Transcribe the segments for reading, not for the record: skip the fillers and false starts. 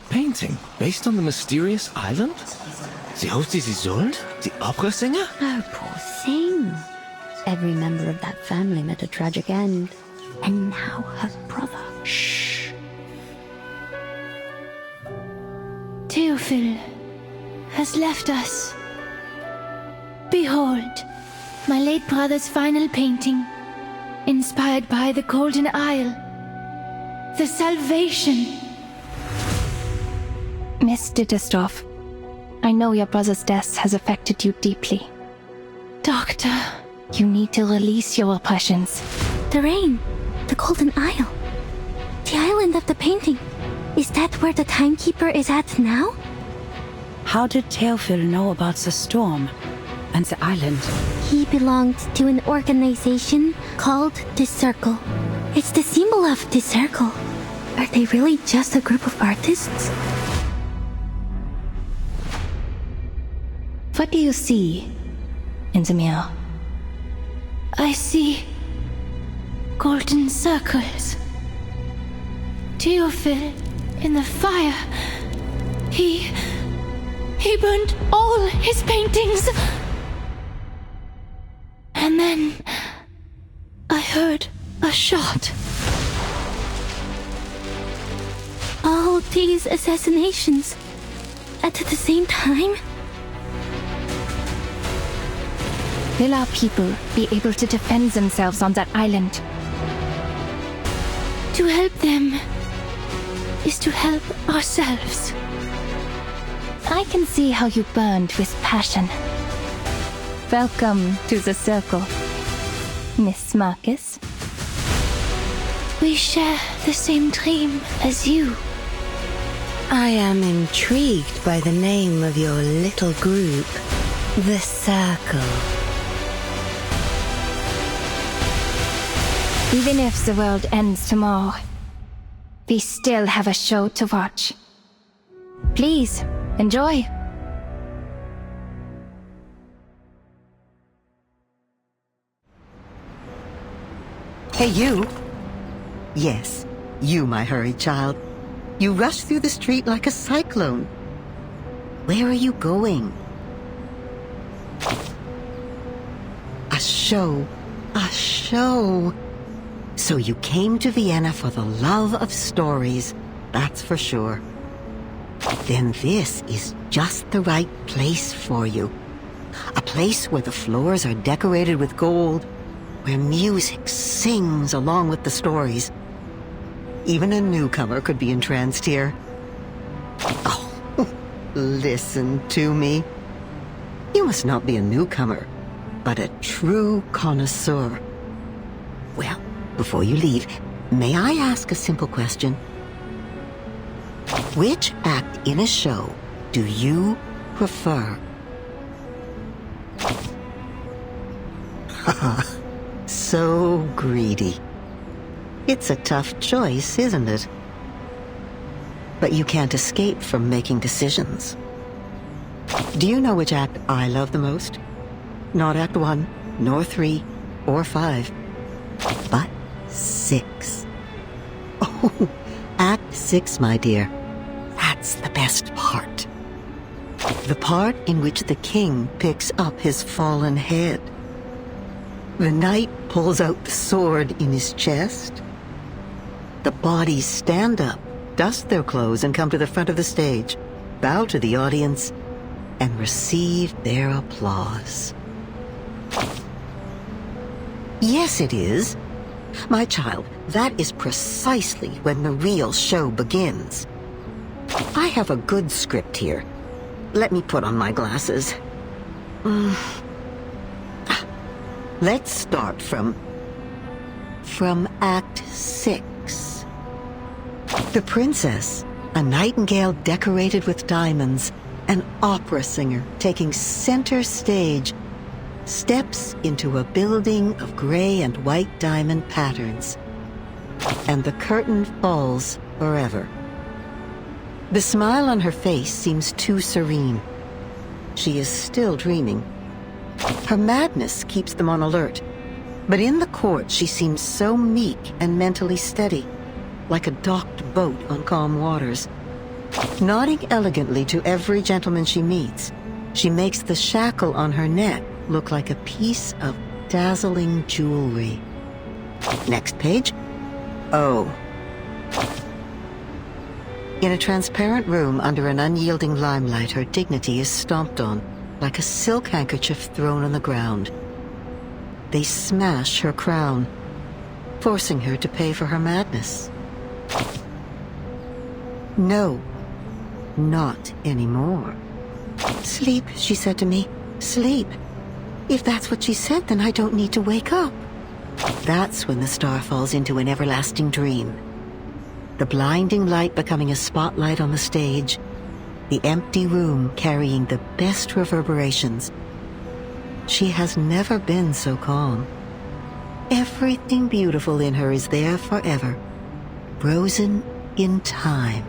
painting based on the mysterious island? The host is Isolde, the opera singer? Oh, poor thing. Every member of that family met a tragic end. And now her brother. Shh. Theophil has left us. Behold, my late brother's final painting, inspired by the Golden Isle. The salvation. Miss Dittersdorf, I know your brother's death has affected you deeply. Doctor, you need to release your oppressions. The rain. The Golden Isle. The island of the painting. Is that where the timekeeper is at now? How did Theophil know about the storm and the island? He belonged to an organization called the Circle. It's the symbol of the Circle. Are they really just a group of artists? What do you see in the mirror? I see golden circles. Theophil in the fire. He burned all his paintings. And then I heard a shot. All these assassinations at the same time? Will our people be able to defend themselves on that island? To help them is to help ourselves. I can see how you burned with passion. Welcome to the Circle, Miss Marcus. We share the same dream as you. I am intrigued by the name of your little group, the Circle. Even if the world ends tomorrow, we still have a show to watch. Please, enjoy. Hey, you! Yes, you, my hurried child. You rush through the street like a cyclone. Where are you going? A show. A show. So you came to Vienna for the love of stories, that's for sure. Then this is just the right place for you. A place where the floors are decorated with gold, where music sings along with the stories. Even a newcomer could be entranced here. Oh, listen to me. You must not be a newcomer, but a true connoisseur. Well, before you leave, may I ask a simple question? Which act in a show do you prefer? So greedy. It's a tough choice, isn't it? But you can't escape from making decisions. Do you know which act I love the most? Not Act 1, nor 3, or 5, but 6. Oh, Act 6, my dear. That's the best part. The part in which the king picks up his fallen head. The knight pulls out the sword in his chest. The bodies stand up, dust their clothes, and come to the front of the stage, bow to the audience, and receive their applause. Yes, it is. My child, that is precisely when the real show begins. I have a good script here. Let me put on my glasses. Let's start from Act 6. The princess, a nightingale decorated with diamonds, an opera singer taking center stage, steps into a building of gray and white diamond patterns. And the curtain falls forever. The smile on her face seems too serene. She is still dreaming. Her madness keeps them on alert. But in the court, she seems so meek and mentally steady, like a docked boat on calm waters. Nodding elegantly to every gentleman she meets, she makes the shackle on her neck look like a piece of dazzling jewelry. Next page. Oh. In a transparent room under an unyielding limelight, her dignity is stomped on, like a silk handkerchief thrown on the ground. They smash her crown, forcing her to pay for her madness. No, not anymore. Sleep, she said to me. Sleep. If that's what she said, then I don't need to wake up. That's when the star falls into an everlasting dream. The blinding light becoming a spotlight on the stage, the empty room carrying the best reverberations. She has never been so calm. Everything beautiful in her is there forever, frozen in time.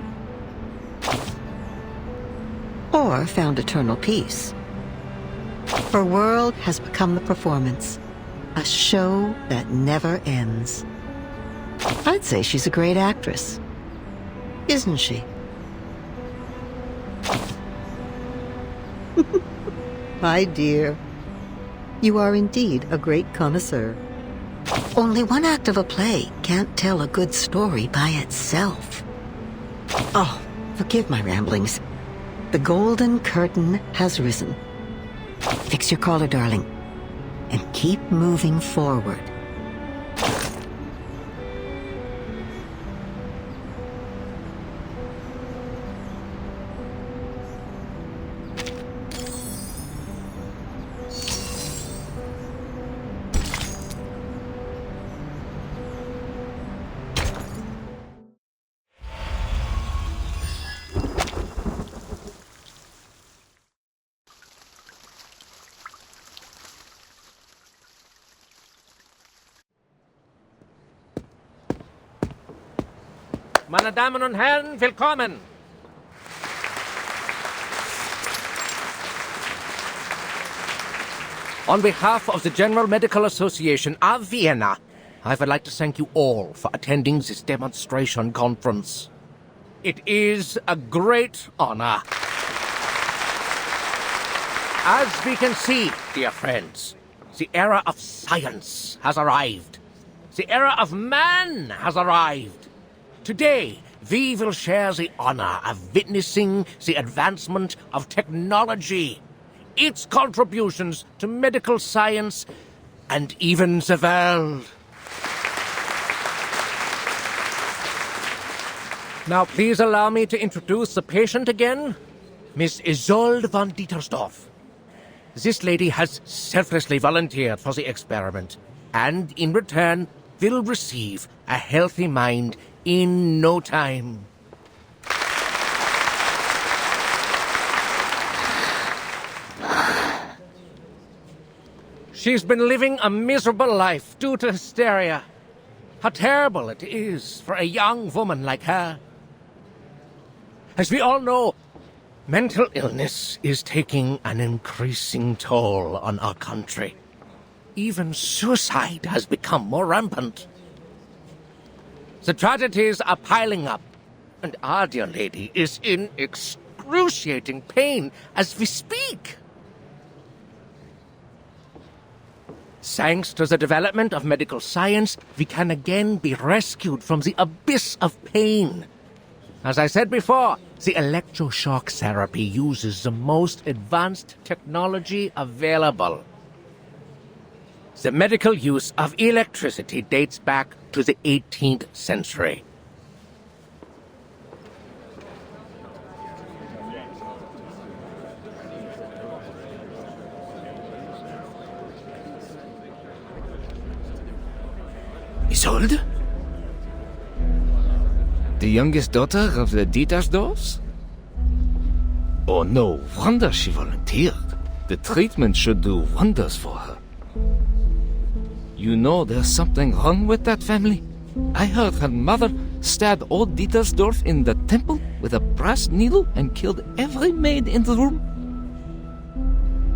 Or found eternal peace. Her world has become the performance, a show that never ends. I'd say she's a great actress, isn't she? My dear, you are indeed a great connoisseur. Only one act of a play can't tell a good story by itself. Oh, forgive my ramblings. The golden curtain has risen. Fix your collar, darling, and keep moving forward. Meine Damen und Herren, willkommen! On behalf of the General Medical Association of Vienna, I would like to thank you all for attending this demonstration conference. It is a great honor. As we can see, dear friends, the era of science has arrived. The era of man has arrived. Today, we will share the honor of witnessing the advancement of technology, its contributions to medical science, and even the world. Now, please allow me to introduce the patient again, Miss Isolde von Dietersdorf. This lady has selflessly volunteered for the experiment, and in return will receive a healthy mind in no time. She's been living a miserable life due to hysteria. How terrible it is for a young woman like her. As we all know, mental illness is taking an increasing toll on our country. Even suicide has become more rampant. The tragedies are piling up, and our dear lady is in excruciating pain as we speak. Thanks to the development of medical science, we can again be rescued from the abyss of pain. As I said before, the electroshock therapy uses the most advanced technology available. The medical use of electricity dates back to the 18th century. Isolde? The youngest daughter of the Dietersdorfs? Oh, no wonder she volunteered. The treatment should do wonders for her. You know there's something wrong with that family? I heard her mother stabbed old Dietersdorf in the temple with a brass needle and killed every maid in the room.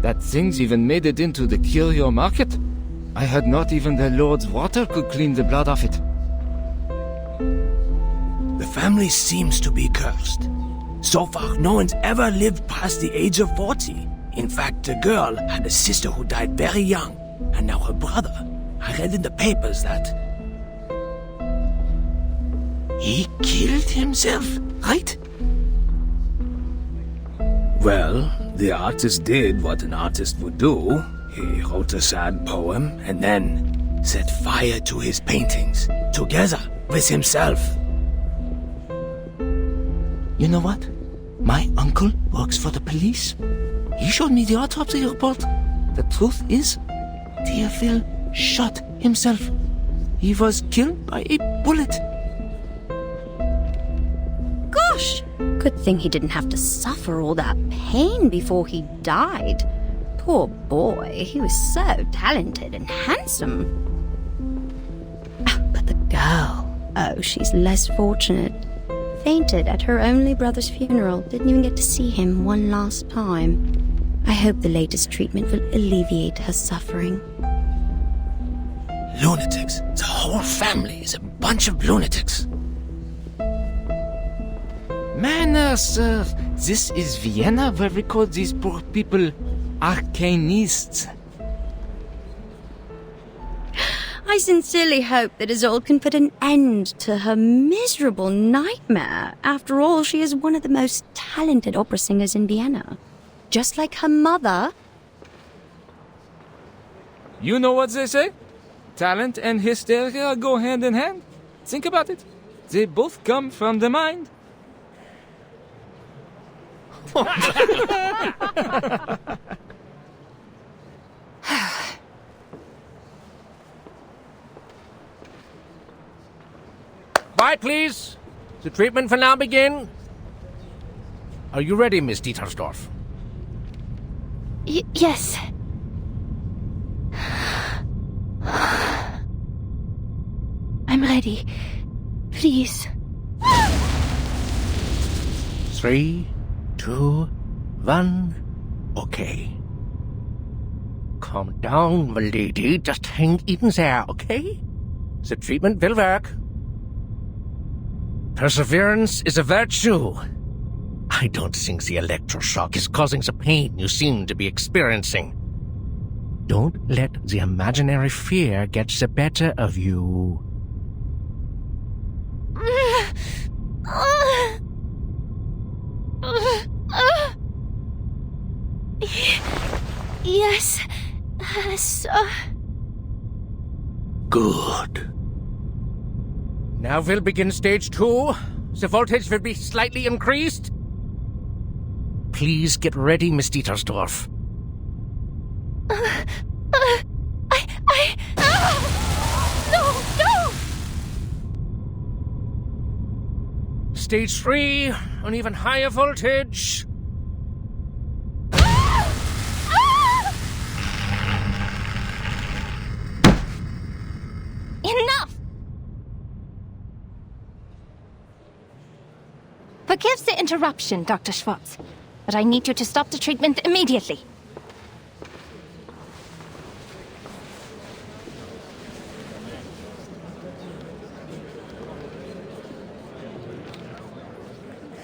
That thing's even made it into the curio market. I heard not even the Lord's water could clean the blood off it. The family seems to be cursed. So far, no one's ever lived past the age of 40. In fact, the girl had a sister who died very young, and now her brother. I read in the papers that he killed himself, right? Well, the artist did what an artist would do. He wrote a sad poem and then set fire to his paintings, together with himself. You know what? My uncle works for the police. He showed me the autopsy report. The truth is, Theophil shot himself. He was killed by a bullet. Gosh! Good thing he didn't have to suffer all that pain before he died. Poor boy, he was so talented and handsome. But the girl, oh, she's less fortunate. Fainted at her only brother's funeral, didn't even get to see him one last time. I hope the latest treatment will alleviate her suffering. Lunatics. The whole family is a bunch of lunatics. Manners, sir. This is Vienna where we call these poor people arcanists. I sincerely hope that Isolde can put an end to her miserable nightmare. After all, she is one of the most talented opera singers in Vienna. Just like her mother. You know what they say? Talent and hysteria go hand in hand. Think about it. They both come from the mind. Quiet, please. The treatment will now begin. Are you ready, Miss Dietersdorf? Yes. I'm ready. Please. 3, 2, 1. Okay. Calm down, my lady. Just hang in there, okay? The treatment will work. Perseverance is a virtue. I don't think the electroshock is causing the pain you seem to be experiencing. Don't let the imaginary fear get the better of you. Yes. Good. Now we'll begin stage 2. The voltage will be slightly increased. Please get ready, Miss Dietersdorf. No! Stage 3, an even higher voltage. Enough! Forgive the interruption, Dr. Schwartz, but I need you to stop the treatment immediately.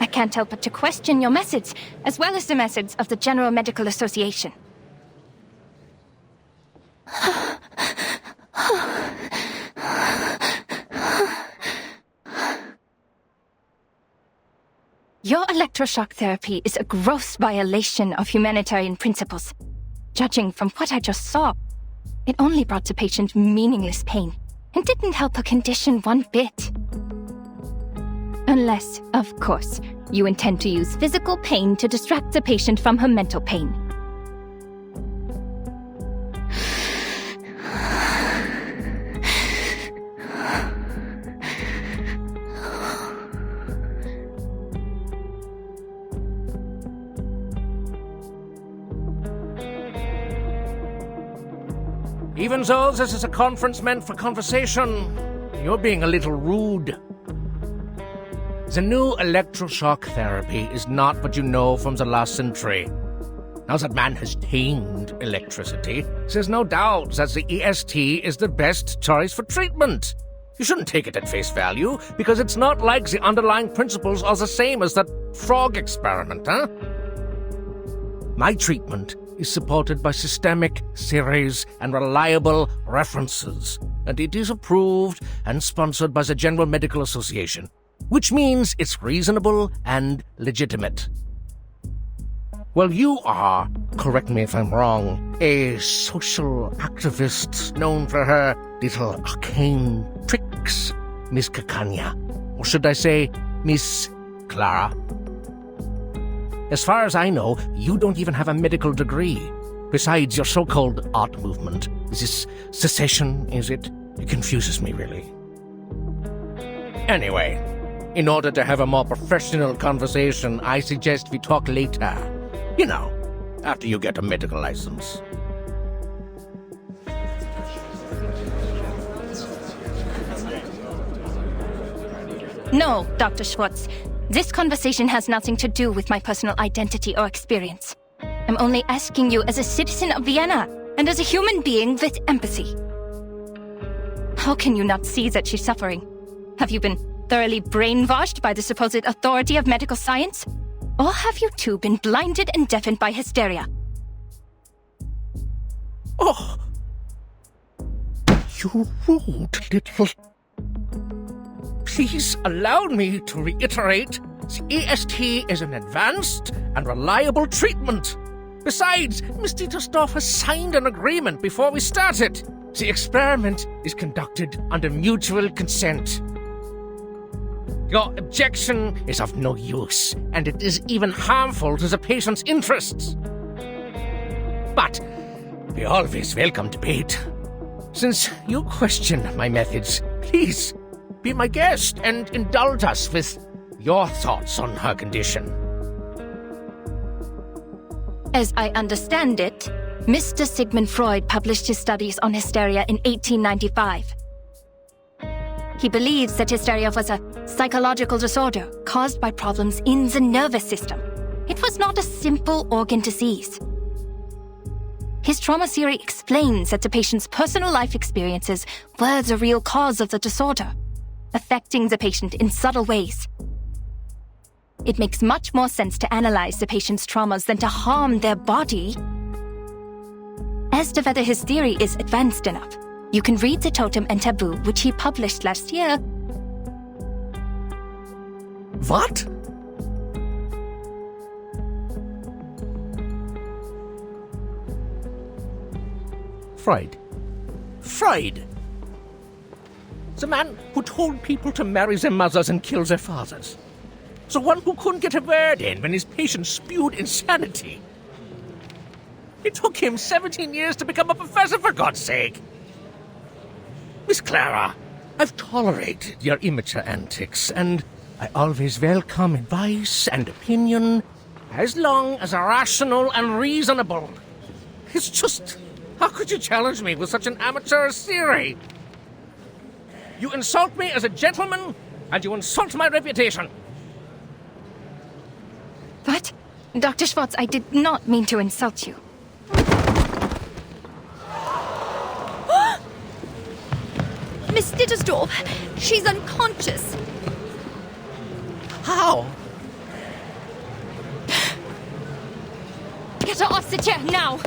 I can't help but to question your methods, as well as the methods of the General Medical Association. Your electroshock therapy is a gross violation of humanitarian principles. Judging from what I just saw, it only brought the patient meaningless pain and didn't help her condition one bit. Unless, of course, you intend to use physical pain to distract the patient from her mental pain. Even though this is a conference meant for conversation, you're being a little rude. The new electroshock therapy is not what you know from the last century. Now that man has tamed electricity, there's no doubt that the EST is the best choice for treatment. You shouldn't take it at face value, because it's not like the underlying principles are the same as that frog experiment, huh? My treatment is supported by systemic theories and reliable references, and it is approved and sponsored by the General Medical Association, which means it's reasonable and legitimate. Well, you are, correct me if I'm wrong, a social activist known for her little arcane tricks, Miss Cacania. Or should I say, Miss Clara? As far as I know, you don't even have a medical degree. Besides your so-called art movement. Is this secession, is it? It confuses me, really. Anyway, in order to have a more professional conversation, I suggest we talk later. You know, after you get a medical license. No, Dr. Schwartz. This conversation has nothing to do with my personal identity or experience. I'm only asking you as a citizen of Vienna and as a human being with empathy. How can you not see that she's suffering? Have you been thoroughly brainwashed by the supposed authority of medical science? Or have you two been blinded and deafened by hysteria? Oh! You rude little... Please allow me to reiterate, the EST is an advanced and reliable treatment. Besides, Miss Dietersdorf has signed an agreement before we started. The experiment is conducted under mutual consent. Your objection is of no use, and it is even harmful to the patient's interests. But we always welcome debate. Since you question my methods, please be my guest and indulge us with your thoughts on her condition. As I understand it, Mr. Sigmund Freud published his studies on hysteria in 1895. He believes that hysteria was a psychological disorder caused by problems in the nervous system. It was not a simple organ disease. His trauma theory explains that the patient's personal life experiences were the real cause of the disorder, affecting the patient in subtle ways. It makes much more sense to analyze the patient's traumas than to harm their body. As to whether his theory is advanced enough, you can read The Totem and Taboo, which he published last year. What? Freud. Freud! The man who told people to marry their mothers and kill their fathers. The one who couldn't get a word in when his patients spewed insanity. It took him 17 years to become a professor, for God's sake. Miss Clara, I've tolerated your immature antics, and I always welcome advice and opinion, as long as they're rational and reasonable. It's just, how could you challenge me with such an amateur theory? You insult me as a gentleman, and you insult my reputation. What? Dr. Schwartz, I did not mean to insult you. Miss Dittersdorf, she's unconscious. How? Get her off the chair, now!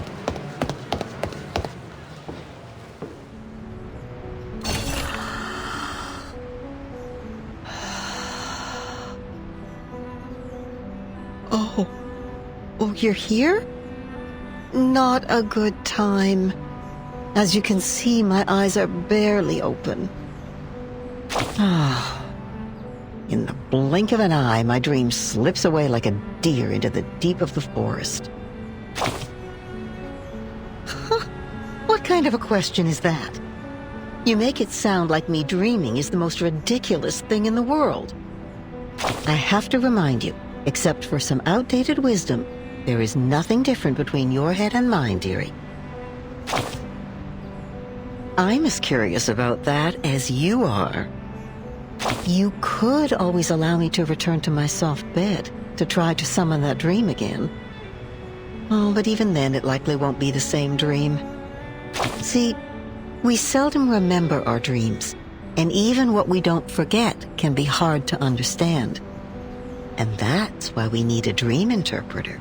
Oh, you're here? Not a good time. As you can see, my eyes are barely open. In the blink of an eye, my dream slips away like a deer into the deep of the forest. What kind of a question is that? You make it sound like me dreaming is the most ridiculous thing in the world. I have to remind you, except for some outdated wisdom, there is nothing different between your head and mine, dearie. I'm as curious about that as you are. You could always allow me to return to my soft bed to try to summon that dream again. Oh, but even then it likely won't be the same dream. See, we seldom remember our dreams, And even what we don't forget can be hard to understand. And that's why we need a dream interpreter.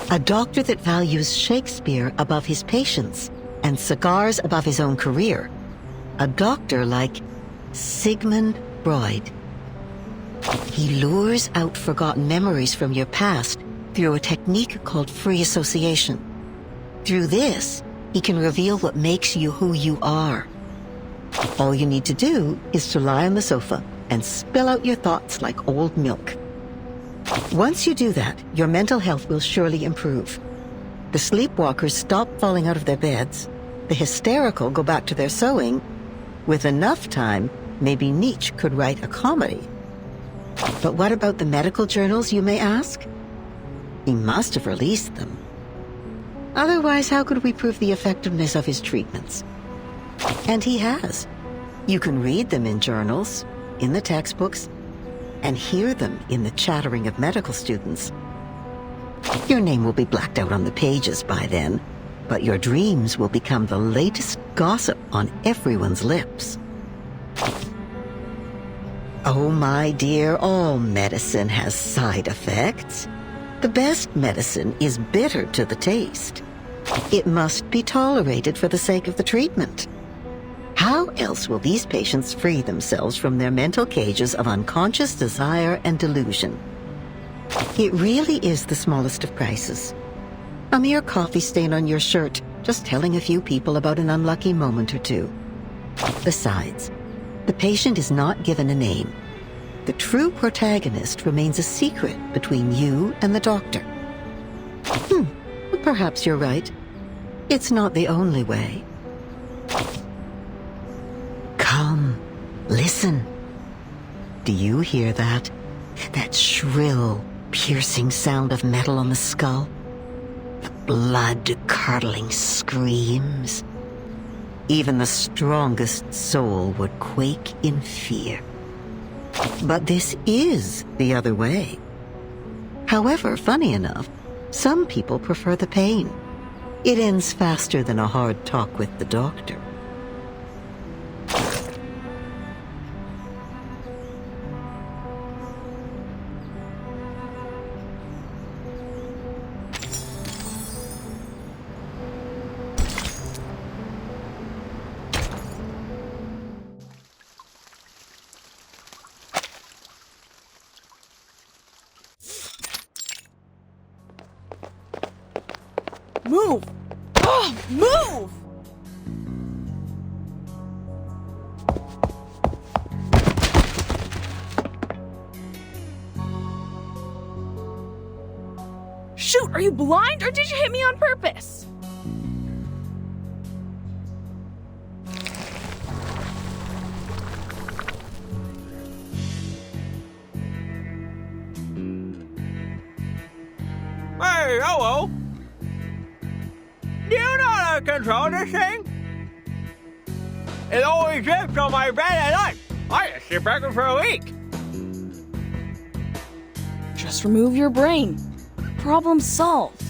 A doctor that values Shakespeare above his patients and cigars above his own career. A doctor like Sigmund Freud. He lures out forgotten memories from your past through a technique called free association. Through this, he can reveal what makes you who you are. All you need to do is to lie on the sofa and spill out your thoughts like old milk. Once you do that, your mental health will surely improve. The sleepwalkers stop falling out of their beds, the hysterical go back to their sewing. With enough time, maybe Nietzsche could write a comedy. But what about the medical journals, you may ask? He must have released them. Otherwise, how could we prove the effectiveness of his treatments? And he has. You can read them in journals, in the textbooks, and hear them in the chattering of medical students. Your name will be blacked out on the pages by then, but your dreams will become the latest gossip on everyone's lips. Oh, my dear, all medicine has side effects. The best medicine is bitter to the taste. It must be tolerated for the sake of the treatment. How else will these patients free themselves from their mental cages of unconscious desire and delusion? It really is the smallest of prices. A mere coffee stain on your shirt, just telling a few people about an unlucky moment or two. Besides, the patient is not given a name. The true protagonist remains a secret between you and the doctor. Perhaps you're right. It's not the only way. Come, listen. Do you hear that? That shrill, piercing sound of metal on the skull? The blood-curdling screams. Even the strongest soul would quake in fear. But this is the other way. However, funny enough, some people prefer the pain. It ends faster than a hard talk with the doctor. Move! Oh, move! Shoot, are you blind or did you hit me on purpose? Hey, hello! Do you know how to control this thing? It always drips on my bed at night. I just sit back for a week. Just remove your brain. Problem solved.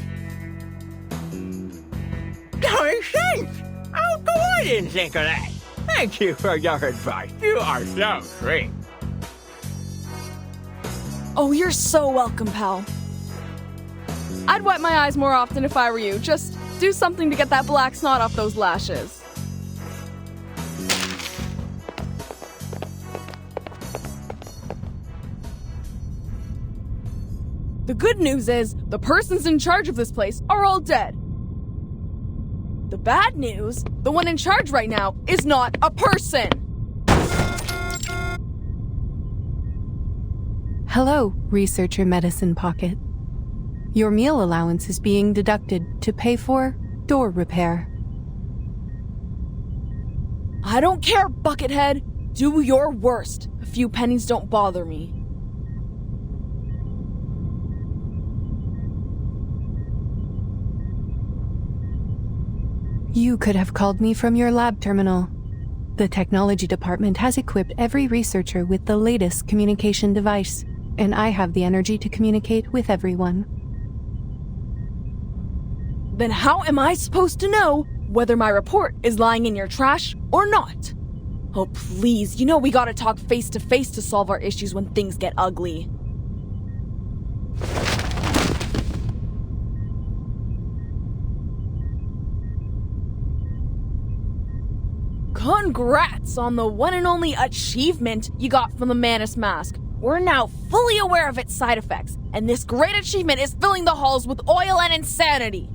That makes sense. How come I didn't think of that? Thank you for your advice. You are so sweet. Oh, you're so welcome, pal. I'd wipe my eyes more often if I were you. Just do something to get that black snot off those lashes. The good news is, the persons in charge of this place are all dead. The bad news, the one in charge right now is not a person! Hello, Researcher Medicine Pocket. Your meal allowance is being deducted to pay for door repair. I don't care, Buckethead. Do your worst. A few pennies don't bother me. You could have called me from your lab terminal. The technology department has equipped every researcher with the latest communication device, and I have the energy to communicate with everyone. Then how am I supposed to know whether my report is lying in your trash or not? Oh, please, you know we gotta talk face to face to solve our issues when things get ugly. Congrats on the one and only achievement you got from the Manus mask. We're now fully aware of its side effects, and this great achievement is filling the halls with oil and insanity.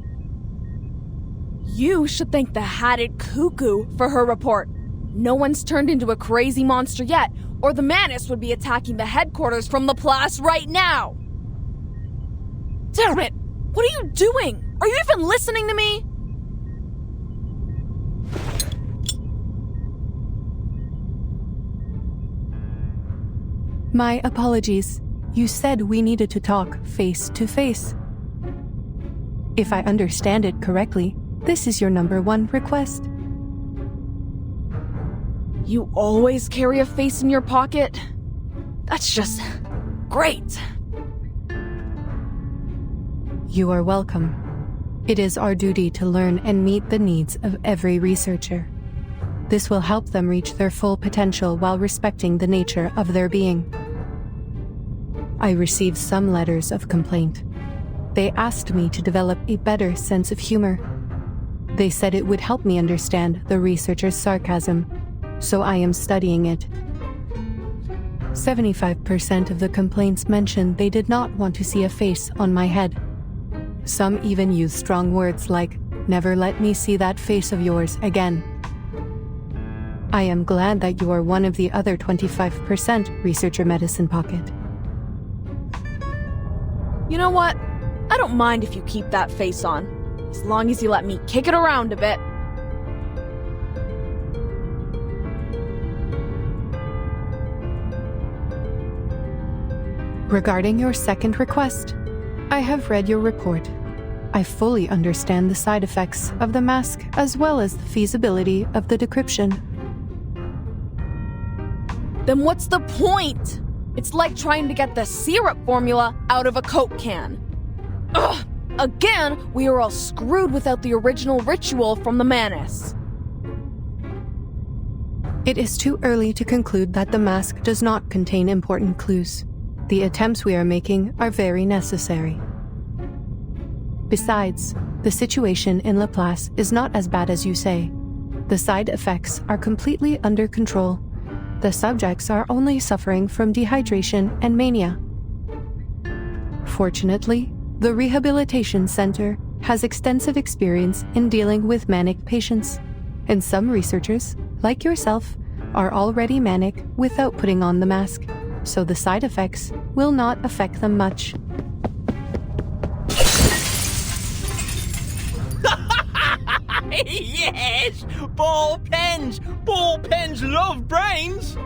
You should thank the Hatted Cuckoo for her report. No one's turned into a crazy monster yet, or the Manus would be attacking the headquarters from Laplace right now. Damn it! What are you doing? Are you even listening to me? My apologies. You said we needed to talk face to face. If I understand it correctly, this is your number one request. You always carry a face in your pocket? That's just great. You are welcome. It is our duty to learn and meet the needs of every researcher. This will help them reach their full potential while respecting the nature of their being. I received some letters of complaint. They asked me to develop a better sense of humor. They said it would help me understand the researcher's sarcasm, so I am studying it. 75% of the complaints mentioned they did not want to see a face on my head. Some even used strong words like, "Never let me see that face of yours again." I am glad that you are one of the other 25% researcher medicine pocket. You know what? I don't mind if you keep that face on, as long as you let me kick it around a bit. Regarding your second request, I have read your report. I fully understand the side effects of the mask as well as the feasibility of the decryption. Then what's the point? It's like trying to get the syrup formula out of a Coke can. Ugh! Again, we are all screwed without the original ritual from the Manus. It is too early to conclude that the mask does not contain important clues. The attempts we are making are very necessary. Besides, the situation in Laplace is not as bad as you say. The side effects are completely under control. The subjects are only suffering from dehydration and mania. Fortunately, the Rehabilitation Center has extensive experience in dealing with manic patients, and some researchers, like yourself, are already manic without putting on the mask, so the side effects will not affect them much. Yes! Ball pens! Ball pens love brains!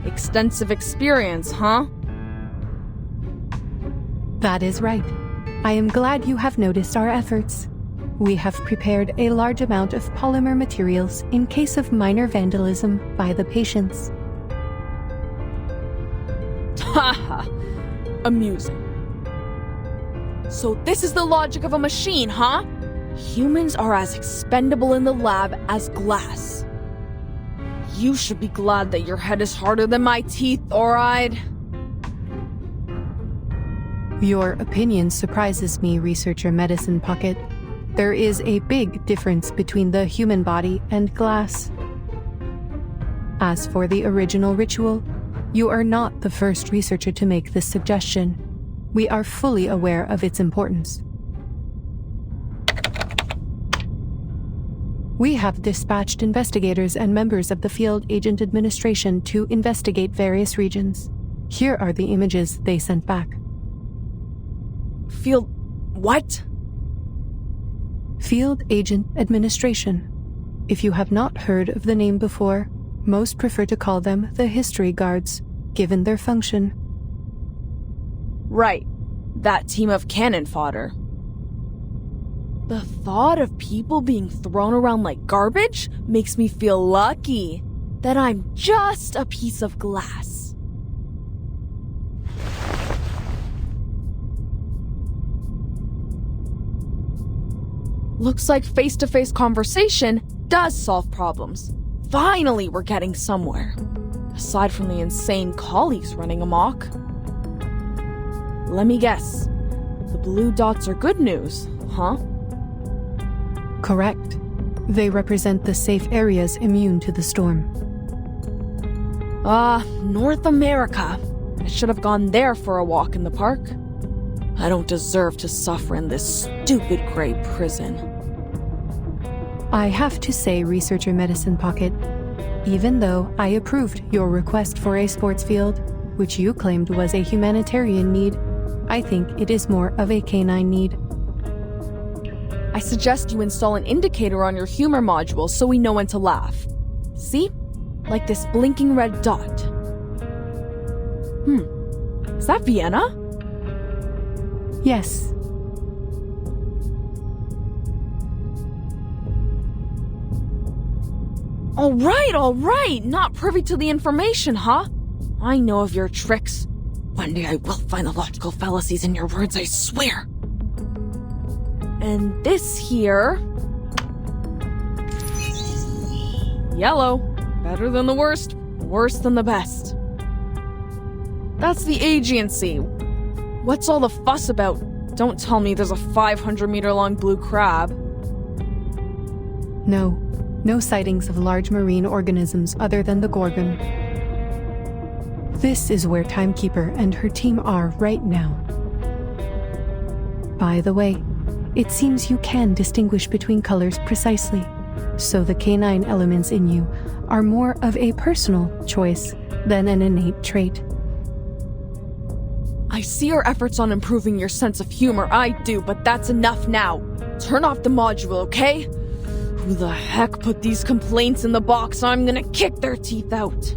Extensive experience, huh? That is right. I am glad you have noticed our efforts. We have prepared a large amount of polymer materials in case of minor vandalism by the patients. Haha, amusing. So this is the logic of a machine, huh? Humans are as expendable in the lab as glass. You should be glad that your head is harder than my teeth, or I'd... Your opinion surprises me, Researcher Medicine Pocket. There is a big difference between the human body and glass. As for the original ritual, you are not the first researcher to make this suggestion. We are fully aware of its importance. We have dispatched investigators and members of the Field Agent Administration to investigate various regions. Here are the images they sent back. Field... what? Field Agent Administration. If you have not heard of the name before, most prefer to call them the History Guards, given their function. Right. That team of cannon fodder. The thought of people being thrown around like garbage makes me feel lucky that I'm just a piece of glass. Looks like face-to-face conversation does solve problems. Finally, we're getting somewhere. Aside from the insane colleagues running amok. Let me guess. The blue dots are good news, huh? Correct. They represent the safe areas immune to the storm. North America. I should have gone there for a walk in the park. I don't deserve to suffer in this stupid gray prison. I have to say, Researcher Medicine Pocket, even though I approved your request for a sports field, which you claimed was a humanitarian need, I think it is more of a canine need. I suggest you install an indicator on your humor module so we know when to laugh. See? Like this blinking red dot. Is that Vienna? Yes. All right. Not privy to the information, huh? I know of your tricks. One day I will find the logical fallacies in your words, I swear. And this here... Yellow. Better than the worst, worse than the best. That's the agency. What's all the fuss about? Don't tell me there's a 500-meter-long blue crab. No sightings of large marine organisms other than the Gorgon. This is where Timekeeper and her team are right now. By the way, it seems you can distinguish between colors precisely, so the canine elements in you are more of a personal choice than an innate trait. I see your efforts on improving your sense of humor, I do, but that's enough now. Turn off the module, okay? Who the heck put these complaints in the box? I'm gonna kick their teeth out.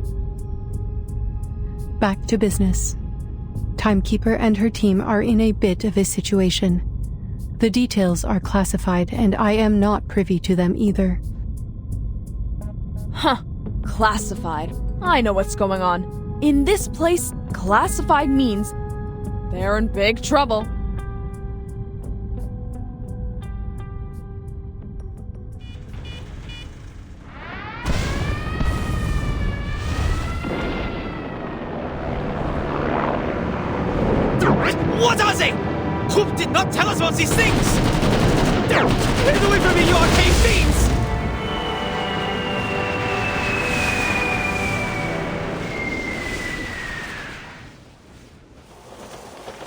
Back to business. Timekeeper and her team are in a bit of a situation. The details are classified, and I am not privy to them either. Huh. Classified. I know what's going on. In this place, classified means they're in big trouble. What are they? Hoop did not tell us about these things! Get away from me, you arcane fiends!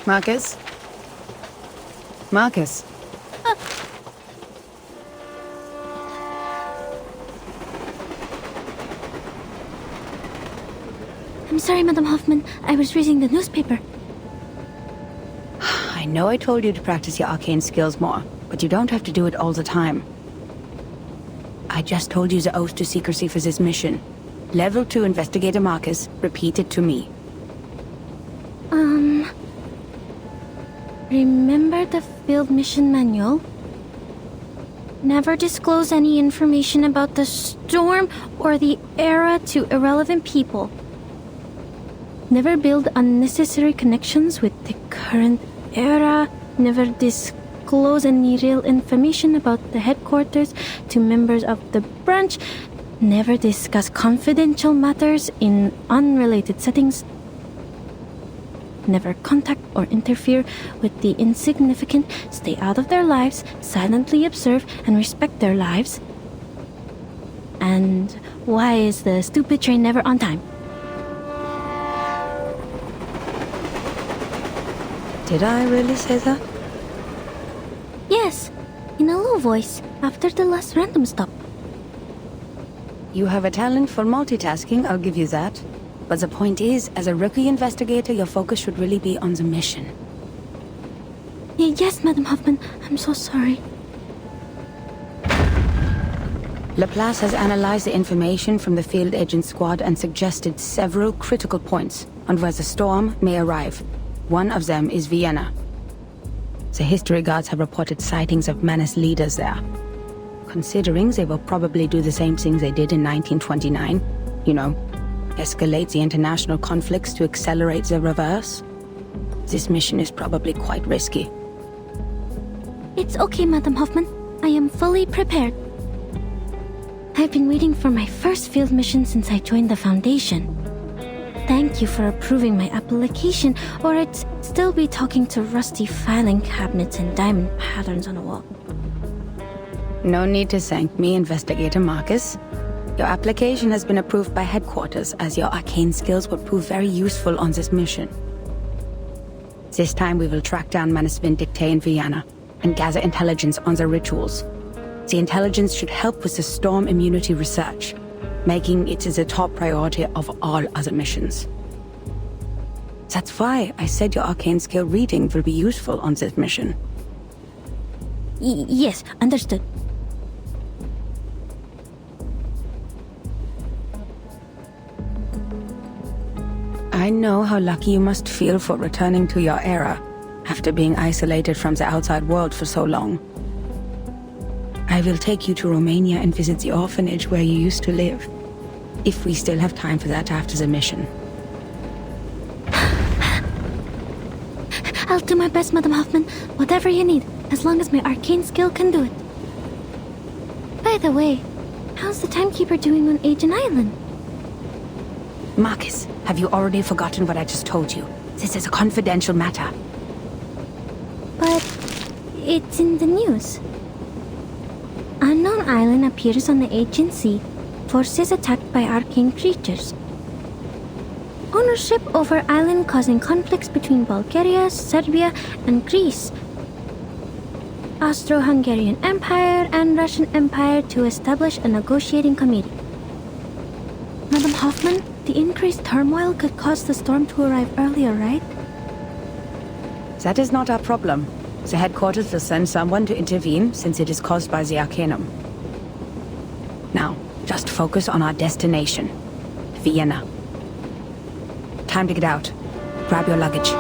Marcus? Marcus? I'm sorry, Madam Hoffman. I was reading the newspaper. I know I told you to practice your arcane skills more, but you don't have to do it all the time. I just told you the oath to secrecy for this mission. Level 2 Investigator Marcus, repeat it to me. Remember the field mission manual? Never disclose any information about the storm or the era to irrelevant people. Never build unnecessary connections with the current era. Never disclose any real information about the headquarters to members of the branch. Never discuss confidential matters in unrelated settings. Never contact or interfere with the insignificant. Stay out of their lives, silently observe and respect their lives. And why is the stupid train never on time? Did I really say that? Yes, in a low voice, after the last random stop. You have a talent for multitasking, I'll give you that. But the point is, as a rookie investigator, your focus should really be on the mission. Yes, Madam Hoffman, I'm so sorry. Laplace has analyzed the information from the field agent squad and suggested several critical points on where the storm may arrive. One of them is Vienna. The history guards have reported sightings of menace leaders there. Considering they will probably do the same things they did in 1929, you know, escalate the international conflicts to accelerate the reverse, this mission is probably quite risky. It's okay, Madam Hoffman. I am fully prepared. I've been waiting for my first field mission since I joined the Foundation. Thank you for approving my application, or I'd still be talking to rusty filing cabinets and diamond patterns on a wall. No need to thank me, Investigator Marcus. Your application has been approved by headquarters, as your arcane skills would prove very useful on this mission. This time we will track down Manus Vindictae in Vienna and gather intelligence on their rituals. The intelligence should help with the storm immunity research, making it the top priority of all other missions. That's why I said your arcane skill reading will be useful on this mission. Yes, understood. I know how lucky you must feel for returning to your era, after being isolated from the outside world for so long. I will take you to Romania and visit the orphanage where you used to live, if we still have time for that after the mission. I'll do my best, Madam Hoffman. Whatever you need, as long as my arcane skill can do it. By the way, how's the timekeeper doing on Agent Island? Marcus, have you already forgotten what I just told you? This is a confidential matter. But it's in the news. Unknown island appears on the agency. Forces attacked by arcane creatures. Ownership over island causing conflicts between Bulgaria, Serbia, and Greece. Austro-Hungarian Empire and Russian Empire to establish a negotiating committee. Madam Hoffman, the increased turmoil could cause the storm to arrive earlier, right? That is not our problem. The headquarters will send someone to intervene since it is caused by the Arcanum. Now, just focus on our destination, Vienna. Time to get out. Grab your luggage.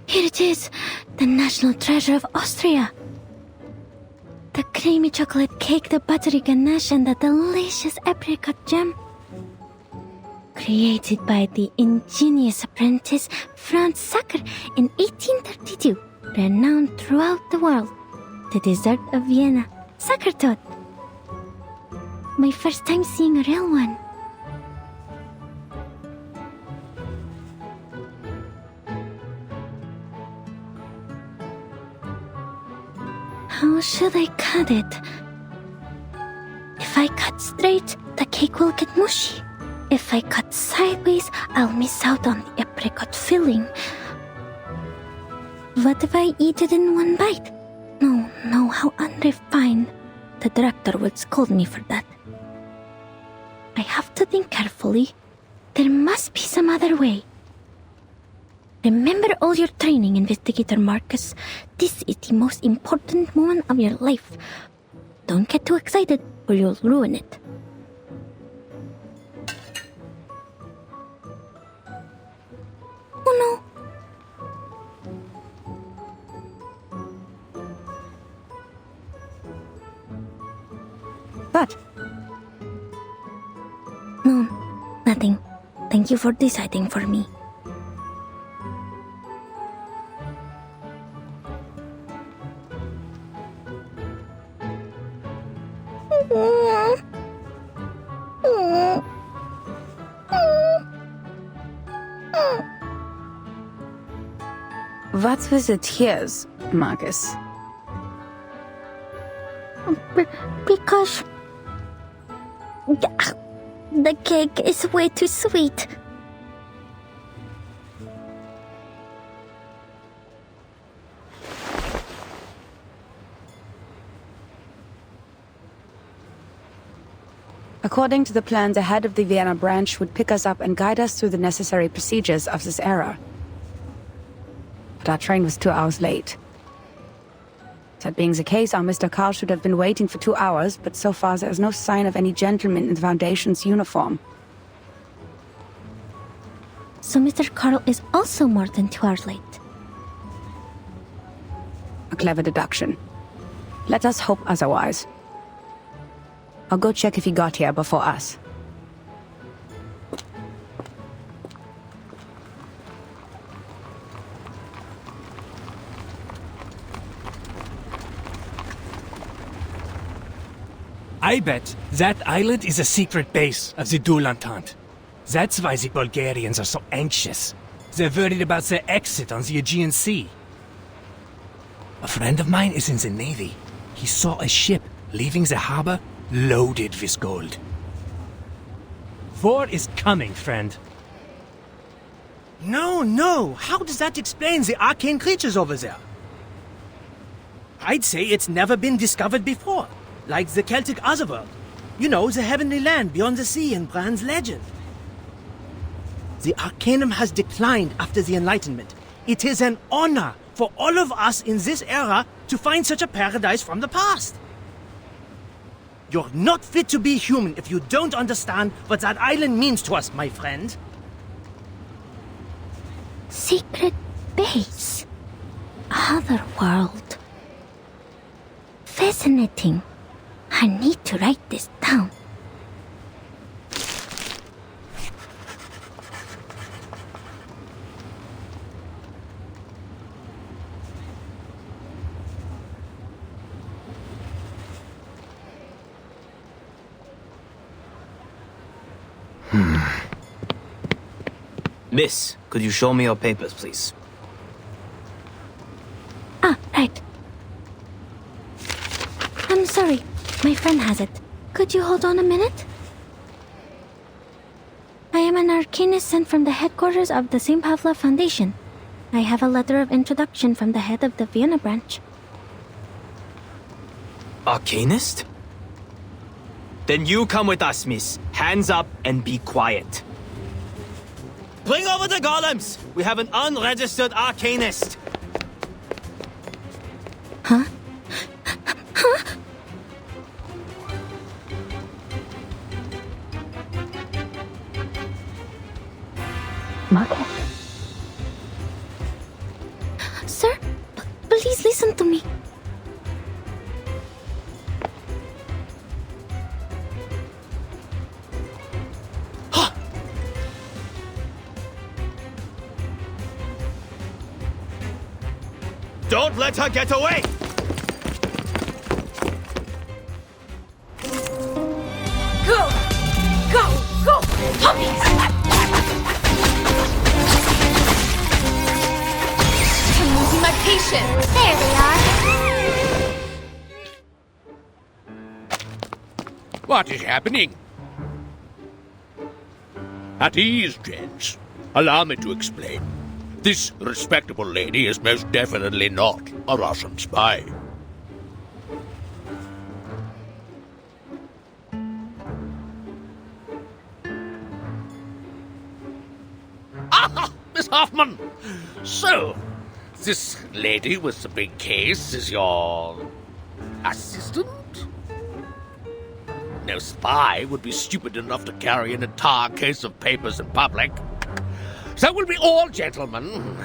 Here it is, the national treasure of Austria. The creamy chocolate cake, the buttery ganache, and the delicious apricot jam. Created by the ingenious apprentice Franz Sacker in 1832, renowned throughout the world. The dessert of Vienna, Sackertot. My first time seeing a real one. How should I cut it? If I cut straight, the cake will get mushy. If I cut sideways, I'll miss out on the apricot filling. What if I eat it in one bite? No, how unrefined. The director would scold me for that. I have to think carefully. There must be some other way. Remember all your training, Investigator Marcus. This is the most important moment of your life. Don't get too excited or you'll ruin it. Oh no. What? No, nothing. Thank you for deciding for me. What's with the tears, Marcus? Because the cake is way too sweet. According to the plan, the head of the Vienna branch would pick us up and guide us through the necessary procedures of this era. But our train was 2 hours late. That being the case, our Mr. Carl should have been waiting for 2 hours, but so far there is no sign of any gentleman in the Foundation's uniform. So Mr. Carl is also more than 2 hours late. A clever deduction. Let us hope otherwise. I'll go check if he got here before us. I bet that island is a secret base of the Dual Entente. That's why the Bulgarians are so anxious. They're worried about their exit on the Aegean Sea. A friend of mine is in the Navy. He saw a ship leaving the harbor loaded with gold. War is coming, friend. No. How does that explain the arcane creatures over there? I'd say it's never been discovered before. Like the Celtic Otherworld. You know, the heavenly land beyond the sea in Bran's legend. The Arcanum has declined after the Enlightenment. It is an honor for all of us in this era to find such a paradise from the past. You're not fit to be human if you don't understand what that island means to us, my friend. Secret base. Other world. Fascinating. I need to write this down. Miss, could you show me your papers, please? Ah, right. I'm sorry. My friend has it. Could you hold on a minute? I am an arcanist sent from the headquarters of the St. Pavlov Foundation. I have a letter of introduction from the head of the Vienna branch. Arcanist? Then you come with us, miss. Hands up and be quiet. Bring over the golems! We have an unregistered arcanist! Huh? Huh? Marcus? Sir, please listen to me. Don't let her get away! Go! Puppies! I'm losing my patience. There they are. What is happening? At ease, gents. Allow me to explain. This respectable lady is most definitely not a Russian spy. Ah, Miss Hoffman! So, this lady with the big case is your assistant? No spy would be stupid enough to carry an entire case of papers in public. So we'll be all gentlemen.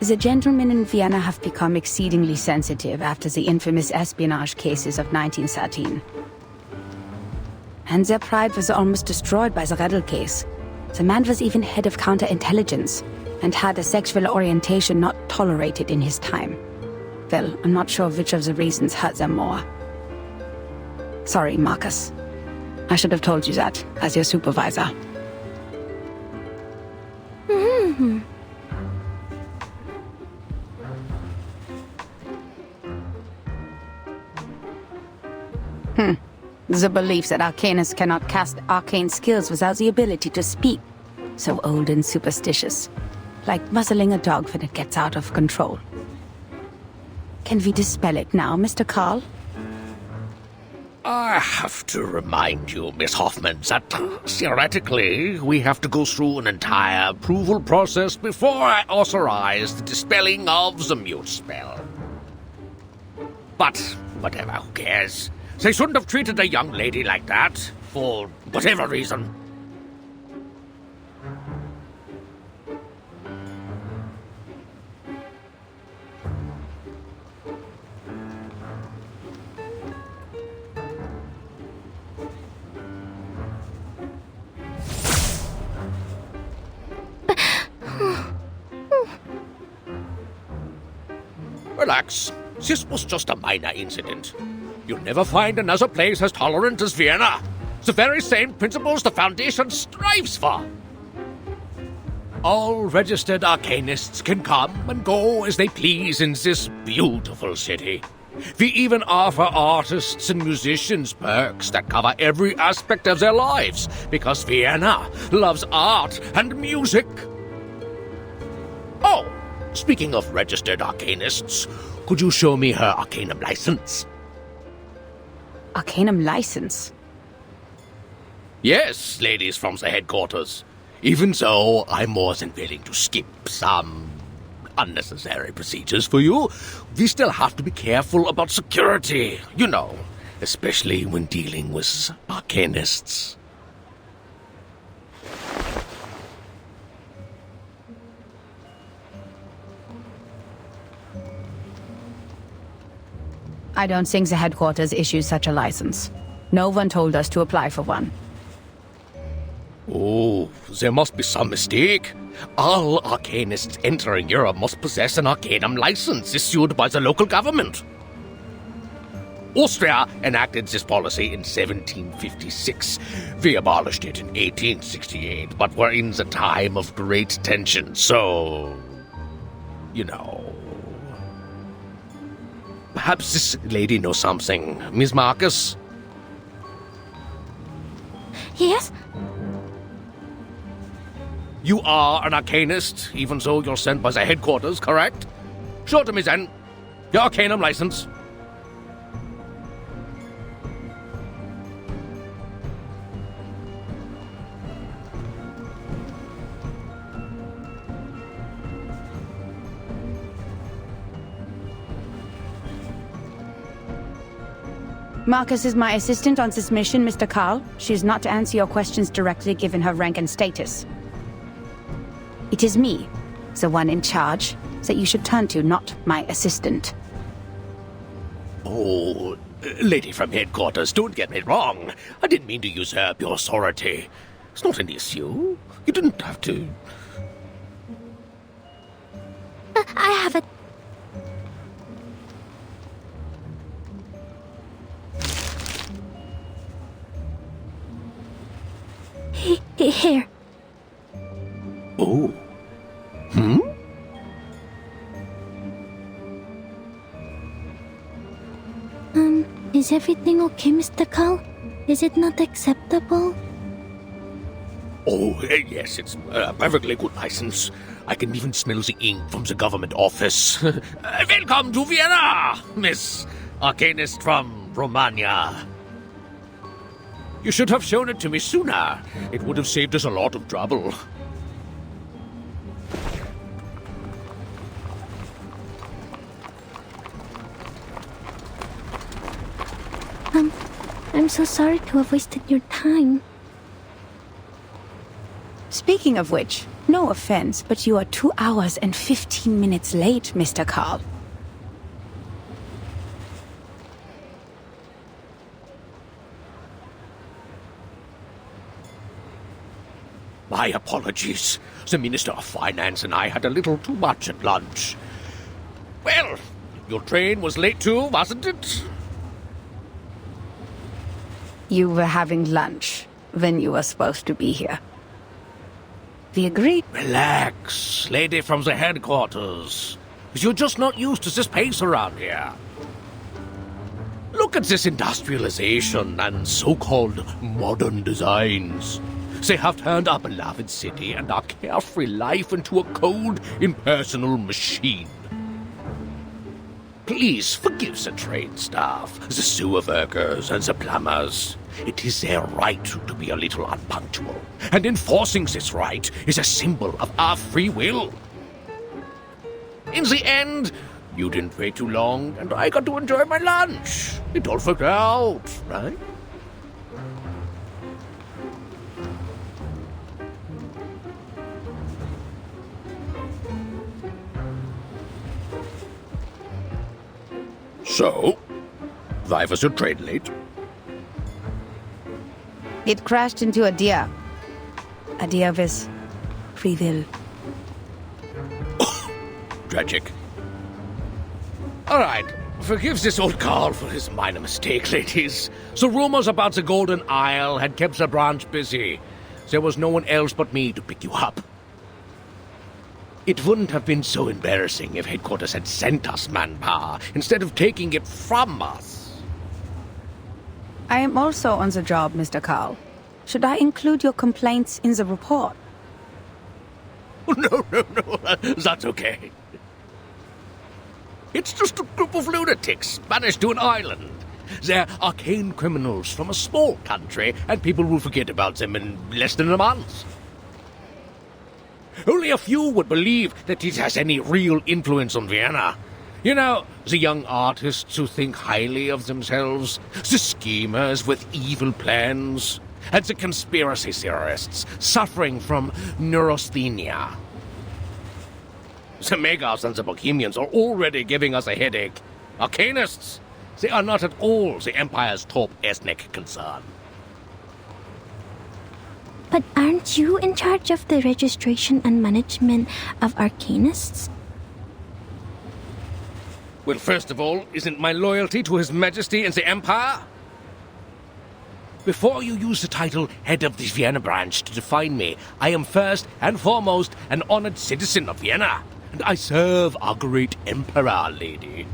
The gentlemen in Vienna have become exceedingly sensitive after the infamous espionage cases of 1913. And their pride was almost destroyed by the Redl case. The man was even head of counterintelligence, and had a sexual orientation not tolerated in his time. Well, I'm not sure which of the reasons hurt them more. Sorry, Marcus. I should have told you that, as your supervisor. Mm-hmm. The belief that arcanists cannot cast arcane skills without the ability to speak. So old and superstitious. Like muzzling a dog when it gets out of control. Can we dispel it now, Mr. Carl? I have to remind you, Miss Hoffman, that theoretically we have to go through an entire approval process before I authorize the dispelling of the mute spell. But, whatever, who cares? They shouldn't have treated a young lady like that, for whatever reason. Relax. This was just a minor incident. You'll never find another place as tolerant as Vienna. The very same principles the Foundation strives for. All registered arcanists can come and go as they please in this beautiful city. We even offer artists and musicians perks that cover every aspect of their lives, because Vienna loves art and music. Oh, speaking of registered arcanists, could you show me her arcanum license? Arcanum license? Yes, ladies from the headquarters. Even so, I'm more than willing to skip some unnecessary procedures for you. We still have to be careful about security, you know, especially when dealing with arcanists. I don't think the headquarters issues such a license. No one told us to apply for one. Oh, there must be some mistake. All arcanists entering Europe must possess an arcanum license issued by the local government. Austria enacted this policy in 1756. We abolished it in 1868, but we're in the time of great tension, so... you know... Perhaps this lady knows something. Miss Marcus? Yes? You are an arcanist, even though you're sent by the headquarters, correct? Show to me then. Your arcanum license. Marcus is my assistant on this mission, Mr. Carl. She is not to answer your questions directly given her rank and status. It is me, the one in charge, that you should turn to, not my assistant. Oh, lady from headquarters, don't get me wrong. I didn't mean to usurp your authority. It's not an issue. You didn't have to. I have it. Here. Oh. Hmm? Is everything okay, Mr. Carl? Is it not acceptable? Oh, yes, it's a perfectly good license. I can even smell the ink from the government office. Welcome to Vienna, Miss Arcanist from Romania. You should have shown it to me sooner. It would have saved us a lot of trouble. I'm so sorry to have wasted your time. Speaking of which, no offense, but you are 2 hours and 15 minutes late, Mr. Carl. My apologies. The Minister of Finance and I had a little too much at lunch. Well, your train was late too, wasn't it? You were having lunch when you were supposed to be here. We agreed. Relax, lady from the headquarters. You're just not used to this pace around here. Look at this industrialization and so-called modern designs. They have turned our beloved city and our carefree life into a cold, impersonal machine. Please forgive the train staff, the sewer workers, and the plumbers. It is their right to be a little unpunctual, and enforcing this right is a symbol of our free will. In the end, you didn't wait too long, and I got to enjoy my lunch. It all worked out, right? So, why was your train late? It crashed into a deer. A deer with free will. Tragic. All right, forgive this old Carl for his minor mistake, ladies. The rumors about the Golden Isle had kept the branch busy. There was no one else but me to pick you up. It wouldn't have been so embarrassing if headquarters had sent us manpower instead of taking it from us. I am also on the job, Mr. Carl. Should I include your complaints in the report? No, that's okay. It's just a group of lunatics banished to an island. They're arcane criminals from a small country, and people will forget about them in less than a month. Only a few would believe that it has any real influence on Vienna. You know, the young artists who think highly of themselves, the schemers with evil plans, and the conspiracy theorists suffering from neurasthenia. The Megars and the Bohemians are already giving us a headache. Arcanists, they are not at all the Empire's top ethnic concern. But aren't you in charge of the registration and management of Arcanists? Well, first of all, isn't my loyalty to His Majesty and the Empire? Before you use the title Head of the Vienna Branch to define me, I am first and foremost an honored citizen of Vienna, and I serve our great Emperor, lady.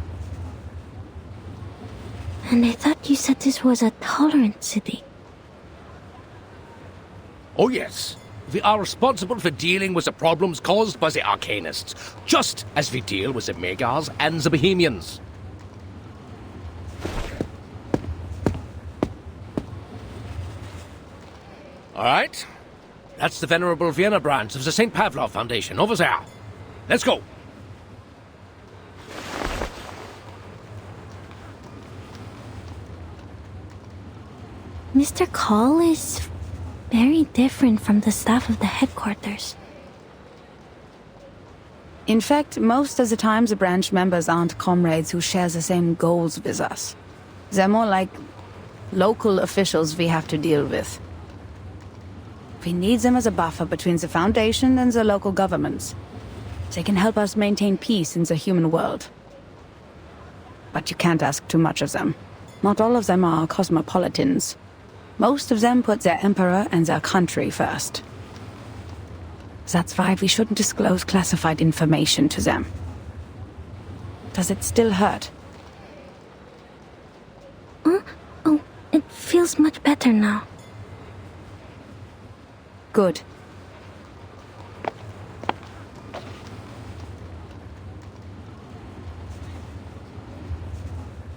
And I thought you said this was a tolerant city. Oh yes, we are responsible for dealing with the problems caused by the Arcanists, just as we deal with the Megars and the Bohemians. All right, that's the Venerable Vienna branch of the St. Pavlov Foundation over there. Let's go. Mr. Call is very different from the staff of the headquarters. In fact, most of the time the branch members aren't comrades who share the same goals with us. They're more like local officials we have to deal with. We need them as a buffer between the Foundation and the local governments. They can help us maintain peace in the human world. But you can't ask too much of them. Not all of them are cosmopolitans. Most of them put their emperor and their country first. That's why we shouldn't disclose classified information to them. Does it still hurt? Oh, it feels much better now. Good.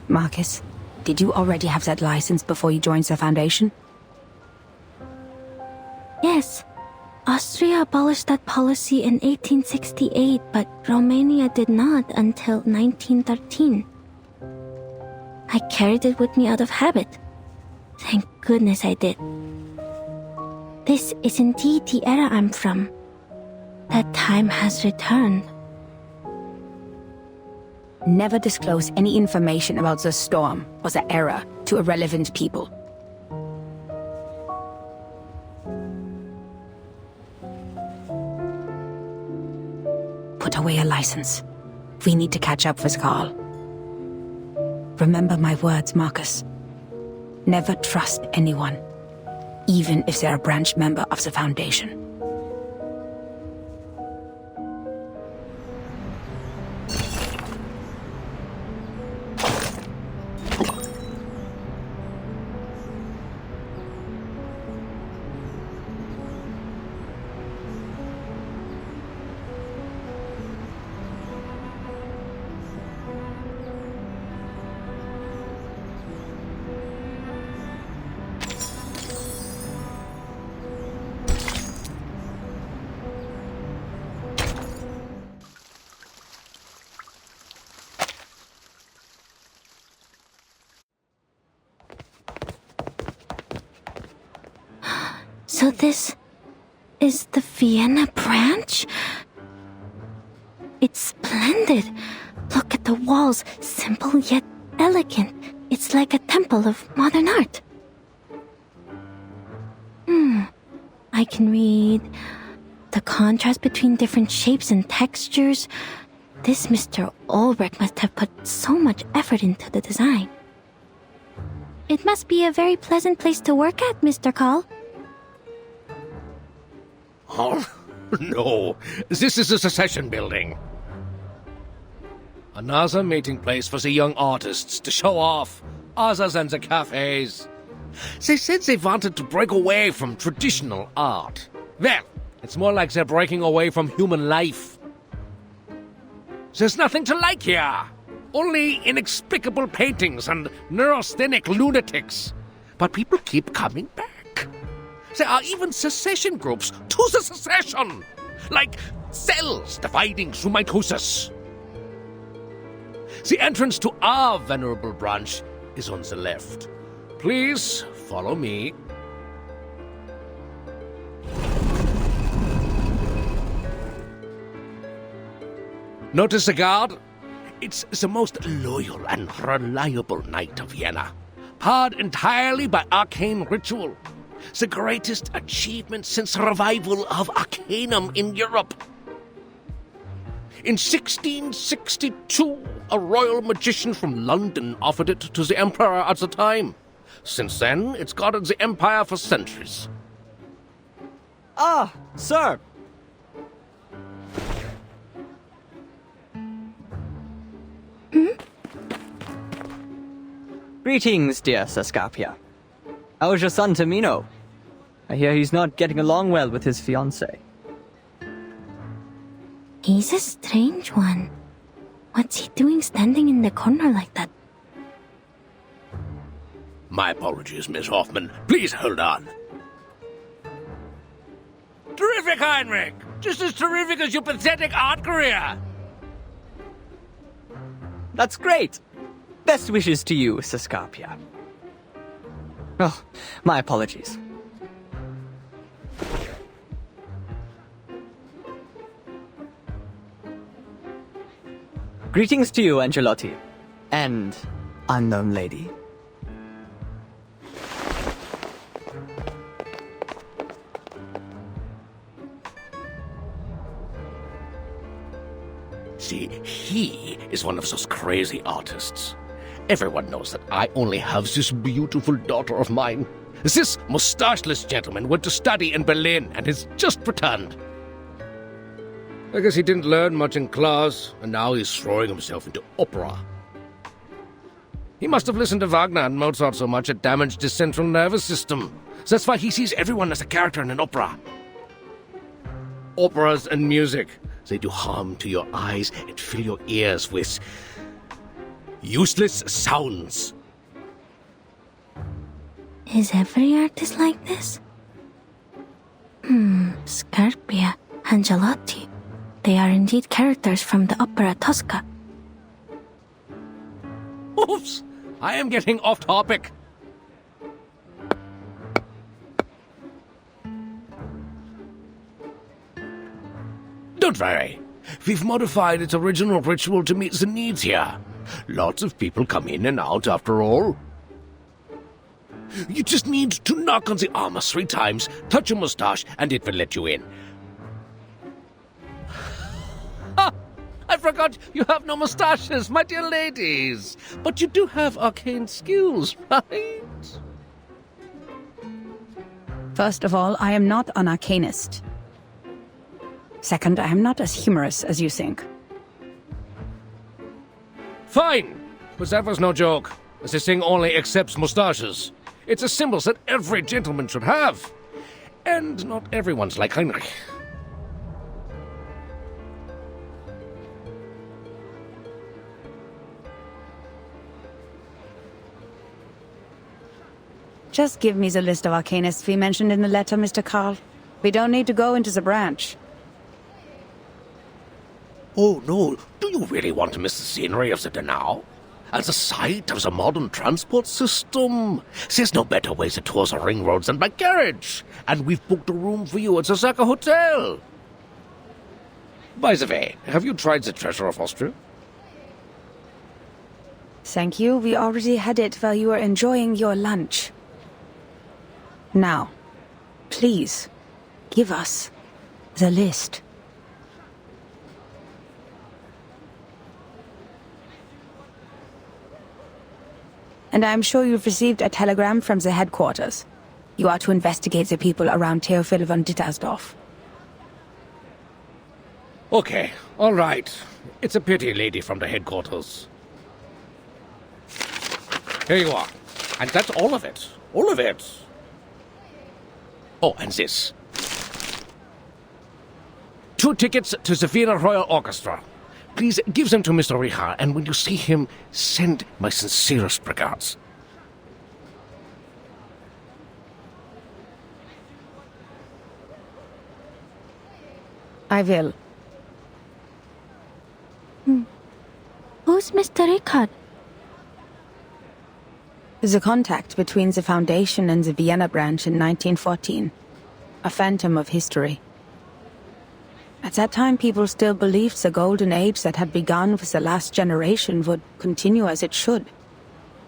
Marcus, did you already have that license before you joined the Foundation? Yes. Austria abolished that policy in 1868, but Romania did not until 1913. I carried it with me out of habit. Thank goodness I did. This is indeed the era I'm from. That time has returned. Never disclose any information about the storm or the era to irrelevant people. Put away your license. We need to catch up with Carl. Remember my words, Marcus. Never trust anyone, even if they're a branch member of the Foundation. So this is the Vienna branch? It's splendid. Look at the walls, simple yet elegant. It's like a temple of modern art. I can read the contrast between different shapes and textures. This Mr. Ulrich must have put so much effort into the design. It must be a very pleasant place to work at, Mr. Call. Oh, no. This is a secession building. Another meeting place for the young artists to show off, other than the cafes. They said they wanted to break away from traditional art. Well, it's more like they're breaking away from human life. There's nothing to like here. Only inexplicable paintings and neurasthenic lunatics. But people keep coming back. There are even secession groups to the secession. Like cells dividing through mitosis. The entrance to our venerable branch is on the left. Please follow me. Notice the guard? It's the most loyal and reliable knight of Vienna, powered entirely by arcane ritual. The greatest achievement since the revival of Arcanum in Europe. In 1662, a royal magician from London offered it to the emperor at the time. Since then, it's guarded the empire for centuries. Ah, sir! Greetings, dear Sascapia. How's your son Tamino? I hear he's not getting along well with his fiancée. He's a strange one. What's he doing standing in the corner like that? My apologies, Miss Hoffman. Please hold on. Terrific, Heinrich! Just as terrific as your pathetic art career! That's great! Best wishes to you, Sascapia. Oh, my apologies. Greetings to you, Angelotti. And unknown lady. See, he is one of those crazy artists. Everyone knows that I only have this beautiful daughter of mine. This mustacheless gentleman went to study in Berlin and has just returned. I guess he didn't learn much in class, and now he's throwing himself into opera. He must have listened to Wagner and Mozart so much it damaged his central nervous system. That's why he sees everyone as a character in an opera. Operas and music, they do harm to your eyes and fill your ears with useless sounds. Is every artist like this? Scarpia, Angelotti. They are indeed characters from the opera Tosca. Oops! I am getting off topic. Don't worry. We've modified its original ritual to meet the needs here. Lots of people come in and out after all. You just need to knock on the armor 3 times, touch your mustache, and it will let you in. Ha! I forgot you have no mustaches, my dear ladies. But you do have arcane skills, right? First of all, I am not an arcanist. Second, I am not as humorous as you think. Fine! But that was no joke. This thing only accepts mustaches. It's a symbol that every gentleman should have. And not everyone's like Heinrich. Just give me the list of arcanists we mentioned in the letter, Mr. Carl. We don't need to go into the branch. Oh, no. Do you really want to miss the scenery of the Donau? At the sight of the modern transport system, there's no better way to tour the ring roads than by carriage, and we've booked a room for you at the Zaka Hotel. By the way, have you tried the treasure of Austria? Thank you. We already had it while you were enjoying your lunch. Now, please, give us the list. And I'm sure you've received a telegram from the headquarters. You are to investigate the people around Theophil von Dittersdorf. Okay, all right. It's a pity, lady from the headquarters. Here you are. And that's all of it. All of it. Oh, and this. 2 tickets to the Vienna Royal Orchestra. Please give them to Mr. Richard, and when you see him, send my sincerest regards. I will. Who's Mr. Richard? The contact between the Foundation and the Vienna branch in 1914. A phantom of history. At that time, people still believed the golden age that had begun with the last generation would continue as it should,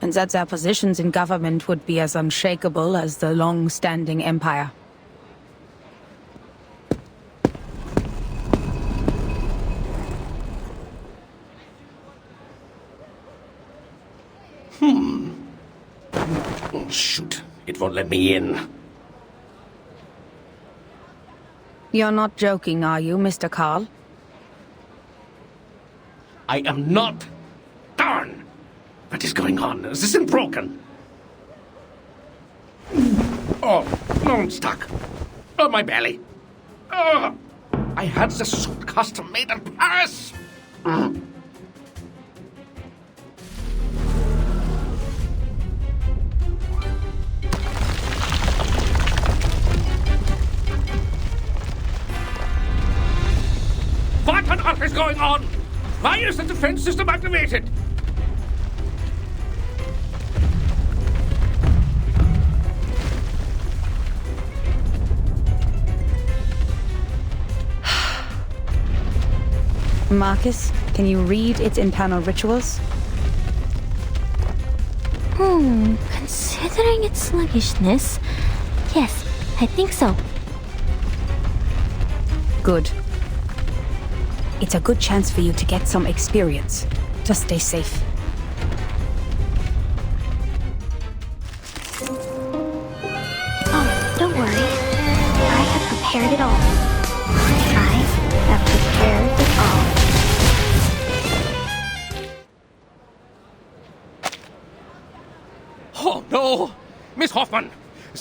and that their positions in government would be as unshakable as the long-standing empire. Oh, shoot. It won't let me in. You're not joking, are you, Mr. Carl? I am not. Darn! What is going on? Is this thing broken? Oh, no, I'm stuck. Oh, my belly. Oh, I had the suit custom made in Paris. What on earth is going on? Why is the defense system activated? Marcus, can you read its internal rituals? Considering its sluggishness, yes, I think so. Good. It's a good chance for you to get some experience. Just stay safe. Oh, don't worry. I have prepared it all. I have prepared it all. Oh, no! Miss Hoffman,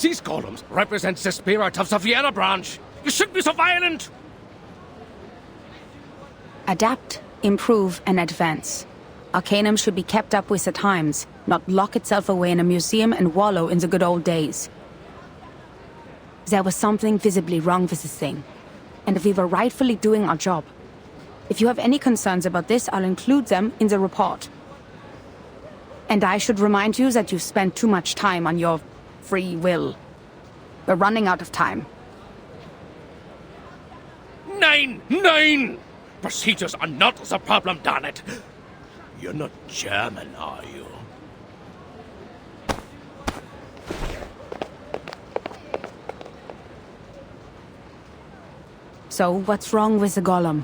these columns represent the spirit of the Vienna branch. You shouldn't be so violent! Adapt, improve, and advance. Arcanum should be kept up with the times, not lock itself away in a museum and wallow in the good old days. There was something visibly wrong with this thing, and we were rightfully doing our job. If you have any concerns about this, I'll include them in the report. And I should remind you that you've spent too much time on your free will. We're running out of time. 9! Procedures are not the problem, darn it. You're not German, are you? So, what's wrong with the golem?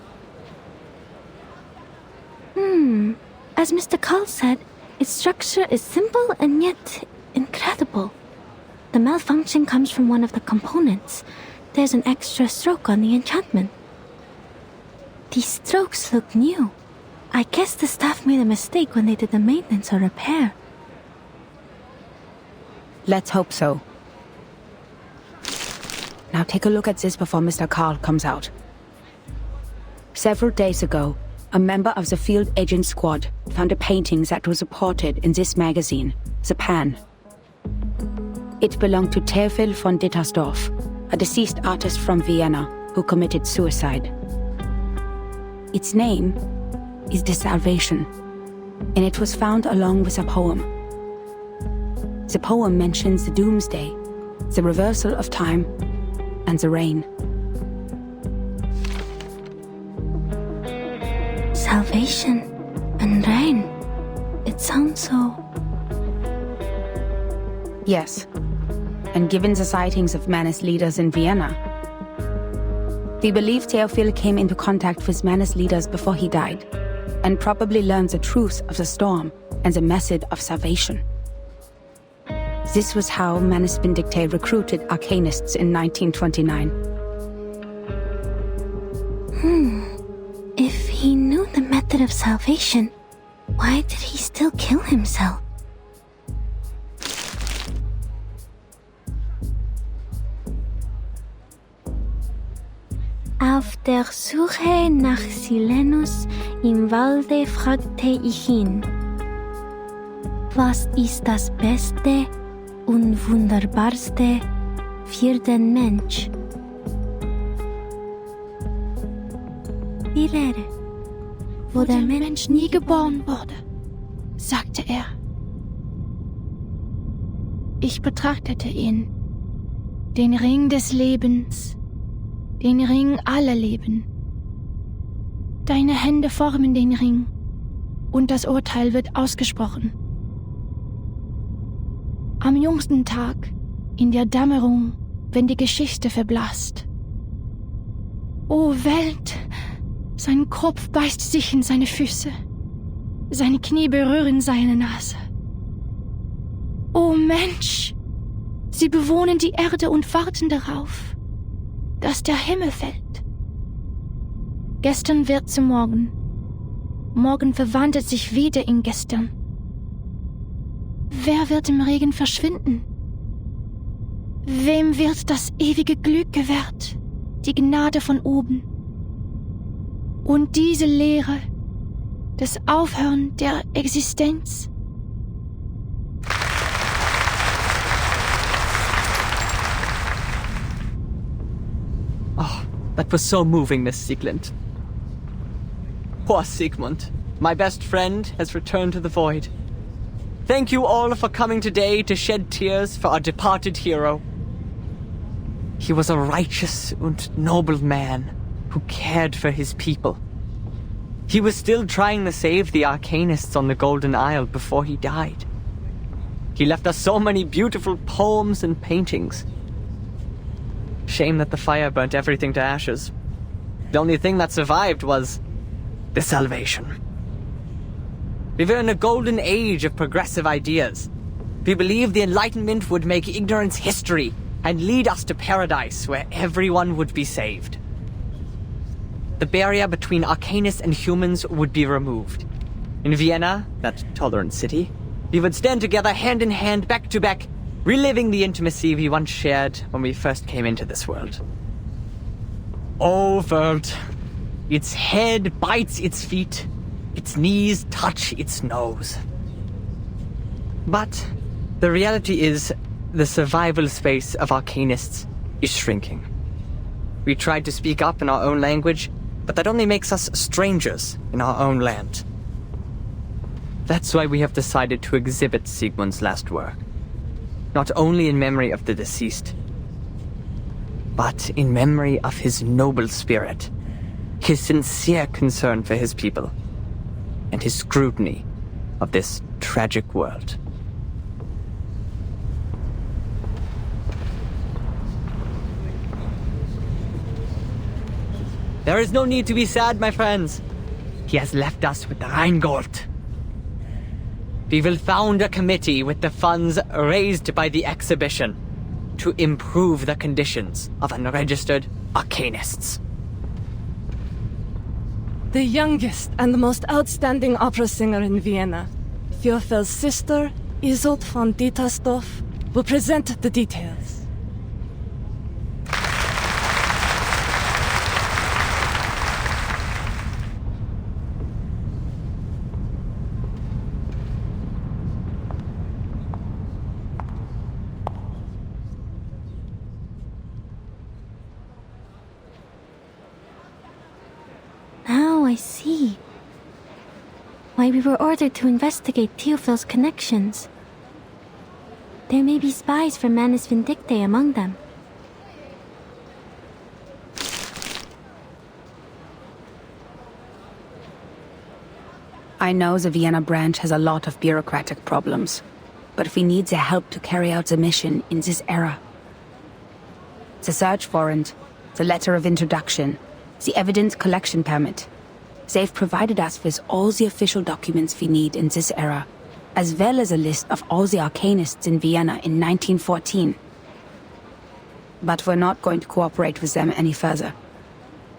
As Mr. Carl said, its structure is simple and yet incredible. The malfunction comes from one of the components. There's an extra stroke on the enchantment. These strokes look new. I guess the staff made a mistake when they did the maintenance or repair. Let's hope so. Now take a look at this before Mr. Carl comes out. Several days ago, a member of the field agent squad found a painting that was reported in this magazine, The Pan. It belonged to Theophil von Dittersdorf, a deceased artist from Vienna who committed suicide. Its name is The Salvation. and it was found along with a poem. The poem mentions the doomsday, the reversal of time, and the rain. Salvation and rain. It sounds so... Yes, and given the sightings of Manus leaders in Vienna, we believe Theophil came into contact with Manus leaders before he died, and probably learned the truth of the storm and the message of salvation. This was how Manus Vindicte recruited arcanists in 1929. If he knew the method of salvation, why did he still kill himself? Auf der Suche nach Silenus im Walde fragte ich ihn: Was ist das Beste und Wunderbarste für den Mensch? Die Lehre, wo der Mensch nie geboren wurde, sagte er. Ich betrachtete ihn, den Ring des Lebens, den Ring aller Leben. Deine Hände formen den Ring, und das Urteil wird ausgesprochen. Am jüngsten Tag, in der Dämmerung, wenn die Geschichte verblasst. O Welt! Sein Kopf beißt sich in seine Füße. Seine Knie berühren seine Nase. O Mensch! Sie bewohnen die Erde und warten darauf, dass der Himmel fällt. Gestern wird zu morgen. Morgen verwandelt sich wieder in gestern. Wer wird im Regen verschwinden? Wem wird das ewige Glück gewährt, die Gnade von oben? Und diese Lehre, das Aufhören der Existenz? Oh, that was so moving, Miss Sieglind. Poor Sigmund, my best friend, has returned to the void. Thank you all for coming today to shed tears for our departed hero. He was a righteous and noble man who cared for his people. He was still trying to save the Arcanists on the Golden Isle before he died. He left us so many beautiful poems and paintings. Shame that the fire burnt everything to ashes. The only thing that survived was the salvation. We were in a golden age of progressive ideas. We believed the Enlightenment would make ignorance history and lead us to paradise where everyone would be saved. The barrier between Arcanists and humans would be removed. In Vienna, that tolerant city, we would stand together hand in hand, back to back, reliving the intimacy we once shared when we first came into this world. Oh, world. Its head bites its feet. Its knees touch its nose. But the reality is, the survival space of Arcanists is shrinking. We tried to speak up in our own language, but that only makes us strangers in our own land. That's why we have decided to exhibit Sigmund's last work. Not only in memory of the deceased, but in memory of his noble spirit, his sincere concern for his people, and his scrutiny of this tragic world. There is no need to be sad, my friends. He has left us with the Rheingold. We will found a committee with the funds raised by the exhibition to improve the conditions of unregistered Arcanists. The youngest and the most outstanding opera singer in Vienna, Theophel's sister, Isolde von Dietersdorf, will present the details. Now I see. why we were ordered to investigate Theophil's connections. There may be spies from Manus Vindictae among them. I know the Vienna branch has a lot of bureaucratic problems, but if we need their help to carry out the mission in this era. The search warrant, the letter of introduction, the evidence collection permit. They've provided us with all the official documents we need in this era, as well as a list of all the arcanists in Vienna in 1914. But we're not going to cooperate with them any further,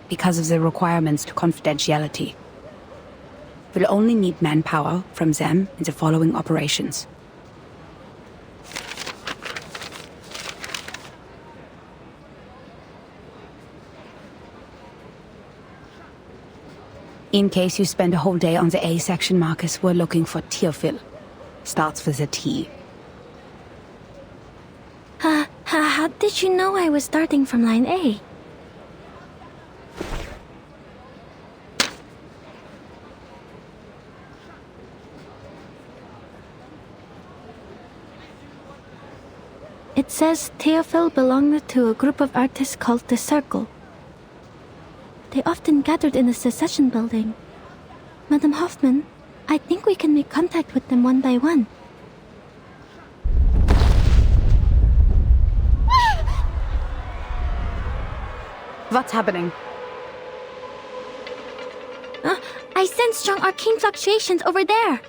because of the requirements to confidentiality. We'll only need manpower from them in the following operations. In case you spend a whole day on the A section, Marcus, we're looking for Theophil. Starts with a T. How did you know I was starting from line A? It says Theophil belonged to a group of artists called the Circle. They often gathered in the Secession building. Madame Hoffman, I think we can make contact with them one by one. What's happening? I sense strong arcane fluctuations over there.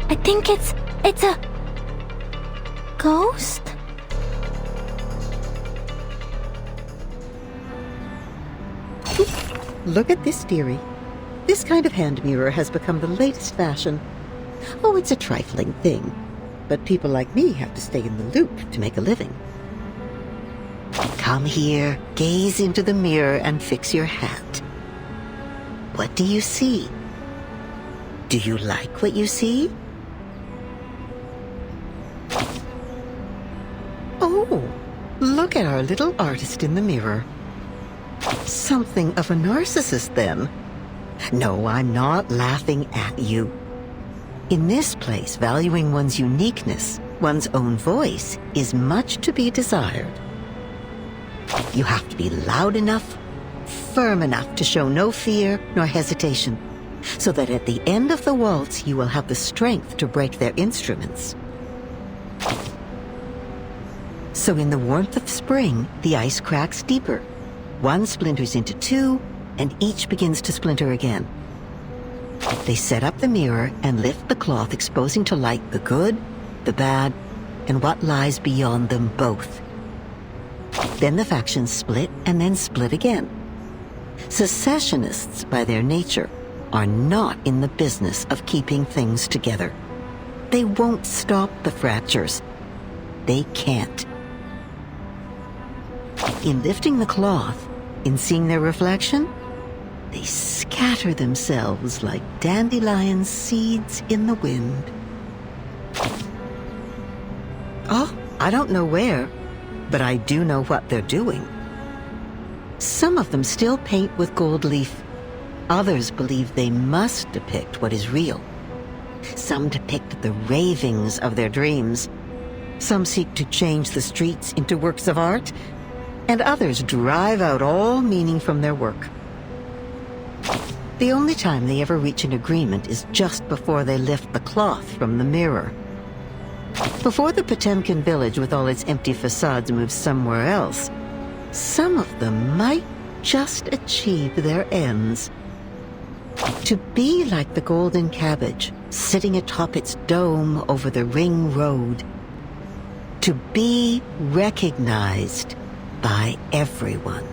I think it's a ghost? Look at this, dearie. This kind of hand mirror has become the latest fashion. Oh, it's a trifling thing, but people like me have to stay in the loop to make a living. Come here, gaze into the mirror and fix your hat. What do you see? Do you like what you see? Oh, look at our little artist in the mirror. Something of a narcissist, then. No, I'm not laughing at you. In this place, valuing one's uniqueness, one's own voice, is much to be desired. You have to be loud enough, firm enough to show no fear nor hesitation, so that at the end of the waltz you will have the strength to break their instruments. So in the warmth of spring, the ice cracks deeper. One splinters into two, and each begins to splinter again. They set up the mirror and lift the cloth, exposing to light the good, the bad, and what lies beyond them both. Then the factions split and then split again. Secessionists, by their nature, are not in the business of keeping things together. They won't stop the fractures. They can't. In lifting the cloth, in seeing their reflection, they scatter themselves like dandelion seeds in the wind. Oh, I don't know where, but I do know what they're doing. Some of them still paint with gold leaf. Others believe they must depict what is real. Some depict the ravings of their dreams. Some seek to change the streets into works of art, and others drive out all meaning from their work. The only time they ever reach an agreement is just before they lift the cloth from the mirror. Before the Potemkin village with all its empty facades moves somewhere else, some of them might just achieve their ends. To be like the golden cabbage, sitting atop its dome over the ring road. To be recognized by everyone.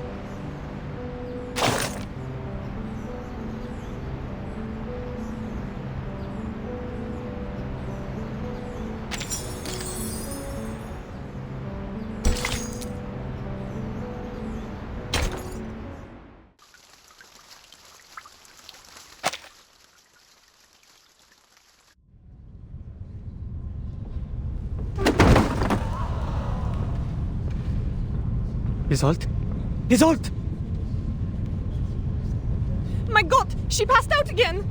Isolde? Isolde! God! She passed out again!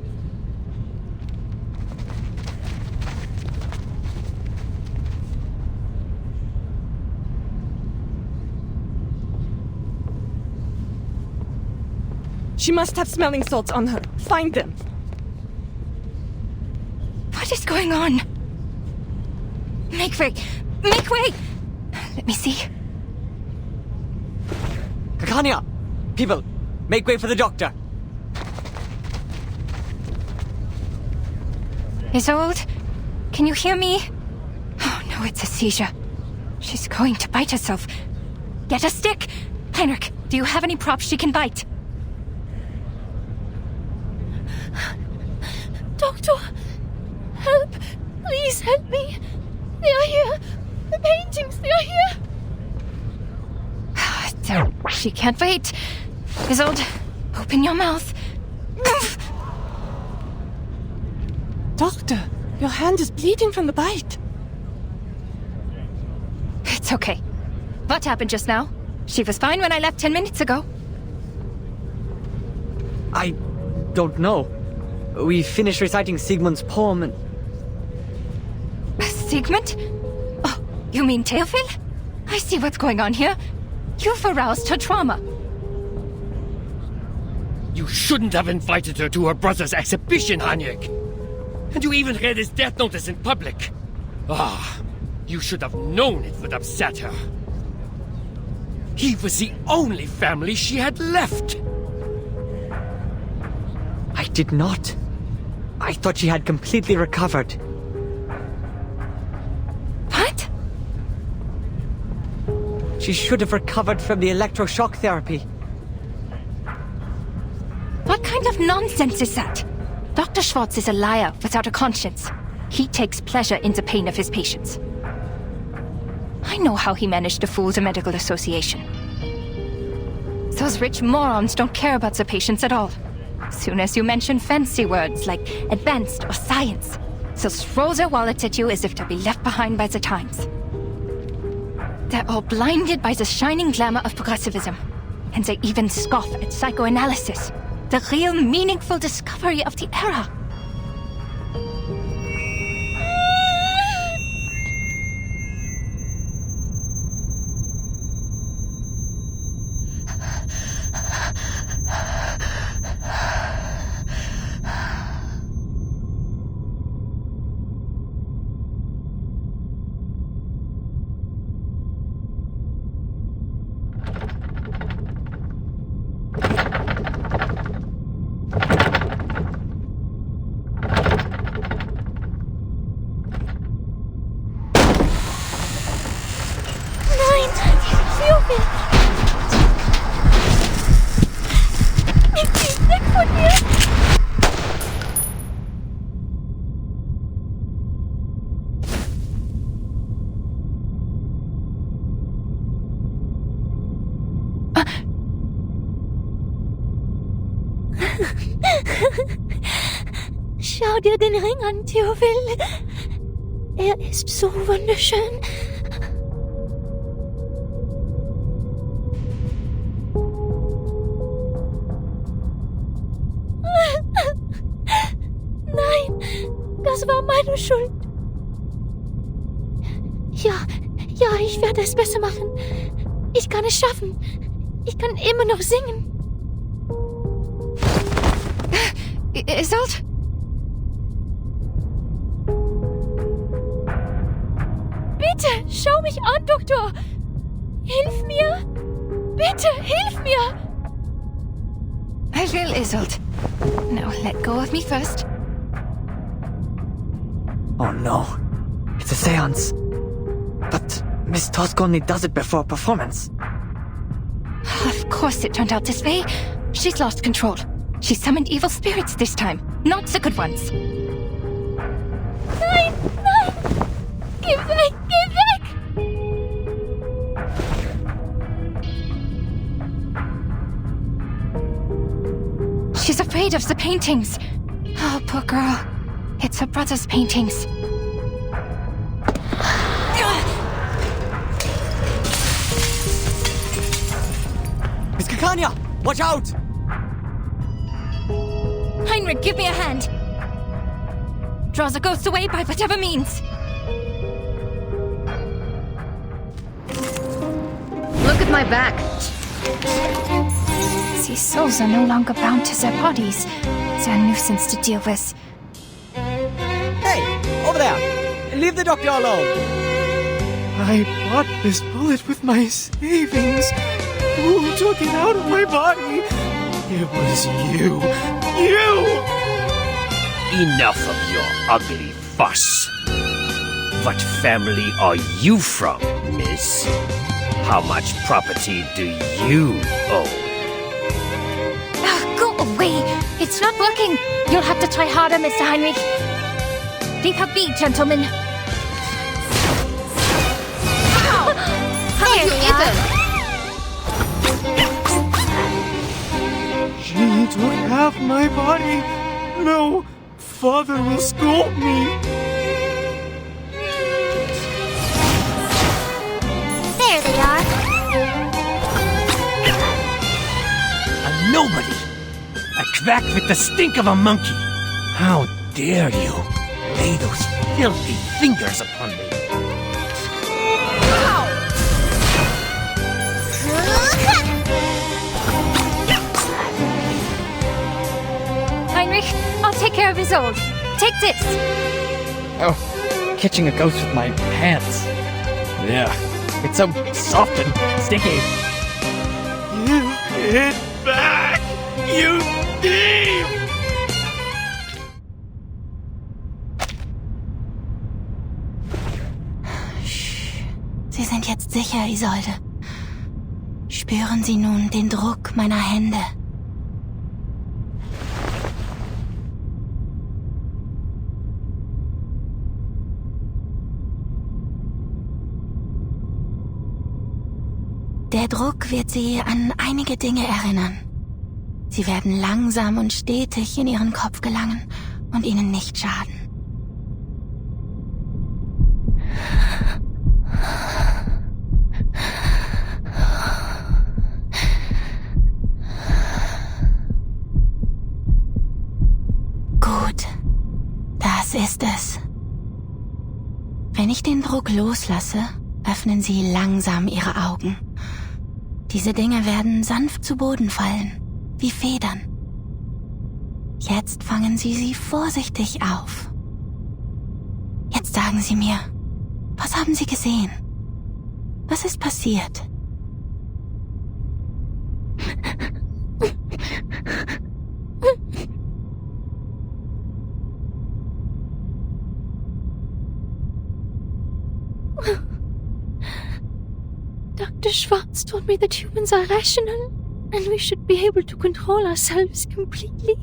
She must have smelling salts on her. Find them. What is going on? Make way! Make way! Let me see. Kakania! People, make way for the doctor. Isolde? Can you hear me? Oh no, it's a seizure. She's going to bite herself. Get a stick! Heinrich, do you have any props she can bite? Doctor, help! Please help me! They are here! The paintings, they are here! She can't wait. Isolde, open your mouth. Doctor, your hand is bleeding from the bite. It's okay. What happened just now? She was fine when I left 10 minutes ago. I don't know. We finished reciting Sigmund's poem and... Sigmund? Oh, you mean Theophil? I see what's going on here. You've aroused her trauma. You shouldn't have invited her to her brother's exhibition, Heinrich. And you even read his death notice in public. Ah, you should have known it would upset her. He was the only family she had left. I did not. I thought she had completely recovered. What? She should have recovered from the electroshock therapy. What kind of nonsense is that? Dr. Schwartz is a liar without a conscience. He takes pleasure in the pain of his patients. I know how he managed to fool the medical association. Those rich morons don't care about the patients at all. Soon as you mention fancy words like advanced or science, they'll throw their wallets at you as if they'll be left behind by the times. They're all blinded by the shining glamour of progressivism. And they even scoff at psychoanalysis, the real meaningful discovery of the era. Schau dir den Ring an, Theophil. Er ist so wunderschön. Nein, das war meine Schuld. Ja, ich werde es besser machen. Ich kann es schaffen. Ich kann immer noch singen. Isolde? Bitte, schau mich an, Doktor. Hilf mir. Bitte, hilf mir. I will, Isolde. Now let go of me first. Oh no. It's a seance. But Miss Tusk only does it before performance. Of course it turned out this way. She's lost control. She summoned evil spirits this time, not the good ones. Nein, nein! Geh weg, geh weg! She's afraid of the paintings. Oh, poor girl. It's her brother's paintings. Miss Kakania, watch out! Heinrich, give me a hand. Draws a ghost away by whatever means. Look at my back. These souls are no longer bound to their bodies. They're a nuisance to deal with. Hey, over there! Leave the doctor alone! I bought this bullet with my savings. Who took it out of my body? It was you. You! Enough of your ugly fuss. What family are you from, miss? How much property do you own? Go away! It's not working! You'll have to try harder, Mr. Heinrich. Leave her be, gentlemen. Ow! How There you we are. She took half my body. No, Father will scold me. There they are. A nobody! A quack with the stink of a monkey! How dare you lay those filthy fingers upon me? Heinrich, I'll take care of Isolde. Take this. Oh, catching a ghost with my hands. Yeah, it's so soft and sticky. Give it back, you thief! Sie sind jetzt sicher, Isolde. Spüren Sie nun den Druck meiner Hände. Der Druck wird Sie an einige Dinge erinnern. Sie werden langsam und stetig in Ihren Kopf gelangen und Ihnen nicht schaden. Gut, das ist es. Wenn ich den Druck loslasse, öffnen Sie langsam Ihre Augen. Diese Dinge werden sanft zu Boden fallen, wie Federn. Jetzt fangen Sie sie vorsichtig auf. Jetzt sagen Sie mir, was haben Sie gesehen? Was ist passiert? Dr. Schwartz told me that humans are rational and we should be able to control ourselves completely.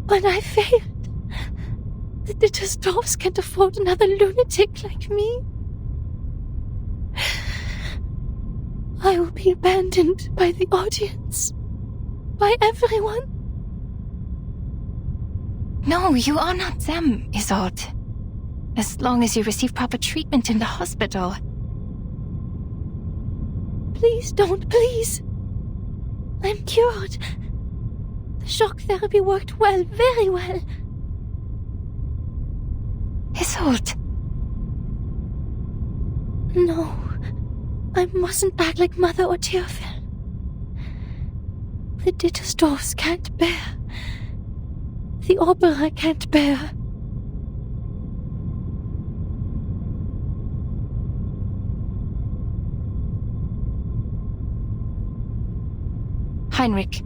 But I failed. The Dittersdorfs can't afford another lunatic like me. I will be abandoned by the audience. By everyone. No, you are not them, Isolde. As long as you receive proper treatment in the hospital. Please don't, please. I'm cured. The shock therapy worked well, very well. Isolde. No, I mustn't act like Mother or Teofil. The Dittersdorfs can't bear. The opera can't bear. Heinrich,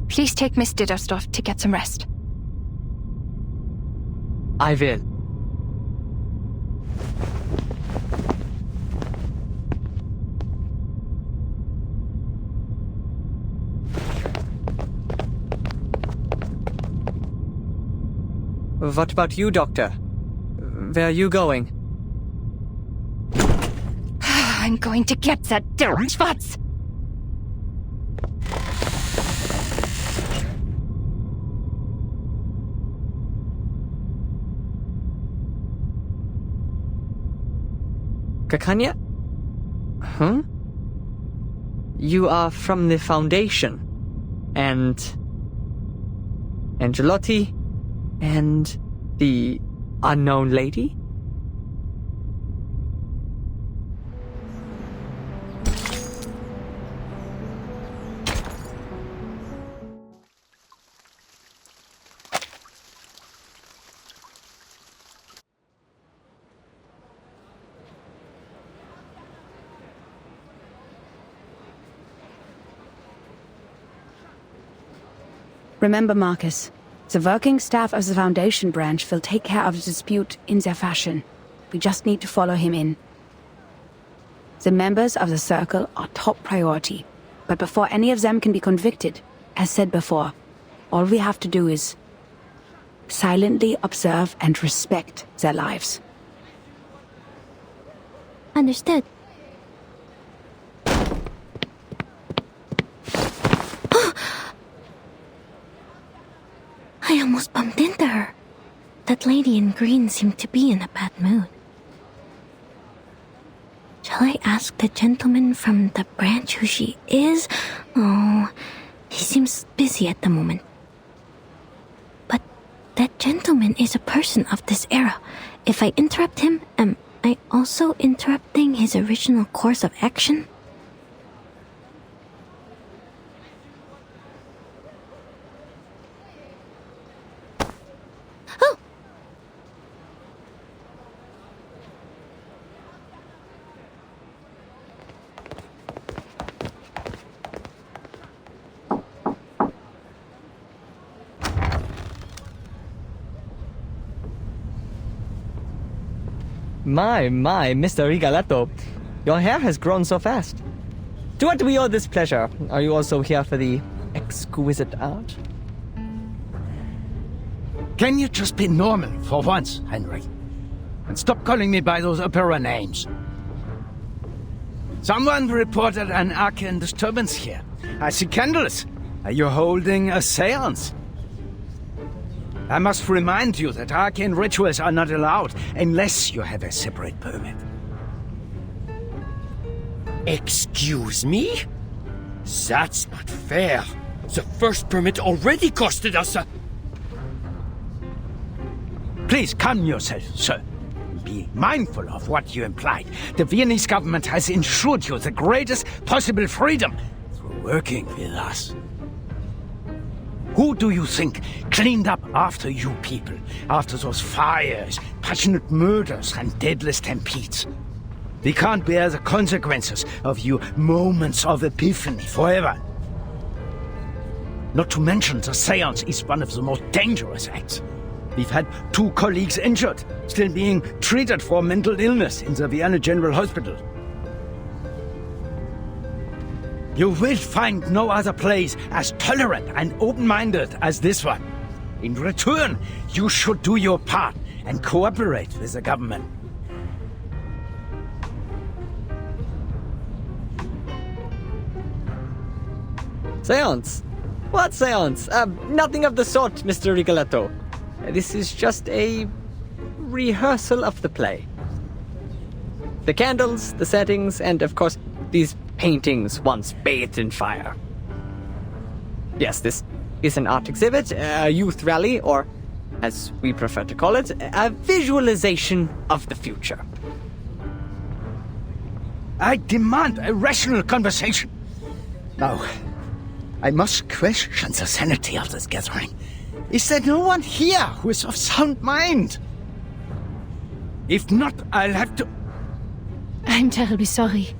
please take Miss Dittersdorf to get some rest. I will. What about you, Doctor? Where are you going? I'm going to get that Derek Schwartz! Kakanya? Huh? You are from the Foundation. And Angelotti, and the unknown lady? Remember, Marcus, the working staff of the Foundation branch will take care of the dispute in their fashion. We just need to follow him in. The members of the Circle are top priority, but before any of them can be convicted, as said before, all we have to do is silently observe and respect their lives. Understood. I almost bumped into her. That lady in green seemed to be in a bad mood. Shall I ask the gentleman from the branch who she is? Oh, he seems busy at the moment. But that gentleman is a person of this era. If I interrupt him, am I also interrupting his original course of action? My, Mr. Rigoletto. Your hair has grown so fast. To what do we owe this pleasure? Are you also here for the exquisite art? Can you just be normal for once, Henry? And stop calling me by those opera names. Someone reported an arcane disturbance here. I see candles. Are you holding a seance? I must remind you that arcane rituals are not allowed unless you have a separate permit. Excuse me? That's not fair. The first permit already costed us a... Please calm yourself, sir. Be mindful of what you implied. The Viennese government has ensured you the greatest possible freedom through working with us. Who do you think cleaned up after you people? After those fires, passionate murders, and deadly stampedes? We can't bear the consequences of you moments of epiphany forever. Not to mention the seance is one of the most dangerous acts. We've had 2 colleagues injured, still being treated for mental illness in the Vienna General Hospital. You will find no other place as tolerant and open-minded as this one. In return, you should do your part and cooperate with the government. Seance? What seance? Nothing of the sort, Mr. Rigoletto. This is just a rehearsal of the play. The candles, the settings, and of course, these paintings once bathed in fire. Yes, this is an art exhibit, a youth rally, or, as we prefer to call it, a visualization of the future. I demand a rational conversation. Now, I must question the sanity of this gathering. Is there no one here who is of sound mind? If not, I'll have to... I'm terribly sorry.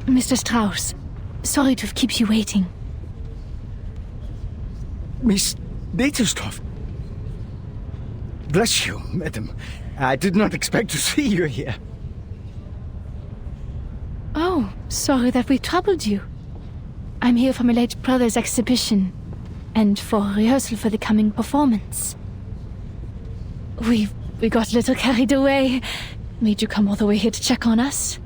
Mr. Strauss, sorry to have kept you waiting. Miss Detestorf. Bless you, madam. I did not expect to see you here. Oh, sorry that we troubled you. I'm here for my late brother's exhibition, and for rehearsal for the coming performance. We got a little carried away. Made you come all the way here to check on us.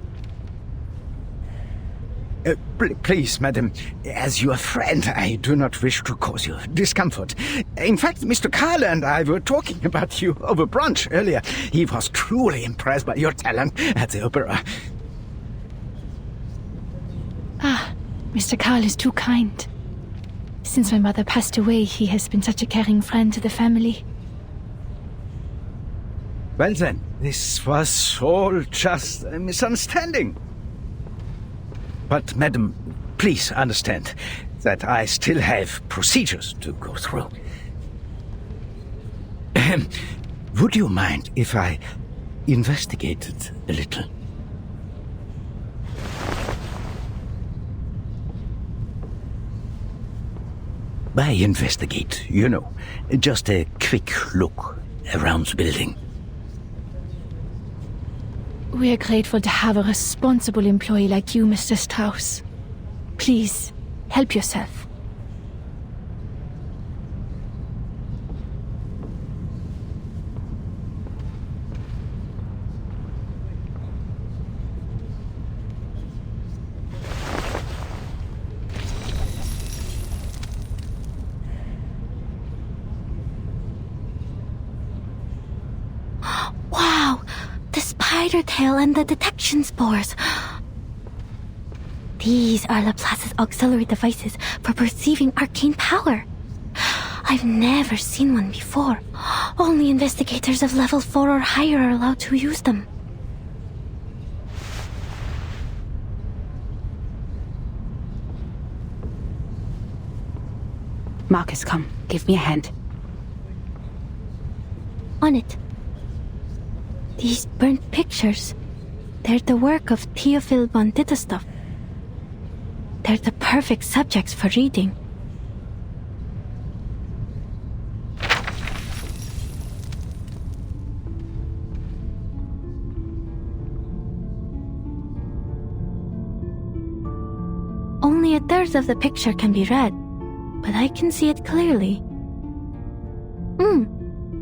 Please, madam, as your friend, I do not wish to cause you discomfort. In fact, Mr. Carl and I were talking about you over brunch earlier. He was truly impressed by your talent at the opera. Ah, Mr. Carl is too kind. Since my mother passed away, he has been such a caring friend to the family. Well then, this was all just a misunderstanding. But, madam, please understand that I still have procedures to go through. Would you mind if I investigated a little? By investigate, you know, just a quick look around the building. We are grateful to have a responsible employee like you, Mr. Strauss. Please, help yourself. Wow! The spider tail and the detection spores. These are Laplace's auxiliary devices for perceiving arcane power. I've never seen one before. Only investigators of level 4 or higher are allowed to use them. Marcus, come. Give me a hand. On it. These burnt pictures. They're the work of Theophil von Ditterstoff. They're the perfect subjects for reading. Only a third of the picture can be read, but I can see it clearly.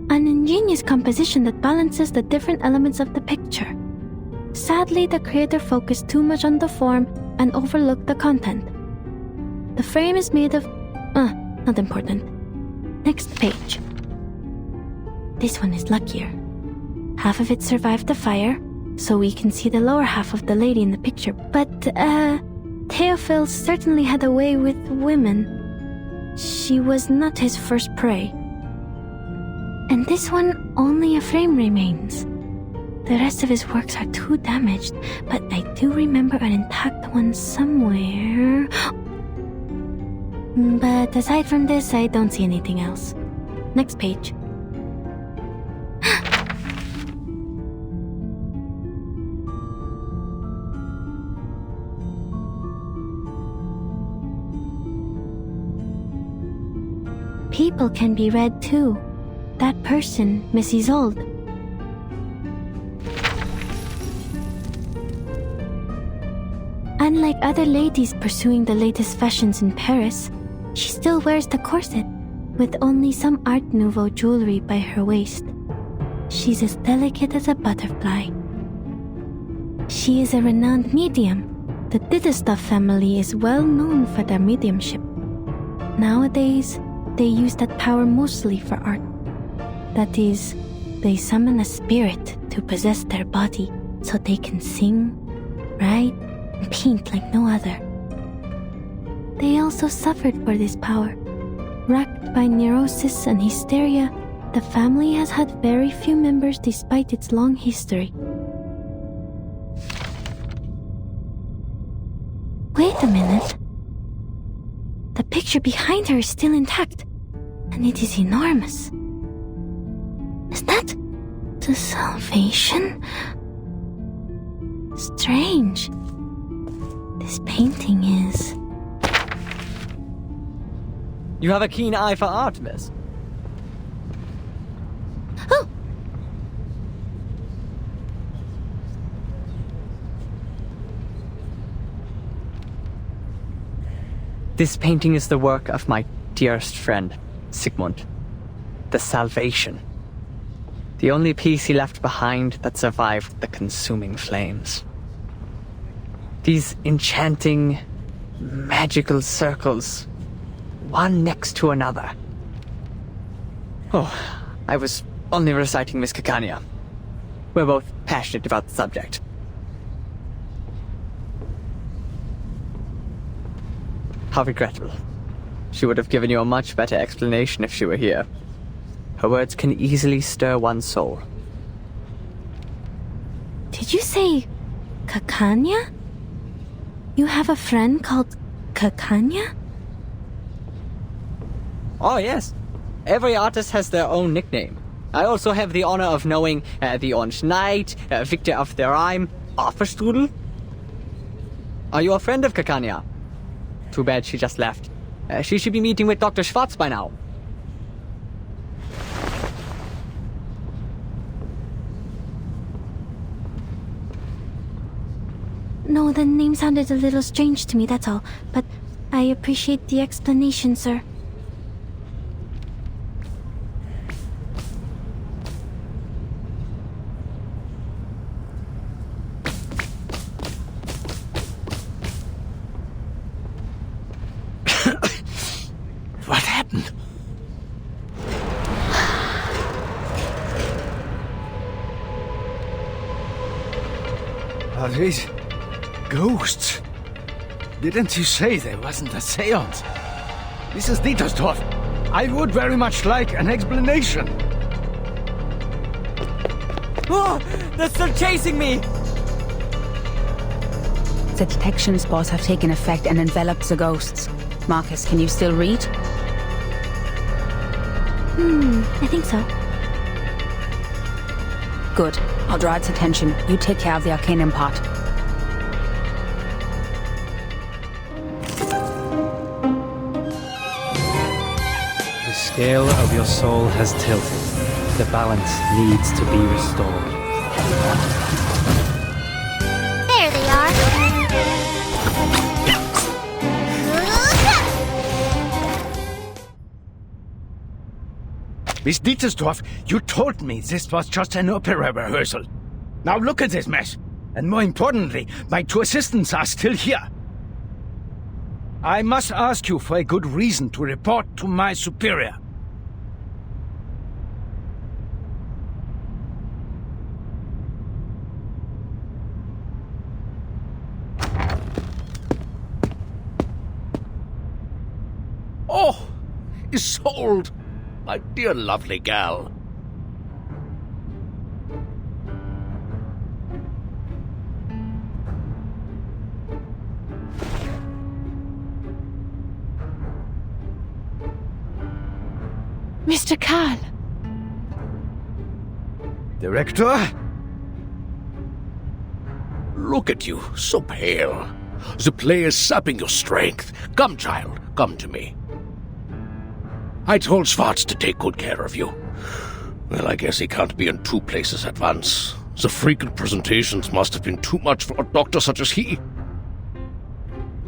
An ingenious composition that balances the different elements of the picture. Sadly, the creator focused too much on the form and overlooked the content. The frame is made of... not important. Next page. This one is luckier. Half of it survived the fire, so we can see the lower half of the lady in the picture. But, Theophil certainly had a way with women. She was not his first prey. And this one, only a frame remains. The rest of his works are too damaged, but I do remember an intact one somewhere. But aside from this, I don't see anything else. Next page. People can be read too. That person, Mrs. Old. Unlike other ladies pursuing the latest fashions in Paris, she still wears the corset, with only some Art Nouveau jewelry by her waist. She's as delicate as a butterfly. She is a renowned medium. The Ditterstoff family is well known for their mediumship. Nowadays, they use that power mostly for art. That is, they summon a spirit to possess their body so they can sing, write, and paint like no other. They also suffered for this power. Racked by neurosis and hysteria, the family has had very few members despite its long history. Wait a minute. The picture behind her is still intact, and it is enormous. Is that the Salvation? Strange. This painting is... You have a keen eye for art, miss. Oh! This painting is the work of my dearest friend, Sigmund. The Salvation. The only piece he left behind that survived the consuming flames. These enchanting, magical circles, one next to another. Oh, I was only reciting Miss Caccania. We're both passionate about the subject. How regrettable. She would have given you a much better explanation if she were here. Her words can easily stir one's soul. Did you say Kakanya? You have a friend called Kakanya? Oh, yes. Every artist has their own nickname. I also have the honor of knowing the Orange Knight, Victor of the Rhyme, Offerstrudel. Are you a friend of Kakanya? Too bad she just left. She should be meeting with Dr. Schwartz by now. No, the name sounded a little strange to me, that's all. But I appreciate the explanation, sir. What happened? Are these ghosts? Didn't you say there wasn't a seance? This is Dietersdorf. I would very much like an explanation. Oh, they're still chasing me! The detection spores have taken effect and enveloped the ghosts. Marcus, can you still read? I think so. Good. I'll draw its attention. You take care of the arcanum part. The scale of your soul has tilted. The balance needs to be restored. There they are. Miss Dietersdorf, you told me this was just an opera rehearsal. Now look at this mess. And more importantly, my two assistants are still here. I must ask you for a good reason to report to my superior. Oh, Isolde, my dear lovely gal. Mr. Karl. Director? Look at you, so pale. The play is sapping your strength. Come, child, come to me. I told Schwartz to take good care of you. Well, I guess he can't be in two places at once. The frequent presentations must have been too much for a doctor such as he.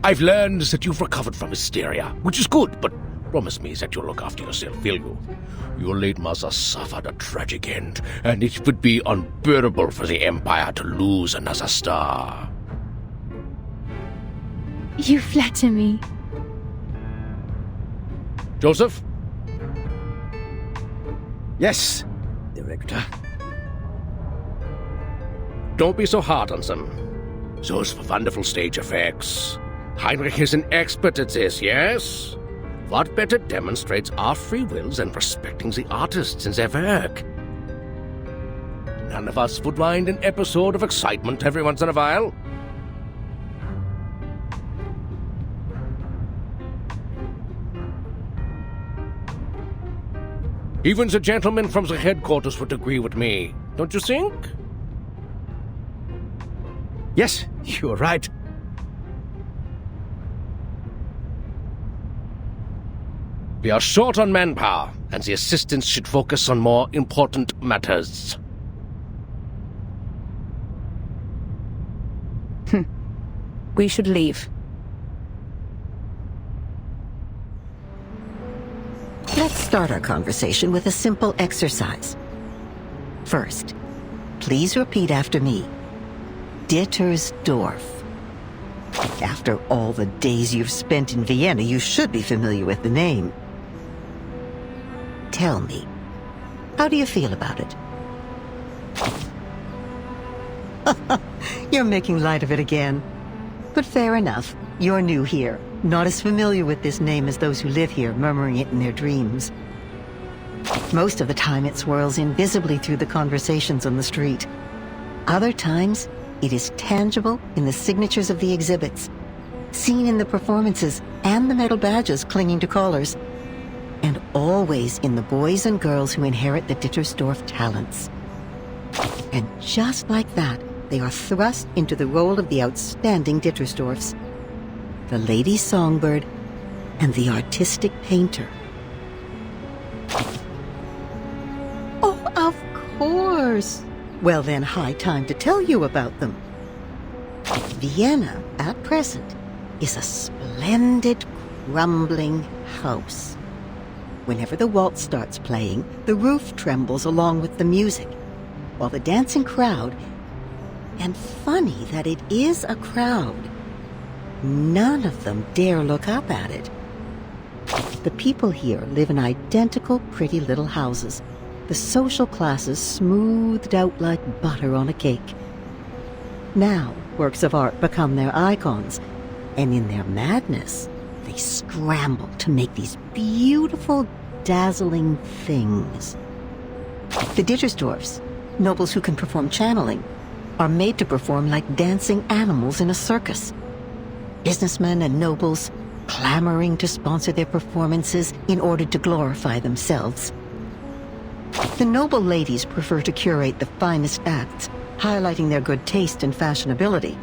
I've learned that you've recovered from hysteria, which is good, but promise me that you'll look after yourself, will you? Your late mother suffered a tragic end, and it would be unbearable for the Empire to lose another star. You flatter me. Joseph? Yes, Director. Don't be so hard on them. Those wonderful stage effects. Heinrich is an expert at this, yes? What better demonstrates our free wills than respecting the artists and their work? None of us would mind an episode of excitement every once in a while. Even the gentlemen from the headquarters would agree with me, don't you think? Yes, you're right. We are short on manpower, and the assistants should focus on more important matters. We should leave. Let's start our conversation with a simple exercise. First, please repeat after me. Dittersdorf. After all the days you've spent in Vienna, you should be familiar with the name. Tell me, how do you feel about it? You're making light of it again. But fair enough, you're new here. not as familiar with this name as those who live here, murmuring it in their dreams. Most of the time it swirls invisibly through the conversations on the street. Other times, it is tangible in the signatures of the exhibits, seen in the performances and the metal badges clinging to collars, and always in the boys and girls who inherit the Dittersdorf talents. And just like that, they are thrust into the role of the outstanding Dittersdorfs, the lady songbird and the artistic painter. Oh, of course! Well then, high time to tell you about them. Vienna, at present, is a splendid, crumbling house. Whenever the waltz starts playing, the roof trembles along with the music, while the dancing crowd, and funny that it is a crowd, none of them dare look up at it. The people here live in identical pretty little houses, the social classes smoothed out like butter on a cake. Now, works of art become their icons, and in their madness, they scramble to make these beautiful, dazzling things. The Dittersdorfs, nobles who can perform channeling, are made to perform like dancing animals in a circus. Businessmen and nobles clamoring to sponsor their performances in order to glorify themselves. The noble ladies prefer to curate the finest acts, highlighting their good taste and fashionability,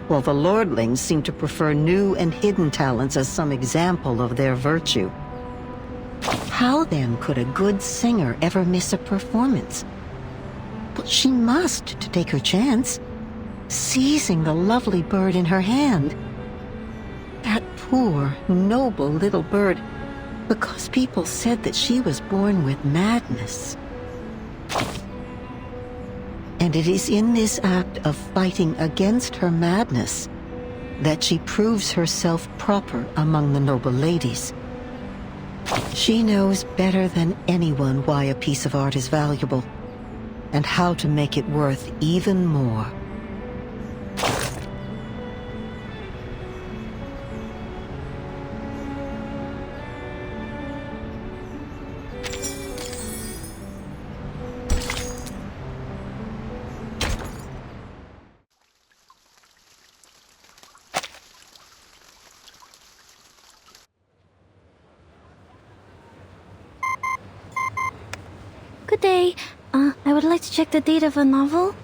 while the lordlings seem to prefer new and hidden talents as some example of their virtue. How then could a good singer ever miss a performance? But she must to take her chance, seizing the lovely bird in her hand. That poor, noble little bird, because people said that she was born with madness. And it is in this act of fighting against her madness that she proves herself proper among the noble ladies. She knows better than anyone why a piece of art is valuable, and how to make it worth even more. Good day. I would like to check the date of a novel.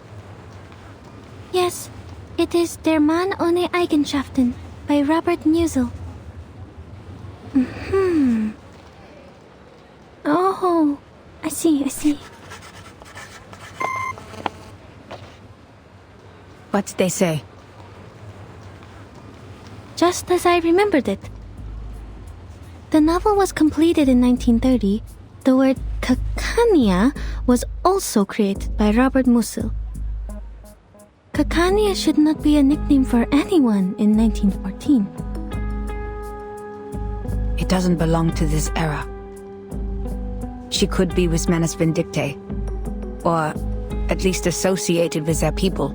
Yes, it is Der Mann ohne Eigenschaften by Robert Musil. Oh, I see. What'd they say? Just as I remembered it. The novel was completed in 1930. The word Cacania was also created by Robert Musil. Cacania should not be a nickname for anyone in 1914. It doesn't belong to this era. She could be with Manus Vindictae, or at least associated with their people.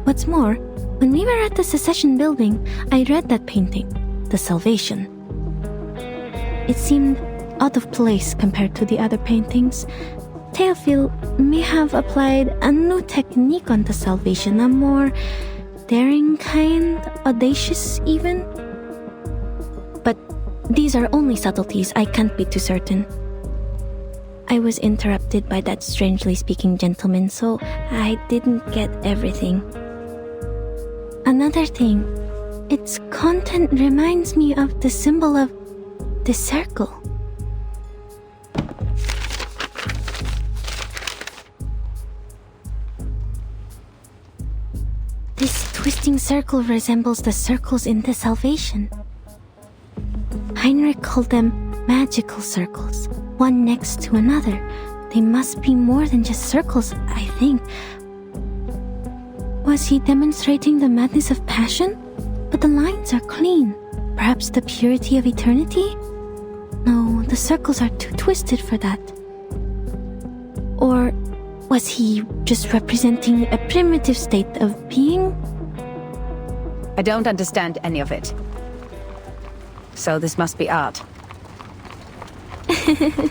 What's more, when we were at the Secession building, I read that painting, The Salvation. It seemed out of place compared to the other paintings. Théophile may have applied a new technique on The Salvation, a more daring kind, audacious even. But these are only subtleties, I can't be too certain. I was interrupted by that strangely speaking gentleman, so I didn't get everything. Another thing, its content reminds me of the symbol of the circle. This twisting circle resembles the circles in The Salvation. Heinrich called them magical circles, one next to another. They must be more than just circles, I think. Was he demonstrating the madness of passion? But the lines are clean. Perhaps the purity of eternity? No, the circles are too twisted for that. Or was he just representing a primitive state of being? I don't understand any of it. So this must be art.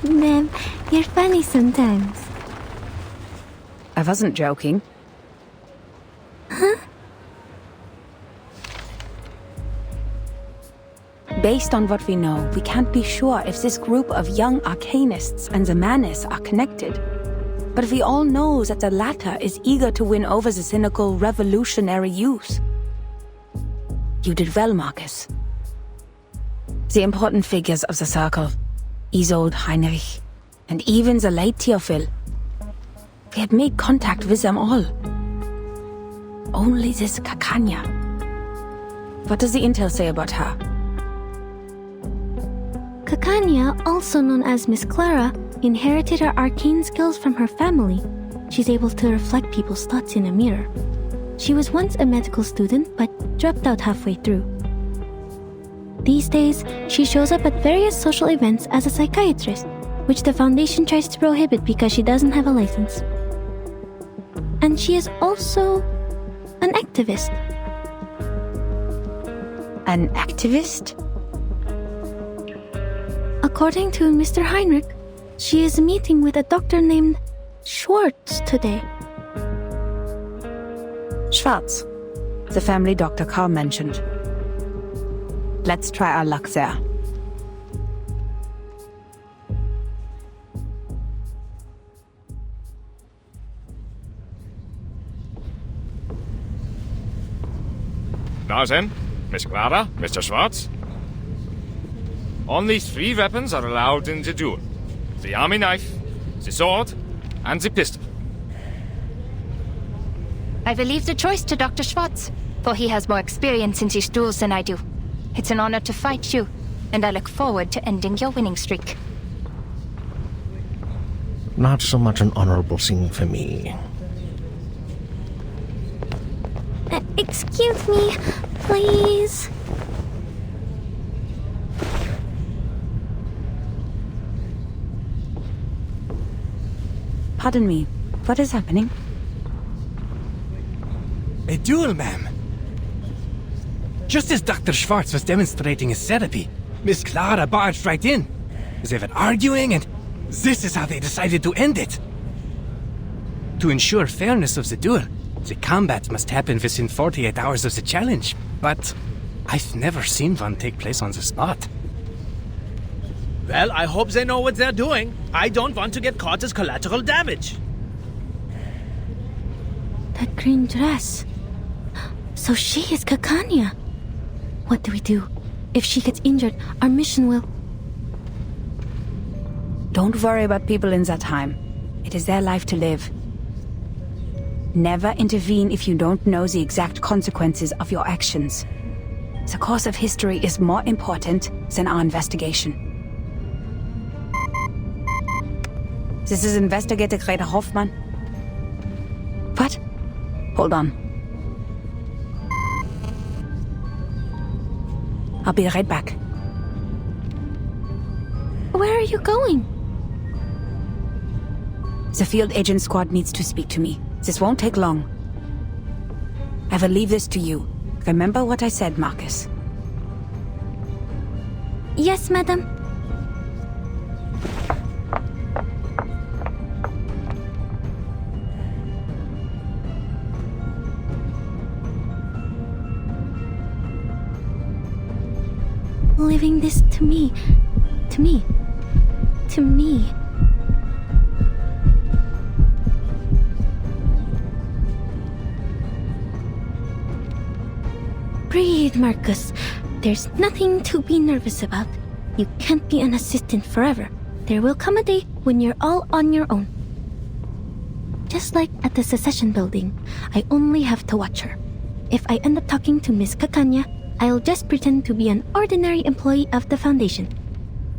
Ma'am, you're funny sometimes. I wasn't joking. Huh? Based on what we know, we can't be sure if this group of young arcanists and the Manus are connected. But we all know that the latter is eager to win over the cynical revolutionary youth. You did well, Marcus. The important figures of the circle, Isolde, Heinrich, and even the late Theophil. We had made contact with them all. Only this Kakanya. What does the intel say about her? Kakanya, also known as Miss Clara, inherited her arcane skills from her family. She's able to reflect people's thoughts in a mirror. She was once a medical student, but dropped out halfway through. These days, she shows up at various social events as a psychiatrist, which the Foundation tries to prohibit because she doesn't have a license. And she is also an activist. An activist? According to Mr. Heinrich, she is meeting with a doctor named Schwartz today. Schwartz, the family doctor Carl mentioned. Let's try our luck there. Now then, Miss Clara, Mr. Schwartz. Only 3 weapons are allowed in the duel. The army knife, the sword, and the pistol. I will leave the choice to Dr. Schwartz, for he has more experience in these duels than I do. It's an honor to fight you, and I look forward to ending your winning streak. Not so much an honorable scene for me. Excuse me, please. Pardon me, what is happening? A duel, ma'am. Just as Dr. Schwartz was demonstrating his therapy, Miss Clara barged right in. They were arguing, and this is how they decided to end it. To ensure fairness of the duel, the combat must happen within 48 hours of the challenge, but I've never seen one take place on the spot. Well, I hope they know what they're doing. I don't want to get caught as collateral damage. That green dress. So she is Kakanya. What do we do? If she gets injured, our mission will... Don't worry about people in that time. It is their life to live. Never intervene if you don't know the exact consequences of your actions. The course of history is more important than our investigation. This is Investigator Greta Hoffmann. What? Hold on. I'll be right back. Where are you going? The field agent squad needs to speak to me. This won't take long. I will leave this to you. Remember what I said, Marcus. Yes, madam. Leaving this to me. To me. To me. Breathe, Marcus. There's nothing to be nervous about. You can't be an assistant forever. There will come a day when you're all on your own. Just like at the Secession building, I only have to watch her. If I end up talking to Miss Kakanya, I'll just pretend to be an ordinary employee of the Foundation.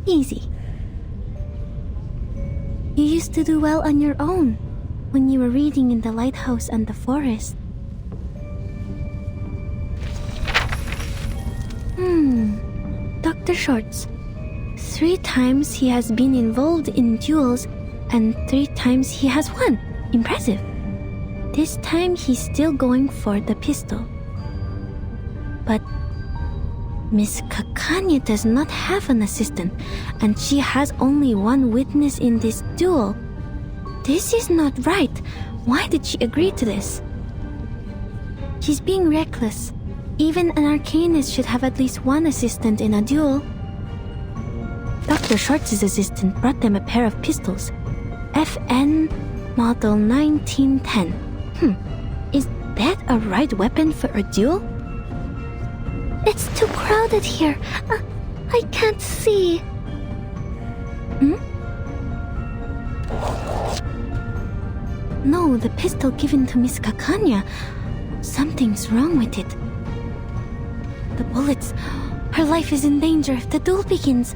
Easy. You used to do well on your own, when you were reading in the lighthouse and the forest. Dr. Schwartz. 3 times he has been involved in duels, and 3 times he has won. Impressive. This time he's still going for the pistol. But Miss Kakanya does not have an assistant, and she has only one witness in this duel. This is not right. Why did she agree to this? She's being reckless. Even an arcanist should have at least one assistant in a duel. Dr. Schwartz's assistant brought them a pair of pistols. FN Model 1910. Is that a right weapon for a duel? It's too crowded here. I can't see. No, the pistol given to Miss Kakanya. Something's wrong with it. The bullets. Her life is in danger if the duel begins.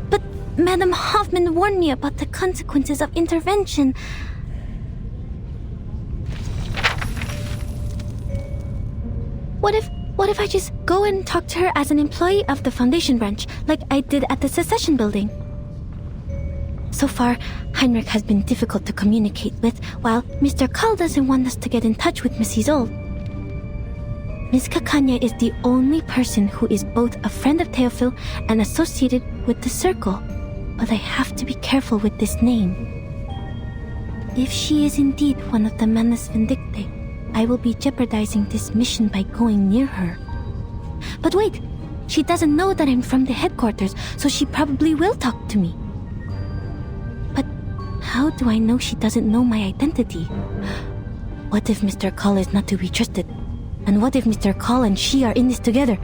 But Madam Hoffman warned me about the consequences of intervention. What if I just go and talk to her as an employee of the Foundation branch, like I did at the Secession building? So far, Heinrich has been difficult to communicate with, while Mr. Call doesn't want us to get in touch with Miss Isolde. Miss Kakanya is the only person who is both a friend of Theophil and associated with the Circle, but I have to be careful with this name. If she is indeed one of the Manus Vindictae, I will be jeopardizing this mission by going near her. But wait, she doesn't know that I'm from the headquarters, so she probably will talk to me. But how do I know she doesn't know my identity? What if Mr. Call is not to be trusted? And what if Mr. Call and she are in this together?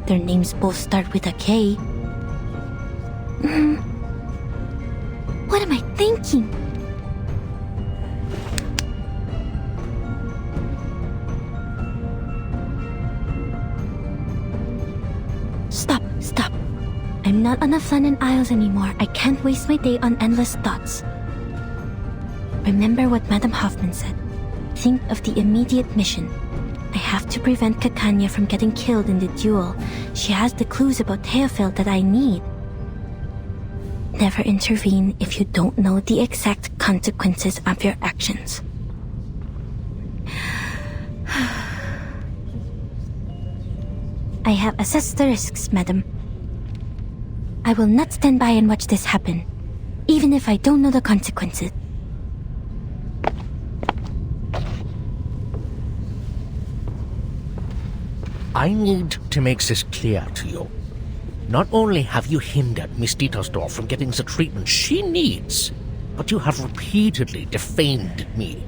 Their names both start with a K. What am I thinking? Stop. I'm not on the Flannan Isles anymore. I can't waste my day on endless thoughts. Remember what Madam Hoffman said. Think of the immediate mission. I have to prevent Kakanya from getting killed in the duel. She has the clues about Theophil that I need. Never intervene if you don't know the exact consequences of your actions. I have assessed the risks, madam. I will not stand by and watch this happen, even if I don't know the consequences. I need to make this clear to you. Not only have you hindered Miss Dietersdorf from getting the treatment she needs, but you have repeatedly defamed me.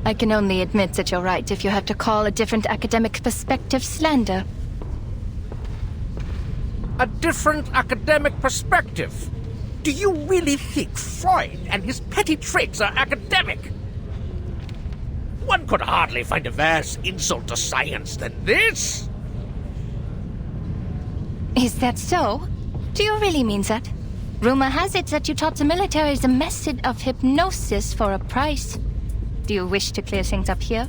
I can only admit that you're right if you have to call a different academic perspective slander. A different academic perspective? Do you really think Freud and his petty tricks are academic? One could hardly find a worse insult to science than this. Is that so? Do you really mean that? Rumor has it that you taught the militaries a method of hypnosis for a price. Do you wish to clear things up here?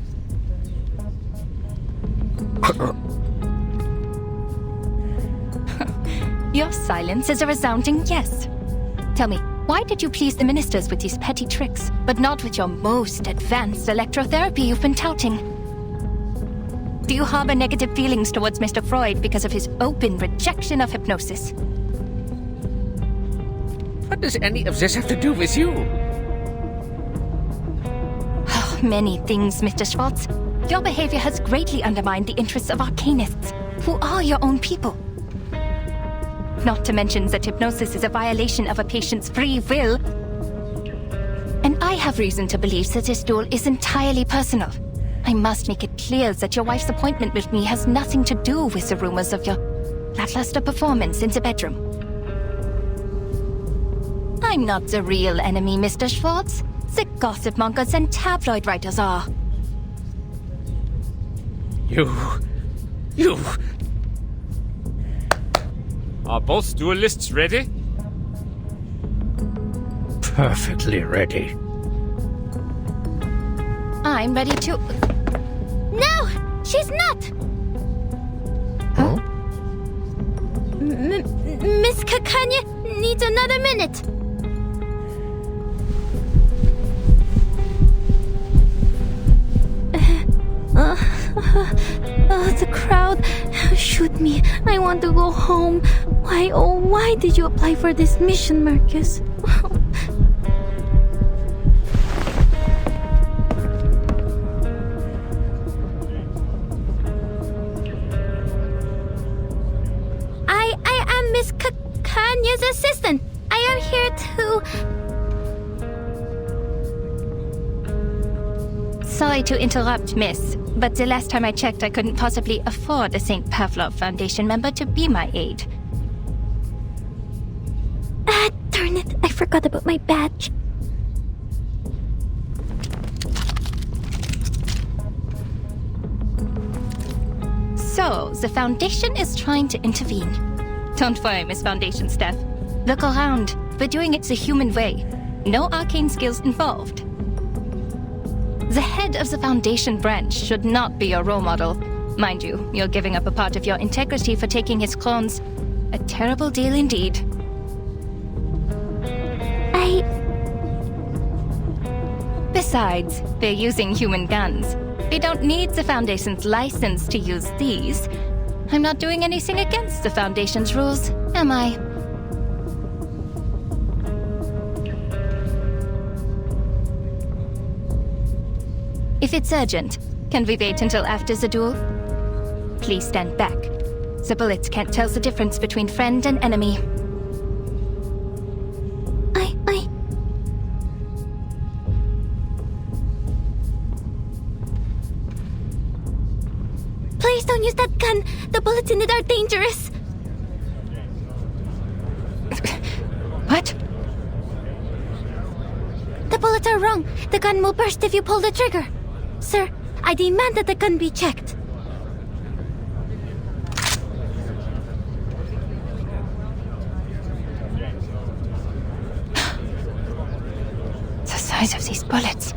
Your silence is a resounding yes. Tell me, why did you please the ministers with these petty tricks, but not with your most advanced electrotherapy you've been touting? Do you harbor negative feelings towards Mr. Freud because of his open rejection of hypnosis? What does any of this have to do with you? Many things, Mr. Schwartz. Your behavior has greatly undermined the interests of arcanists, who are your own people. Not to mention that hypnosis is a violation of a patient's free will. And I have reason to believe that this duel is entirely personal. I must make it clear that your wife's appointment with me has nothing to do with the rumors of your lackluster performance in the bedroom. I'm not the real enemy, Mr. Schwartz. The gossip mongers and tabloid writers are. You... Are both duelists ready? Perfectly ready. I'm ready to... No! She's not! Huh? Miss Kakanya needs another minute. The crowd. Shoot me. I want to go home. Why, oh, why did you apply for this mission, Marcus? I am Miss Kanya's assistant. I am here to... Sorry to interrupt, miss, but the last time I checked, I couldn't possibly afford a St. Pavlov Foundation member to be my aide. Ah, darn it. I forgot about my badge. So, the Foundation is trying to intervene. Don't worry, Miss Foundation staff. Look around. We're doing it the human way. No arcane skills involved. The head of the Foundation branch should not be your role model. Mind you, you're giving up a part of your integrity for taking his clones. A terrible deal indeed. Besides, they're using human guns. They don't need the Foundation's license to use these. I'm not doing anything against the Foundation's rules, am I? If it's urgent, can we wait until after the duel? Please stand back. The bullets can't tell the difference between friend and enemy. Please don't use that gun. The bullets in it are dangerous. What? The bullets are wrong. The gun will burst if you pull the trigger. Sir, I demand that the gun be checked. The size of these bullets.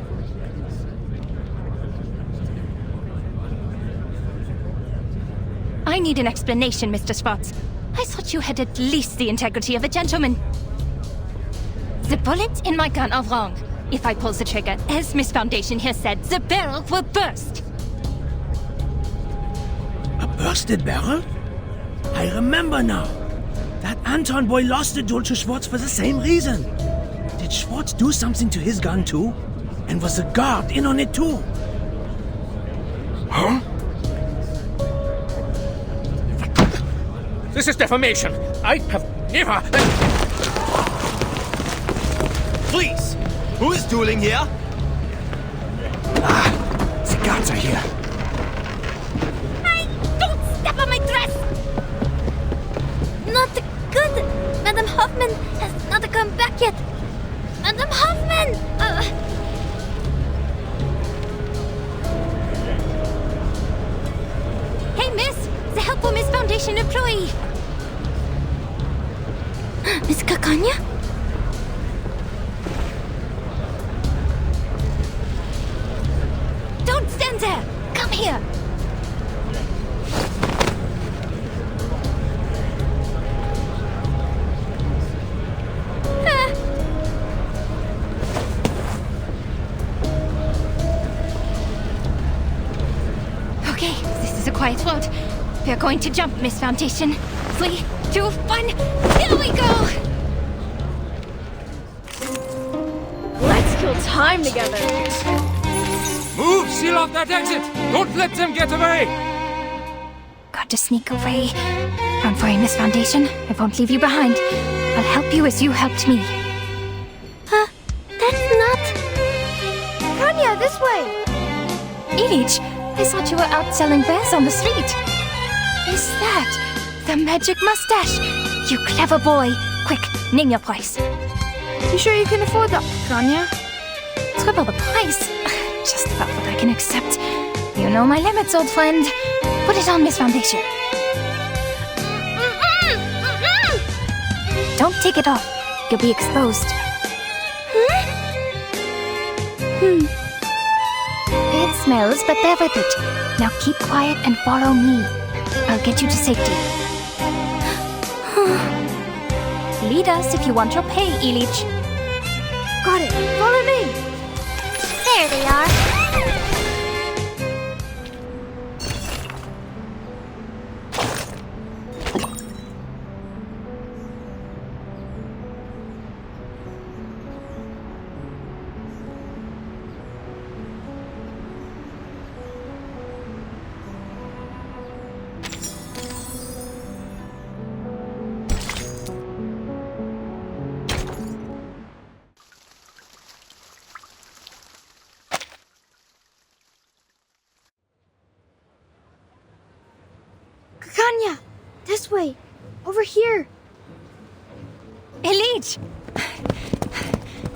I need an explanation, Mr. Spots. I thought you had at least the integrity of a gentleman. The bullets in my gun are wrong. If I pull the trigger, as Miss Foundation here said, the barrel will burst. A bursted barrel? I remember now. That Anton boy lost the duel to Schwartz for the same reason. Did Schwartz do something to his gun too? And was the guard in on it too? Huh? This is defamation. I have never... Please! Who is dueling here? The guards are here. Hey! Don't step on my dress! Not good! Madame Hoffman has not come back yet! Madame Hoffman! Hey, miss! The helpful Miss Foundation employee! Miss Kakanya? Don't stand there! Come here! Okay, this is a quiet road. We're going to jump, Miss Foundation. 3, 2, 1, here we go! Let's kill time together. Move! Seal off that exit! Don't let them get away! Got to sneak away. Don't worry, Miss Foundation. I won't leave you behind. I'll help you as you helped me. That's not... Kanya, this way! Ilich, I thought you were out selling wares on the street. Is that the magic mustache? You clever boy. Quick, name your price. You sure you can afford that, Kanya? Triple the price. Just about what I can accept. You know my limits, old friend. Put it on, Miss Foundation. Don't take it off. You'll be exposed. It smells, but bear with it. Now keep quiet and follow me. I'll get you to safety. Lead us if you want your pay, Ilich. Got it. Follow me. There they are. This way. Over here. Elite!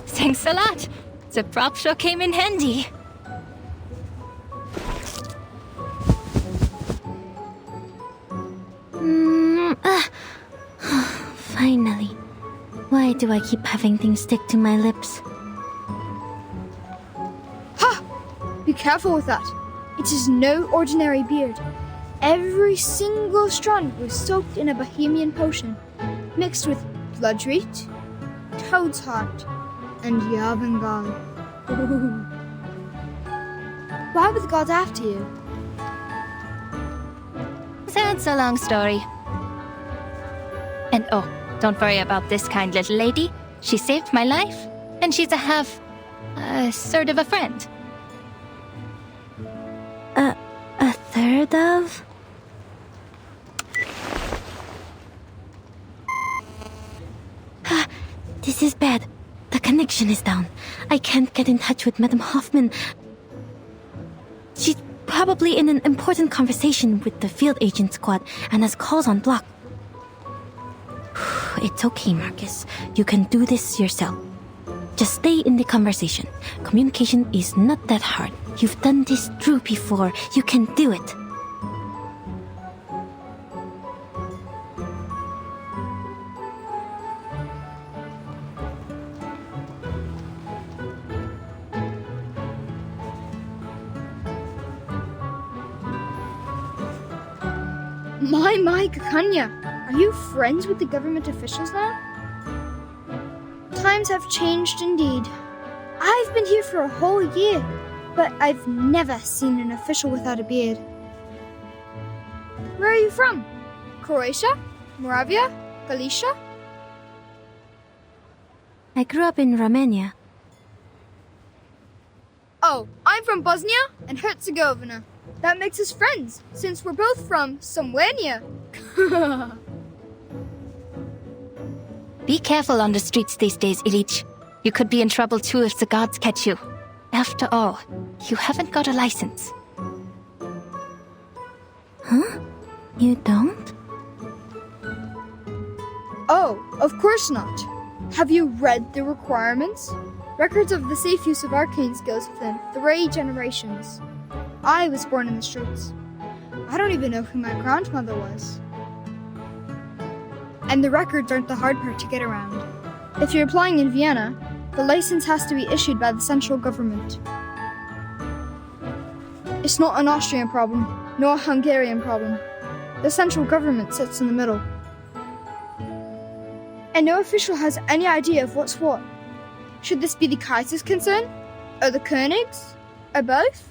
Thanks a lot. The prop sure came in handy. Finally. Why do I keep having things stick to my lips? Ha! Be careful with that. It is no ordinary beard. Every single strand was soaked in a Bohemian potion, mixed with bloodroot, toad's heart, and Yavangal. Why were the gods after you? That's a long story. And oh, don't worry about this kind little lady. She saved my life, and she's sort of a friend. A third of? This is bad. The connection is down. I can't get in touch with Madame Hoffman. She's probably in an important conversation with the field agent squad and has calls on block. It's okay, Marcus. You can do this yourself. Just stay in the conversation. Communication is not that hard. You've done this through before. You can do it. My, Kakanya. Are you friends with the government officials now? Times have changed indeed. I've been here for a whole year, but I've never seen an official without a beard. Where are you from? Croatia? Moravia? Galicia? I grew up in Romania. Oh, I'm from Bosnia and Herzegovina. That makes us friends, since we're both from somewhere near. Be careful on the streets these days, Ilich. You could be in trouble too if the guards catch you. After all, you haven't got a license. Huh? You don't? Oh, of course not. Have you read the requirements? Records of the safe use of arcane skills within 3 generations. I was born in the streets. I don't even know who my grandmother was. And the records aren't the hard part to get around. If you're applying in Vienna, the license has to be issued by the central government. It's not an Austrian problem, nor a Hungarian problem. The central government sits in the middle. And no official has any idea of what's what. Should this be the Kaiser's concern? Or the König's? Or both?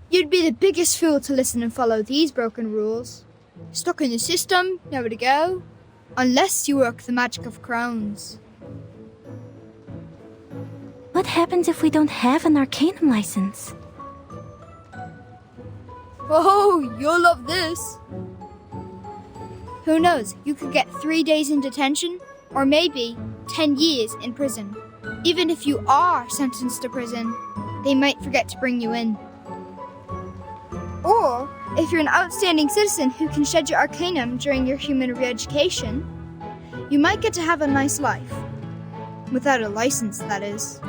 You'd be the biggest fool to listen and follow these broken rules. Stuck in the system, nowhere to go. Unless you work the magic of crowns. What happens if we don't have an Arcanum license? Oh, you'll love this. Who knows, you could get 3 days in detention, or maybe 10 years in prison. Even if you are sentenced to prison, they might forget to bring you in. Or, if you're an outstanding citizen who can shed your arcanum during your human re-education, you might get to have a nice life. Without a license, that is.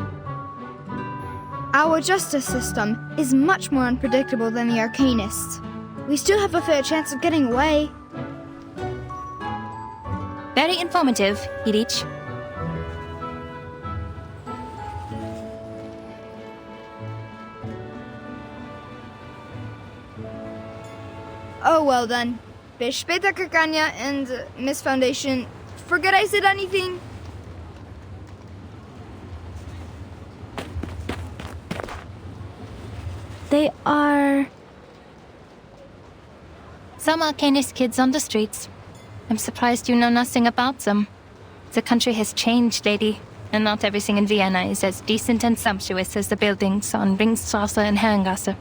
Our justice system is much more unpredictable than the arcanists. We still have a fair chance of getting away. Very informative, Ilich. Oh, well then. Bis später, Kakanya and Miss Foundation. Forget I said anything? They are... Some Arcanist kids on the streets. I'm surprised you know nothing about them. The country has changed, lady, and not everything in Vienna is as decent and sumptuous as the buildings on Ringstrasse and Herrengasse.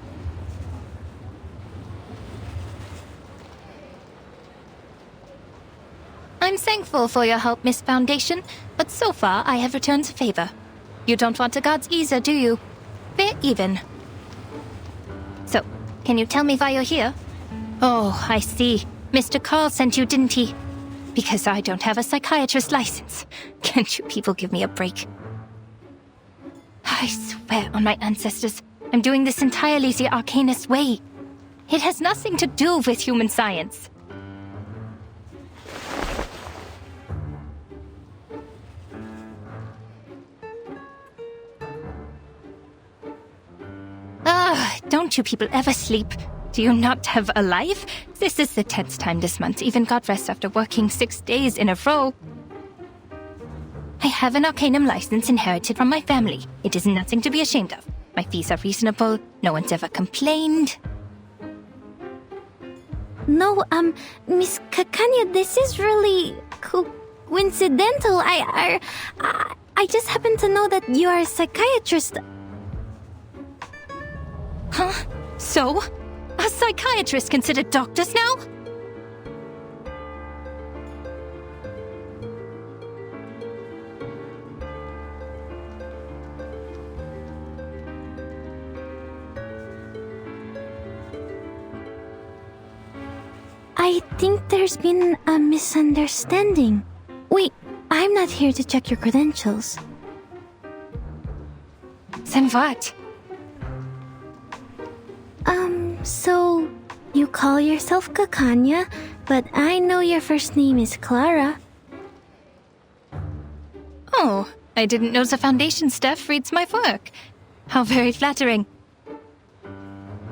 I'm thankful for your help, Miss Foundation, but so far I have returned the favor. You don't want the gods either, do you? We're even. So, can you tell me why you're here? Oh, I see. Mr. Carl sent you, didn't he? Because I don't have a psychiatrist license. Can't you people give me a break? I swear on my ancestors, I'm doing this entirely the Arcanist way. It has nothing to do with human science. Don't you people ever sleep? Do you not have a life? This is the 10th time this month. Even got rest after working 6 days in a row. I have an Arcanum license inherited from my family. It is nothing to be ashamed of. My fees are reasonable. No one's ever complained. No, Miss Kakanya, this is really coincidental. I just happen to know that you are a psychiatrist. Huh? So? Are psychiatrists considered doctors now? I think there's been a misunderstanding. Wait, I'm not here to check your credentials. Then what? So you call yourself Kakanya, but I know your first name is Clara. Oh, I didn't know the Foundation staff reads my work. How very flattering.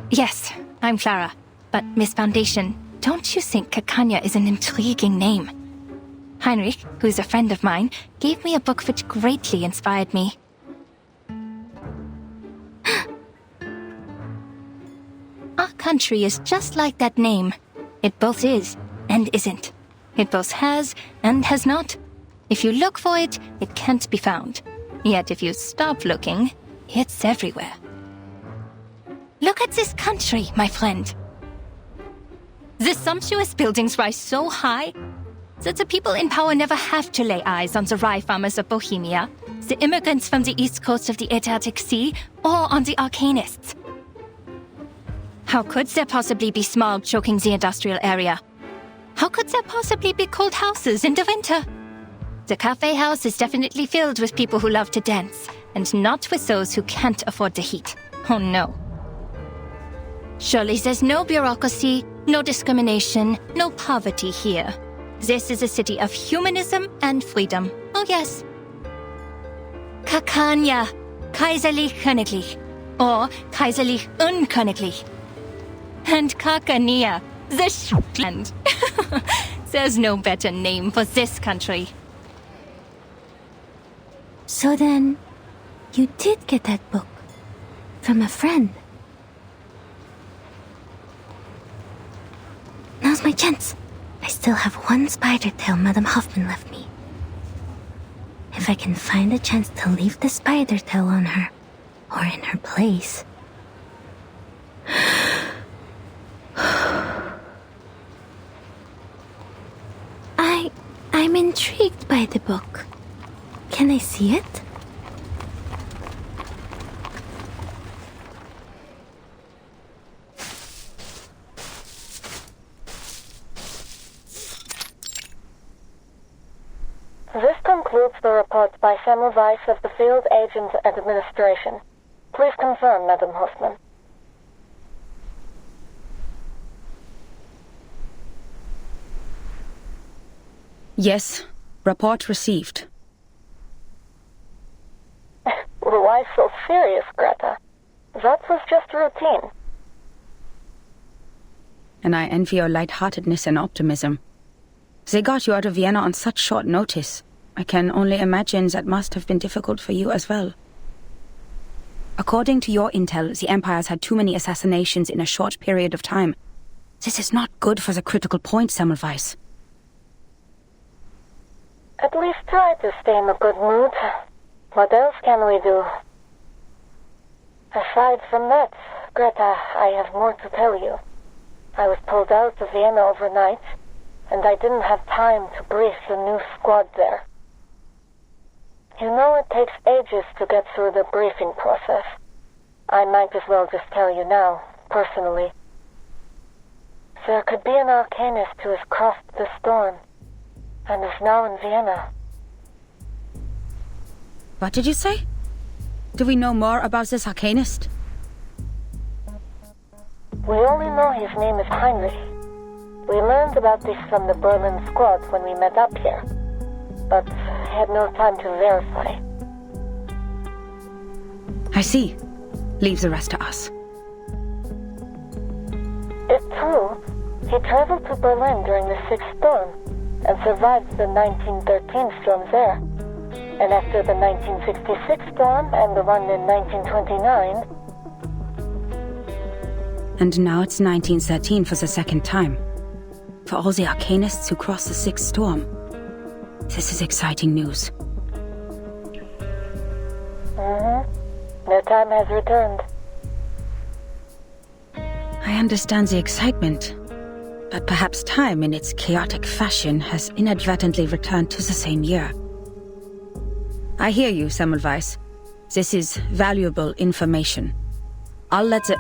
Yes, I'm Clara, but Miss Foundation, don't you think Kakanya is an intriguing name? Heinrich, who's a friend of mine, gave me a book which greatly inspired me. Our country is just like that name. It both is and isn't. It both has and has not. If you look for it, it can't be found. Yet if you stop looking, it's everywhere. Look at this country, my friend. The sumptuous buildings rise so high that the people in power never have to lay eyes on the rye farmers of Bohemia, the immigrants from the east coast of the Adriatic Sea, or on the Arcanists. How could there possibly be smog choking the industrial area? How could there possibly be cold houses in the winter? The cafe house is definitely filled with people who love to dance, and not with those who can't afford the heat. Oh no. Surely there's no bureaucracy, no discrimination, no poverty here. This is a city of humanism and freedom. Oh yes. Kakanya, Kaiserlich Königlich, or Kaiserlich Unköniglich. And Kakania, the Shetland. There's no better name for this country. So then, you did get that book from a friend. Now's my chance. I still have one spider tail Madame Hoffman left me. If I can find a chance to leave the spider tail on her, or in her place. I'm intrigued by the book. Can I see it? This concludes the report by Semmelweis of the Field Agent Administration. Please confirm, Madam Hoffman. Yes, report received. Why so serious, Greta? That was just routine. And I envy your lightheartedness and optimism. They got you out of Vienna on such short notice. I can only imagine that must have been difficult for you as well. According to your intel, the Empire's had too many assassinations in a short period of time. This is not good for the critical point, Semmelweis. At least try to stay in a good mood. What else can we do? Aside from that, Greta, I have more to tell you. I was pulled out of Vienna overnight, and I didn't have time to brief the new squad there. You know it takes ages to get through the briefing process. I might as well just tell you now, personally. There could be an arcanist who has crossed the storm, and is now in Vienna. What did you say? Do we know more about this arcanist? We only know his name is Heinrich. We learned about this from the Berlin squad when we met up here, but had no time to verify. I see. Leave the rest to us. It's true. He traveled to Berlin during the 6th storm and survived the 1913 storm there. And after the 1966 storm and the one in 1929... And now it's 1913 for the second time. For all the arcanists who crossed the 6th storm. This is exciting news. Their time has returned. I understand the excitement, but perhaps time in its chaotic fashion has inadvertently returned to the same year. I hear you, Semmelweis. This is valuable information. I'll let the...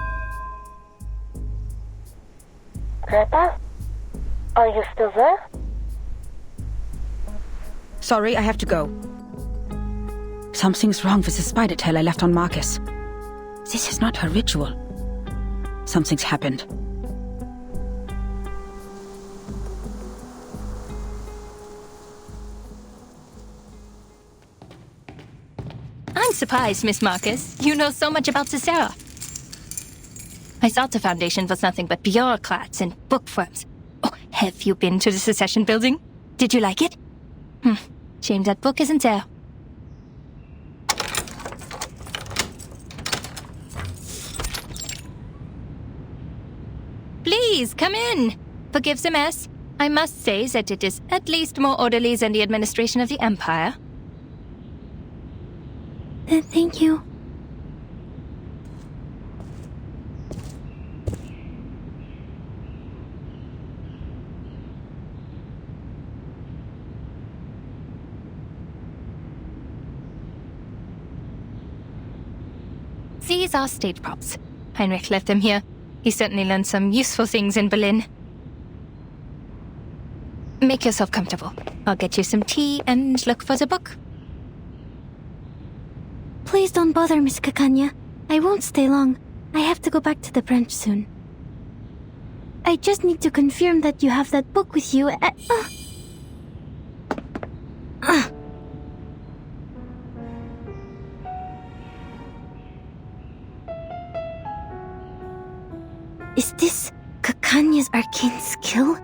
Greta? Are you still there? Sorry, I have to go. Something's wrong with the spider tail I left on Marcus. This is not her ritual. Something's happened. I'm surprised, Miss Marcus. You know so much about Cicera. I thought the Foundation was nothing but bureaucrats and bookworms. Oh, have you been to the Secession Building? Did you like it? Shame that book isn't there. Please, come in. Forgive the mess. I must say that it is at least more orderly than the administration of the Empire. Thank you. These are stage props. Heinrich left them here. He certainly learned some useful things in Berlin. Make yourself comfortable. I'll get you some tea and look for the book. Please don't bother, Miss Kakanya. I won't stay long. I have to go back to the branch soon. I just need to confirm that you have that book with you. Is this Kakanya's arcane skill?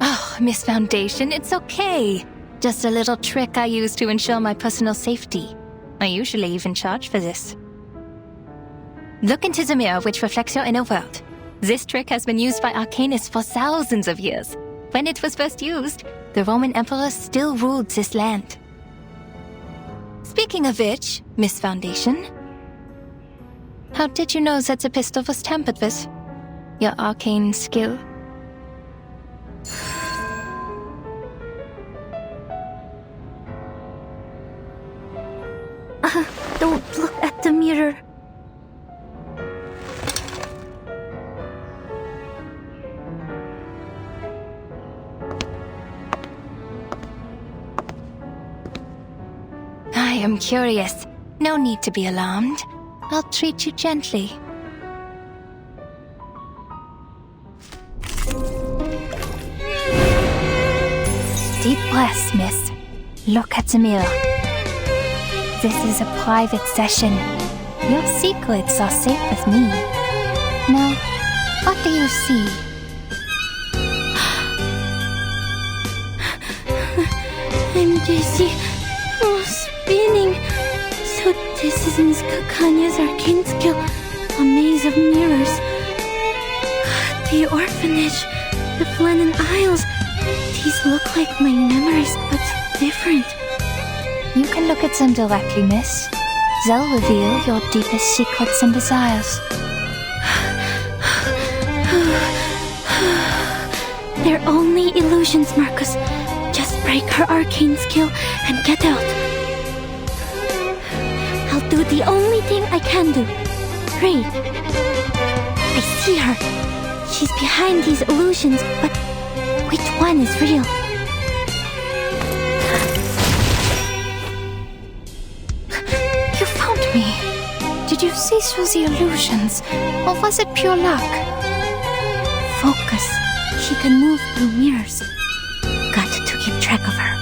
Oh, Miss Foundation, it's okay. Just a little trick I use to ensure my personal safety. I usually even charge for this. Look into the mirror which reflects your inner world. This trick has been used by arcanists for thousands of years. When it was first used, the Roman Emperor still ruled this land. Speaking of which, Miss Foundation, how did you know that the pistol was tampered with? Your arcane skill? Don't look at the mirror. I am curious. No need to be alarmed. I'll treat you gently. Deep breaths, miss. Look at the mirror. This is a private session. Your secrets are safe with me. Now, what do you see? I'm dizzy. Oh, spinning. So this is Miss Kakanya's arcane skill. A maze of mirrors. The orphanage. The Flennon Isles. These look like my memories, but different. You can look at them directly, miss. They'll reveal your deepest secrets and desires. They're only illusions, Marcus. Just break her arcane skill and get out. I'll do the only thing I can do. Pray. I see her. She's behind these illusions, but which one is real? You found me. Did you see through the illusions, or was it pure luck? Focus. She can move through mirrors. Got to keep track of her.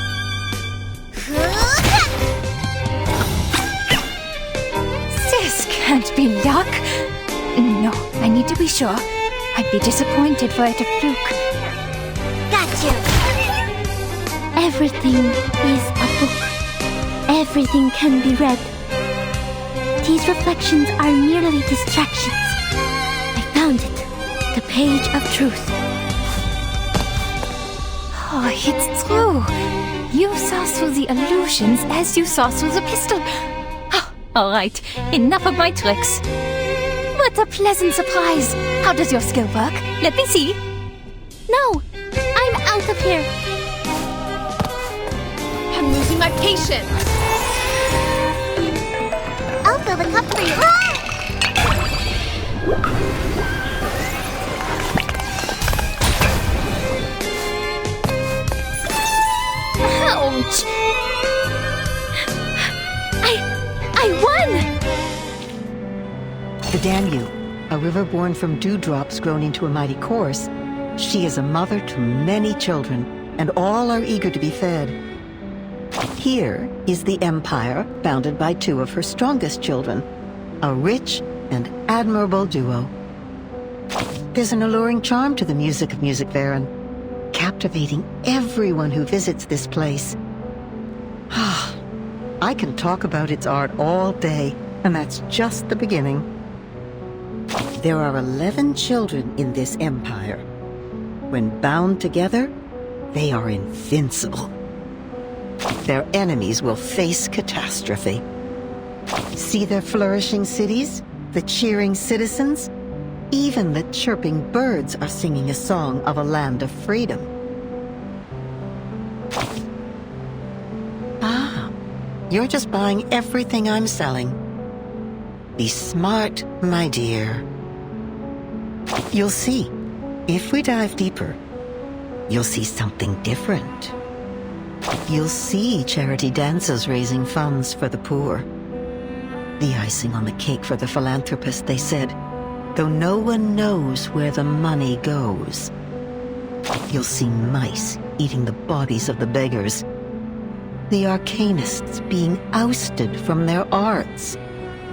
This can't be luck. No, I need to be sure. I'd be disappointed were it a fluke. Got you. Everything is a book. Everything can be read. These reflections are merely distractions. I found it. The page of truth. Oh, it's true. You saw through the illusions as you saw through the pistol. Oh, all right, enough of my tricks. What a pleasant surprise. How does your skill work? Let me see. No, I'm out of here. I'm losing my patience. I'll fill the cup for you. Ouch! I won! The Danube, a river born from dewdrops grown into a mighty course, she is a mother to many children, and all are eager to be fed. Here is the Empire, founded by two of her strongest children, a rich and admirable duo. There's an alluring charm to the music of Music-Varen, captivating everyone who visits this place. I can talk about its art all day, and that's just the beginning. There are 11 children in this empire. When bound together, they are invincible. Their enemies will face catastrophe. See their flourishing cities, the cheering citizens? Even the chirping birds are singing a song of a land of freedom. Ah, you're just buying everything I'm selling. Be smart, my dear. You'll see. If we dive deeper, you'll see something different. You'll see charity dances raising funds for the poor. The icing on the cake for the philanthropist, they said, though no one knows where the money goes. You'll see mice eating the bodies of the beggars. The arcanists being ousted from their arts.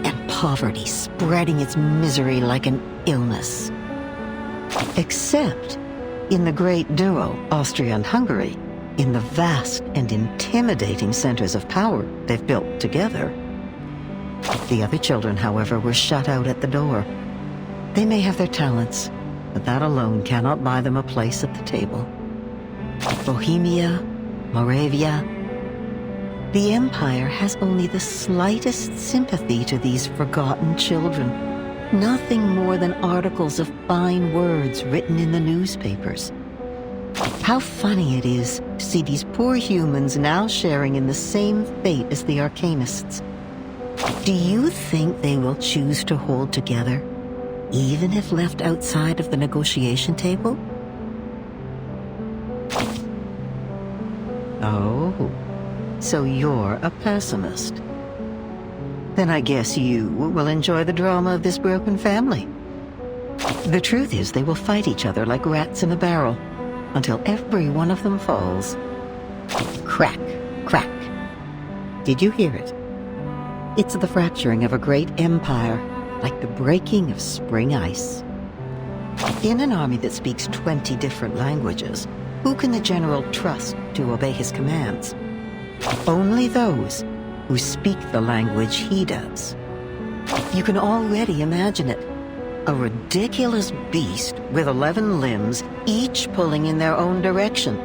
And poverty spreading its misery like an illness. Except in the great duo, Austria and Hungary, in the vast and intimidating centers of power they've built together. The other children, however, were shut out at the door. They may have their talents, but that alone cannot buy them a place at the table. Bohemia, Moravia. The Empire has only the slightest sympathy to these forgotten children. Nothing more than articles of fine words written in the newspapers. How funny it is to see these poor humans now sharing in the same fate as the Arcanists. Do you think they will choose to hold together, even if left outside of the negotiation table? Oh, so you're a pessimist. Then I guess you will enjoy the drama of this broken family. The truth is they will fight each other like rats in a barrel, until every one of them falls. Crack, crack. Did you hear it? It's the fracturing of a great empire, like the breaking of spring ice. In an army that speaks 20 different languages, who can the general trust to obey his commands? Only those who speak the language he does. You can already imagine it. A ridiculous beast with 11 limbs, each pulling in their own direction,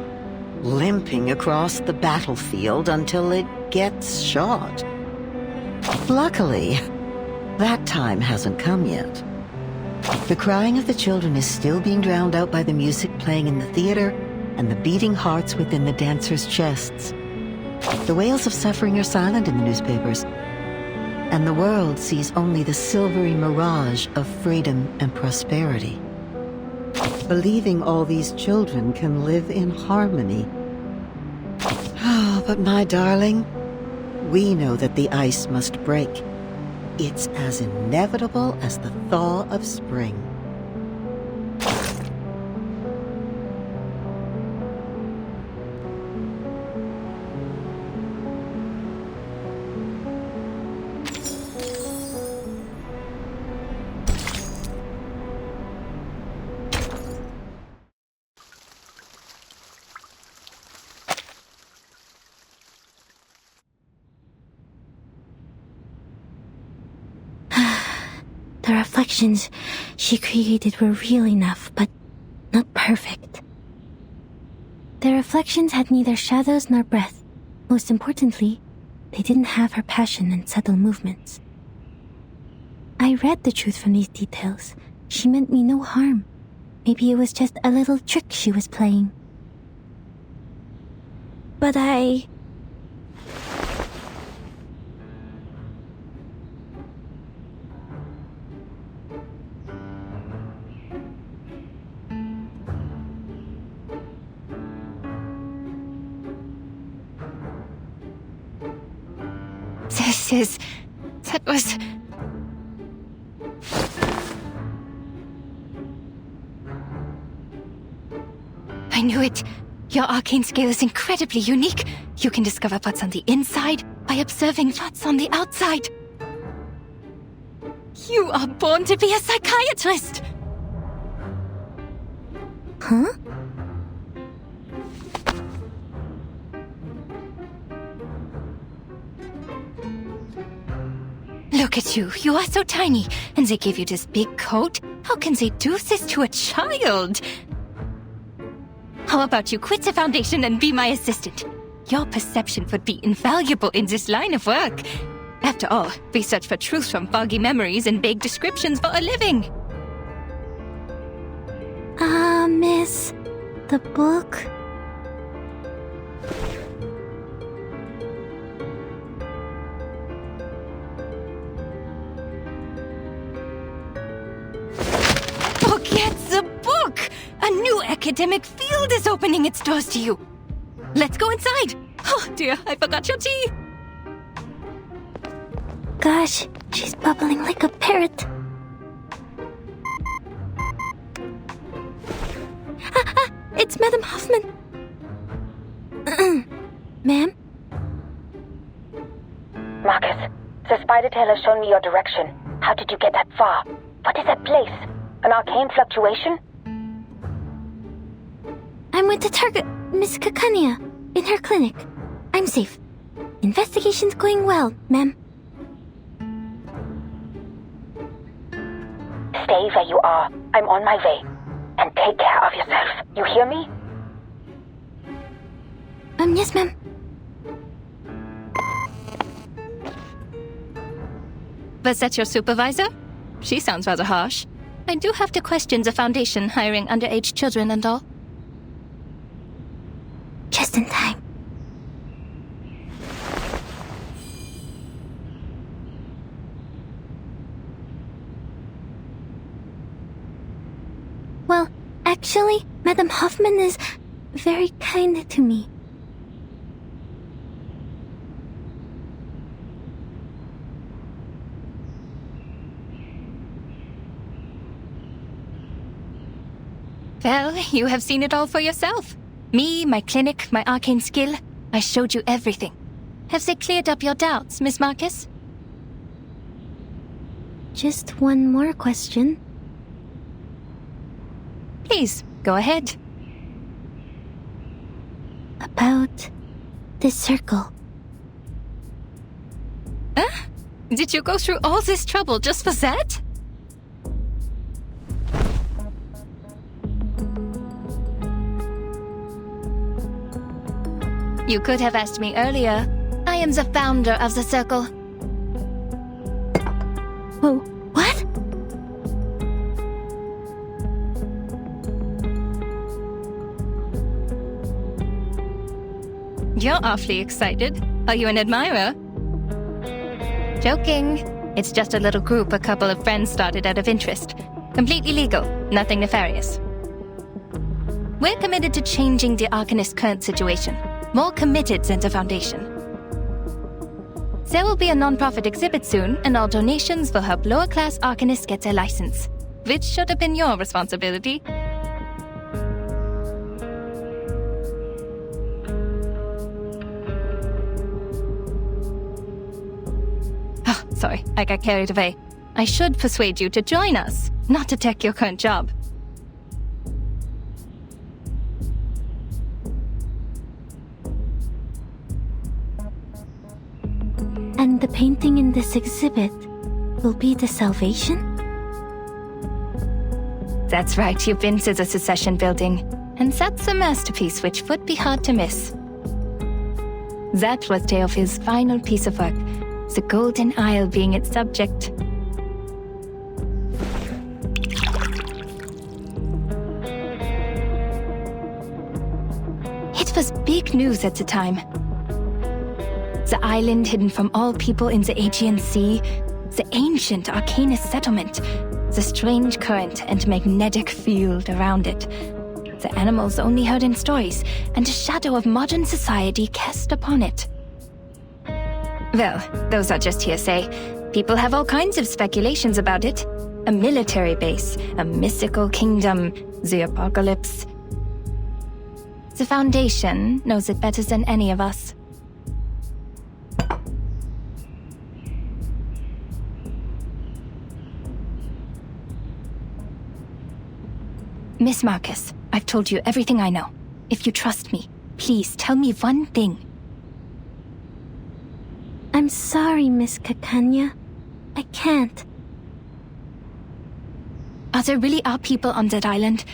limping across the battlefield until it gets shot. Luckily, that time hasn't come yet. The crying of the children is still being drowned out by the music playing in the theater and the beating hearts within the dancers' chests. The wails of suffering are silent in the newspapers, and the world sees only the silvery mirage of freedom and prosperity. Believing all these children can live in harmony. Oh, but my darling, we know that the ice must break. It's as inevitable as the thaw of spring. The reflections she created were real enough, but not perfect. The reflections had neither shadows nor breath. Most importantly, they didn't have her passion and subtle movements. I read the truth from these details. She meant me no harm. Maybe it was just a little trick she was playing. But That was... I knew it. Your arcane scale is incredibly unique. You can discover what's on the inside by observing what's on the outside. You are born to be a psychiatrist! Huh? Look at you. You are so tiny. And they gave you this big coat? How can they do this to a child? How about you quit the Foundation and be my assistant? Your perception would be invaluable in this line of work. After all, we search for truth from foggy memories and vague descriptions for a living. Miss, the book? Forget the book! A new academic field is opening its doors to you. Let's go inside. Oh dear, I forgot your tea. Gosh, she's bubbling like a parrot. It's Madame Hoffman. Ma'am? Marcus, the spider tail has shown me your direction. How did you get that far? What is that place? An arcane fluctuation? I'm with the target, Miss Kakania, in her clinic. I'm safe. Investigation's going well, ma'am. Stay where you are. I'm on my way. And take care of yourself. You hear me? Yes, ma'am. Was that your supervisor? She sounds rather harsh. I do have to question the Foundation hiring underage children and all. Just in time. Well, actually, Madame Hoffman is very kind to me. Well, you have seen it all for yourself. Me, my clinic, my arcane skill. I showed you everything. Have they cleared up your doubts, Miss Marcus? Just one more question. Please, go ahead. About this circle. Huh? Did you go through all this trouble just for that? You could have asked me earlier. I am the founder of the circle. Whoa, what? You're awfully excited. Are you an admirer? Joking. It's just a little group a couple of friends started out of interest. Completely legal, nothing nefarious. We're committed to changing the Arcanist's current situation. More committed than the Foundation. There will be a non-profit exhibit soon, and all donations will help lower-class Arcanists get their license. Which should have been your responsibility. Oh, sorry, I got carried away. I should persuade you to join us, not to take your current job. And the painting in this exhibit will be the salvation? That's right, you've been to the Secession building. And that's a masterpiece which would be hard to miss. That was Theophil's final piece of work, the Golden Isle being its subject. It was big news at the time. The island hidden from all people in the Aegean Sea, the ancient Arcanist settlement, the strange current and magnetic field around it, the animals only heard in stories, and a shadow of modern society cast upon it. Well, those are just hearsay. People have all kinds of speculations about it. A military base, a mystical kingdom, the apocalypse. The Foundation knows it better than any of us. Miss Marcus, I've told you everything I know. If you trust me, please tell me one thing. I'm sorry, Miss Kakanya. I can't. There really are people on that island?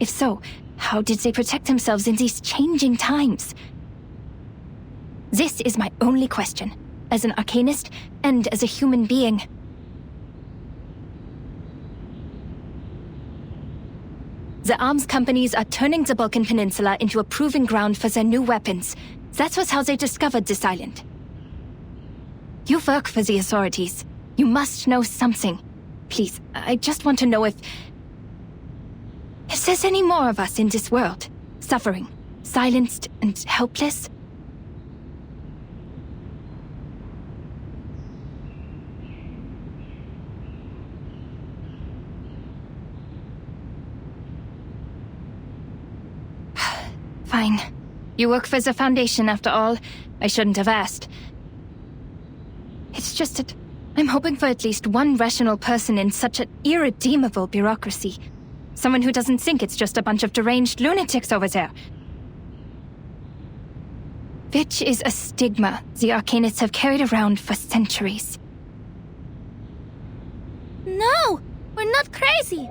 If so, how did they protect themselves in these changing times? This is my only question, as an Arcanist and as a human being. The arms companies are turning the Balkan Peninsula into a proving ground for their new weapons. That was how they discovered this island. You work for the authorities. You must know something. Please, I just want to know if there's any more of us in this world, suffering, silenced and helpless. Fine. You work for the Foundation after all. I shouldn't have asked. It's just that I'm hoping for at least one rational person in such an irredeemable bureaucracy. Someone who doesn't think it's just a bunch of deranged lunatics over there. Which is a stigma the Arcanists have carried around for centuries. No! We're not crazy!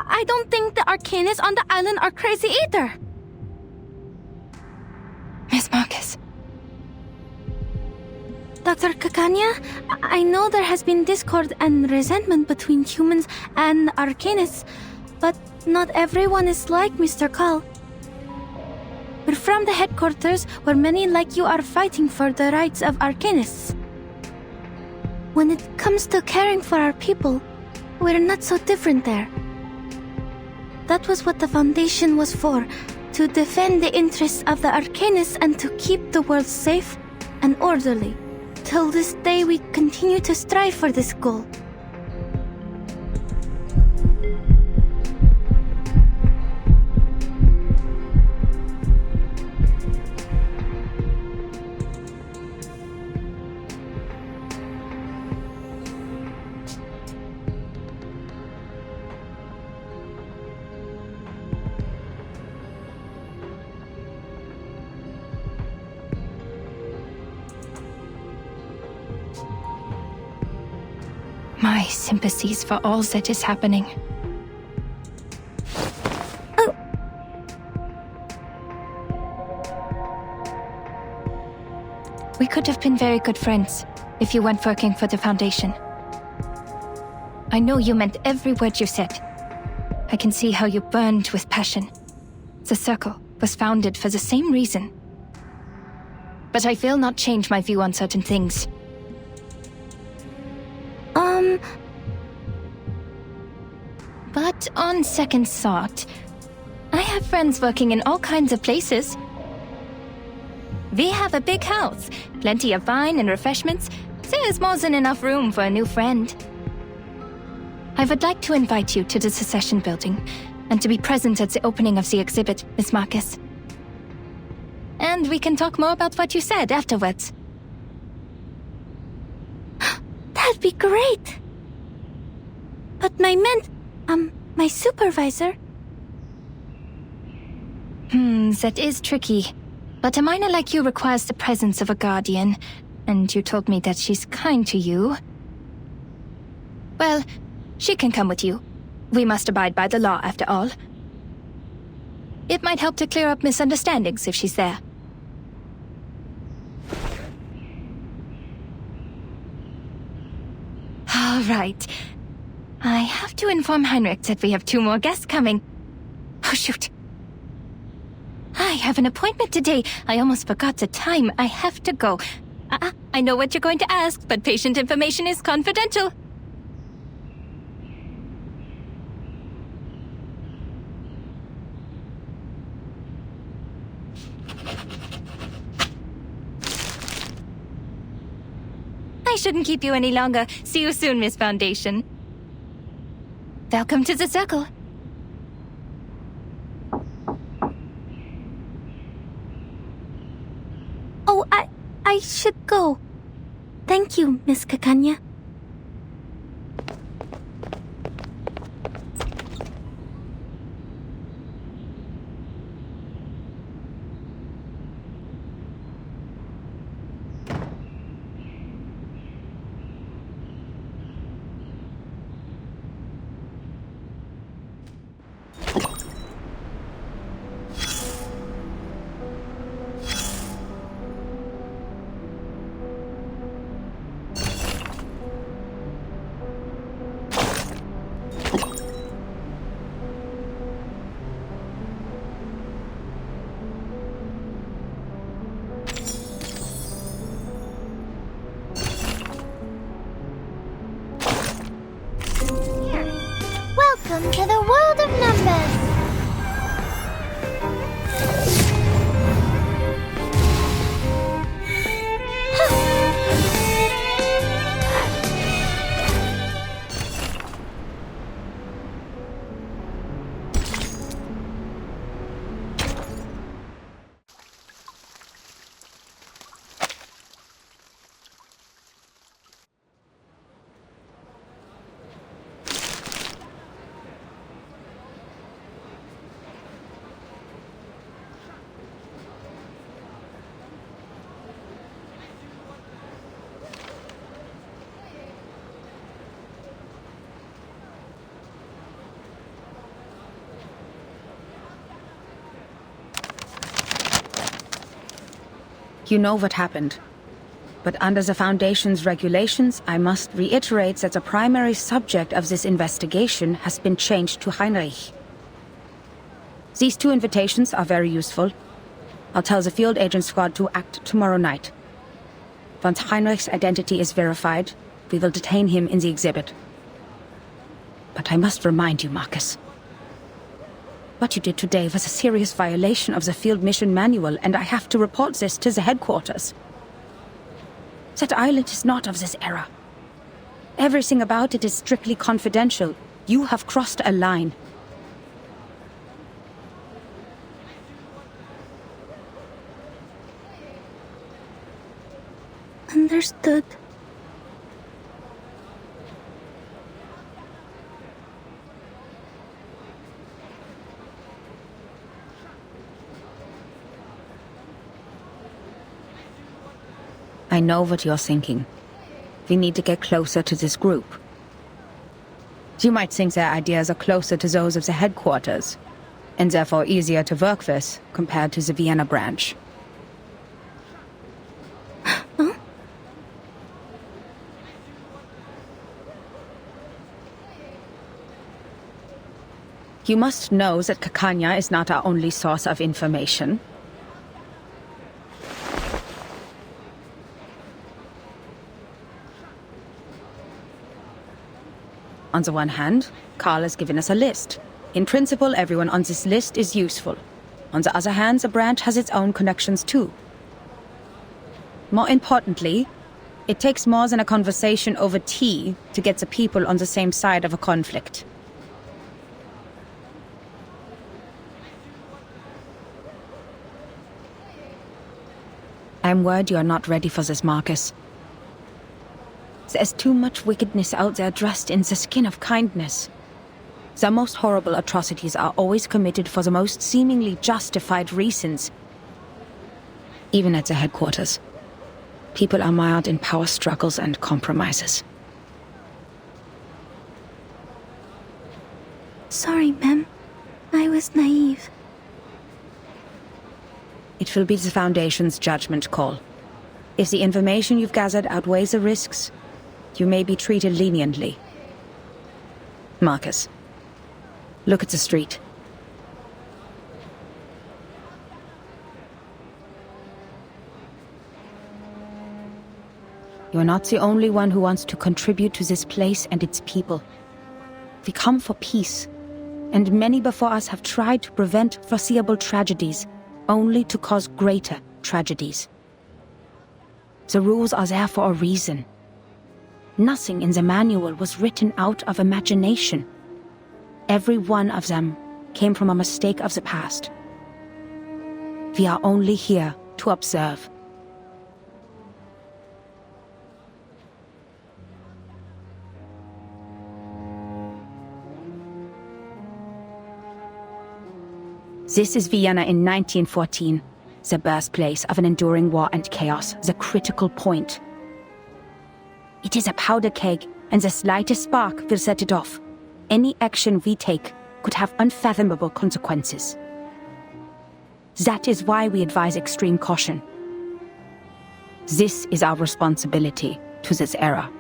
I don't think the Arcanists on the island are crazy either. Miss Marcus. Dr. Kakanya, I know there has been discord and resentment between humans and Arcanists, but not everyone is like Mr. Call. We're from the headquarters where many like you are fighting for the rights of Arcanists. When it comes to caring for our people, we're not so different there. That was what the Foundation was for, to defend the interests of the Arcanists and to keep the world safe and orderly. Till this day, we continue to strive for this goal. My sympathies for all that is happening. Oh. We could have been very good friends. if you weren't working for the Foundation. I know you meant every word you said. I can see how you burned with passion. The Circle was founded for the same reason. But I will not change my view on certain things. But on second thought, I have friends working in all kinds of places. We have a big house, plenty of wine and refreshments. There is more than enough room for a new friend. I would like to invite you to the Secession building, and to be present at the opening of the exhibit, Miss Marcus. And we can talk more about what you said afterwards. That'd be great! But my supervisor... That is tricky. But a minor like you requires the presence of a guardian, and you told me that she's kind to you. Well, she can come with you. We must abide by the law, after all. It might help to clear up misunderstandings if she's there. All right. I have to inform Heinrich that we have 2 more guests coming. Oh, shoot. I have an appointment today. I almost forgot the time. I have to go. I know what you're going to ask, but patient information is confidential. I shouldn't keep you any longer. See you soon, Miss Foundation. Welcome to the Circle. Oh, I should go. Thank you, Miss Kakanya. Welcome to the world of numbers! You know what happened. But under the Foundation's regulations, I must reiterate that the primary subject of this investigation has been changed to Heinrich. These 2 invitations are very useful. I'll tell the field agent squad to act tomorrow night. Once Heinrich's identity is verified, we will detain him in the exhibit. But I must remind you, Marcus. What you did today was a serious violation of the field mission manual, and I have to report this to the headquarters. That island is not of this era. Everything about it is strictly confidential. You have crossed a line. Understood. I know what you're thinking. We need to get closer to this group. You might think their ideas are closer to those of the headquarters, and therefore easier to work with compared to the Vienna branch. You must know that Kakanya is not our only source of information. On the one hand, Carl has given us a list. In principle, everyone on this list is useful. On the other hand, the branch has its own connections too. More importantly, it takes more than a conversation over tea to get the people on the same side of a conflict. I'm worried you are not ready for this, Marcus. There's too much wickedness out there dressed in the skin of kindness. The most horrible atrocities are always committed for the most seemingly justified reasons. Even at the headquarters, people are mired in power struggles and compromises. Sorry, ma'am. I was naive. It will be the Foundation's judgment call. If the information you've gathered outweighs the risks, you may be treated leniently. Marcus, look at the street. You're not the only one who wants to contribute to this place and its people. We come for peace, and many before us have tried to prevent foreseeable tragedies, only to cause greater tragedies. The rules are there for a reason. Nothing in the manual was written out of imagination. Every one of them came from a mistake of the past. We are only here to observe. This is Vienna in 1914, the birthplace of an enduring war and chaos, the critical point. It is a powder keg, and the slightest spark will set it off. Any action we take could have unfathomable consequences. That is why we advise extreme caution. This is our responsibility to this era.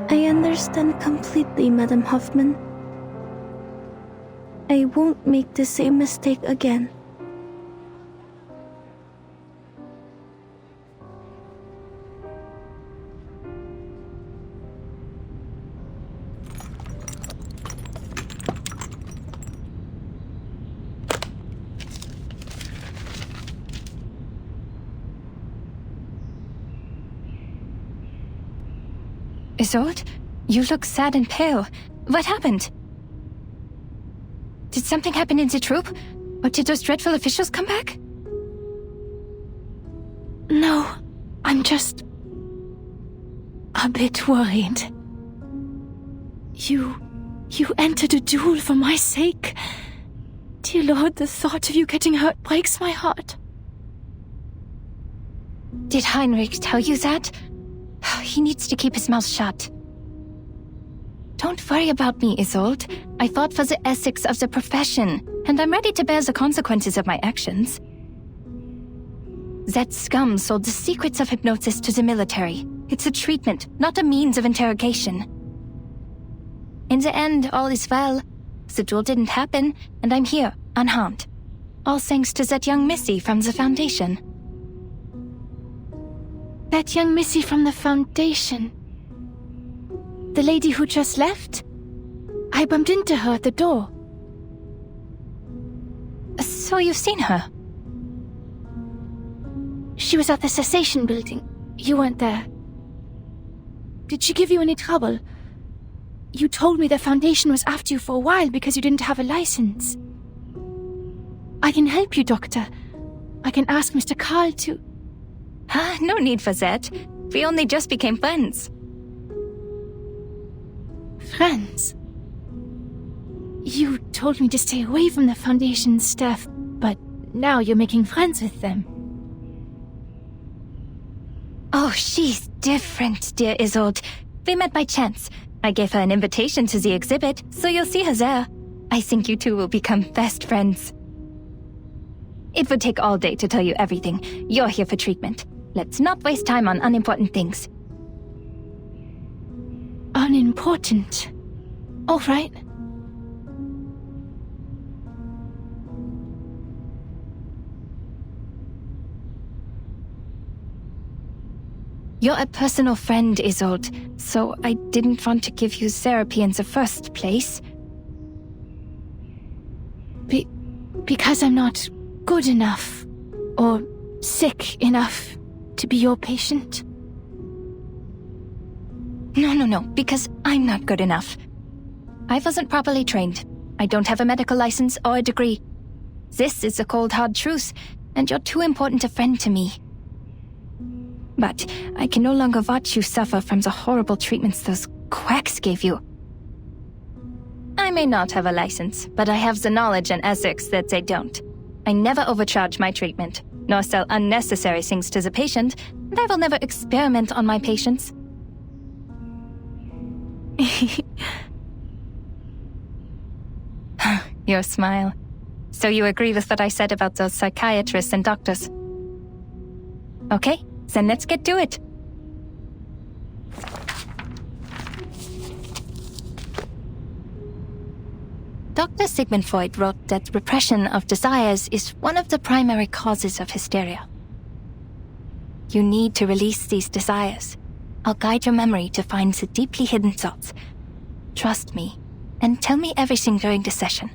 I understand completely, Madam Hoffman. I won't make the same mistake again. Isolde, you look sad and pale. What happened? Did something happen in the troop? Or did those dreadful officials come back? No, I'm just a bit worried. You entered a duel for my sake. Dear Lord, the thought of you getting hurt breaks my heart. Did Heinrich tell you that? He needs to keep his mouth shut. Don't worry about me, Isolde. I fought for the ethics of the profession, and I'm ready to bear the consequences of my actions. That scum sold the secrets of hypnosis to the military. It's a treatment, not a means of interrogation. In the end, all is well. The duel didn't happen, and I'm here, unharmed. All thanks to that young missy from the Foundation. That young missy from the Foundation. The lady who just left? I bumped into her at the door. So you've seen her? She was at the cessation building. You weren't there. Did she give you any trouble? You told me the Foundation was after you for a while because you didn't have a license. I can help you, Doctor. I can ask Mr. Carl to... No need for that. We only just became friends. Friends? You told me to stay away from the Foundation's staff, but now you're making friends with them. Oh, she's different, dear Isolde. We met by chance. I gave her an invitation to the exhibit, so you'll see her there. I think you two will become best friends. It would take all day to tell you everything. You're here for treatment. Let's not waste time on unimportant things. Unimportant? All right. You're a personal friend, Isolde, so I didn't want to give you therapy in the first place. Because I'm not good enough, or sick enough to be your patient? No, because I'm not good enough. I wasn't properly trained. I don't have a medical license or a degree. This is the cold, hard truth, and you're too important a friend to me. But I can no longer watch you suffer from the horrible treatments those quacks gave you. I may not have a license, but I have the knowledge and ethics that they don't. I never overcharge my treatment, nor sell unnecessary things to the patient, and I will never experiment on my patients. Your smile. So you agree with what I said about those psychiatrists and doctors? Okay, then let's get to it. Dr. Sigmund Freud wrote that repression of desires is one of the primary causes of hysteria. You need to release these desires. I'll guide your memory to find the deeply hidden thoughts. Trust me, and tell me everything during the session.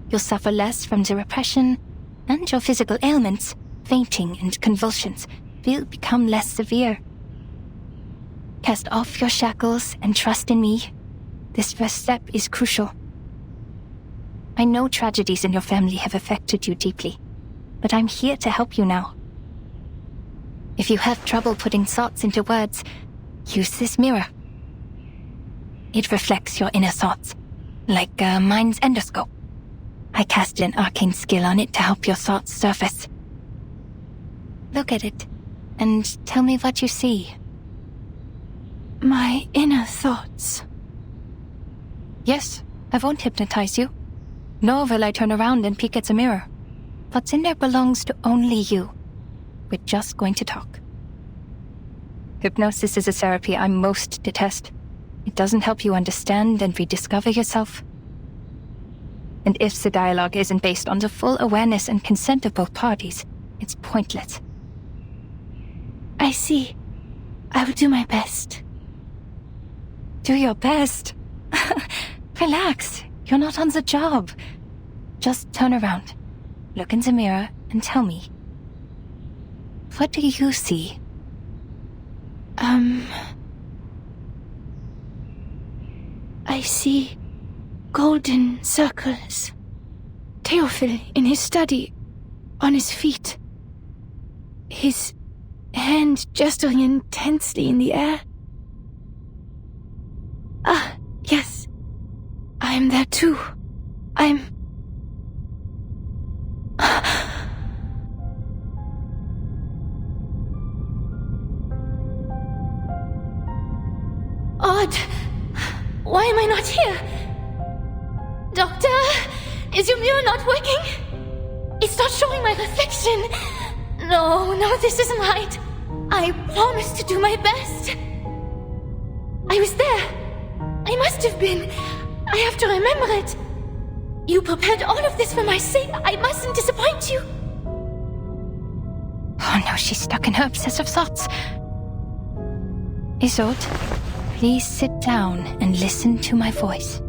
You'll suffer less from the repression, and your physical ailments, fainting and convulsions, will become less severe. Cast off your shackles and trust in me. This first step is crucial. I know tragedies in your family have affected you deeply, but I'm here to help you now. If you have trouble putting thoughts into words, use this mirror. It reflects your inner thoughts, like a mind's endoscope. I casted an arcane skill on it to help your thoughts surface. Look at it, and tell me what you see. My inner thoughts. Yes, I won't hypnotize you. Nor will I turn around and peek at the mirror. What's in there belongs to only you. We're just going to talk. Hypnosis is a therapy I most detest. It doesn't help you understand and rediscover yourself. And if the dialogue isn't based on the full awareness and consent of both parties, it's pointless. I see. I will do my best. Do your best? Relax. You're not on the job. Just turn around, look in the mirror, and tell me. What do you see? I see golden circles. Theophil in his study, on his feet. His hand gesturing intensely in the air. Ah, yes. I am there too. I'm... Odd. Why am I not here? Doctor, is your mirror not working? It's not showing my reflection. No, this isn't right. I promised to do my best. I was there. I must have been. I have to remember it. You prepared all of this for my sake. I mustn't disappoint you. Oh no, she's stuck in her obsessive thoughts. Isolde, please sit down and listen to my voice.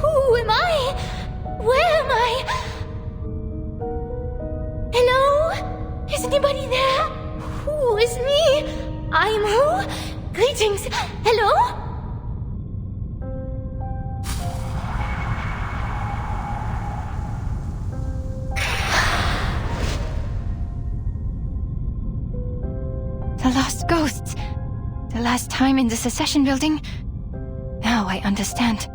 Who am I? Where am I? Hello? Is anybody there? Who is me? I'm who? Greetings. Hello? last time in the Secession building. Now I understand.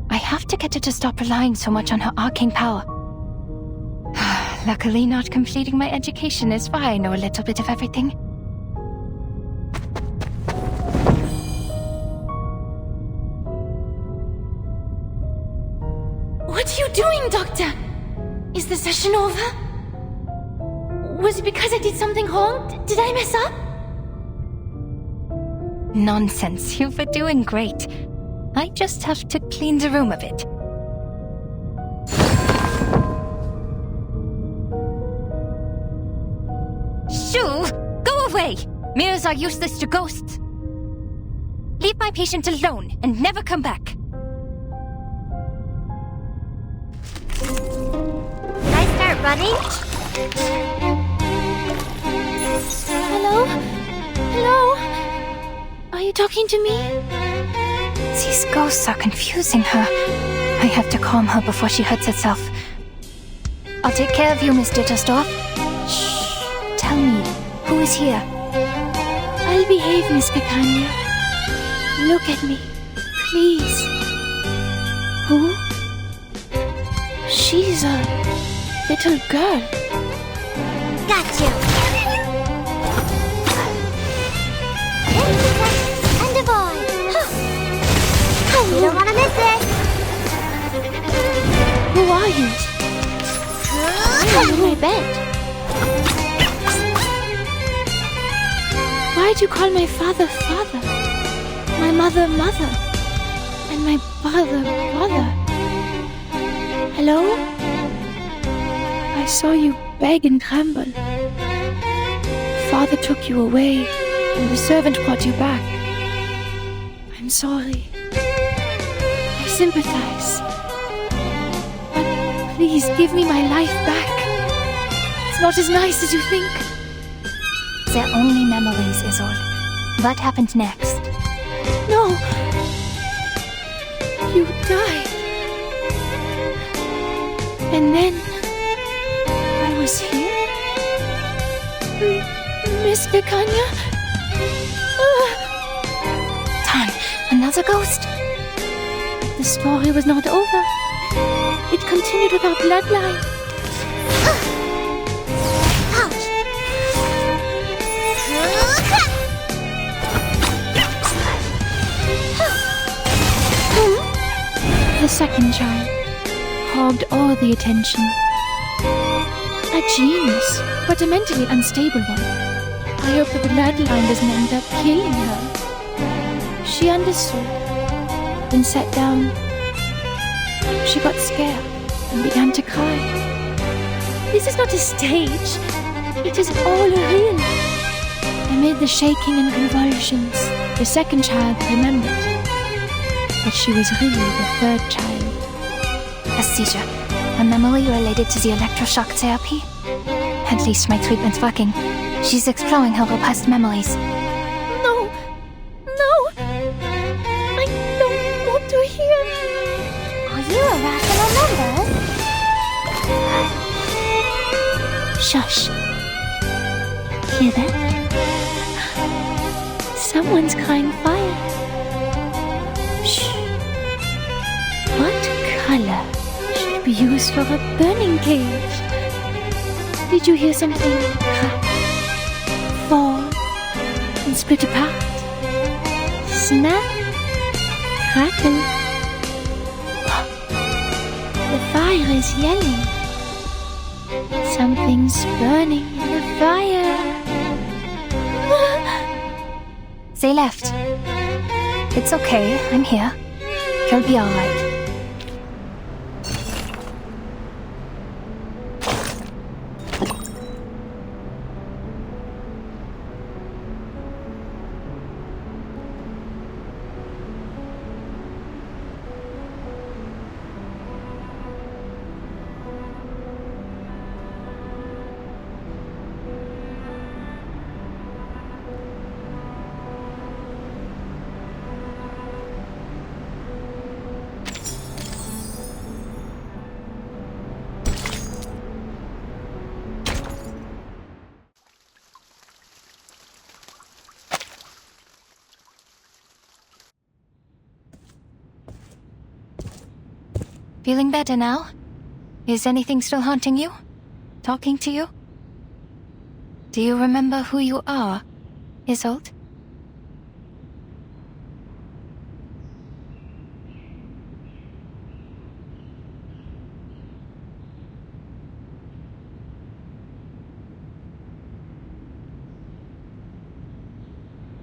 I have to get her to stop relying so much on her arcane power. Luckily, not completing my education is why I know a little bit of everything. What are you doing, Doctor? Is the session over? Was it because I did something wrong? Did I mess up? Nonsense, you were doing great. I just have to clean the room a bit. Shoo! Go away! Mirrors are useless to ghosts. Leave my patient alone and never come back. Can I start running? Hello? Hello? Are you talking to me? These ghosts are confusing her. I have to calm her before she hurts herself. I'll take care of you, Miss Dittersdorf. Shh. Tell me, who is here? I'll behave, Miss Picania. Look at me, please. Who? She's a little girl. Got you. And a boy. You don't want to miss it. Who are you? I'm in my bed. Why'd you call my father, father? My mother, mother? And my brother, brother? Hello? I saw you beg and tremble. Father took you away, and the servant brought you back. I'm sorry. I sympathize. But please give me my life back. It's not as nice as you think. They're only memories, Isolde. What happened next? No! You died. And then I was here? Miss Picania? Tan, another ghost? The story was not over. It continued with our bloodline. The second child hogged all the attention. A genius, but a mentally unstable one. I hope the bloodline doesn't end up killing her. She understood, then sat down. She got scared and began to cry. This is not a stage. It is all real. Amid the shaking and convulsions, the second child remembered that she was really the third child. A seizure. A memory related to the electroshock therapy? At least my treatment's working. She's exploring her repressed memories. No! No! I don't want to hear. Are you a rational member? Shush. Hear that? Someone's crying fire. Shh. What color should be used for a burning cage? Did you hear something crack, fall, and split apart? Snap, crackle. The fire is yelling. Something's burning in the fire. They left. It's okay, I'm here. You'll be alright. Feeling better now? Is anything still haunting you? Talking to you? Do you remember who you are, Isolde?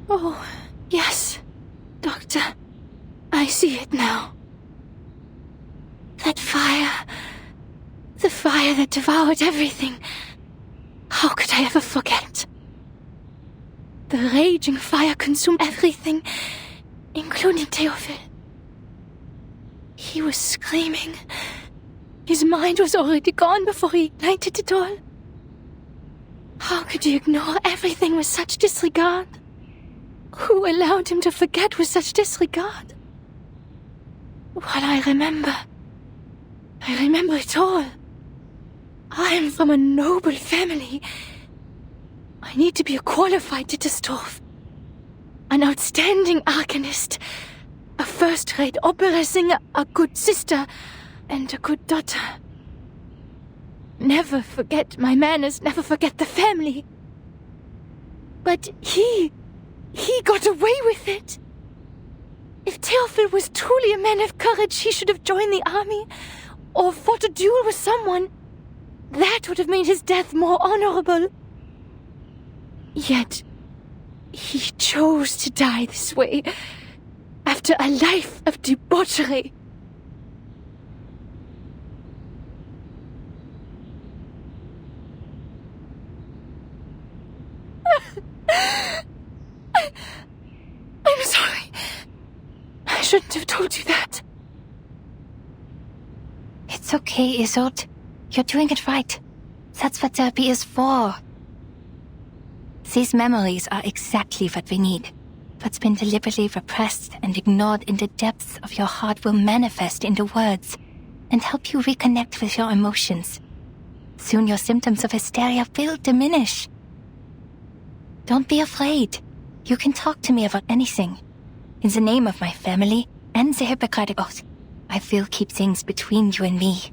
Oh, yes, Doctor. I see it now. That fire. The fire that devoured everything. How could I ever forget? The raging fire consumed everything, including Theophil. He was screaming. His mind was already gone before he ignited it all. How could you ignore everything with such disregard? Who allowed him to forget with such disregard? Well, I remember it all. I am from a noble family. I need to be a qualified Dittersdorf. An outstanding arcanist. A first-rate opera singer, a good sister, and a good daughter. Never forget my manners, never forget the family. But he got away with it. If Theophil was truly a man of courage, he should have joined the army, or fought a duel with someone. That would have made his death more honorable. Yet, he chose to die this way, after a life of debauchery. I'm sorry. I shouldn't have told you that. It's okay, Isolde. You're doing it right. That's what therapy is for. These memories are exactly what we need. What's been deliberately repressed and ignored in the depths of your heart will manifest into words and help you reconnect with your emotions. Soon your symptoms of hysteria will diminish. Don't be afraid. You can talk to me about anything. In the name of my family and the Hippocratic Oath, I will keep things between you and me.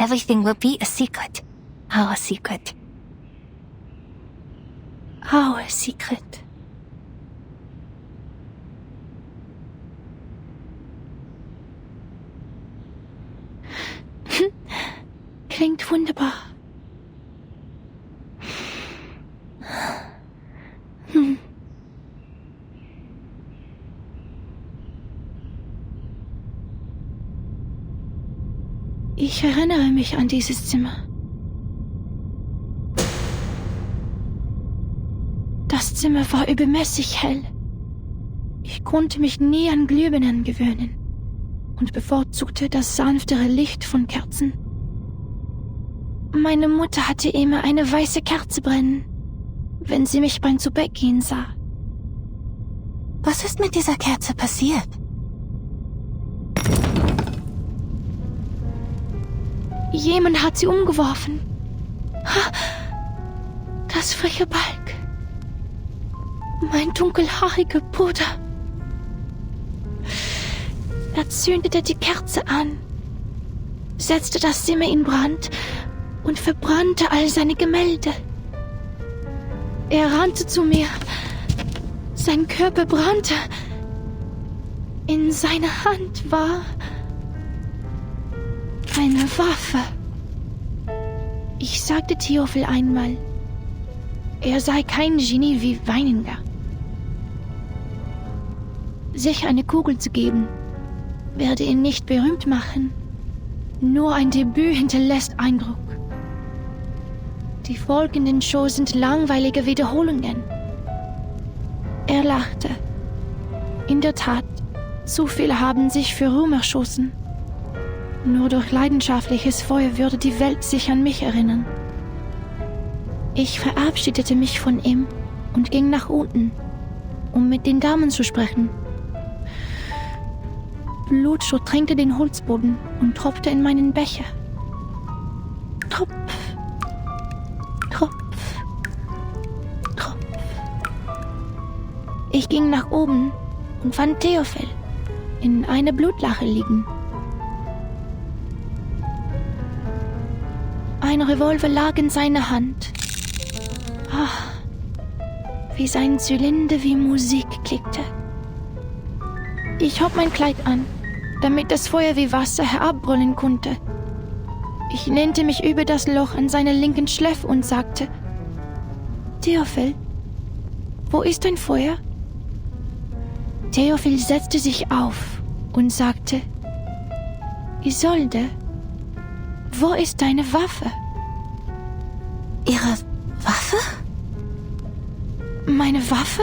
Everything will be a secret. Our secret. Our secret. Klingt wunderbar. Ich erinnere mich an dieses Zimmer. Das Zimmer war übermäßig hell. Ich konnte mich nie an Glühbirnen gewöhnen und bevorzugte das sanftere Licht von Kerzen. Meine Mutter hatte immer eine weiße Kerze brennen, wenn sie mich beim Zubettgehen sah. Was ist mit dieser Kerze passiert? Jemand hat sie umgeworfen. Das freche Balg. Mein dunkelhaariger Bruder. Er zündete die Kerze an, setzte das Zimmer in Brand und verbrannte all seine Gemälde. Er rannte zu mir. Sein Körper brannte. In seiner Hand war eine Waffe. Ich sagte Theophil einmal, er sei kein Genie wie Weininger. Sich eine Kugel zu geben, werde ihn nicht berühmt machen. Nur ein Debüt hinterlässt Eindruck. Die folgenden Shows sind langweilige Wiederholungen. Er lachte. In der Tat, zu viele haben sich für Ruhm erschossen. Nur durch leidenschaftliches Feuer würde die Welt sich an mich erinnern. Ich verabschiedete mich von ihm und ging nach unten, um mit den Damen zu sprechen. Blut durchtränkte den Holzboden und tropfte in meinen Becher. Tropf, Tropf, Tropf. Ich ging nach oben und fand Theophil in einer Blutlache liegen. Ein Revolver lag in seiner Hand. Ah, wie sein Zylinder wie Musik klickte. Ich hob mein Kleid an, damit das Feuer wie Wasser herabbrüllen konnte. Ich lehnte mich über das Loch an seiner linken Schläfe und sagte: Theophil, wo ist dein Feuer? Theophil setzte sich auf und sagte: Isolde, wo ist deine Waffe? Ihre Waffe? Meine Waffe?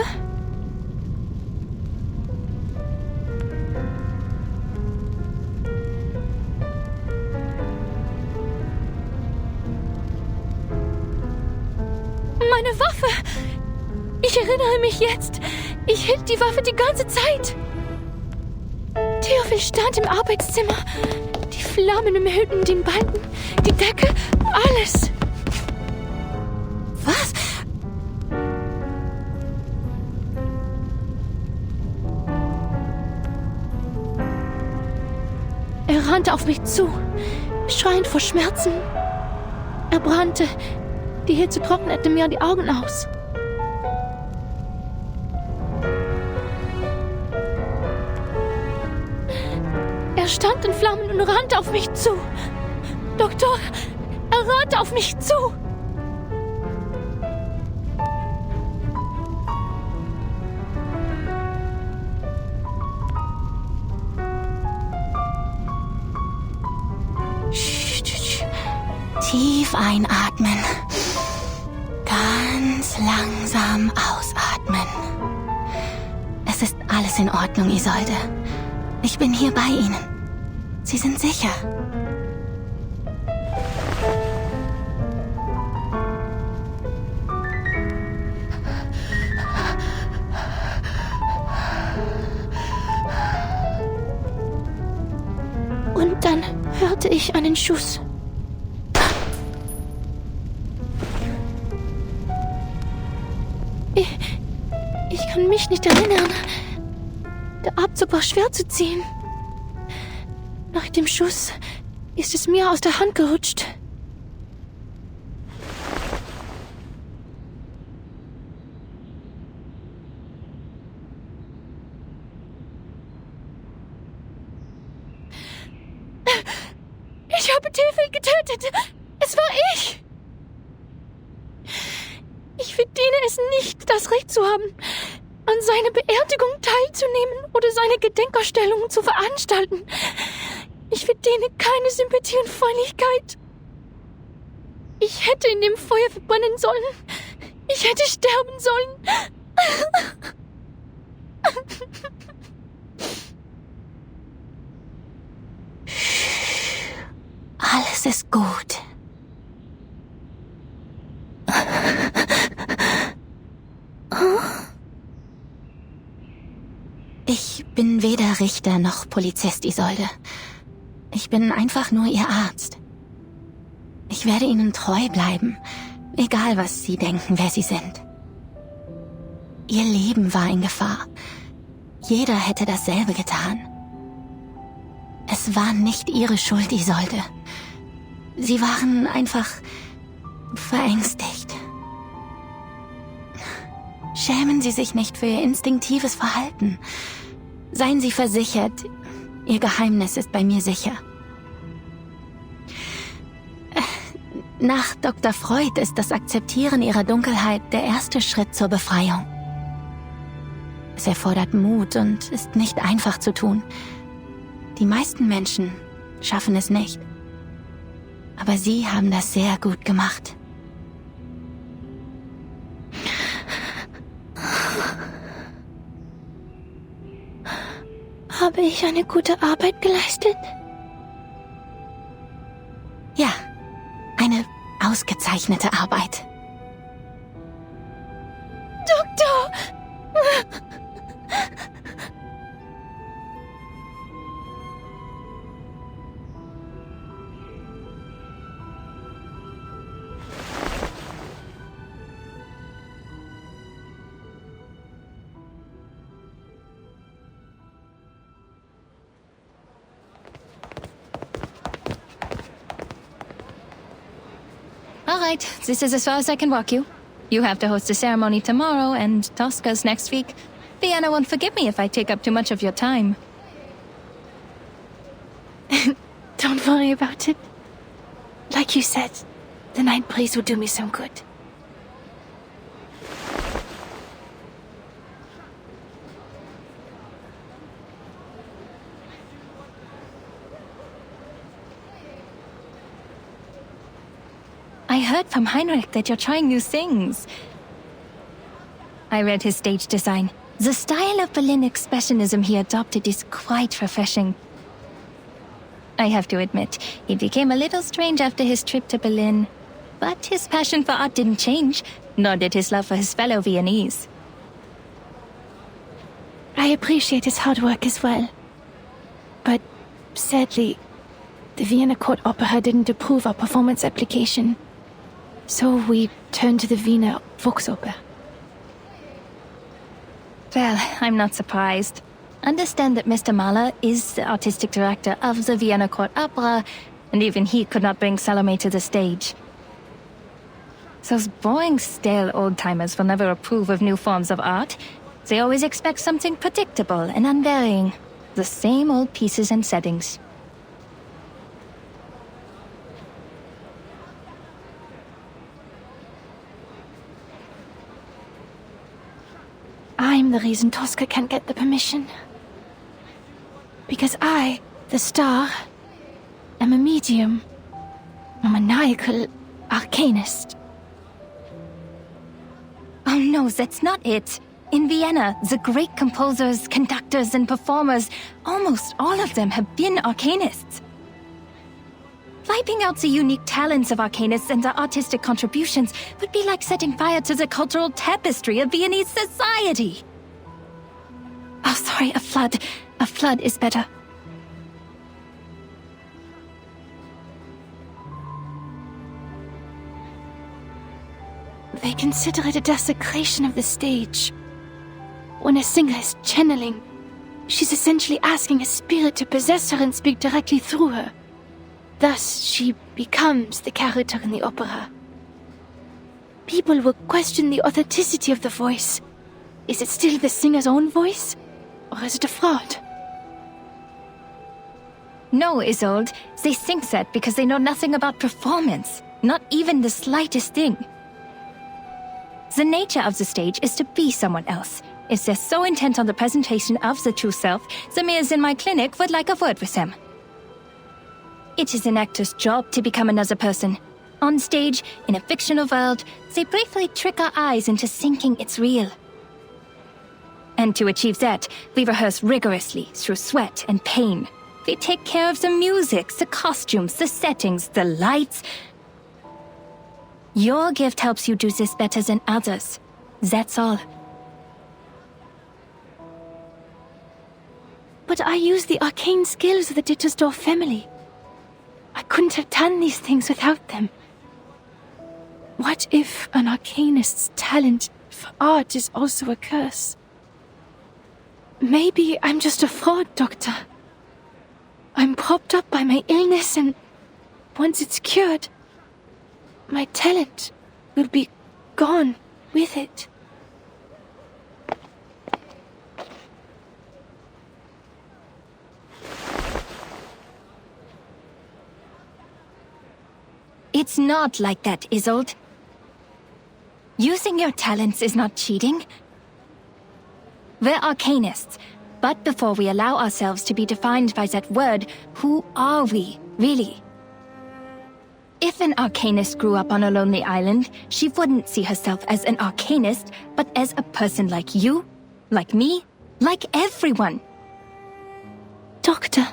Meine Waffe! Ich erinnere mich jetzt. Ich hielt die Waffe die ganze Zeit. Theophil stand im Arbeitszimmer. Die Flammen umhüllten den Balken, die Decke, alles. Was? Er rannte auf mich zu, schreiend vor Schmerzen. Er brannte. Die Hitze trocknete mir die Augen aus. Er stand in Flammen und rannte auf mich zu. Doktor, er rannte auf mich zu. Tief einatmen. Ganz langsam ausatmen. Es ist alles in Ordnung, Isolde. Ich bin hier bei Ihnen. Sie sind sicher. Und dann hörte ich einen Schuss. Ich kann mich nicht erinnern. Der Abzug war schwer zu ziehen. Nach dem Schuss ist es mir aus der Hand gerutscht. Ich habe Theophil getötet. Es war ich. Ich verdiene es nicht, das Recht zu haben, an seiner Beerdigung teilzunehmen oder seine Gedenkausstellungen zu veranstalten. Ich verdiene keine Sympathie und Freundlichkeit. Ich hätte in dem Feuer verbrennen sollen. Ich hätte sterben sollen. Alles ist gut. Ich bin weder Richter noch Polizist, Isolde. Ich bin einfach nur Ihr Arzt. Ich werde Ihnen treu bleiben, egal was Sie denken, wer Sie sind. Ihr Leben war in Gefahr. Jeder hätte dasselbe getan. Es war nicht Ihre Schuld, Isolde. Sie waren einfach verängstigt. Schämen Sie sich nicht für Ihr instinktives Verhalten. Seien Sie versichert, Ihr Geheimnis ist bei mir sicher. Nach Dr. Freud ist das Akzeptieren Ihrer Dunkelheit der erste Schritt zur Befreiung. Es erfordert Mut und ist nicht einfach zu tun. Die meisten Menschen schaffen es nicht. Aber Sie haben das sehr gut gemacht. Habe ich eine gute Arbeit geleistet? Ja, eine ausgezeichnete Arbeit. Doktor! All right, this is as far as I can walk you. You have to host a ceremony tomorrow, and Tosca's next week. Vienna won't forgive me if I take up too much of your time. Don't worry about it. Like you said, the night breeze will do me some good. I heard from Heinrich that you're trying new things. I read his stage design. The style of Berlin expressionism he adopted is quite refreshing. I have to admit, he became a little strange after his trip to Berlin. But his passion for art didn't change, nor did his love for his fellow Viennese. I appreciate his hard work as well. But sadly, the Vienna Court Opera didn't approve our performance application. So we turned to the Wiener Volksoper. Well, I'm not surprised. Understand that Mr. Mahler is the artistic director of the Vienna Court Opera, and even he could not bring Salome to the stage. Those boring, stale old-timers will never approve of new forms of art. They always expect something predictable and unvarying. The same old pieces and settings. I'm the reason Tosca can't get the permission. Because I, the star, am a medium. A maniacal arcanist. Oh no, that's not it. In Vienna, the great composers, conductors, and performers, almost all of them have been arcanists. Wiping out the unique talents of arcanists and their artistic contributions would be like setting fire to the cultural tapestry of Viennese society. Oh, sorry, a flood. A flood is better. They consider it a desecration of the stage. When a singer is channeling, she's essentially asking a spirit to possess her and speak directly through her. Thus, she becomes the character in the opera. People will question the authenticity of the voice. Is it still the singer's own voice? Or is it a fraud? No, Isolde. They think that because they know nothing about performance. Not even the slightest thing. The nature of the stage is to be someone else. If they're so intent on the presentation of the true self, the mayors in my clinic would like a word with them. It is an actor's job to become another person. On stage, in a fictional world, they briefly trick our eyes into thinking it's real. And to achieve that, we rehearse rigorously through sweat and pain. We take care of the music, the costumes, the settings, the lights. Your gift helps you do this better than others. That's all. But I use the arcane skills of the Dittersdorf family. I couldn't have done these things without them. What if an arcanist's talent for art is also a curse? Maybe I'm just a fraud, Doctor. I'm propped up by my illness, and once it's cured, my talent will be gone with it. It's not like that, Isolde. Using your talents is not cheating. We're arcanists, but before we allow ourselves to be defined by that word, who are we, really? If an arcanist grew up on a lonely island, she wouldn't see herself as an arcanist, but as a person like you, like me, like everyone. Doctor.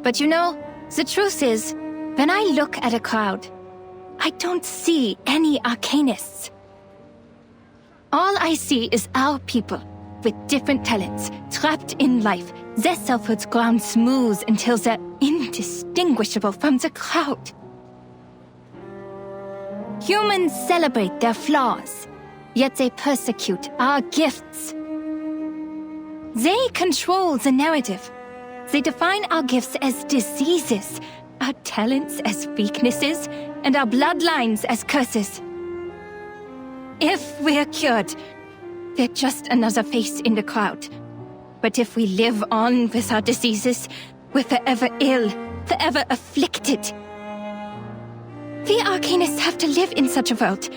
But you know, the truth is, when I look at a crowd, I don't see any arcanists. All I see is our people, with different talents, trapped in life, their selfhoods ground smooth until they're indistinguishable from the crowd. Humans celebrate their flaws, yet they persecute our gifts. They control the narrative. They define our gifts as diseases, our talents as weaknesses, and our bloodlines as curses. If we're cured, we're just another face in the crowd. But if we live on with our diseases, we're forever ill, forever afflicted. We Arcanists have to live in such a world,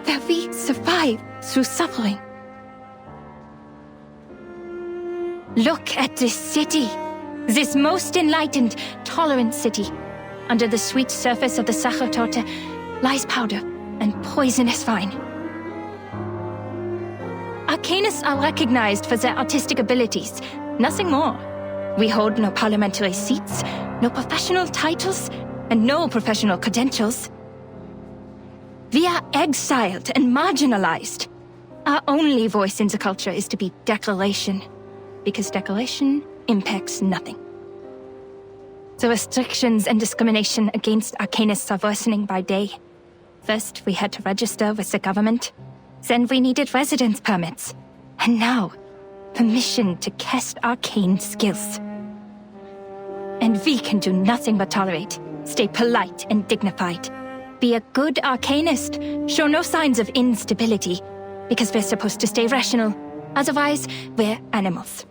where we survive through suffering. Look at this city. This most enlightened, tolerant city. Under the sweet surface of the Sachertorte lies powder and poisonous vine. Arcanists are recognized for their artistic abilities, nothing more. We hold no parliamentary seats, no professional titles, and no professional credentials. We are exiled and marginalized. Our only voice in the culture is to be declaration, because declaration impacts nothing. The restrictions and discrimination against Arcanists are worsening by day. First, we had to register with the government. Then we needed residence permits. And now, permission to cast arcane skills. And we can do nothing but tolerate, stay polite and dignified. Be a good Arcanist, show no signs of instability, because we're supposed to stay rational. Otherwise, we're animals.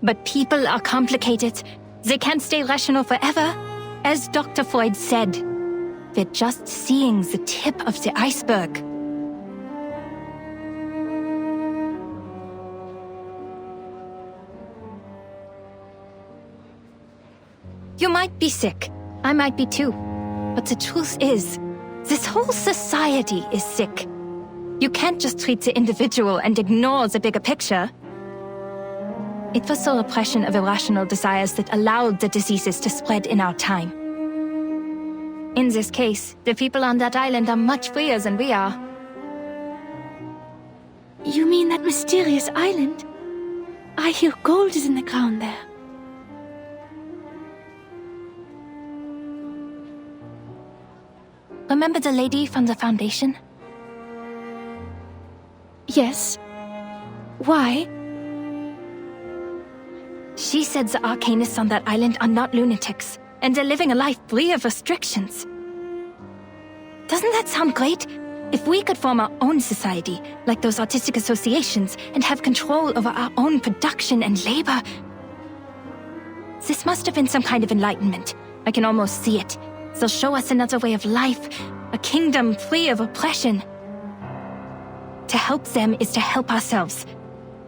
But people are complicated. They can't stay rational forever. As Dr. Freud said, we're just seeing the tip of the iceberg. You might be sick. I might be too. But the truth is, this whole society is sick. You can't just treat the individual and ignore the bigger picture. It was the repression of irrational desires that allowed the diseases to spread in our time. In this case, the people on that island are much freer than we are. You mean that mysterious island? I hear gold is in the ground there. Remember the lady from the Foundation? Yes. Why? She said the Arcanists on that island are not lunatics, and they're living a life free of restrictions. Doesn't that sound great? If we could form our own society, like those artistic associations, and have control over our own production and labor. This must have been some kind of enlightenment. I can almost see it. They'll show us another way of life, a kingdom free of oppression. To help them is to help ourselves.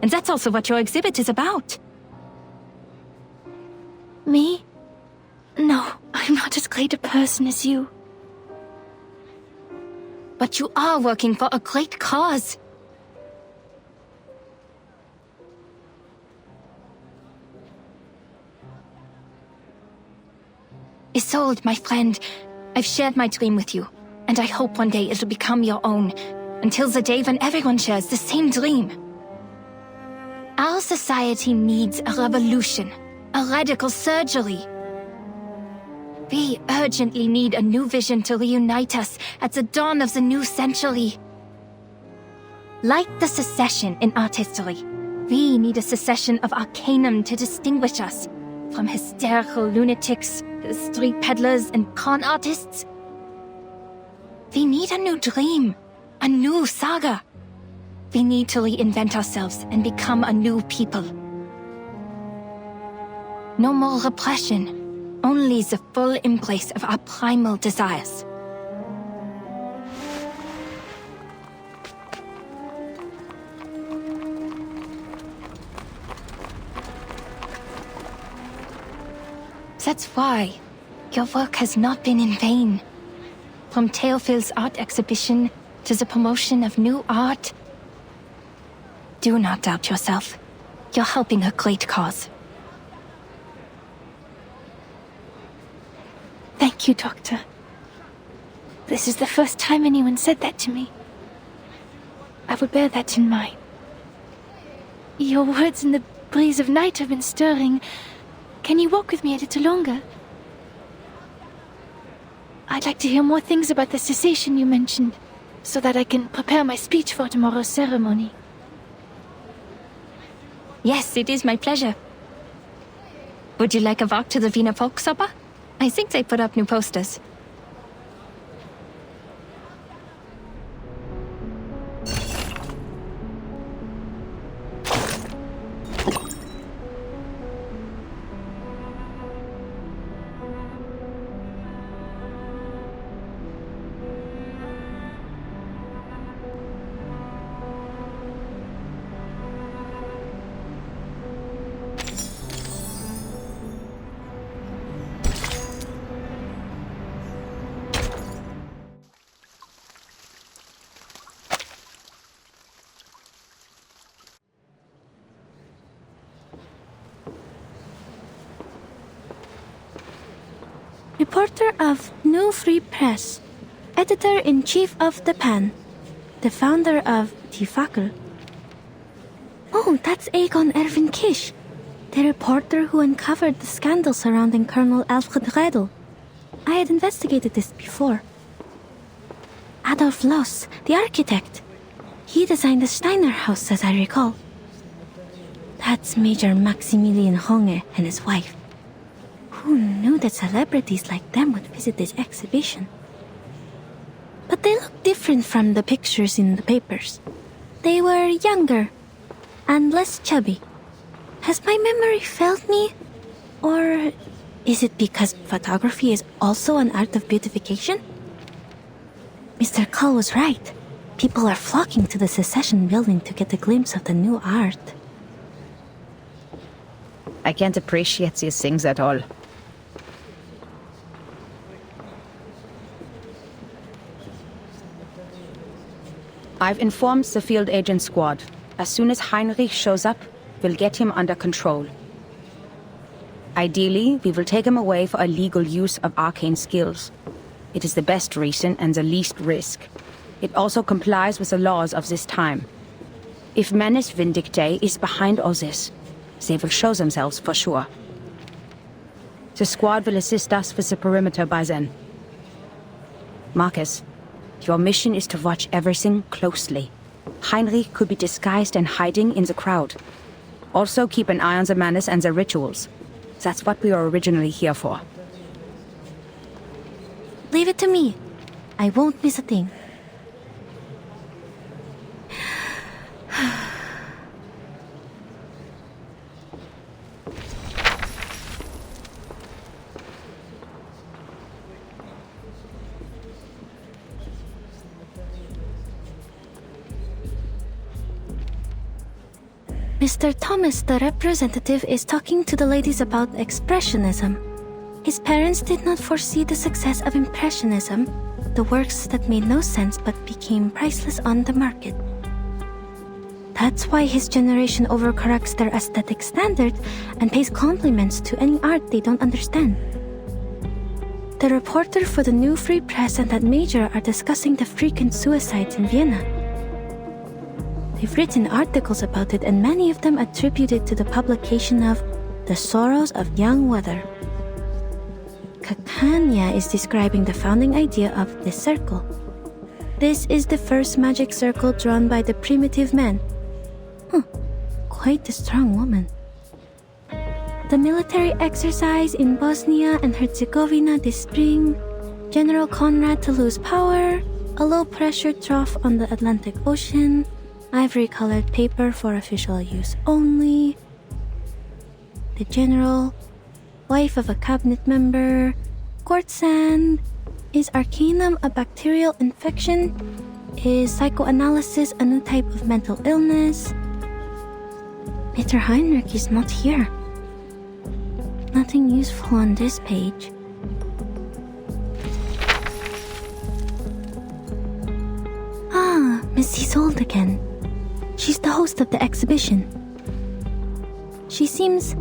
And that's also what your exhibit is about. Me? No, I'm not as great a person as you. But you are working for a great cause. Isolde, my friend, I've shared my dream with you, and I hope one day it'll become your own, until the day when everyone shares the same dream. Our society needs a revolution, a radical surgery. We urgently need a new vision to reunite us at the dawn of the new century. Like the secession in art history, we need a secession of Arcanum to distinguish us from hysterical lunatics, street peddlers, and con artists. We need a new dream, a new saga. We need to reinvent ourselves and become a new people. No more repression, only the full embrace of our primal desires. That's why your work has not been in vain. From Theophil's art exhibition to the promotion of new art. Do not doubt yourself. You're helping a great cause. Thank you, Doctor. This is the first time anyone said that to me. I will bear that in mind. Your words in the breeze of night have been stirring. Can you walk with me a little longer? I'd like to hear more things about the cessation you mentioned, so that I can prepare my speech for tomorrow's ceremony. Yes, it is my pleasure. Would you like a walk to the Wiener Volksoper? I think they put up new posters. Reporter of New Free Press, editor-in-chief of the Pan, the founder of Defying. Oh, that's Aegon Erwin Kish, the reporter who uncovered the scandal surrounding Colonel Alfred Redl. I had investigated this before. Adolf Loos, the architect. He designed the Steiner house, as I recall. That's Major Maximilian Honge and his wife. Who knew that celebrities like them would visit this exhibition? But they look different from the pictures in the papers. They were younger and less chubby. Has my memory failed me? Or is it because photography is also an art of beautification? Mr. Cull was right. People are flocking to the Secession building to get a glimpse of the new art. I can't appreciate these things at all. I've informed the field agent squad. As soon as Heinrich shows up, we'll get him under control. Ideally, we will take him away for illegal use of arcane skills. It is the best reason and the least risk. It also complies with the laws of this time. If Menace Vindictae is behind all this, they will show themselves for sure. The squad will assist us with the perimeter by then. Marcus, your mission is to watch everything closely. Heinrich could be disguised and hiding in the crowd. Also keep an eye on the Menace and the rituals. That's what we were originally here for. Leave it to me. I won't miss a thing. Mr. Thomas, the representative, is talking to the ladies about Expressionism. His parents did not foresee the success of Impressionism, the works that made no sense but became priceless on the market. That's why his generation overcorrects their aesthetic standard and pays compliments to any art they don't understand. The reporter for the New Free Press and that major are discussing the frequent suicides in Vienna. They've written articles about it, and many of them attribute it to the publication of The Sorrows of Young Weather. Kakanya is describing the founding idea of this circle. This is the first magic circle drawn by the primitive man. Quite a strong woman. The military exercise in Bosnia and Herzegovina this spring, General Conrad to lose power, a low-pressure trough on the Atlantic Ocean, ivory-colored paper for official use only, the general, wife of a cabinet member, court sand, is Arcanum a bacterial infection? Is psychoanalysis a new type of mental illness? Mr. Heinrich is not here. Nothing useful on this page. Ah, Miss Isolde again. She's the host of the exhibition. She seems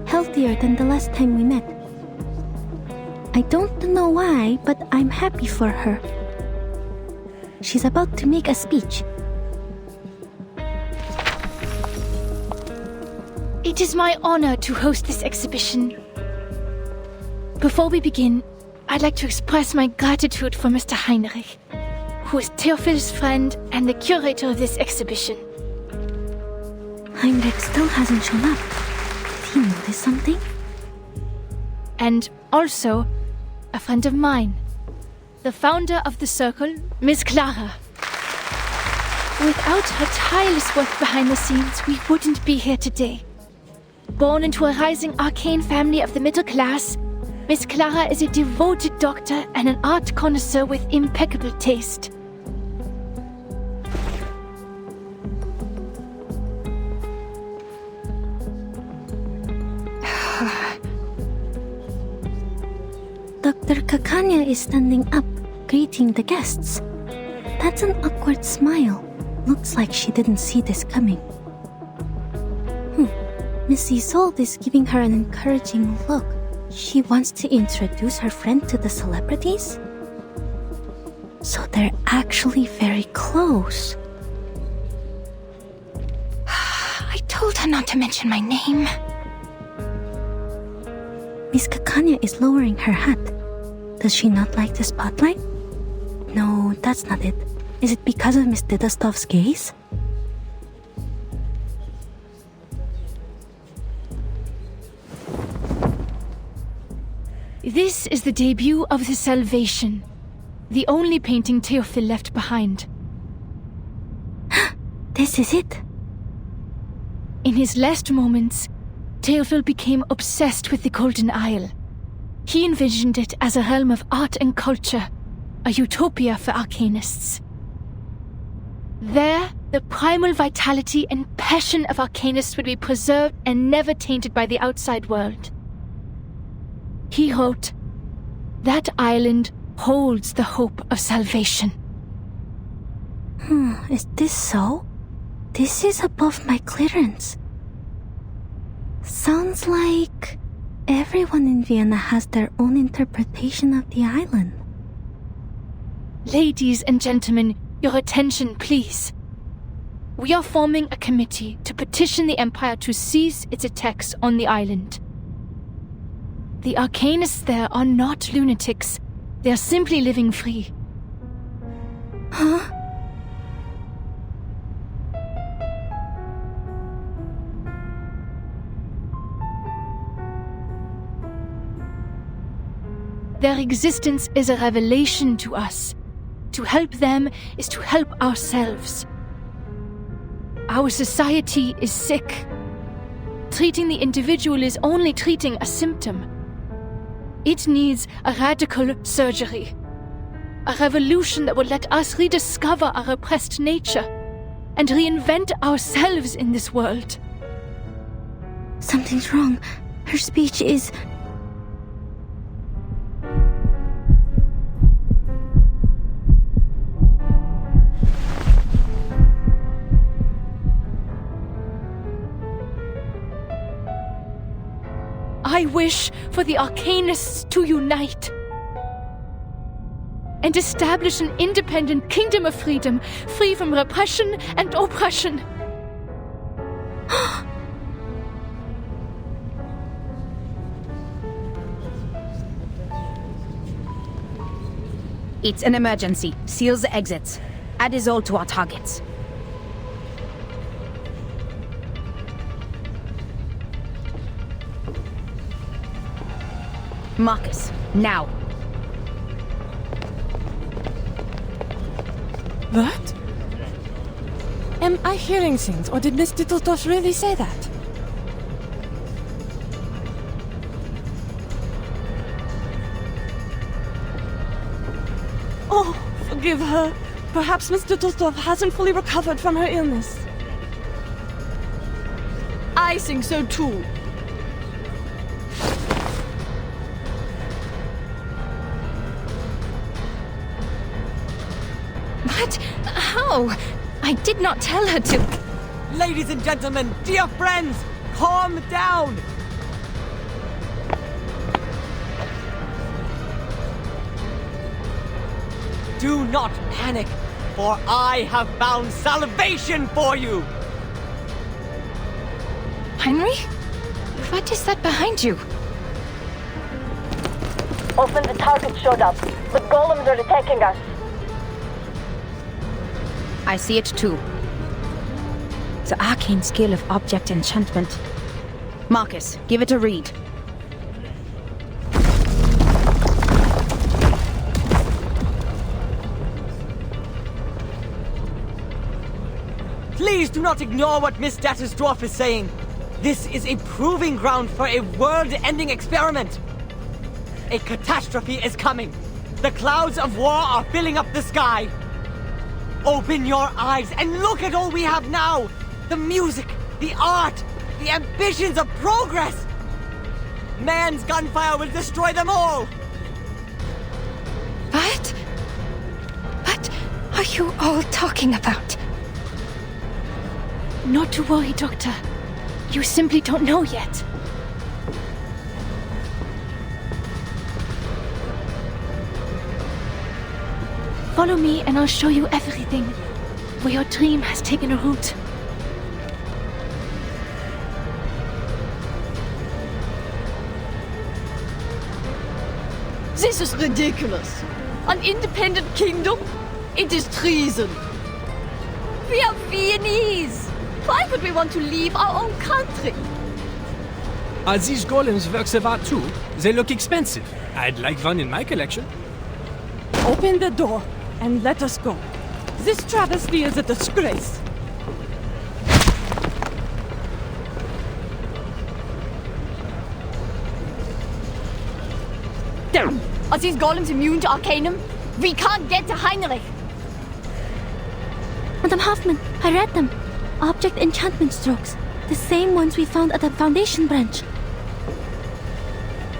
healthier than the last time we met. I don't know why, but I'm happy for her. She's about to make a speech. It is my honor to host this exhibition. Before we begin, I'd like to express my gratitude for Mr. Heinrich, who is Theophil's friend and the curator of this exhibition. Heinrich still hasn't shown up. Did he notice something? And also, a friend of mine. The founder of the Circle, Miss Clara. Without her tireless work behind the scenes, we wouldn't be here today. Born into a rising arcane family of the middle class, Miss Clara is a devoted doctor and an art connoisseur with impeccable taste. Dr. Kakanya is standing up, greeting the guests. That's an awkward smile. Looks like she didn't see this coming. Miss Isolde is giving her an encouraging look. She wants to introduce her friend to the celebrities? So they're actually very close. I told her not to mention my name. Miss Kakanya is lowering her hat. Does she not like the spotlight? No, that's not it. Is it because of Miss Didastov's gaze? This is the debut of the Salvation, the only painting Théophile left behind. This is it. In his last moments, Théophile became obsessed with the Golden Isle. He envisioned it as a realm of art and culture, a utopia for arcanists. There, the primal vitality and passion of arcanists would be preserved and never tainted by the outside world. He wrote, "That island holds the hope of salvation." Is this so? This is above my clearance. Sounds like everyone in Vienna has their own interpretation of the island. Ladies and gentlemen, your attention, please. We are forming a committee to petition the Empire to cease its attacks on the island. The arcanists there are not lunatics. They are simply living free. Huh? Their existence is a revelation to us. To help them is to help ourselves. Our society is sick. Treating the individual is only treating a symptom. It needs a radical surgery. A revolution that will let us rediscover our repressed nature and reinvent ourselves in this world. Something's wrong. Her speech is... I wish for the arcanists to unite and establish an independent kingdom of freedom, free from repression and oppression. It's an emergency. Seal the exits. Add Isolde to our targets. Marcus, now. What? Am I hearing things, or did Miss Dittledorf really say that? Oh, forgive her. Perhaps Miss Dittledorf hasn't fully recovered from her illness. I think so too. What? How? I did not tell her to... Ladies and gentlemen, dear friends, calm down! Do not panic, for I have found salvation for you! Henry? What is that behind you? Often the target showed up, but golems are attacking us. I see it too. The arcane skill of object enchantment. Marcus, give it a read. Please do not ignore what Miss Dattersdorf is saying. This is a proving ground for a world-ending experiment. A catastrophe is coming. The clouds of war are filling up the sky. Open your eyes and look at all we have now. The music, the art, the ambitions of progress. Man's gunfire will destroy them all. What? What are you all talking about? Not to worry, Doctor. You simply don't know yet. Follow me and I'll show you everything. Where your dream has taken a root. This is ridiculous. An independent kingdom? It is treason. We are Viennese. Why would we want to leave our own country? Are these golems works of art too? They look expensive. I'd like one in my collection. Open the door and let us go. This travesty is a disgrace. Damn! Are these golems immune to Arcanum? We can't get to Heinrich! Madam Hoffman, I read them. Object enchantment strokes. The same ones we found at the Foundation branch.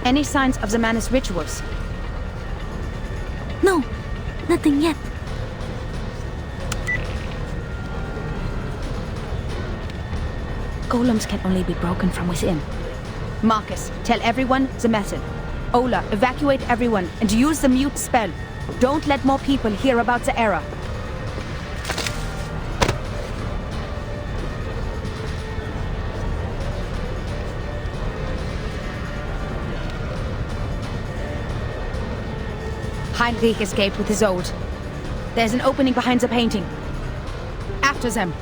Any signs of the Manus rituals? No, nothing yet. Golems can only be broken from within. Marcus, tell everyone the method. Ola, evacuate everyone and use the mute spell. Don't let more people hear about the error. Heinrich escaped with his ode. There's an opening behind the painting. After them.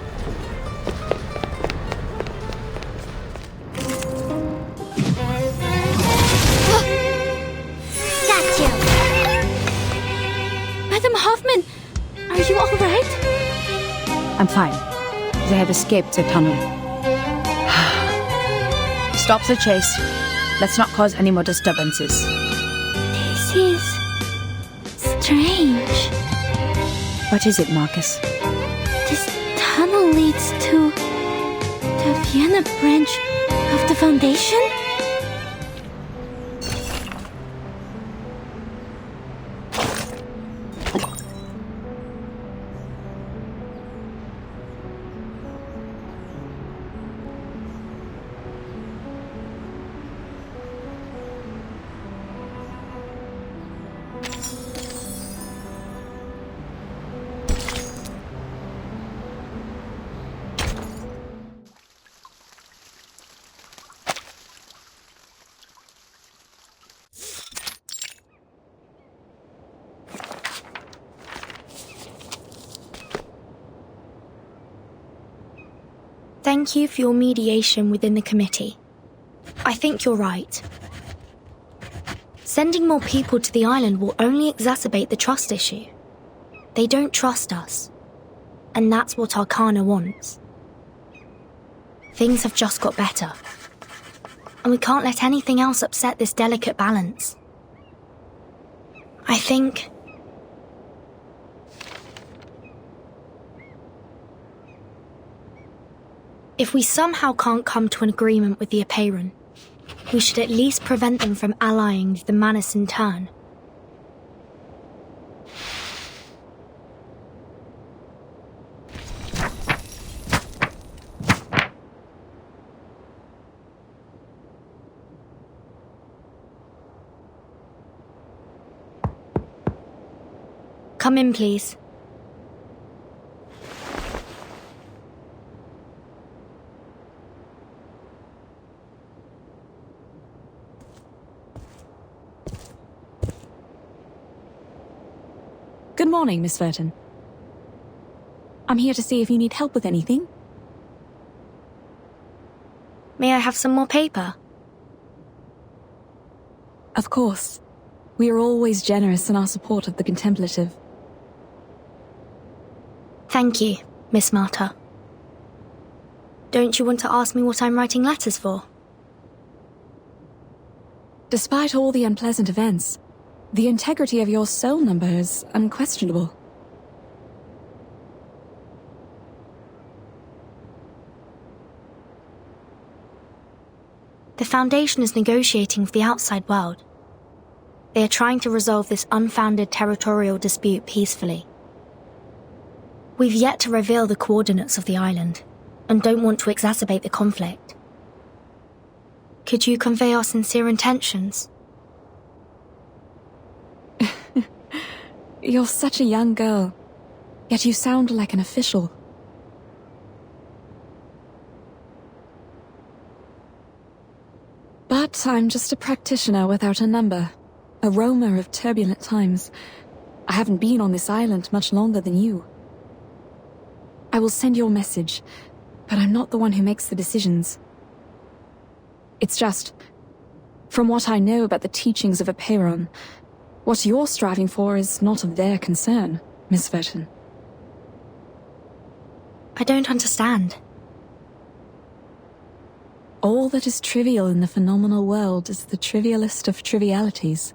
Got you. Madam Hoffman, are you all right? I'm fine. They have escaped the tunnel. Stop the chase. Let's not cause any more disturbances. This is strange. What is it, Marcus? This tunnel leads to the Vienna branch of the Foundation? Thank you for your mediation within the committee. I think you're right. Sending more people to the island will only exacerbate the trust issue. They don't trust us. And that's what Arcana wants. Things have just got better. And we can't let anything else upset this delicate balance. I think... if we somehow can't come to an agreement with the Apeiron, we should at least prevent them from allying with the Manus in turn. Come in, please. Good morning, Miss Verton. I'm here to see if you need help with anything. May I have some more paper? Of course. We are always generous in our support of the contemplative. Thank you, Miss Marta. Don't you want to ask me what I'm writing letters for? Despite all the unpleasant events, the integrity of your soul number is unquestionable. The Foundation is negotiating with the outside world. They are trying to resolve this unfounded territorial dispute peacefully. We've yet to reveal the coordinates of the island, and don't want to exacerbate the conflict. Could you convey our sincere intentions? You're such a young girl, yet you sound like an official. But I'm just a practitioner without a number, a roamer of turbulent times. I haven't been on this island much longer than you. I will send your message, but I'm not the one who makes the decisions. It's just, from what I know about the teachings of Apeiron, what you're striving for is not of their concern, Miss Verton. I don't understand. All that is trivial in the phenomenal world is the trivialist of trivialities.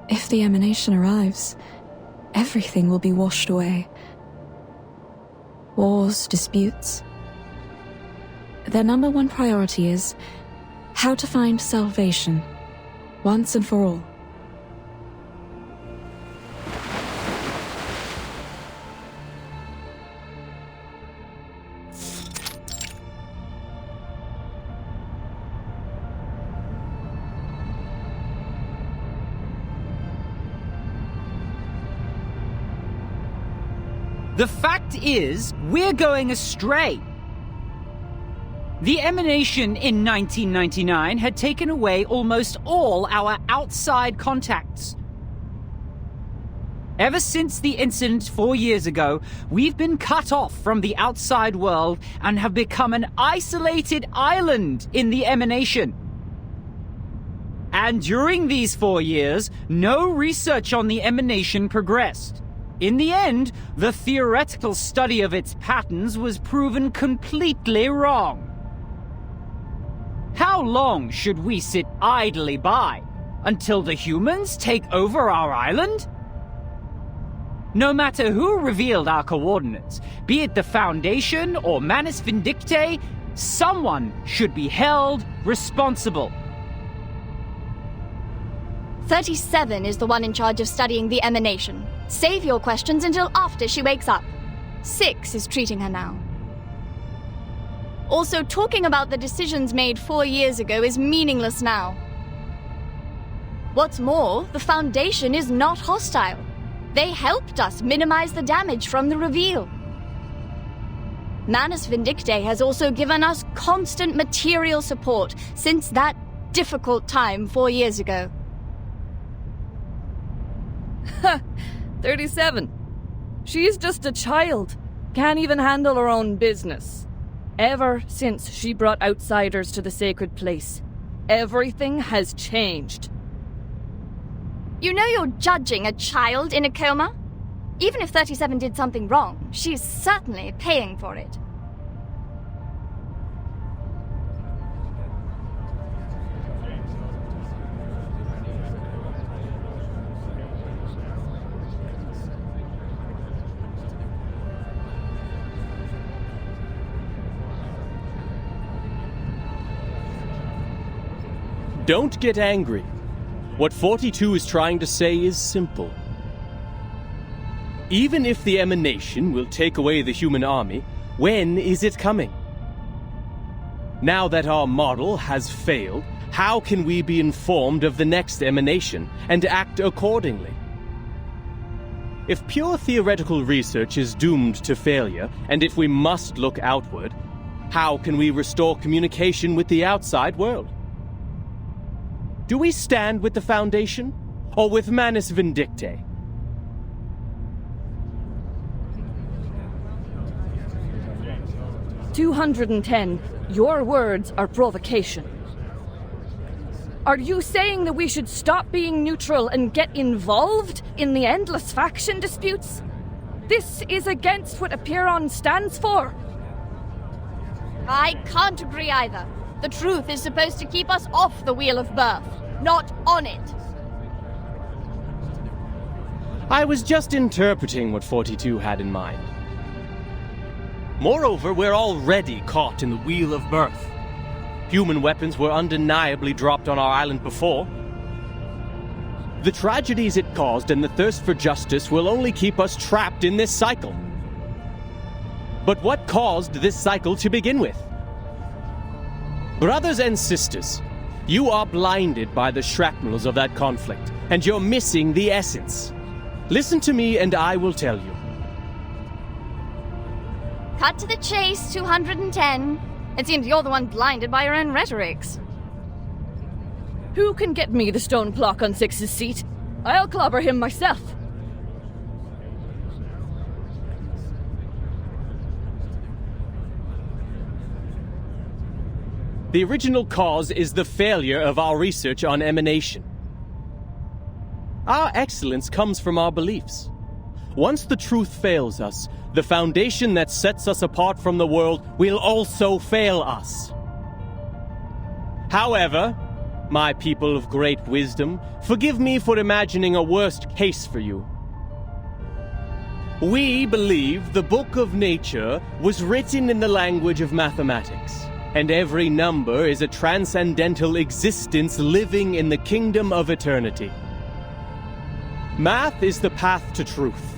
If the emanation arrives, everything will be washed away. Wars, disputes. Their number one priority is how to find salvation, once and for all. The fact is, we're going astray. The emanation in 1999 had taken away almost all our outside contacts. Ever since the incident 4 years ago, we've been cut off from the outside world and have become an isolated island in the emanation. And during these 4 years, no research on the emanation progressed. In the end, the theoretical study of its patterns was proven completely wrong. How long should we sit idly by? Until the humans take over our island? No matter who revealed our coordinates, be it the Foundation or Manus Vindictae, someone should be held responsible. 37 is the one in charge of studying the emanation. Save your questions until after she wakes up. 6 is treating her now. Also, talking about the decisions made 4 years ago is meaningless now. What's more, the Foundation is not hostile. They helped us minimize the damage from the reveal. Manus Vindictae has also given us constant material support since that difficult time 4 years ago. 37. She's just a child. Can't even handle her own business. Ever since she brought outsiders to the sacred place, everything has changed. You know you're judging a child in a coma? Even if 37 did something wrong, she's certainly paying for it. Don't get angry. What 42 is trying to say is simple. Even if the emanation will take away the human army, when is it coming? Now that our model has failed, how can we be informed of the next emanation and act accordingly? If pure theoretical research is doomed to failure, and if we must look outward, how can we restore communication with the outside world? Do we stand with the Foundation, or with Manus Vindictae? 210, your words are provocation. Are you saying that we should stop being neutral and get involved in the endless faction disputes? This is against what Apiron stands for. I can't agree either. The truth is supposed to keep us off the Wheel of Birth, not on it. I was just interpreting what 42 had in mind. Moreover, we're already caught in the Wheel of Birth. Human weapons were undeniably dropped on our island before. The tragedies it caused and the thirst for justice will only keep us trapped in this cycle. But what caused this cycle to begin with? Brothers and sisters, you are blinded by the shrapnels of that conflict, and you're missing the essence. Listen to me and I will tell you. Cut to the chase, 210. It seems you're the one blinded by your own rhetorics. Who can get me the stone clock on Six's seat? I'll clobber him myself. The original cause is the failure of our research on emanation. Our excellence comes from our beliefs. Once the truth fails us, the foundation that sets us apart from the world will also fail us. However, my people of great wisdom, forgive me for imagining a worst case for you. We believe the book of nature was written in the language of mathematics, and every number is a transcendental existence living in the kingdom of eternity. Math is the path to truth.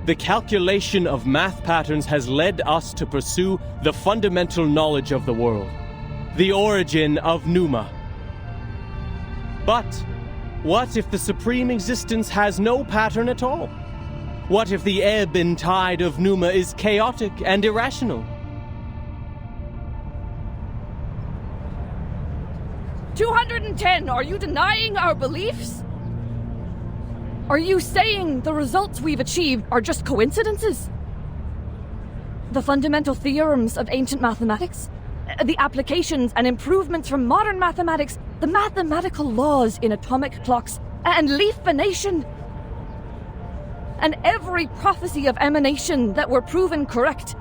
The calculation of math patterns has led us to pursue the fundamental knowledge of the world, the origin of Numa. But what if the supreme existence has no pattern at all? What if the ebb and tide of Numa is chaotic and irrational? 210, are you denying our beliefs? Are you saying the results we've achieved are just coincidences? The fundamental theorems of ancient mathematics? The applications and improvements from modern mathematics? The mathematical laws in atomic clocks and leaf-venation? And every prophecy of emanation that were proven correct,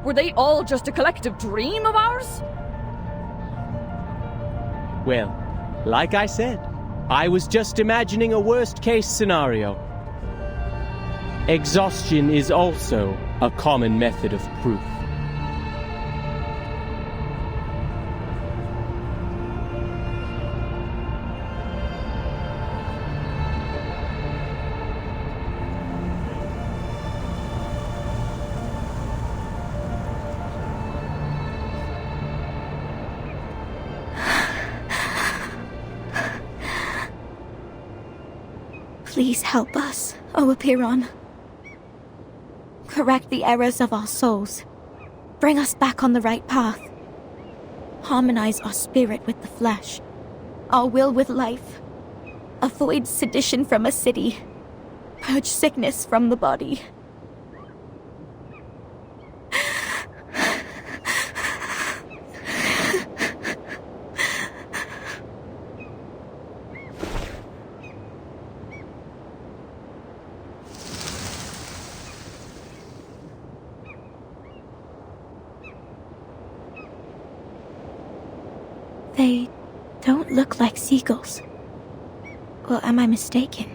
were they all just a collective dream of ours? Well, like I said, I was just imagining a worst-case scenario. Exhaustion is also a common method of proof. Please help us, O Apiron. Correct the errors of our souls. Bring us back on the right path. Harmonize our spirit with the flesh, our will with life. Avoid sedition from a city. Purge sickness from the body. They don't look like seagulls. Or am I mistaken?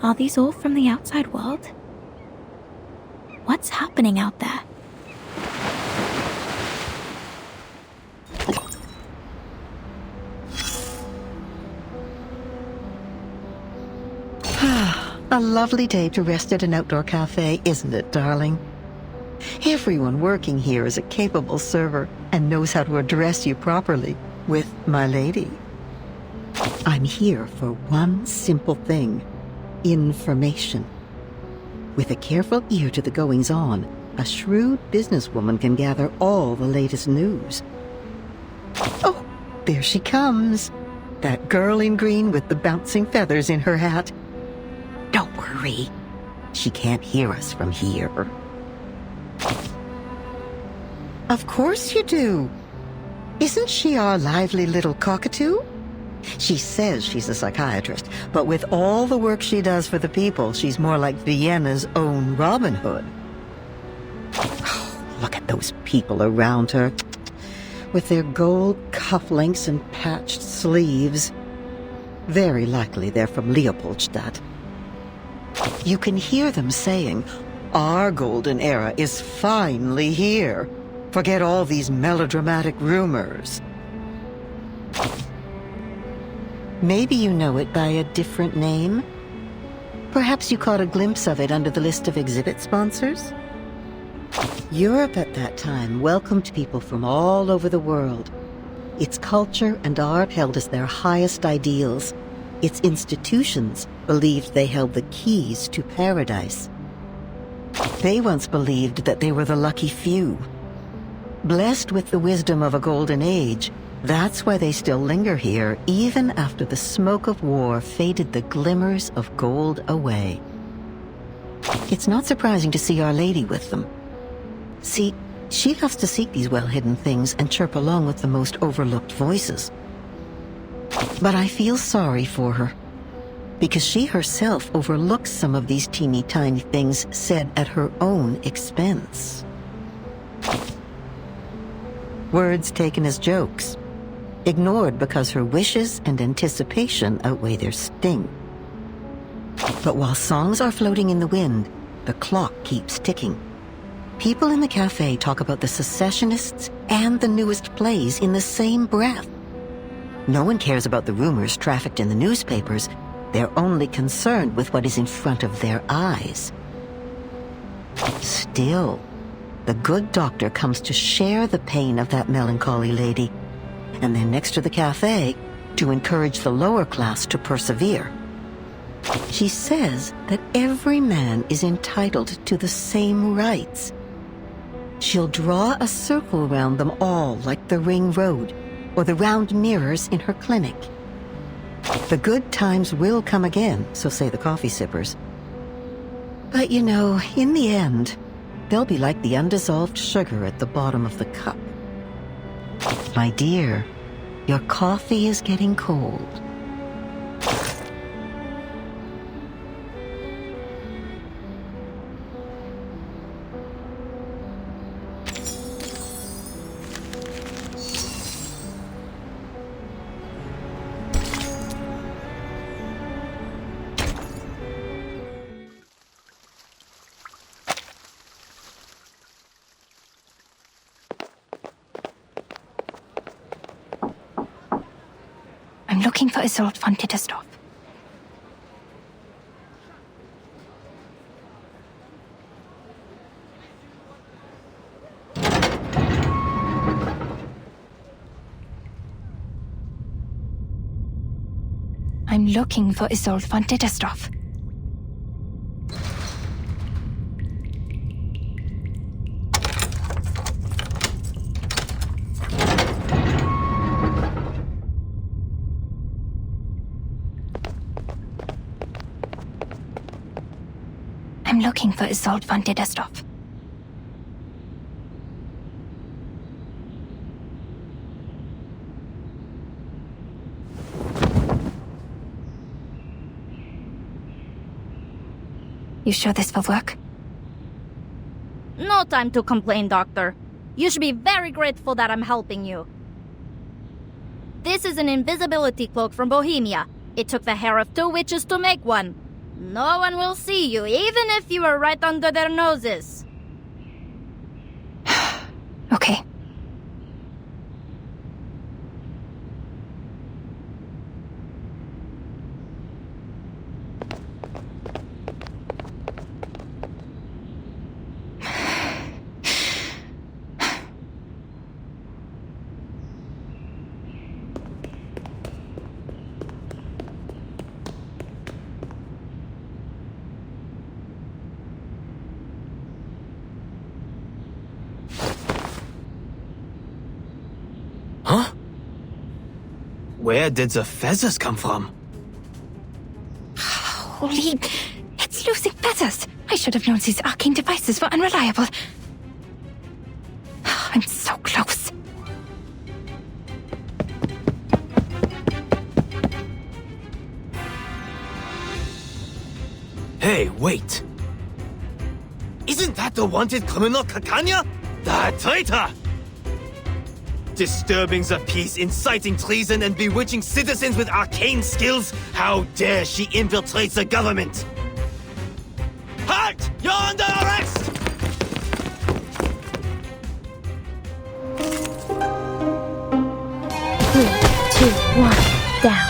Are these all from the outside world? What's happening out there? A lovely day to rest at an outdoor cafe, isn't it, darling? Everyone working here is a capable server and knows how to address you properly with my lady. I'm here for one simple thing: information. With a careful ear to the goings-on, a shrewd businesswoman can gather all the latest news. Oh, there she comes. That girl in green with the bouncing feathers in her hat. Don't worry. She can't hear us from here. Of course you do. Isn't she our lively little cockatoo? She says she's a psychiatrist, but with all the work she does for the people, she's more like Vienna's own Robin Hood. Oh, look at those people around her, with their gold cufflinks and patched sleeves. Very likely they're from Leopoldstadt. You can hear them saying, "Our golden era is finally here. Forget all these melodramatic rumors." Maybe you know it by a different name? Perhaps you caught a glimpse of it under the list of exhibit sponsors? Europe at that time welcomed people from all over the world. Its culture and art held as their highest ideals. Its institutions believed they held the keys to paradise. They once believed that they were the lucky few. Blessed with the wisdom of a golden age, that's why they still linger here, even after the smoke of war faded the glimmers of gold away. It's not surprising to see Our Lady with them. See, she loves to seek these well-hidden things and chirp along with the most overlooked voices. But I feel sorry for her, because she herself overlooks some of these teeny-tiny things said at her own expense. Words taken as jokes, ignored because her wishes and anticipation outweigh their sting. But while songs are floating in the wind, the clock keeps ticking. People in the cafe talk about the secessionists and the newest plays in the same breath. No one cares about the rumors trafficked in the newspapers. They're only concerned with what is in front of their eyes. Still, the good doctor comes to share the pain of that melancholy lady, and then next to the cafe, to encourage the lower class to persevere. She says that every man is entitled to the same rights. She'll draw a circle around them all like the ring road, or the round mirrors in her clinic. The good times will come again, so say the coffee sippers. But you know, in the end, they'll be like the undissolved sugar at the bottom of the cup. My dear, your coffee is getting cold. I'm looking for Isolde von Tittersdorf. I'm looking for Isolde von Tittersdorf. I'm looking for Isolde von Tittersdorf. You sure this will work? No time to complain, Doctor. You should be very grateful that I'm helping you. This is an invisibility cloak from Bohemia. It took the hair of 2 witches to make one. No one will see you, even if you are right under their noses. Okay. Where did the feathers come from? Holy... It's losing feathers! I should have known these arcane devices were unreliable. I'm so close. Hey, wait. Isn't that the wanted criminal Kakanya? The traitor! Disturbing the peace, inciting treason, and bewitching citizens with arcane skills? How dare she infiltrate the government? Halt! You're under arrest! Three, two, one, down.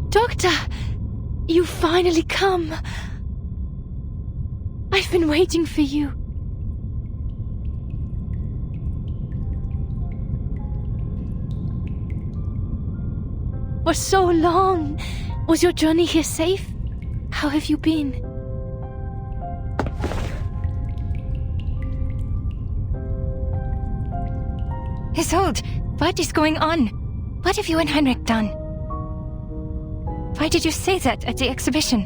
Doctor! You finally come! I've been waiting for you. For so long! Was your journey here safe? How have you been? Isolde, what is going on? What have you and Heinrich done? Why did you say that at the exhibition?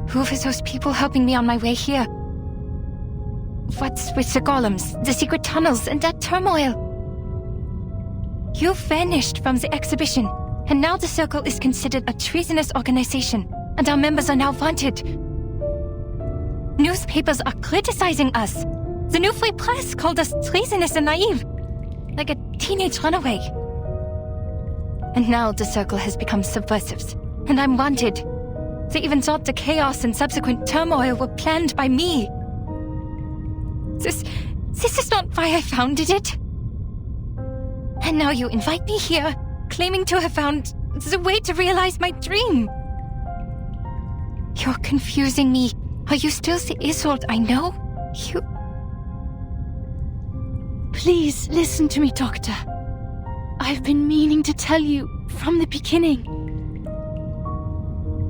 Who were those people helping me on my way here? What's with the golems, the secret tunnels, and that turmoil? You vanished from the exhibition, and now the Circle is considered a treasonous organization, and our members are now wanted. Newspapers are criticizing us. The New Free Press called us treasonous and naive, like a teenage runaway. And now the Circle has become subversives. And I'm wanted. They even thought the chaos and subsequent turmoil were planned by me. This is not why I founded it. And now you invite me here, claiming to have found the way to realize my dream. You're confusing me. Are you still the Isolde I know? You... Please listen to me, Doctor. I've been meaning to tell you from the beginning.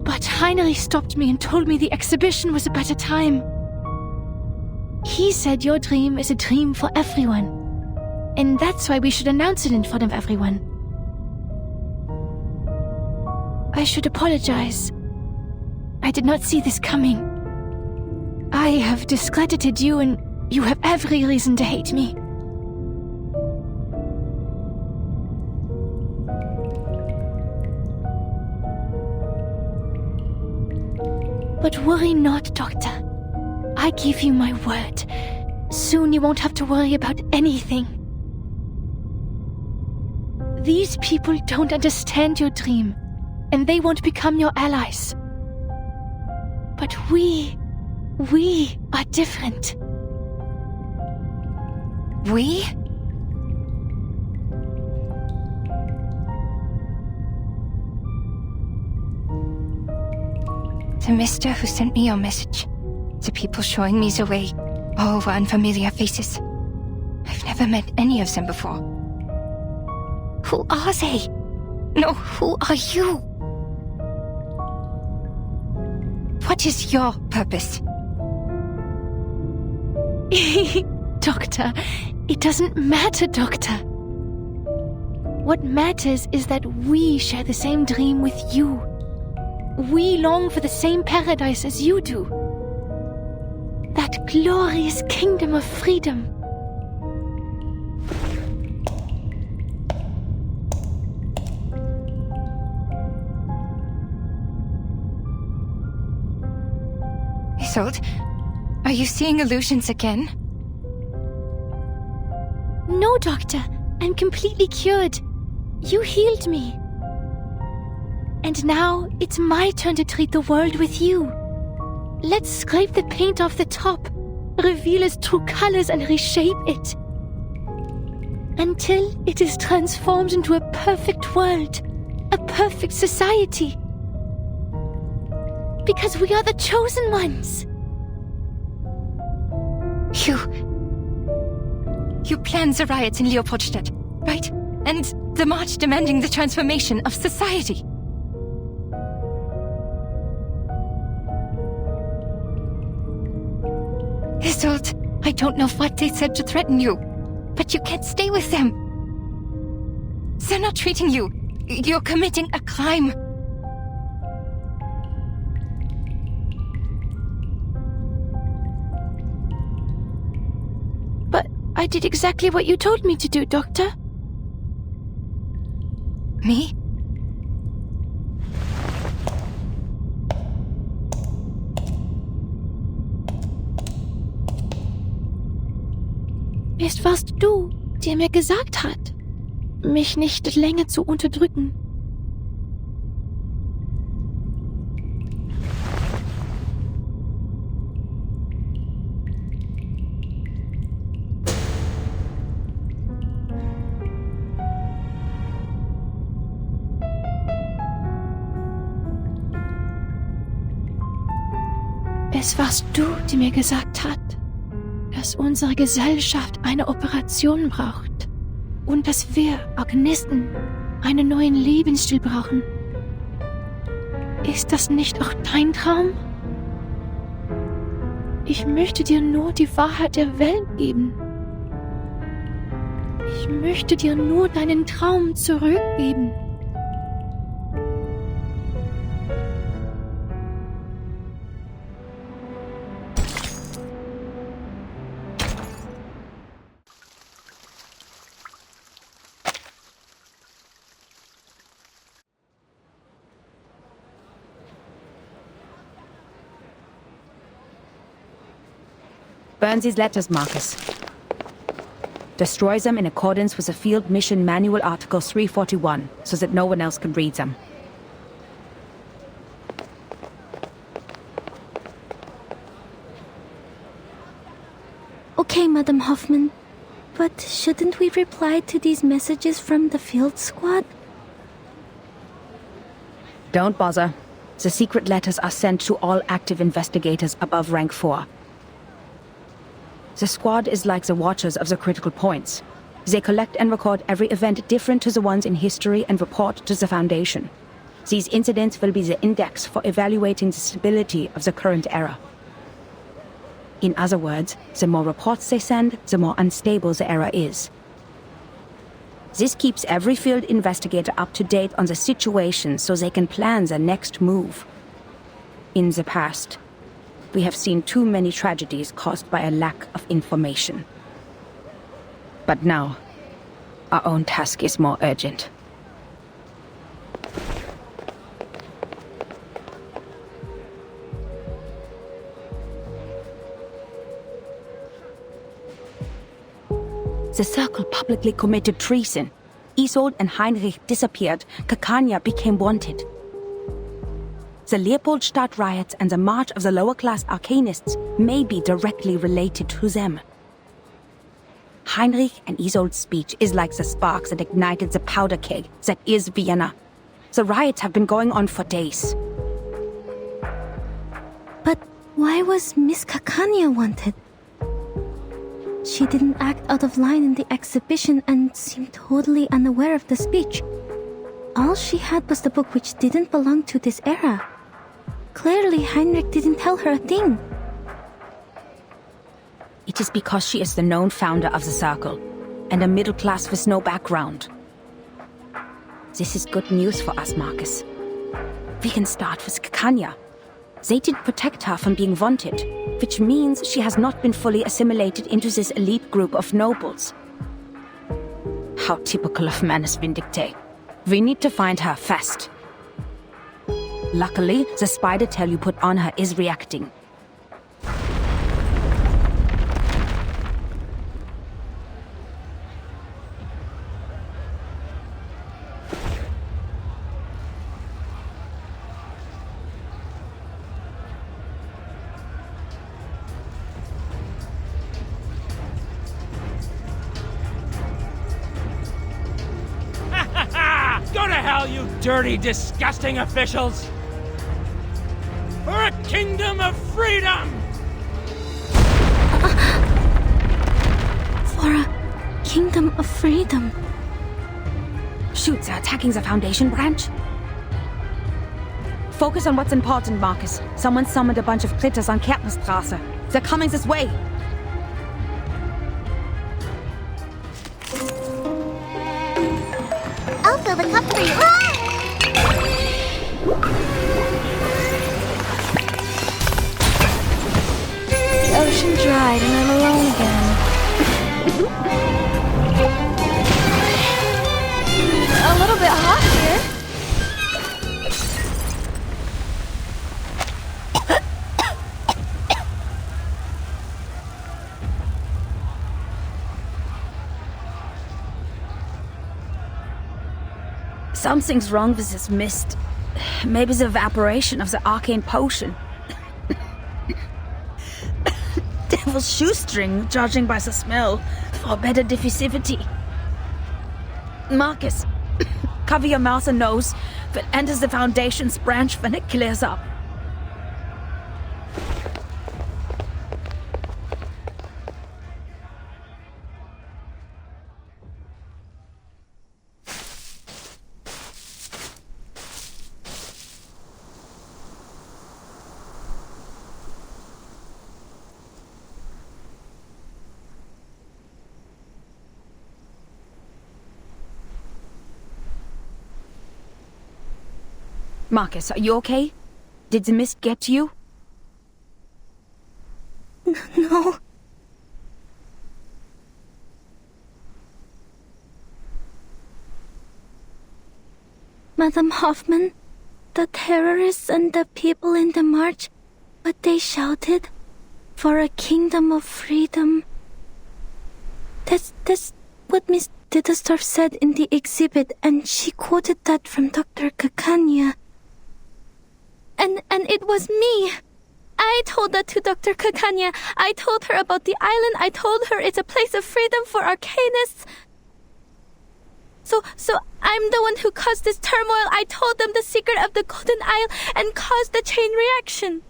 But Heinrich stopped me and told me the exhibition was a better time. He said your dream is a dream for everyone. And that's why we should announce it in front of everyone. I should apologize. I did not see this coming. I have discredited you, and you have every reason to hate me. But worry not, Doctor. I give you my word. Soon you won't have to worry about anything. These people don't understand your dream, and they won't become your allies. But we are different. We? The mister who sent me your message. The people showing me the way. All were unfamiliar faces. I've never met any of them before. Who are they? No, who are you? What is your purpose? Doctor, it doesn't matter, Doctor. What matters is that we share the same dream with you. We long for the same paradise as you do. That glorious kingdom of freedom. Isolde, are you seeing illusions again? No, Doctor. I'm completely cured. You healed me. And now it's my turn to treat the world with you. Let's scrape the paint off the top, reveal its true colors, and reshape it. Until it is transformed into a perfect world, a perfect society, because we are the chosen ones. You planned the riots in Leopoldstadt, right? And the march demanding the transformation of society. Isolde, I don't know what they said to threaten you, but you can't stay with them. They're not treating you. You're committing a crime. But I did exactly what you told me to do, Doctor. Me? Es warst du, der mir gesagt hat, mich nicht länger zu unterdrücken. Es warst du, die mir gesagt hat, dass unsere Gesellschaft eine Operation braucht und dass wir Organisten einen neuen Lebensstil brauchen. Ist das nicht auch dein Traum? Ich möchte dir nur die Wahrheit der Welt geben. Ich möchte dir nur deinen Traum zurückgeben. Burn these letters, Marcus. Destroy them in accordance with the Field Mission Manual Article 341, so that no one else can read them. Okay, Madam Hoffman. But shouldn't we reply to these messages from the field squad? Don't bother. The secret letters are sent to all active investigators above rank 4. The squad is like the watchers of the critical points. They collect and record every event different to the ones in history and report to the Foundation. These incidents will be the index for evaluating the stability of the current era. In other words, the more reports they send, the more unstable the era is. This keeps every field investigator up to date on the situation so they can plan their next move. In the past, we have seen too many tragedies caused by a lack of information. But now, our own task is more urgent. The Circle publicly committed treason. Isolde and Heinrich disappeared. Kakanya became wanted. The Leopoldstadt riots and the march of the lower-class arcanists may be directly related to them. Heinrich and Isolde's speech is like the sparks that ignited the powder keg that is Vienna. The riots have been going on for days. But why was Miss Kakanya wanted? She didn't act out of line in the exhibition and seemed totally unaware of the speech. All she had was the book which didn't belong to this era. Clearly, Heinrich didn't tell her a thing. It is because she is the known founder of the Circle, and a middle class with no background. This is good news for us, Marcus. We can start with Kakanya. They did protect her from being wanted, which means she has not been fully assimilated into this elite group of nobles. How typical of Manus Vindictae. We need to find her fast. Luckily, the spider tail you put on her is reacting. Go to hell, you dirty, disgusting officials! For a kingdom of freedom! For a kingdom of freedom. Shoot, they're attacking the Foundation branch. Focus on what's important, Marcus. Someone summoned a bunch of critters on Kärtnerstraße. They're coming this way. I'll fill the cup for you. The ocean dried and I'm alone again. A little bit hot here. Something's wrong with this mist. Maybe the evaporation of the arcane potion. Devil's shoestring, judging by the smell, for better diffusivity. Marcus, cover your mouth and nose, but enters the Foundation's branch when it clears up. Marcus, are you okay? Did the mist get to you? No. Madam Hoffman, the terrorists and the people in the march, what they shouted, for a kingdom of freedom. That's what Miss Dittersdorf said in the exhibit, and she quoted that from Dr. Kakanya. And it was me. I told that to Dr. Kakanya. I told her about the island. I told her it's a place of freedom for arcanists. So I'm the one who caused this turmoil. I told them the secret of the Golden Isle and caused the chain reaction.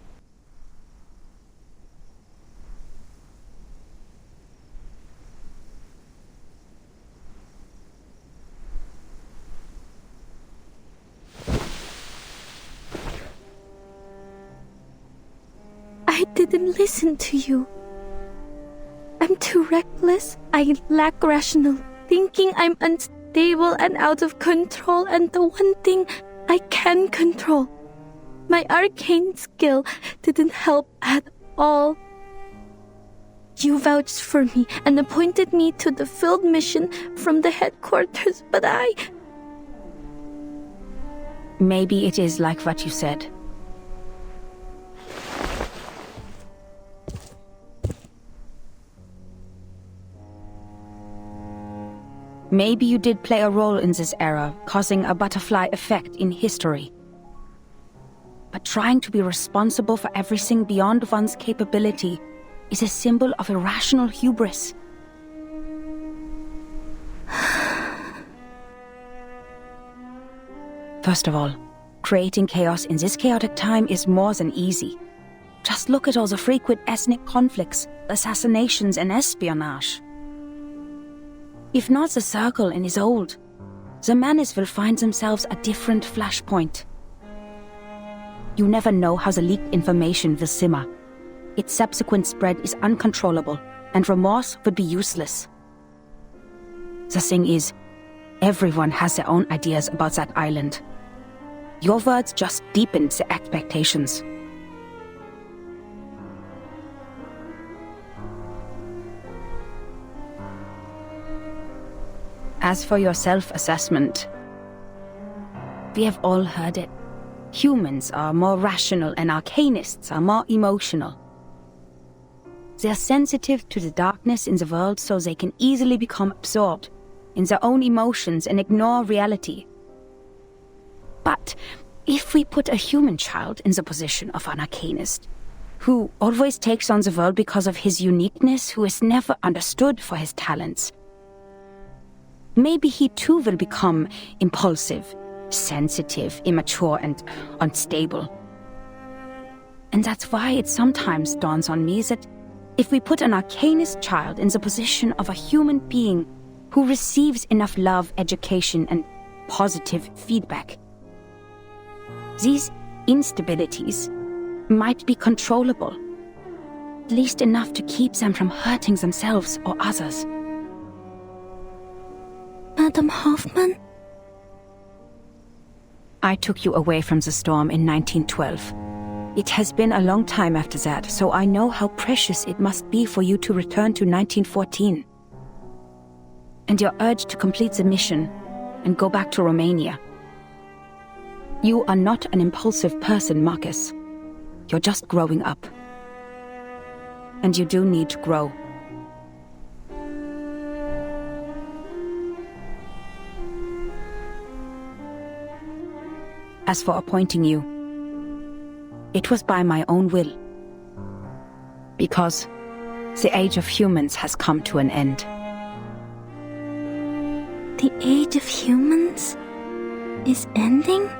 I didn't listen to you. I'm too reckless. I lack rational thinking. I'm unstable and out of control. And the one thing I can control, my arcane skill, didn't help at all. You vouched for me and appointed me to the field mission from the headquarters, but I... Maybe it is like what you said. Maybe you did play a role in this era, causing a butterfly effect in history. But trying to be responsible for everything beyond one's capability is a symbol of irrational hubris. First of all, creating chaos in this chaotic time is more than easy. Just look at all the frequent ethnic conflicts, assassinations and espionage. If not the circle in his old, the Mannis will find themselves a different flashpoint. You never know how the leaked information will simmer. Its subsequent spread is uncontrollable, and remorse would be useless. The thing is, everyone has their own ideas about that island. Your words just deepened the expectations. As for your self-assessment, we have all heard it. Humans are more rational and arcanists are more emotional. They are sensitive to the darkness in the world so they can easily become absorbed in their own emotions and ignore reality. But if we put a human child in the position of an arcanist, who always takes on the world because of his uniqueness, who is never understood for his talents, maybe he too will become impulsive, sensitive, immature, and unstable. And that's why it sometimes dawns on me that if we put an Arcanist child in the position of a human being who receives enough love, education, and positive feedback, these instabilities might be controllable, at least enough to keep them from hurting themselves or others. Madam Hoffman? I took you away from the storm in 1912. It has been a long time after that, so I know how precious it must be for you to return to 1914. And your urge to complete the mission and go back to Romania. You are not an impulsive person, Marcus. You're just growing up. And you do need to grow. As for appointing you, it was by my own will. Because the age of humans has come to an end. The age of humans is ending?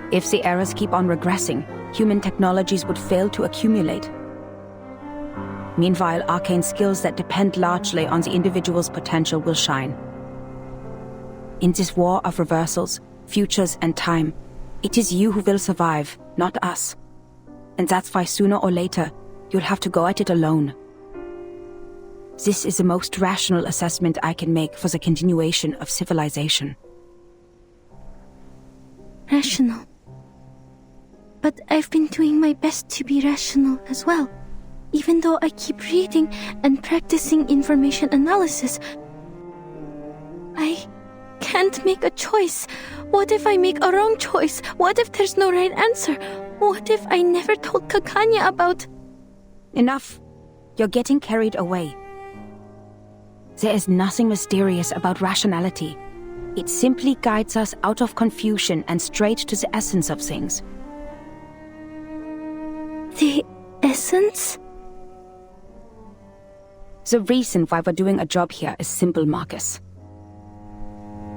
If the eras keep on regressing, human technologies would fail to accumulate. Meanwhile, arcane skills that depend largely on the individual's potential will shine. In this war of reversals, futures, and time, it is you who will survive, not us. And that's why sooner or later, you'll have to go at it alone. This is the most rational assessment I can make for the continuation of civilization. Rational. But I've been doing my best to be rational as well. Even though I keep reading and practicing information analysis, I can't make a choice. What if I make a wrong choice? What if there's no right answer? What if I never told Kakanya about... Enough. You're getting carried away. There is nothing mysterious about rationality. It simply guides us out of confusion and straight to the essence of things. The essence? The reason why we're doing a job here is simple, Marcus.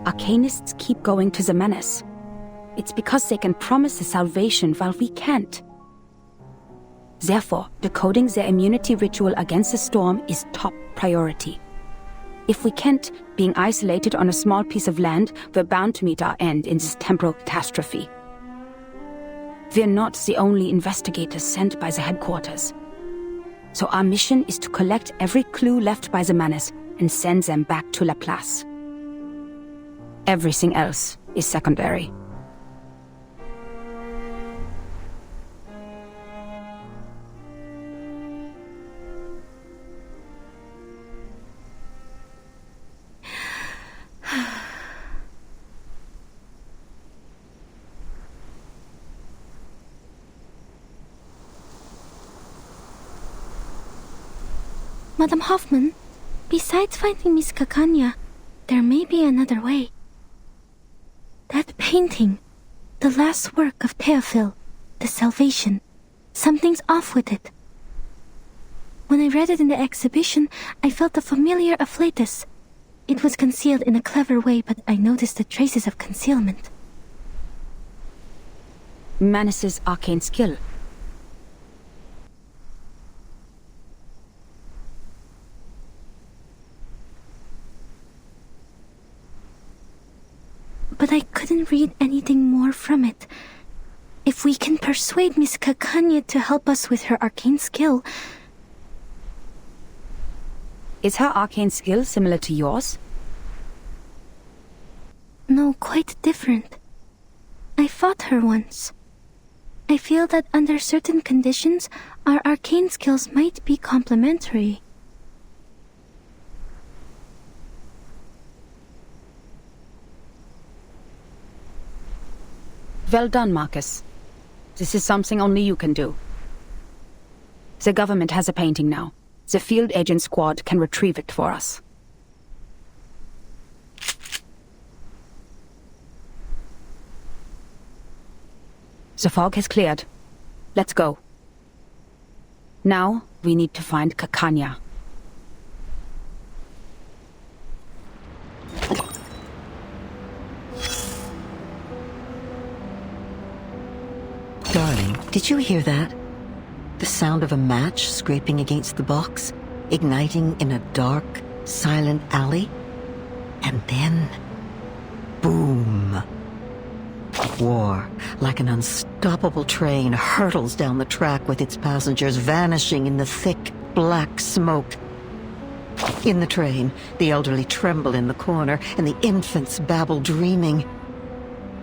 Arcanists keep going to the menace. It's because they can promise the salvation while we can't. Therefore, decoding their immunity ritual against the storm is top priority. If we can't, being isolated on a small piece of land, we're bound to meet our end in this temporal catastrophe. We're not the only investigators sent by the headquarters. So our mission is to collect every clue left by the menace and send them back to La Place. Everything else is secondary. Madam Hoffman, besides finding Miss Kakanya, there may be another way. That painting, the last work of Theophil, The Salvation, something's off with it. When I read it in the exhibition, I felt a familiar afflatus. It was concealed in a clever way, but I noticed the traces of concealment. Manus's arcane skill. But I couldn't read anything more from it. If we can persuade Miss Kakanya to help us with her arcane skill... Is her arcane skill similar to yours? No, quite different. I fought her once. I feel that under certain conditions, our arcane skills might be complementary. Well done, Marcus. This is something only you can do. The government has a painting now. The field agent squad can retrieve it for us. The fog has cleared. Let's go. Now, we need to find Kakanya. Darling, did you hear that? The sound of a match scraping against the box, igniting in a dark, silent alley. And then, boom. War, like an unstoppable train, hurtles down the track with its passengers vanishing in the thick, black smoke. In the train, the elderly tremble in the corner, and the infants babble dreaming.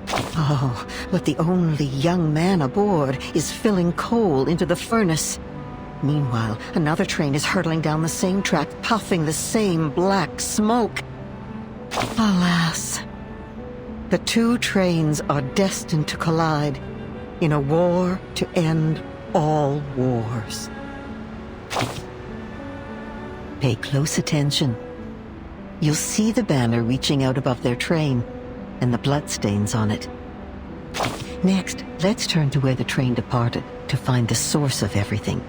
Oh, but the only young man aboard is filling coal into the furnace. Meanwhile, another train is hurtling down the same track, puffing the same black smoke. Alas, the two trains are destined to collide in a war to end all wars. Pay close attention. You'll see the banner reaching out above their train, and the bloodstains on it. Next, let's turn to where the train departed to find the source of everything.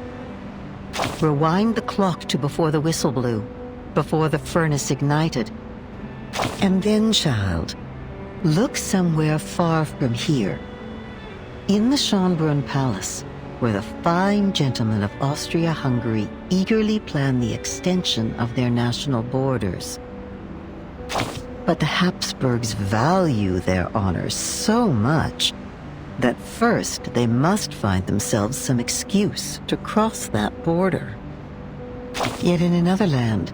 Rewind the clock to before the whistle blew, before the furnace ignited. And then, child, look somewhere far from here. In the Schönbrunn Palace, where the fine gentlemen of Austria-Hungary eagerly plan the extension of their national borders. But the Habsburgs value their honor so much that first they must find themselves some excuse to cross that border. Yet in another land,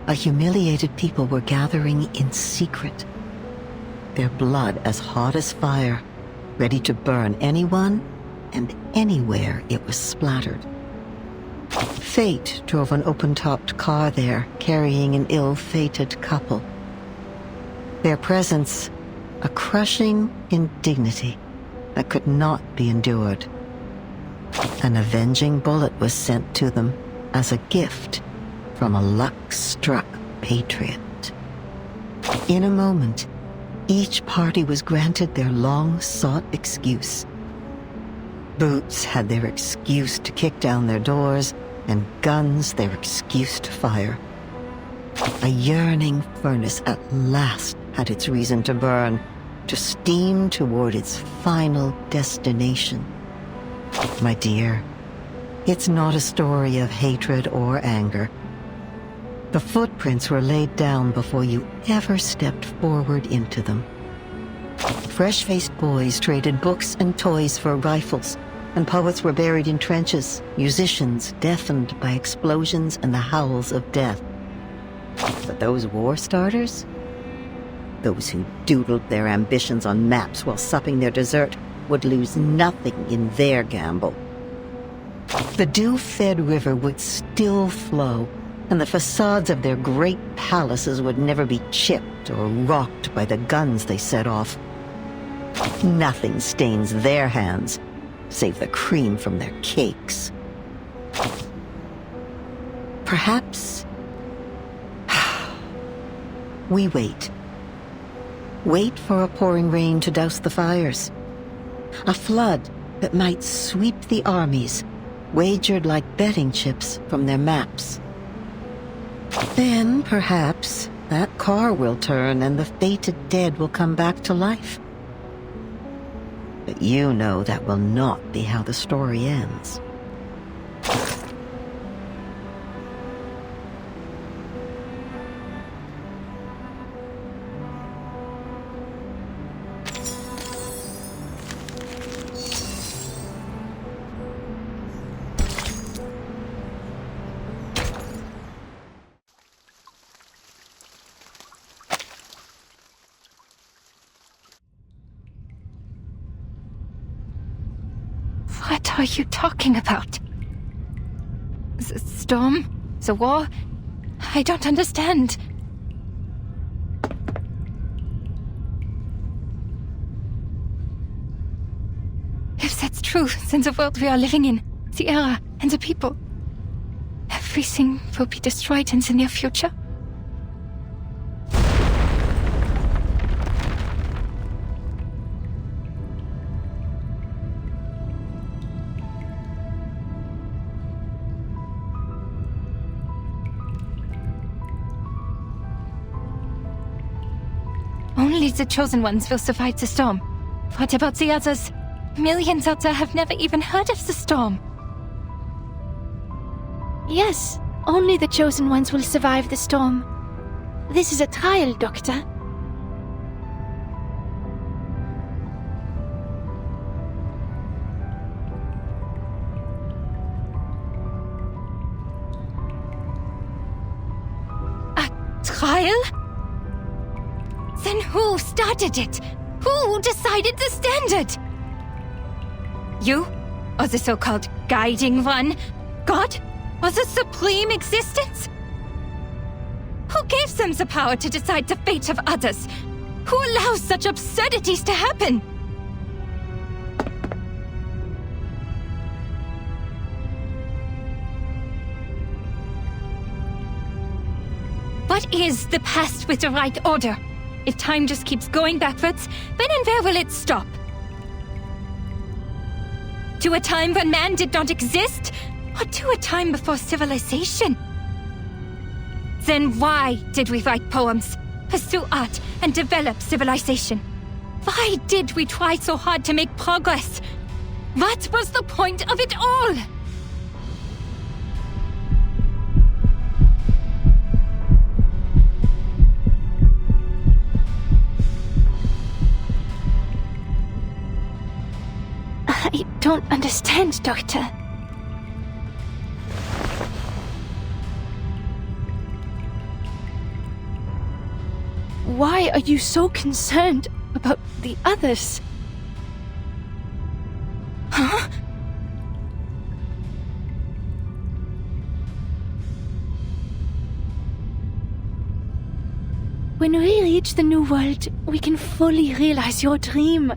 a humiliated people were gathering in secret, their blood as hot as fire, ready to burn anyone and anywhere it was splattered. Fate drove an open-topped car there, carrying an ill-fated couple. Their presence, a crushing indignity that could not be endured. An avenging bullet was sent to them as a gift from a luck-struck patriot. In a moment, each party was granted their long-sought excuse. Boots had their excuse to kick down their doors, and guns their excuse to fire. A yearning furnace at last had its reason to burn, to steam toward its final destination. My dear, it's not a story of hatred or anger. The footprints were laid down before you ever stepped forward into them. Fresh-faced boys traded books and toys for rifles, and poets were buried in trenches, musicians deafened by explosions and the howls of death. But those war starters? Those who doodled their ambitions on maps while supping their dessert would lose nothing in their gamble. The dew-fed river would still flow, and the facades of their great palaces would never be chipped or rocked by the guns they set off. Nothing stains their hands, save the cream from their cakes. Perhaps we wait. Wait for a pouring rain to douse the fires. A flood that might sweep the armies, wagered like betting chips from their maps. Then, perhaps, that car will turn and the fated dead will come back to life. But you know that will not be how the story ends. What are you talking about? Storm? The war? I don't understand. If that's true, then the world we are living in, the era, and the people, everything will be destroyed in the near future. Only the chosen ones will survive the storm. What about the others? Millions out there have never even heard of the storm. Yes, only the chosen ones will survive the storm. This is a trial, Doctor. Trial? Then who started it? Who decided the standard? You? Or the so-called guiding one? God? Or the supreme existence? Who gave them the power to decide the fate of others? Who allows such absurdities to happen? What is the past with the right order? If time just keeps going backwards, when and where will it stop? To a time when man did not exist? Or to a time before civilization? Then why did we write poems, pursue art, and develop civilization? Why did we try so hard to make progress? What was the point of it all? I don't understand, Doctor. Why are you so concerned about the others? Huh? When we reach the New World, we can fully realize your dream.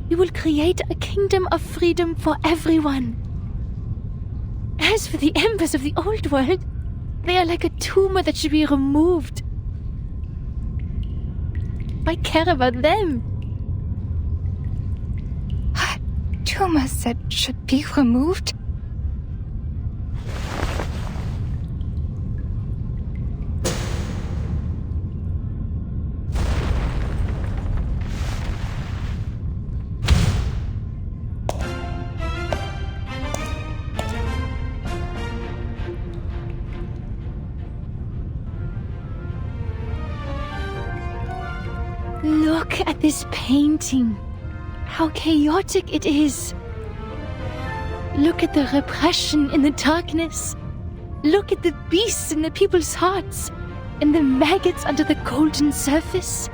We will create a kingdom of freedom for everyone. As for the embers of the Old World, they are like a tumor that should be removed. I care about them. Tumors that should be removed? Look at this painting. How chaotic it is. Look at the repression in the darkness. Look at the beasts in the people's hearts, and the maggots under the golden surface.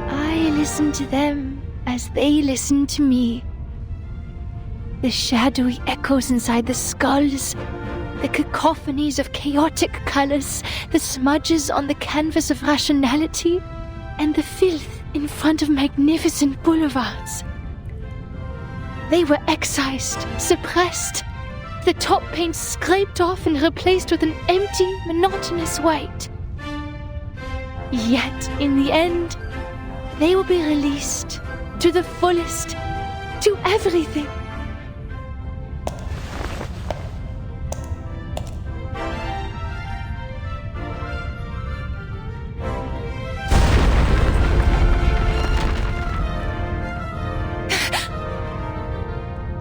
I listen to them as they listen to me. The shadowy echoes inside the skulls, the cacophonies of chaotic colors, the smudges on the canvas of rationality, and the filth in front of magnificent boulevards. They were excised, suppressed, the top paint scraped off and replaced with an empty, monotonous white. Yet, in the end, they will be released to the fullest, to everything.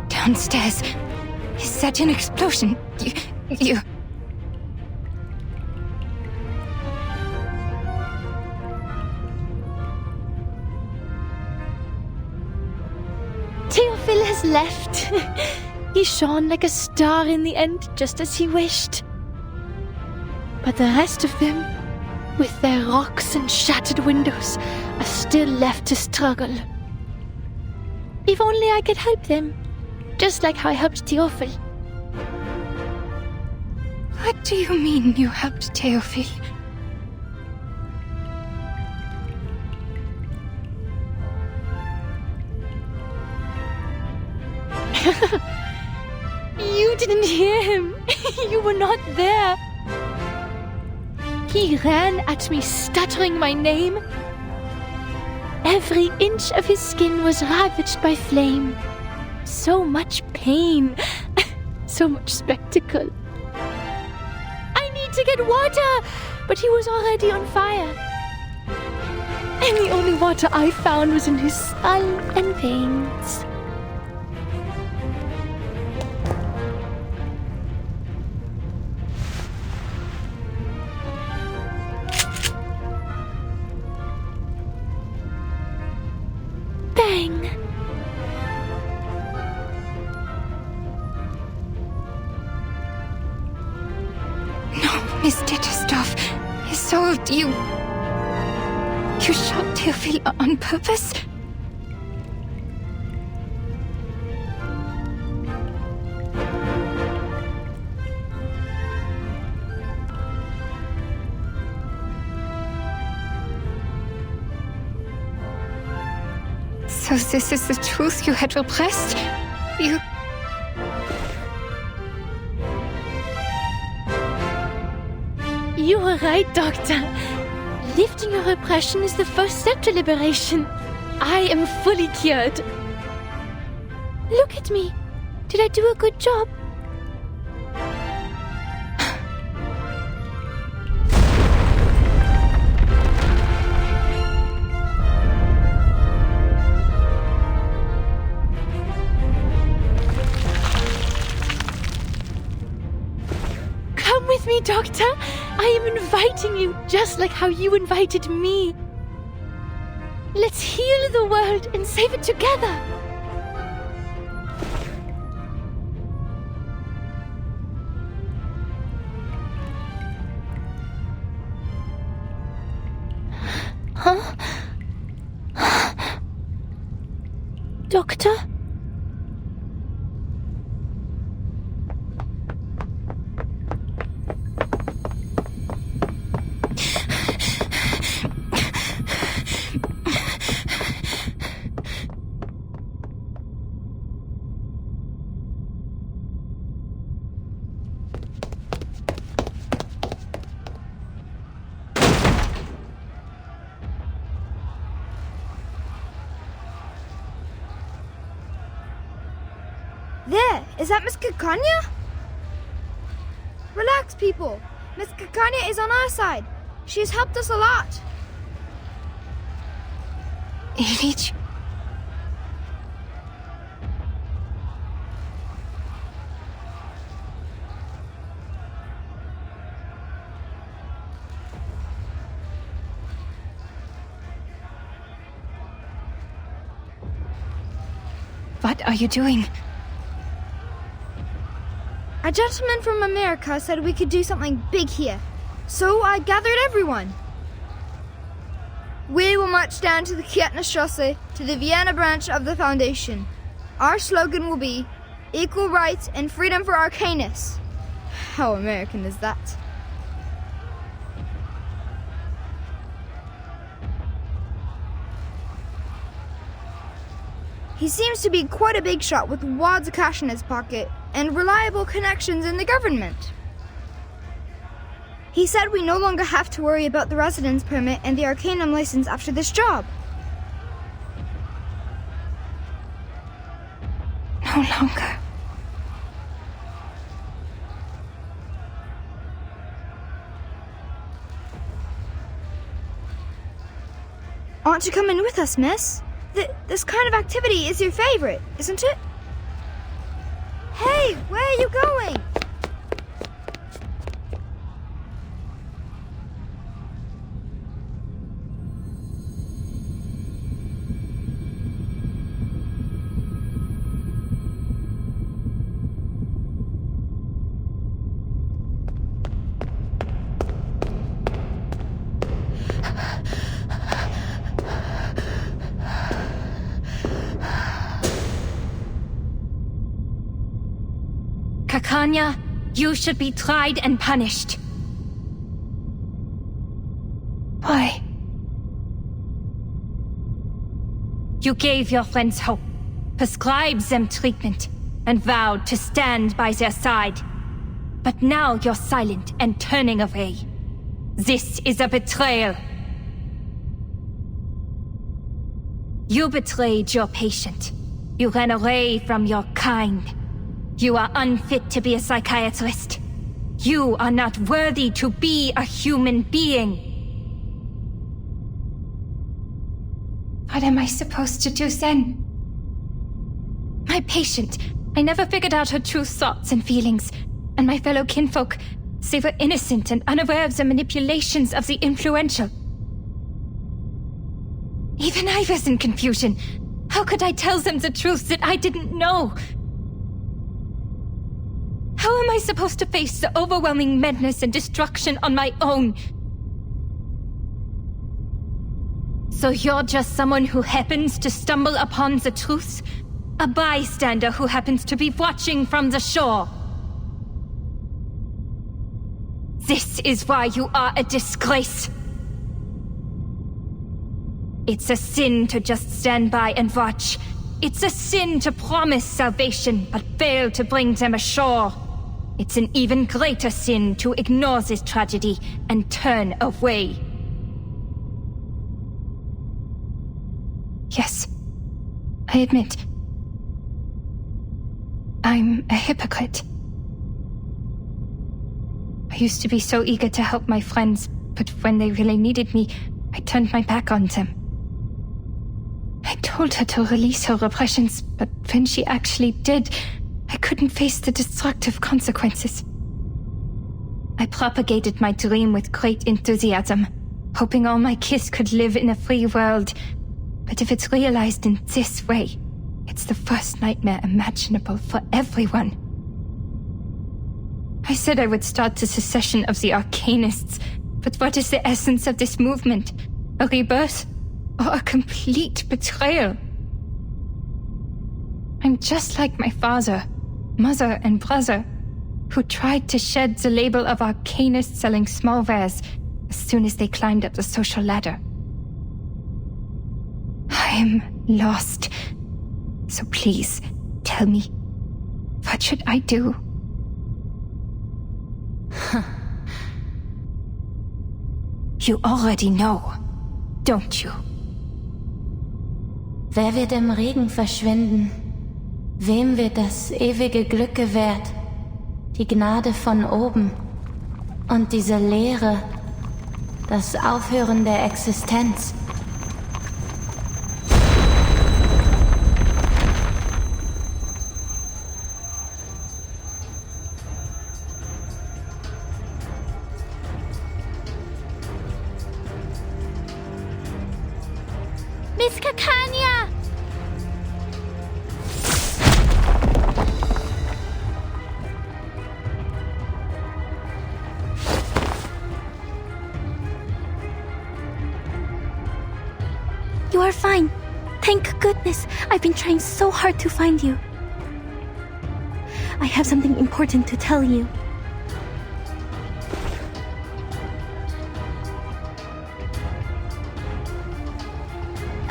Downstairs. Is that an explosion? You... Theophil has left. He shone like a star in the end, just as he wished. But the rest of them, with their rocks and shattered windows, are still left to struggle. If only I could help them. Just like how I helped Theophil. What do you mean you helped Theophil? You didn't hear him. You were not there. He ran at me, stuttering my name. Every inch of his skin was ravaged by flame. So much pain. So much spectacle. I need to get water! But he was already on fire. And the only water I found was in his skull and veins. Bang! No, Miss Ditterstoff. So you shot Theophile on purpose? So this is the truth you had repressed? You were right, Doctor. Lifting your repression is the first step to liberation. I am fully cured. Look at me. Did I do a good job? Come with me, Doctor. I am inviting you, just like how you invited me. Let's heal the world and save it together. Huh? Doctor? There, is that Miss Kakanya? Relax, people. Miss Kakanya is on our side. She has helped us a lot. Ilich? What are you doing? A gentleman from America said we could do something big here, so I gathered everyone. We will march down to the Kärtnerstrasse, to the Vienna branch of the Foundation. Our slogan will be, equal rights and freedom for Arcanus. How American is that? He seems to be quite a big shot with wads of cash in his pocket and reliable connections in the government. He said we no longer have to worry about the residence permit and the Arcanum license after this job. No longer. Aren't you coming with us, miss? This kind of activity is your favorite, isn't it? Hey, where are you going? Kakanya, you should be tried and punished. Why? You gave your friends hope, prescribed them treatment, and vowed to stand by their side. But now you're silent and turning away. This is a betrayal. You betrayed your patient. You ran away from your kind. You are unfit to be a psychiatrist. You are not worthy to be a human being. What am I supposed to do then? My patient, I never figured out her true thoughts and feelings. And my fellow kinfolk, they were innocent and unaware of the manipulations of the influential. Even I was in confusion. How could I tell them the truth that I didn't know? How am I supposed to face the overwhelming madness and destruction on my own? So you're just someone who happens to stumble upon the truth? A bystander who happens to be watching from the shore? This is why you are a disgrace. It's a sin to just stand by and watch. It's a sin to promise salvation, but fail to bring them ashore. It's an even greater sin to ignore this tragedy and turn away. Yes, I admit. I'm a hypocrite. I used to be so eager to help my friends, but when they really needed me, I turned my back on them. I told her to release her repressions, but when she actually did, I couldn't face the destructive consequences. I propagated my dream with great enthusiasm, hoping all my kids could live in a free world. But if it's realized in this way, it's the worst nightmare imaginable for everyone. I said I would start the secession of the Arcanists, but what is the essence of this movement? A rebirth? Or a complete betrayal? I'm just like my father, mother, and brother, who tried to shed the label of Arcanists selling small wares as soon as they climbed up the social ladder. I'm lost. So please, tell me, what should I do? You already know, don't you? Wer wird im Regen verschwinden? Wem wird das ewige Glück gewährt? Die Gnade von oben und diese Leere, das Aufhören der Existenz. Miss Kakanya! You are fine. Thank goodness. I've been trying so hard to find you. I have something important to tell you.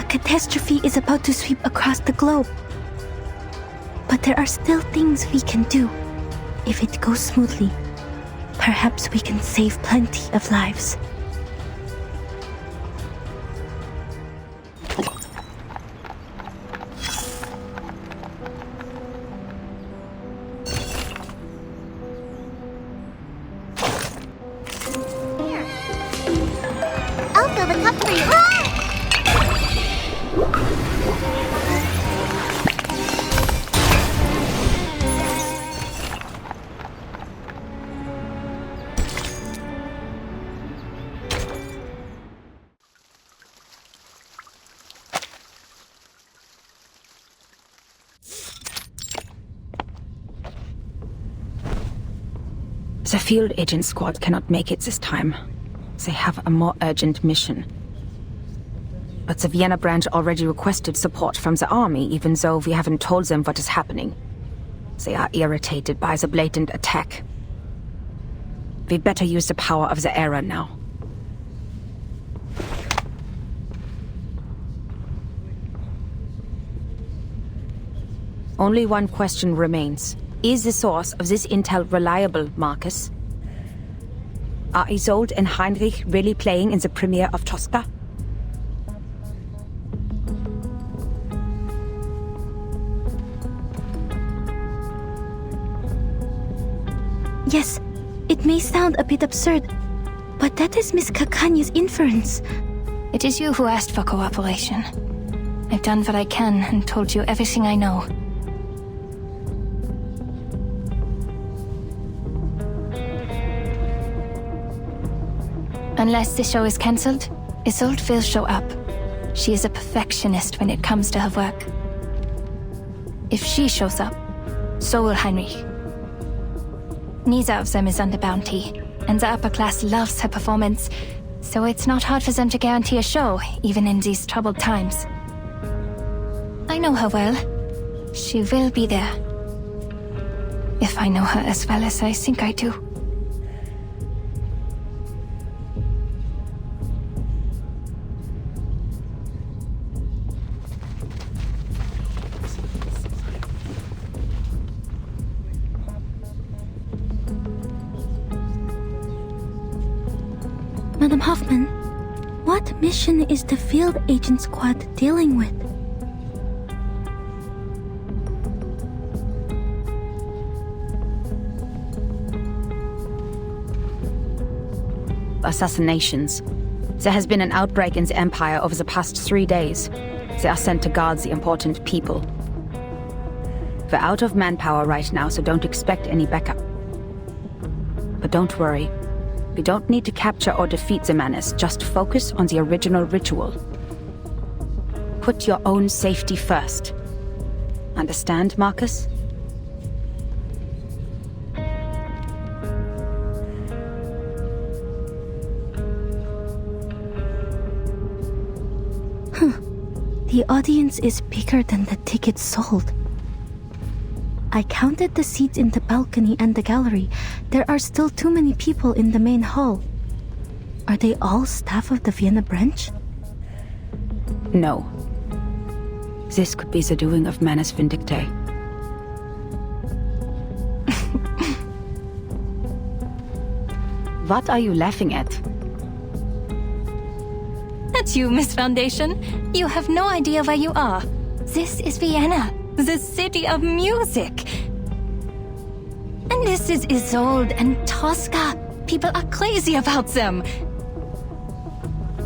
Catastrophe is about to sweep across the globe. But there are still things we can do. If it goes smoothly, perhaps we can save plenty of lives. Here. I'll fill the cup for you. The field agent squad cannot make it this time. They have a more urgent mission. But the Vienna branch already requested support from the army, even though we haven't told them what is happening. They are irritated by the blatant attack. We'd better use the power of the era now. Only one question remains. Is the source of this intel reliable, Marcus? Are Isolde and Heinrich really playing in the premiere of Tosca? Yes, it may sound a bit absurd, but that is Miss Kakanya's inference. It is you who asked for cooperation. I've done what I can and told you everything I know. Unless the show is cancelled, Isolde will show up. She is a perfectionist when it comes to her work. If she shows up, so will Heinrich. Neither of them is under bounty, and the upper class loves her performance, so it's not hard for them to guarantee a show, even in these troubled times. I know her well. She will be there. If I know her as well as I think I do. Madam Hoffman, what mission is the field agent squad dealing with? Assassinations. There has been an outbreak in the Empire over the past 3 days. They are sent to guard the important people. We're out of manpower right now, so don't expect any backup. But don't worry. We don't need to capture or defeat the menace, just focus on the original ritual. Put your own safety first. Understand, Marcus? The audience is bigger than the tickets sold. I counted the seats in the balcony and the gallery. There are still too many people in the main hall. Are they all staff of the Vienna branch? No. This could be the doing of Manus Vindictae. What are you laughing at? That's you, Miss Foundation. You have no idea where you are. This is Vienna, the city of music. And this is Isolde and Tosca. People are crazy about them.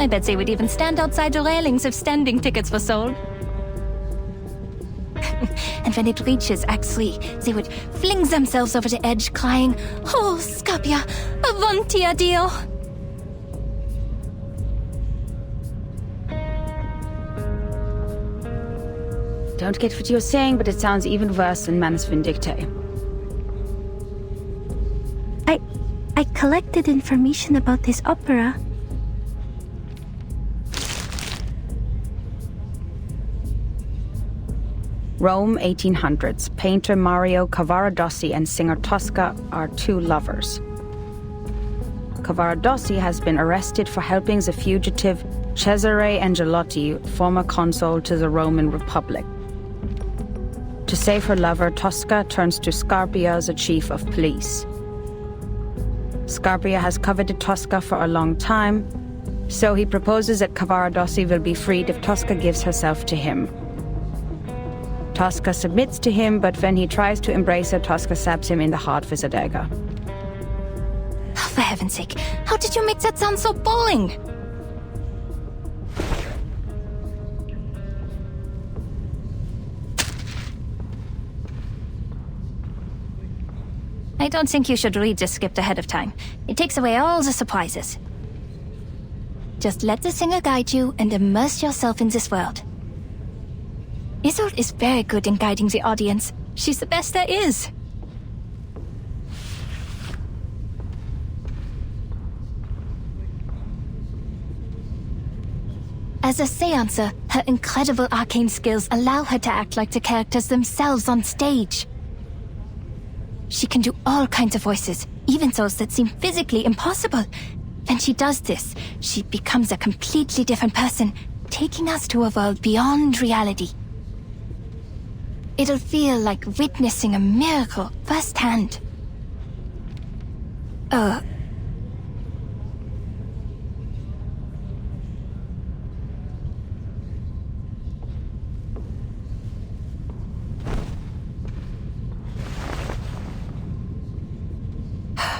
I bet they would even stand outside the railings if standing tickets were sold. And when it reaches Act 3, they would fling themselves over the edge, crying, "Oh, Scapia, avanti addio!" Don't get what you're saying, but it sounds even worse than Manus Vindictae. I collected information about this opera. Rome, 1800s. Painter Mario Cavaradossi and singer Tosca are two lovers. Cavaradossi has been arrested for helping the fugitive Cesare Angelotti, former consul to the Roman Republic. To save her lover, Tosca turns to Scarpia, the chief of police. Scarpia has coveted Tosca for a long time, so he proposes that Cavaradossi will be freed if Tosca gives herself to him. Tosca submits to him, but when he tries to embrace her, Tosca stabs him in the heart with a dagger. Oh, for heaven's sake, how did you make that sound so boring? I don't think you should read the script ahead of time. It takes away all the surprises. Just let the singer guide you and immerse yourself in this world. Isolde is very good in guiding the audience. She's the best there is. As a seancer, her incredible arcane skills allow her to act like the characters themselves on stage. She can do all kinds of voices, even those that seem physically impossible. When she does this, she becomes a completely different person, taking us to a world beyond reality. It'll feel like witnessing a miracle firsthand.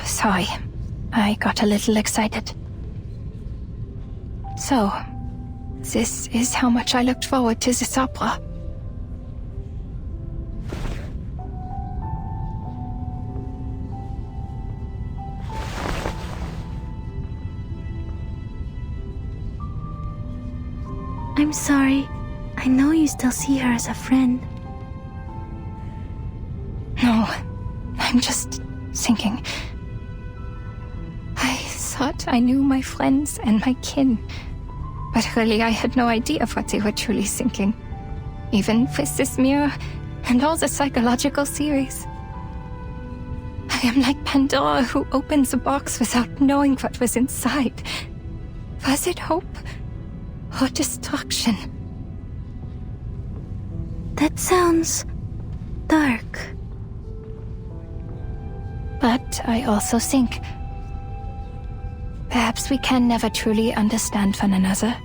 Sorry, I got a little excited. So, This is how much I looked forward to this opera. I'm sorry. I know you still see her as a friend. No, I'm just thinking. I thought I knew my friends and my kin, but really I had no idea of what they were truly thinking. Even with this mirror and all the psychological theories. I am like Pandora who opens a box without knowing what was inside. Was it hope or destruction? That sounds dark. But I also think perhaps we can never truly understand one another.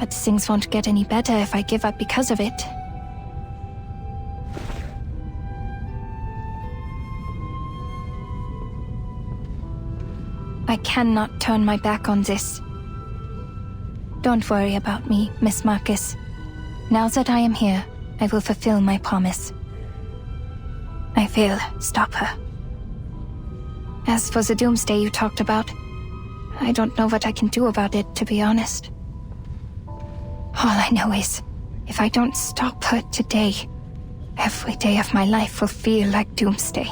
But things won't get any better if I give up because of it. I cannot turn my back on this. Don't worry about me, Miss Marcus. Now that I am here, I will fulfill my promise. I will stop her. As for the doomsday you talked about, I don't know what I can do about it, to be honest. All I know is, if I don't stop her today, every day of my life will feel like doomsday.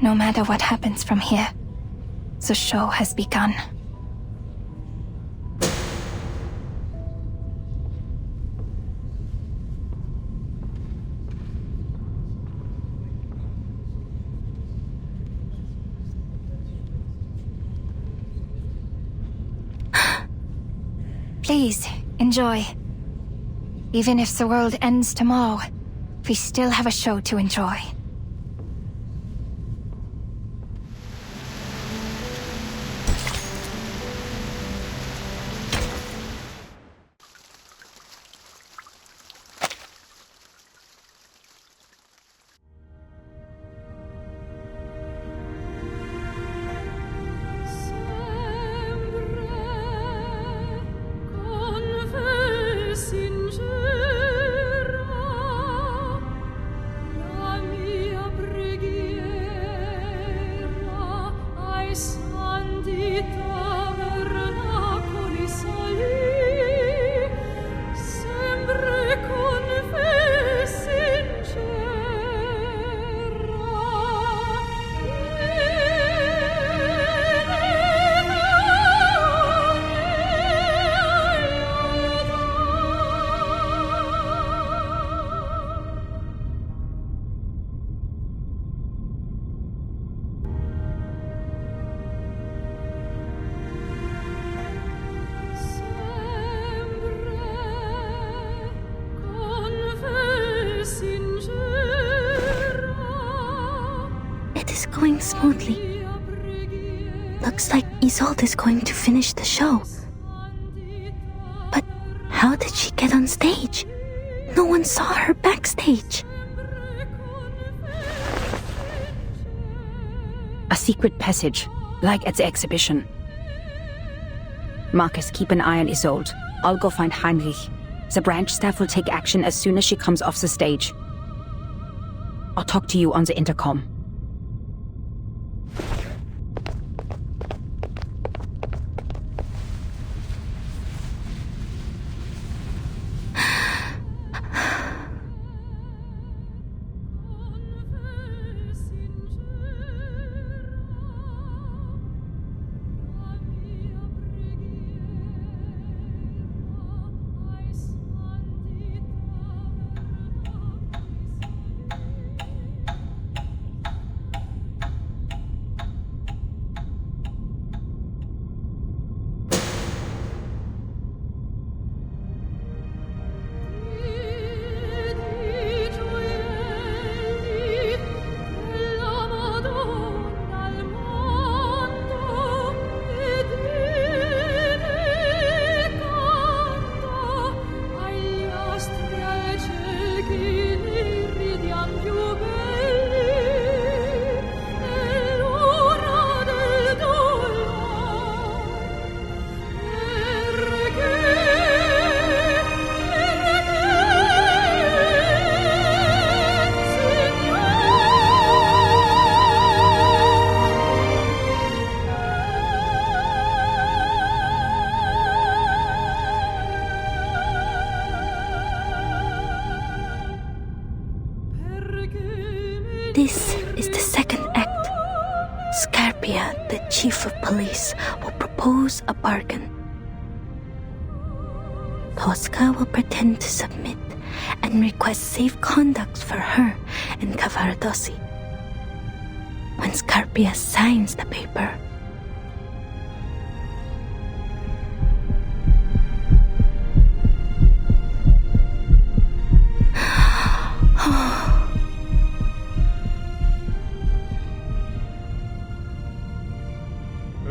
No matter what happens from here, the show has begun. Please, enjoy. Even if the world ends tomorrow, we still have a show to enjoy. Going smoothly. Looks like Isolde is going to finish the show. But how did she get on stage? No one saw her backstage. A secret passage, like at the exhibition. Marcus, keep an eye on Isolde. I'll go find Heinrich. The branch staff will take action as soon as she comes off the stage. I'll talk to you on the intercom. Scarpia, the chief of police, will propose a bargain. Tosca will pretend to submit and request safe conduct for her and Cavaradossi. When Scarpia signs the paper,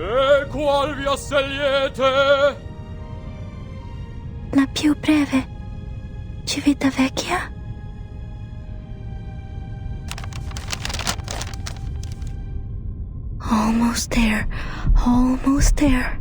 E qual vi assegliete? la più breve, Civitavecchia. Almost there, almost there.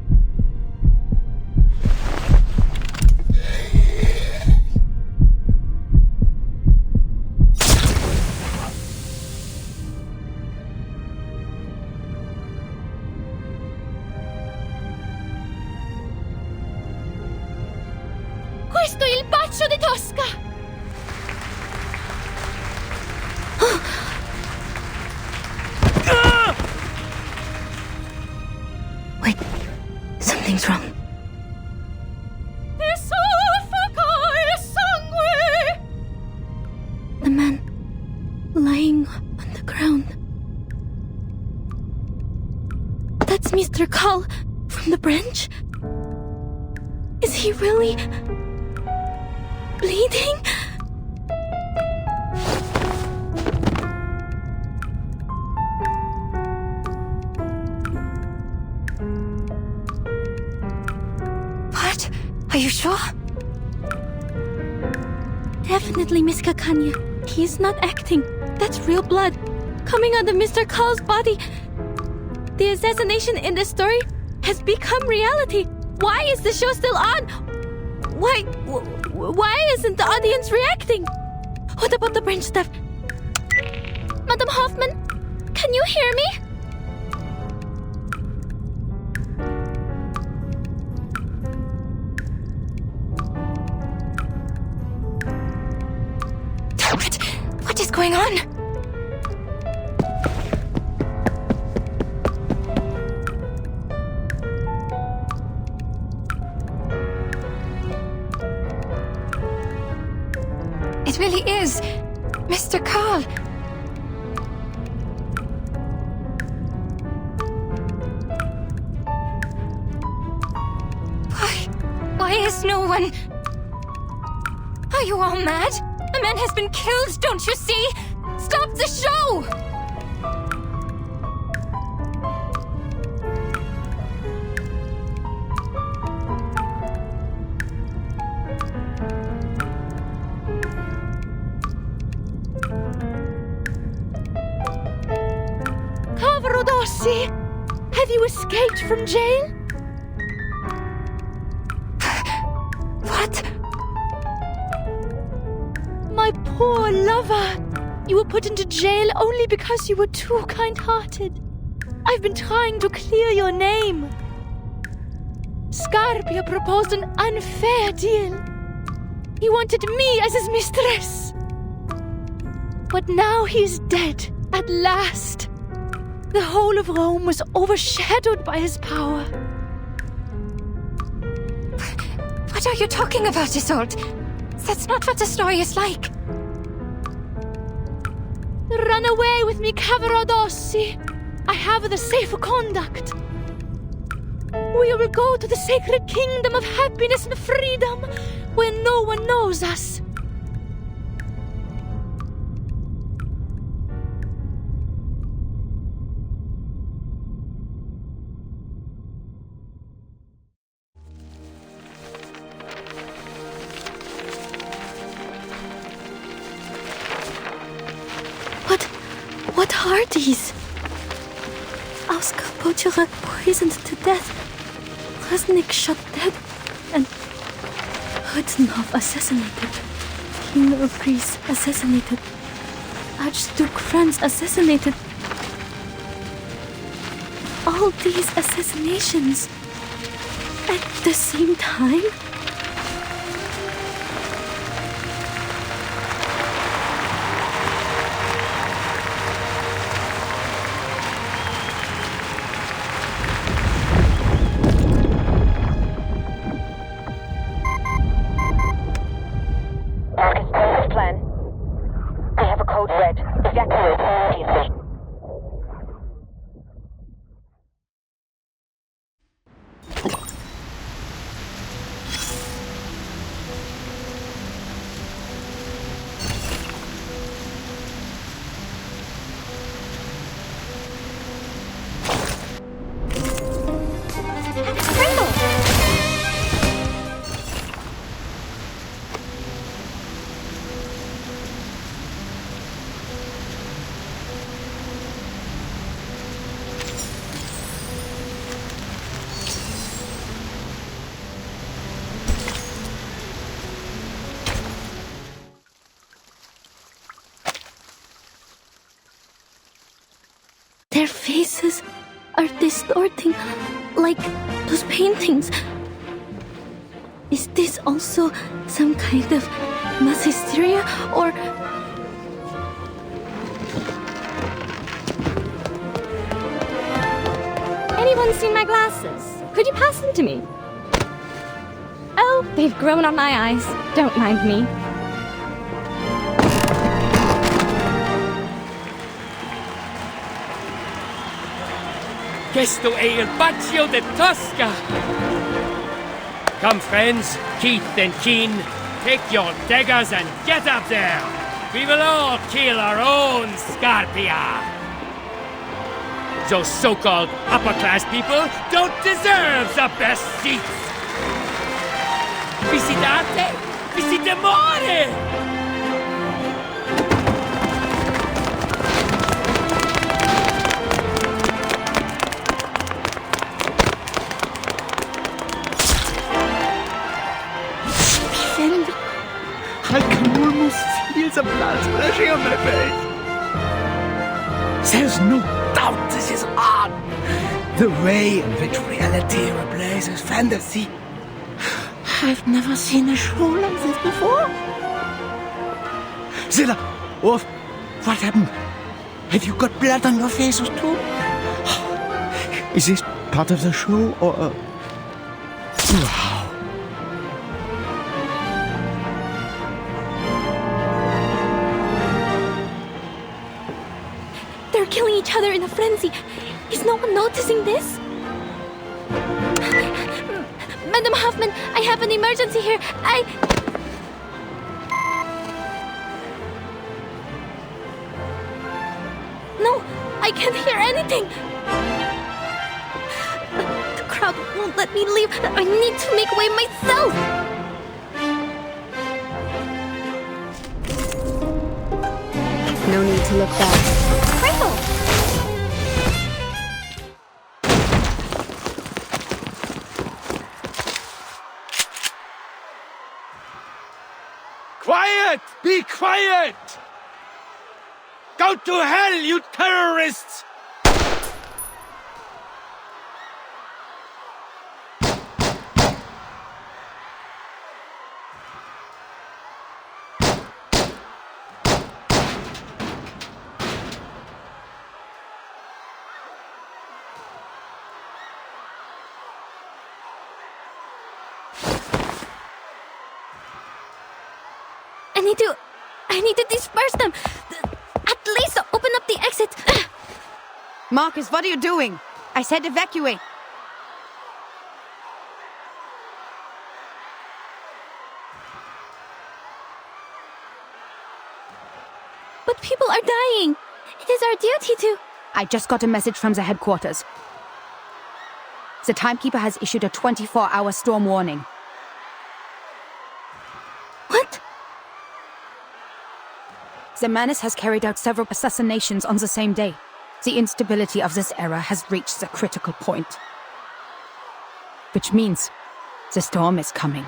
Questo è il bacio di Tosca! Wait, something's wrong. The man lying on the ground. That's Mr. Call from the branch? Is he really bleeding? What? Are you sure? Definitely Miss Kakanya. He's not acting. That's real blood coming out of Mr. Call's body. The assassination in the story has become reality. Why is the show still on? Why isn't the audience reacting? What about the branch staff? Madam Hoffman, can you hear me? What is going on? It really is Mr. Carl. Why is no one... Are you all mad? A man has been killed, don't you see? Stop the show! Cavaradossi, have you escaped from jail? What? My poor lover! You were put into jail only because you were too kind-hearted. I've been trying to clear your name. Scarpia proposed an unfair deal. He wanted me as his mistress. But now he's dead, at last. The whole of Rome was overshadowed by his power. What are you talking about, Isolde? That's not what the story is like. Run away with me, Cavaradossi. I have the safe conduct. We will go to the sacred kingdom of happiness and freedom, where no one knows us. What are these? Oscar Pochurak poisoned to death. Resnik shot dead. And Hudnov assassinated. King of Greece assassinated. Archduke Franz assassinated. All these assassinations at the same time? voices are distorting, like those paintings. Is this also some kind of mass hysteria, or... Anyone seen my glasses? Could you pass them to me? Oh, they've grown on my eyes. Don't mind me. Questo è il Baccio de Tosca! Come, friends, Keith and Keen, take your daggers and get up there! We will all kill our own Scarpia! Those so-called upper-class people don't deserve the best seats! Visitate! Visitemore! I can almost feel the blood splashing on my face. There's no doubt this is art. The way in which reality replaces fantasy. I've never seen a show like this before. Zilla, Orf, what happened? Have you got blood on your faces too? Is this part of the show or... Wow. They're killing each other in a frenzy. Is no one noticing this? Madam Hoffman, I have an emergency here. No, I can't hear anything. The crowd won't let me leave. I need to make way myself. No need to look back. Quiet! Be quiet! Go to hell, you terrorists! I need to disperse them. At least open up the exit. Marcus, what are you doing? I said evacuate. But people are dying. It is our duty to... I just got a message from the headquarters. The timekeeper has issued a 24-hour storm warning. What? The Manus has carried out several assassinations on the same day. The instability of this era has reached a critical point. Which means the storm is coming.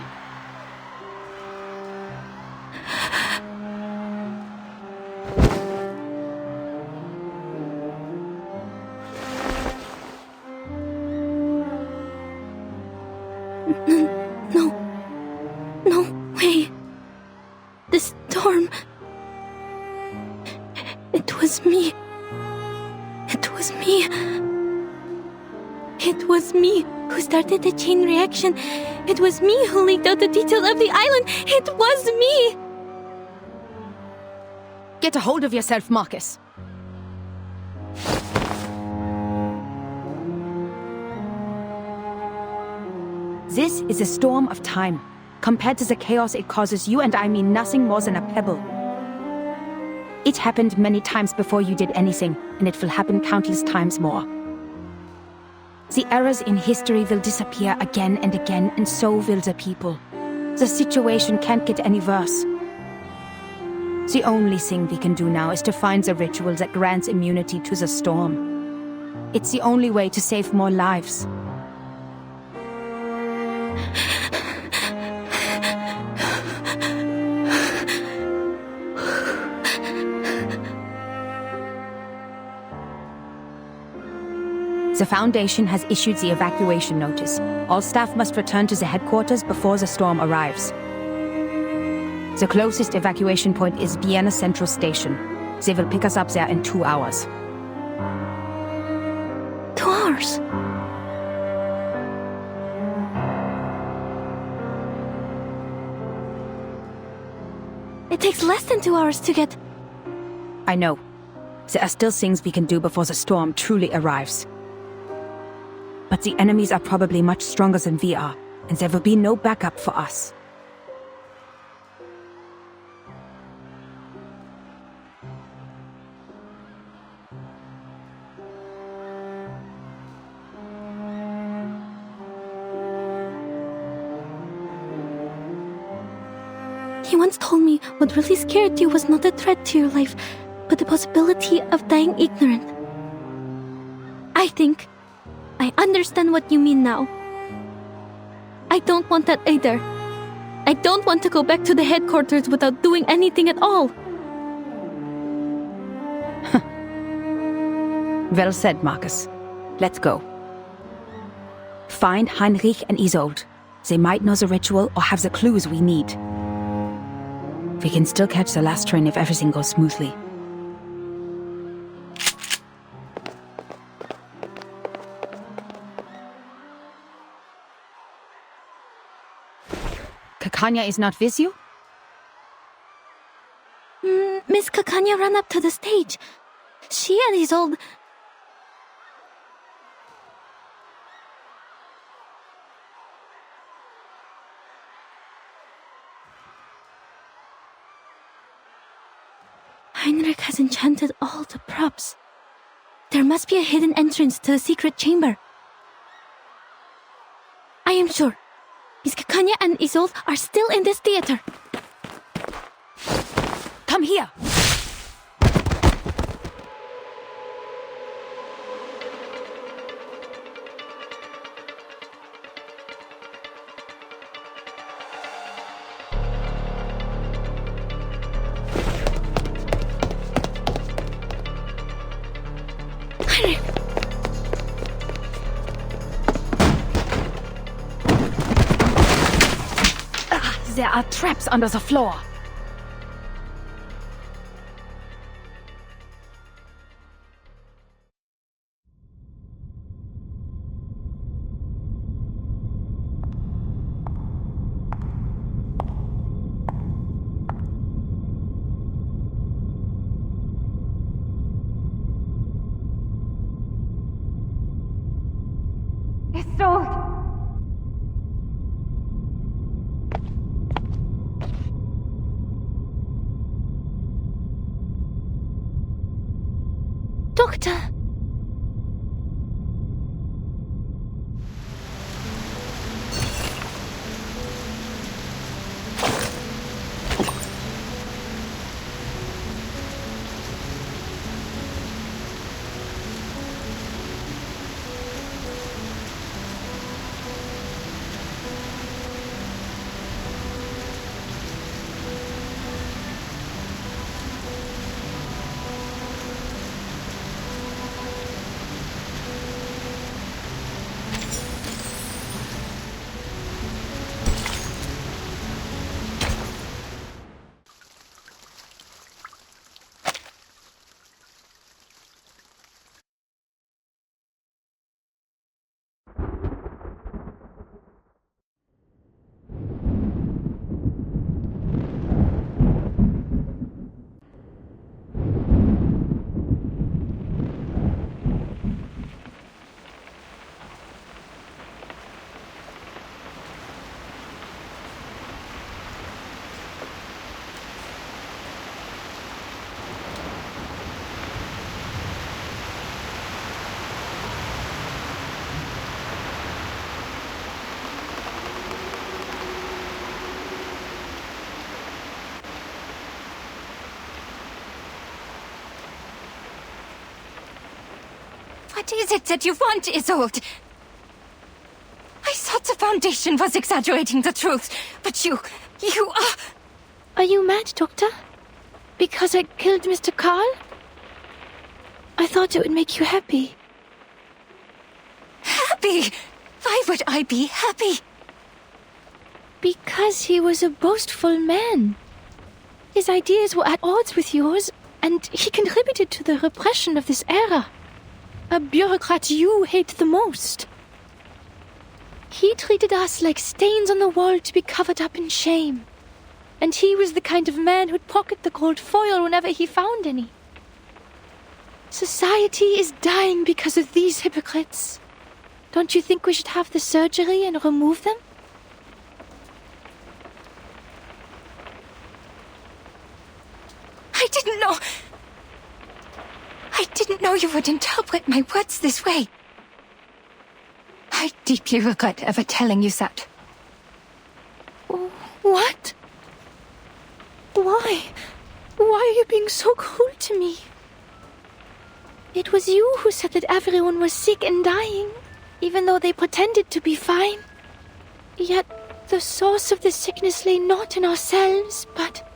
No way. The storm... It was me. It was me. It was me who started the chain reaction. It was me who leaked out the details of the island. It was me. Get a hold of yourself, Marcus. This is a storm of time. Compared to the chaos it causes, you and I mean nothing more than a pebble. It happened many times before you did anything, and it will happen countless times more. The errors in history will disappear again and again, and so will the people. The situation can't get any worse. The only thing we can do now is to find the ritual that grants immunity to the storm. It's the only way to save more lives. The Foundation has issued the evacuation notice. All staff must return to the headquarters before the storm arrives. The closest evacuation point is Vienna Central Station. They will pick us up there in 2 hours. 2 hours? It takes less than 2 hours to get... I know. There are still things we can do before the storm truly arrives. But the enemies are probably much stronger than we are, and there will be no backup for us. He once told me what really scared you was not a threat to your life, but the possibility of dying ignorant. I think I understand what you mean now. I don't want that either. I don't want to go back to the headquarters without doing anything at all. Well said, Marcus. Let's go. Find Heinrich and Isolde. They might know the ritual or have the clues we need. We can still catch the last train if everything goes smoothly. Kakanya is not with you? Miss Kakanya ran up to the stage. She and Isolde... Heinrich has enchanted all the props. There must be a hidden entrance to the secret chamber. I am sure. Miss Kakanya and Isolde are still in this theater. Come here! There are traps under the floor. Doctor! What is it that you want, Isolde? I thought the Foundation was exaggerating the truth, but you are... Are you mad, Doctor? Because I killed Mr. Carl? I thought it would make you happy. happy? Why would I be happy? Because he was a boastful man. His ideas were at odds with yours, and he contributed to the repression of this era. A bureaucrat you hate the most. He treated us like stains on the wall to be covered up in shame. And he was the kind of man who'd pocket the gold foil whenever he found any. Society is dying because of these hypocrites. Don't you think we should have the surgery and remove them? I didn't know you would interpret my words this way. I deeply regret ever telling you that. What? Why? Why are you being so cruel to me? It was you who said that everyone was sick and dying, even though they pretended to be fine. Yet the source of the sickness lay not in ourselves, but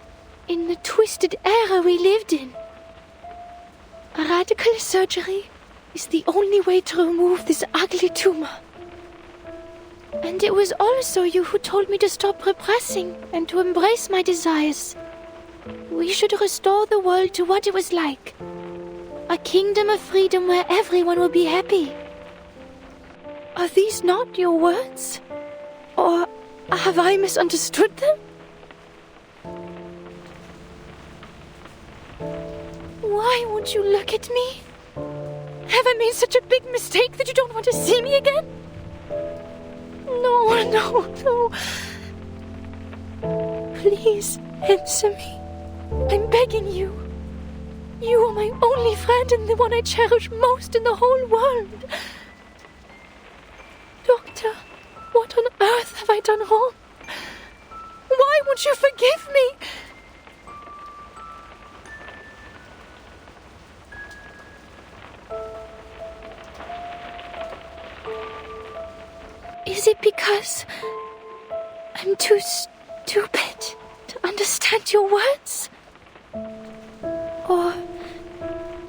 in the twisted era we lived in. A radical surgery is the only way to remove this ugly tumor. And it was also you who told me to stop repressing and to embrace my desires. We should restore the world to what it was like. A kingdom of freedom where everyone will be happy. Are these not your words? Or have I misunderstood them? Why won't you look at me? Have I made such a big mistake that you don't want to see me again? No. Please answer me. I'm begging you. You are my only friend and the one I cherish most in the whole world. Doctor, what on earth have I done wrong? Why won't you forgive me? Is it because I'm too stupid to understand your words? Or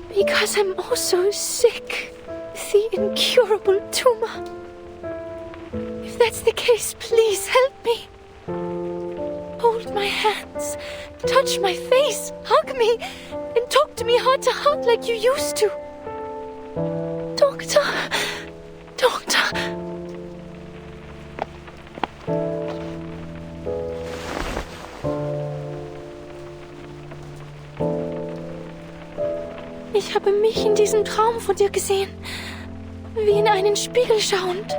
because I'm also sick with the incurable tumor? If that's the case, please help me. Hold my hands, touch my face, hug me, and talk to me heart to heart like you used to. Doctor. Ich habe mich in diesem Traum von dir gesehen, wie in einen Spiegel schauend.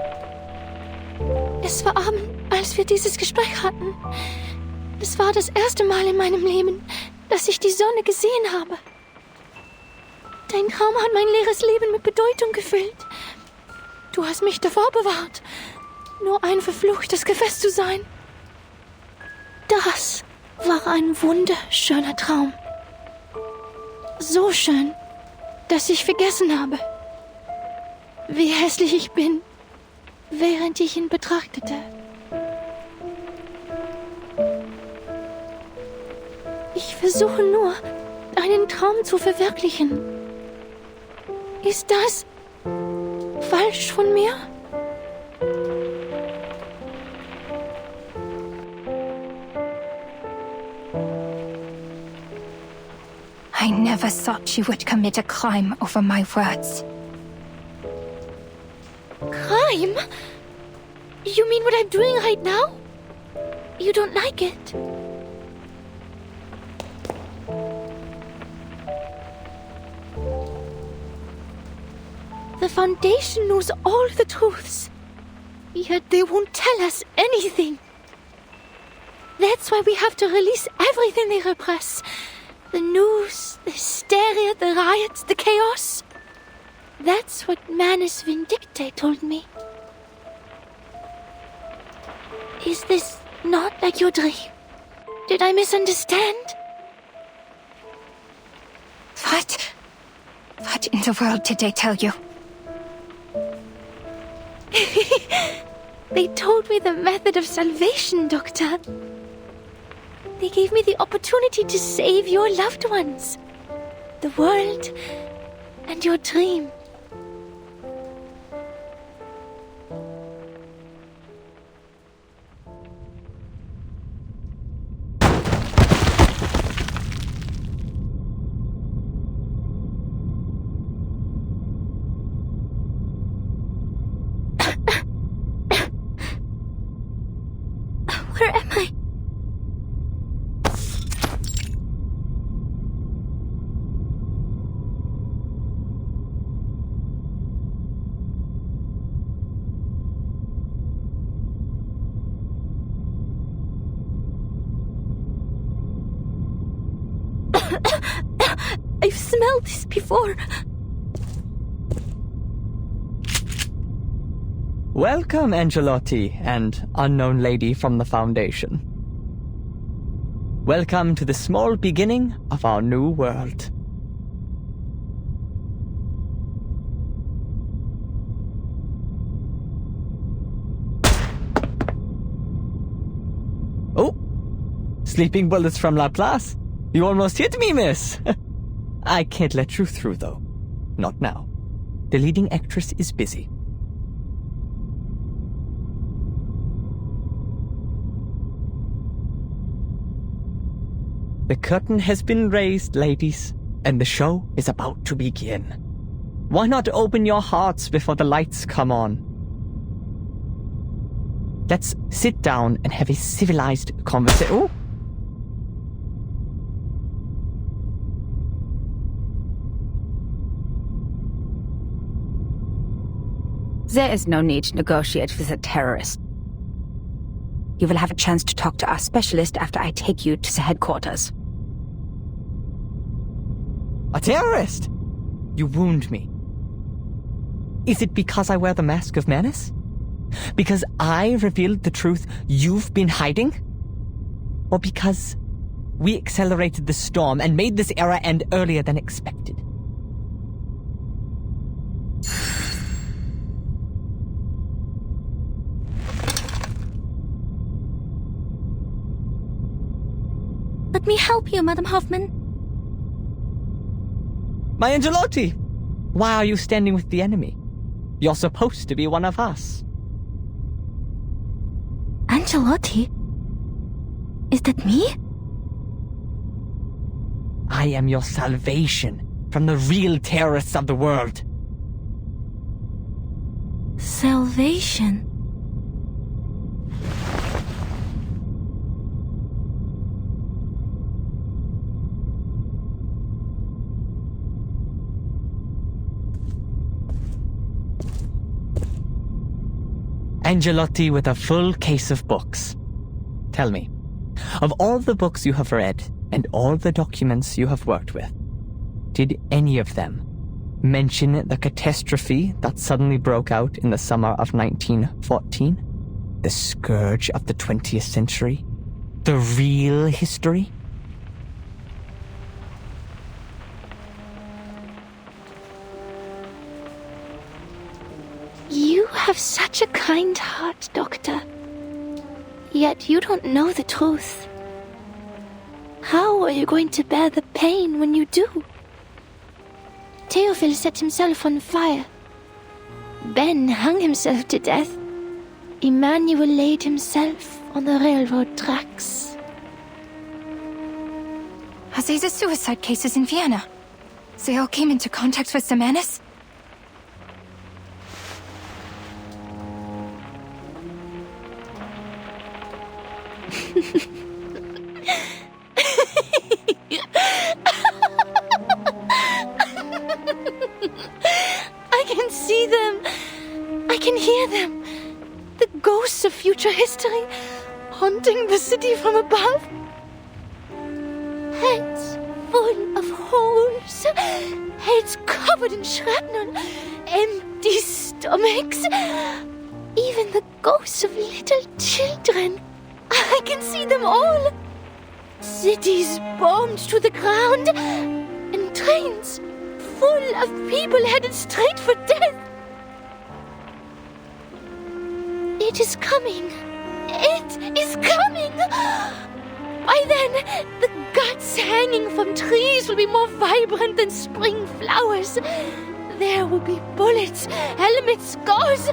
Es war Abend, als wir dieses Gespräch hatten. Es war das erste Mal in meinem Leben, dass ich die Sonne gesehen habe. Dein Traum hat mein leeres Leben mit Bedeutung gefüllt. Du hast mich davor bewahrt, nur ein verfluchtes Gefäß zu sein. Das war ein wunderschöner Traum. So schön, dass ich vergessen habe, wie hässlich ich bin, während ich ihn betrachtete. Ich versuche nur, einen Traum zu verwirklichen. Ist das falsch von mir? I never thought you would commit a crime over my words. Crime? You mean what I'm doing right now? You don't like it? The Foundation knows all the truths, yet they won't tell us anything. That's why we have to release everything they repress. The news, the hysteria, the riots, the chaos. That's what Manus Vindictae told me. Is this not like your dream? Did I misunderstand? What in the world did they tell you? They told me the method of salvation, Doctor. They gave me the opportunity to save your loved ones, the world, and your dream. smelled this before. Welcome, Angelotti, and unknown lady from the Foundation. Welcome to the small beginning of our new world. Oh, sleeping bullets from Laplace. You almost hit me, miss. I can't let you through, though. Not now. The leading actress is busy. The curtain has been raised, ladies, and the show is about to begin. Why not open your hearts before the lights come on? Let's sit down and have a civilized conversation. Oh! There is no need to negotiate with a terrorist. You will have a chance to talk to our specialist after I take you to the headquarters. A terrorist? You wound me. Is it because I wear the mask of menace? Because I revealed the truth you've been hiding? Or because we accelerated the storm and made this era end earlier than expected? Let me help you, Madam Hoffman. My Angelotti! Why are you standing with the enemy? You're supposed to be one of us. Angelotti? Is that me? I am your salvation from the real terrorists of the world. Salvation? Angelotti with a full case of books. Tell me, of all the books you have read and all the documents you have worked with, did any of them mention the catastrophe that suddenly broke out in the summer of 1914? The scourge of the 20th century? The real history? You have such a kind heart, Doctor. Yet you don't know the truth. How are you going to bear the pain when you do? Theophil set himself on fire. Ben hung himself to death. Emmanuel laid himself on the railroad tracks. Are these the suicide cases in Vienna? They all came into contact with the menace? I can see them. I can hear them. The ghosts of future history haunting the city from above. Heads full of holes. Heads covered in shrapnel. Empty stomachs. Even the ghosts of little children. I can see them all. Cities bombed to the ground. And trains full of people headed straight for death. It is coming. It is coming. By then, the guts hanging from trees will be more vibrant than spring flowers. There will be bullets, helmets, scars.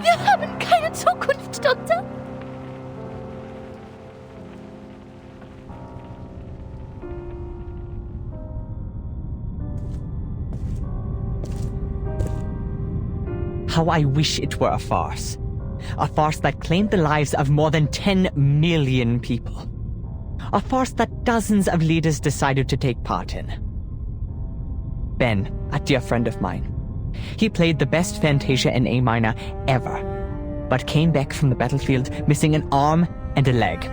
Wir haben keine Zukunft, Doktor. How I wish it were a farce. A farce that claimed the lives of more than 10 million people. A farce that dozens of leaders decided to take part in. Ben, a dear friend of mine. He played the best Fantasia in A minor ever, but came back from the battlefield missing an arm and a leg.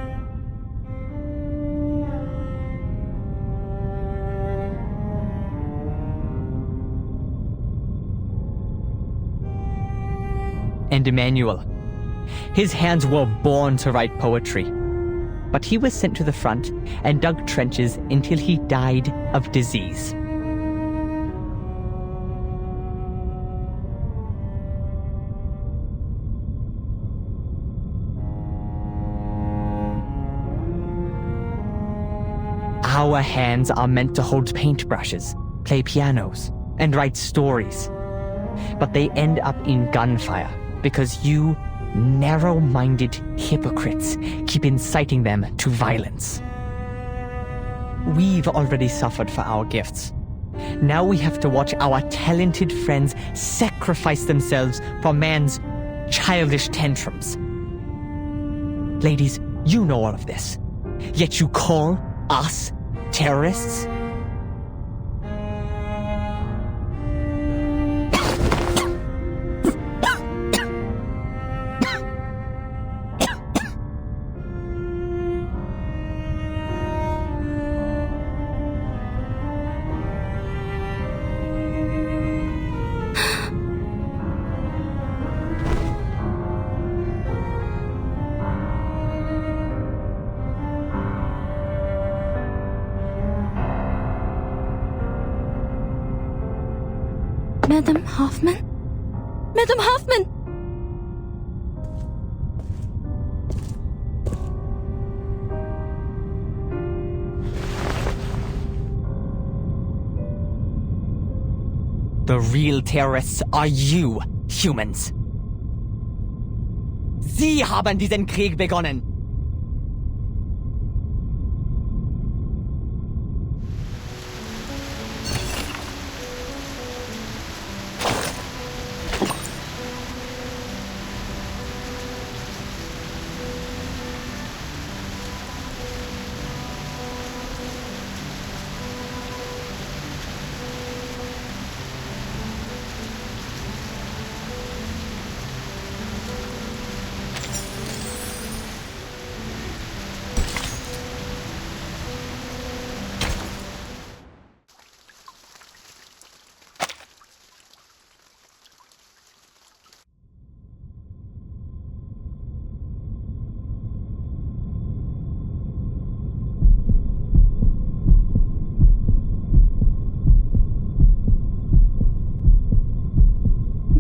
and Emmanuel. His hands were born to write poetry. But he was sent to the front and dug trenches until he died of disease. Our hands are meant to hold paintbrushes, play pianos, and write stories. But they end up in gunfire because you narrow-minded hypocrites keep inciting them to violence. We've already suffered for our gifts. Now we have to watch our talented friends sacrifice themselves for man's childish tantrums. Ladies, you know all of this. Yet you call us terrorists? Madam Hoffman? Madam Hoffman! The real terrorists are you, humans. Sie haben diesen Krieg begonnen.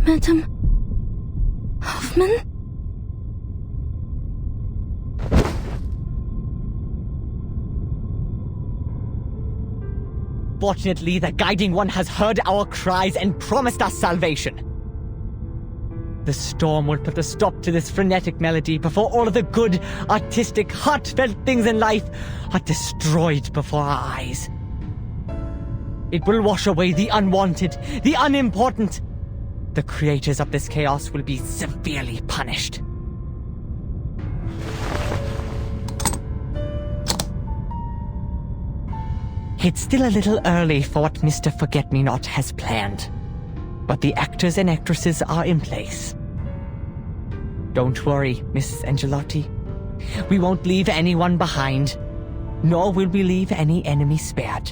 Madam Hoffman? Fortunately, the Guiding One has heard our cries and promised us salvation. The storm will put a stop to this frenetic melody before all of the good, artistic, heartfelt things in life are destroyed before our eyes. It will wash away the unwanted, the unimportant. The creators of this chaos will be severely punished. It's still a little early for what Mr. Forget-Me-Not has planned, but the actors and actresses are in place. Don't worry, Mrs. Angelotti. We won't leave anyone behind, nor will we leave any enemy spared.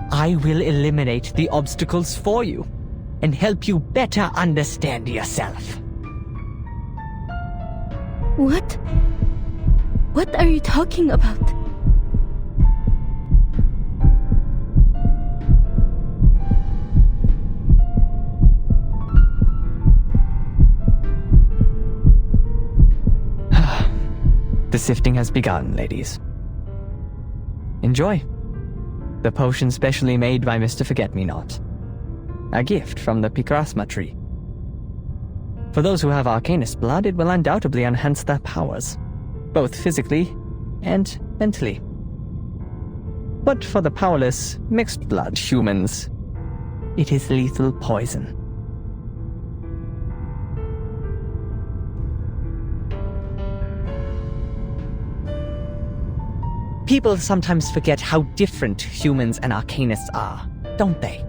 I will eliminate the obstacles for you and help you better understand yourself. What? What are you talking about? The sifting has begun, ladies. Enjoy. The potion specially made by Mr. Forget-Me-Not. A gift from the Picrasma tree. For those who have Arcanist blood, it will undoubtedly enhance their powers, both physically and mentally. But for the powerless, mixed blood humans, it is lethal poison. People sometimes forget how different humans and Arcanists are, don't they?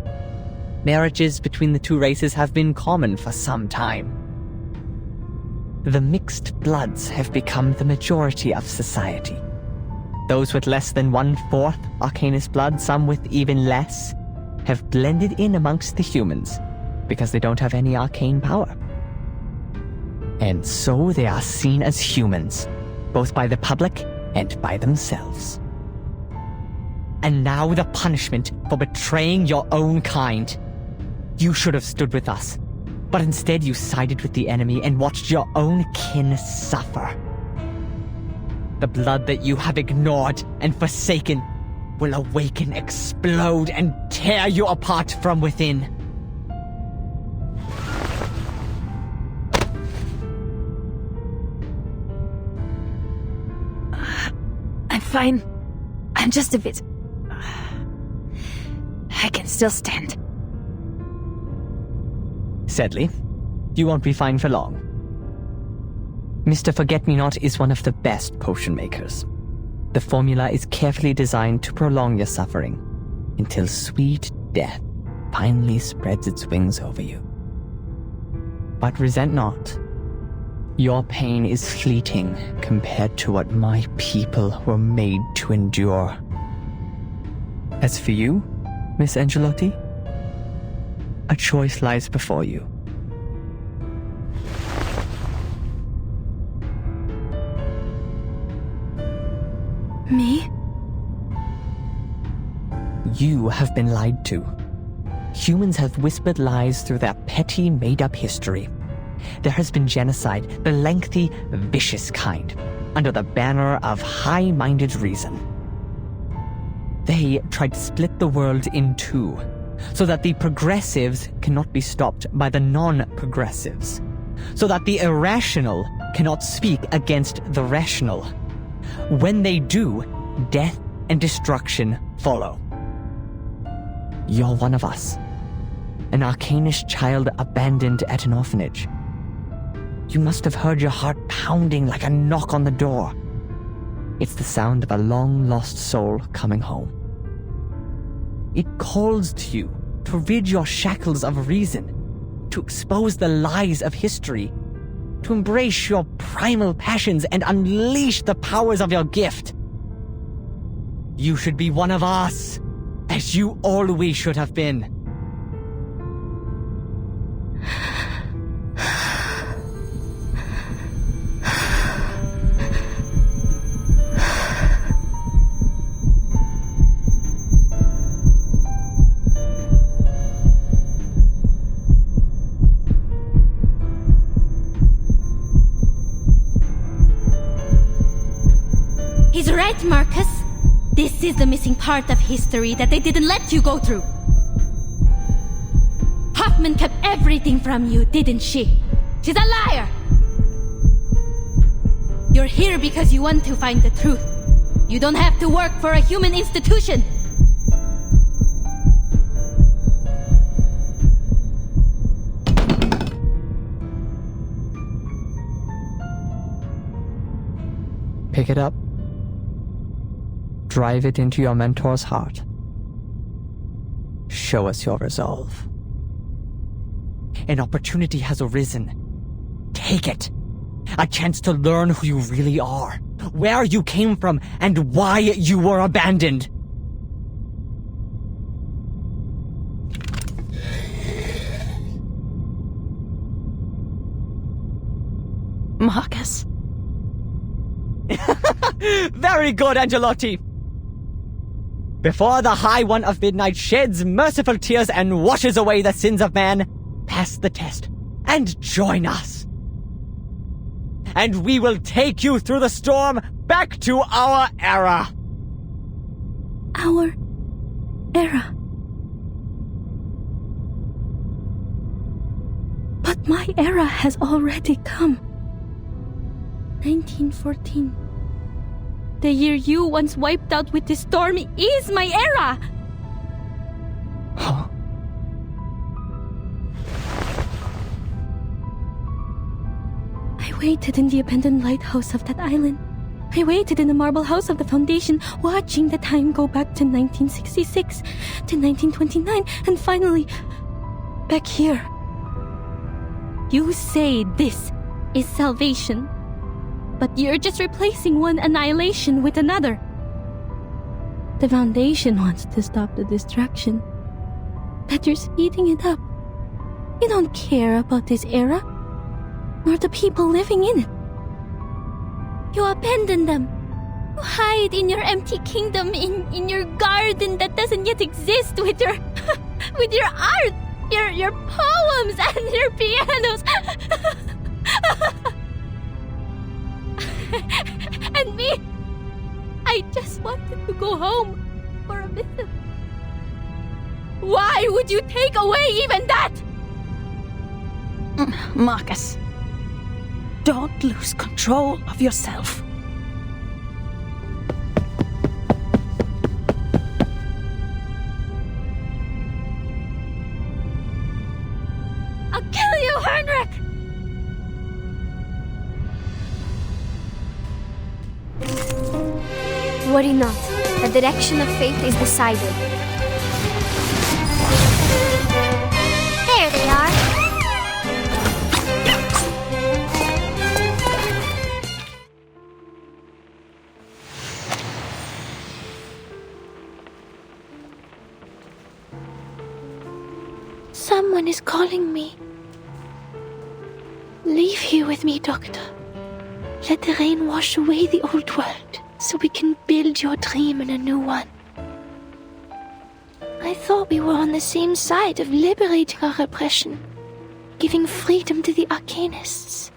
Marriages between the two races have been common for some time. The mixed bloods have become the majority of society. Those with less than 1/4 Arcanist blood, some with even less, have blended in amongst the humans because they don't have any arcane power. And so they are seen as humans, both by the public and by themselves. And now the punishment for betraying your own kind. You should have stood with us, but instead you sided with the enemy and watched your own kin suffer. The blood that you have ignored and forsaken will awaken, explode, and tear you apart from within. I'm fine. I'm just a bit... I can still stand. Sadly, you won't be fine for long. Mr. Forget-Me-Not is one of the best potion makers. The formula is carefully designed to prolong your suffering until sweet death finally spreads its wings over you. But resent not. Your pain is fleeting compared to what my people were made to endure. As for you, Miss Angelotti, a choice lies before you. Me? You have been lied to. Humans have whispered lies through their petty, made-up history. There has been genocide, the lengthy, vicious kind, under the banner of high-minded reason. They tried to split the world in two, so that the progressives cannot be stopped by the non-progressives, so that the irrational cannot speak against the rational. When they do, death and destruction follow. You're one of us, an Arcanish child abandoned at an orphanage. You must have heard your heart pounding like a knock on the door. It's the sound of a long-lost soul coming home. It calls to you to rid your shackles of reason, to expose the lies of history, to embrace your primal passions and unleash the powers of your gift. You should be one of us, as you always should have been. He's right, Marcus. This is the missing part of history that they didn't let you go through. Hoffman kept everything from you, didn't she? She's a liar! You're here because you want to find the truth. You don't have to work for a human institution. Pick it up. Drive it into your mentor's heart. Show us your resolve. An opportunity has arisen. Take it. A chance to learn who you really are, where you came from, and why you were abandoned. Marcus. Very good, Angelotti. Before the High One of Midnight sheds merciful tears and washes away the sins of man, pass the test and join us. And we will take you through the storm back to our era. Our era. But my era has already come. 1914. The year you once wiped out with this storm is my era! Huh? I waited in the abandoned lighthouse of that island. I waited in the marble house of the Foundation, watching the time go back to 1966, to 1929, and finally, back here. You say this is salvation. But you're just replacing one annihilation with another. The Foundation wants to stop the destruction, but you're speeding it up. You don't care about this era. nor the people living in it. You abandon them. You hide in your empty kingdom, in your garden that doesn't yet exist, with your with your art, your poems and your pianos. And me, I just wanted to go home for a visit. Why would you take away even that? Marcus, don't lose control of yourself. I'll kill you, Heinrich! Worry not. The direction of fate is decided. There they are. Someone is calling me. Leave here with me, Doctor. Let the rain wash away the old world, so we can build your dream in a new one. I thought we were on the same side of liberating our oppression, giving freedom to the Arcanists.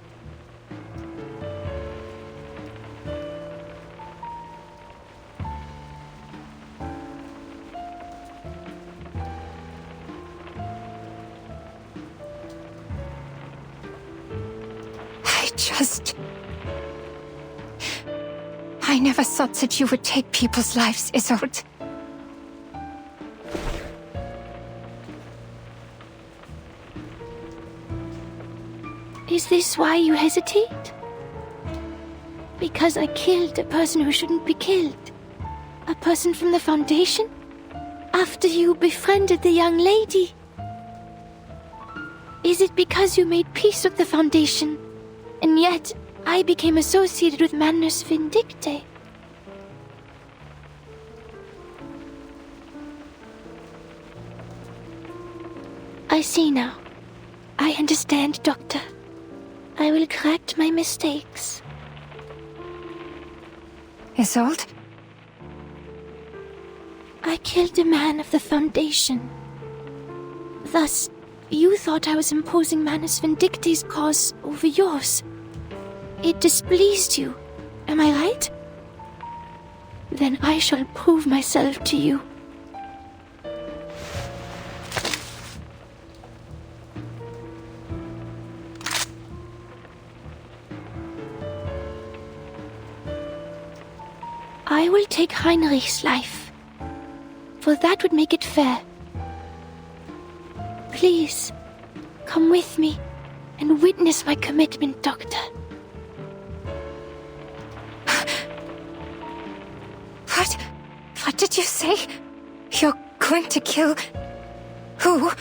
I never thought that you would take people's lives, Isolde. Is this why you hesitate? Because I killed a person who shouldn't be killed? A person from the Foundation? After you befriended the young lady? Is it because you made peace with the Foundation, and yet I became associated with Manus Vindicte? I see now. I understand, Doctor. I will correct my mistakes. Isolde? I killed a man of the Foundation. Thus, you thought I was imposing Manus Vindicte's cause over yours. It displeased you, am I right? Then I shall prove myself to you. I will take Heinrich's life, for that would make it fair. Please, come with me and witness my commitment, Doctor. What did you say? You're going to kill... who?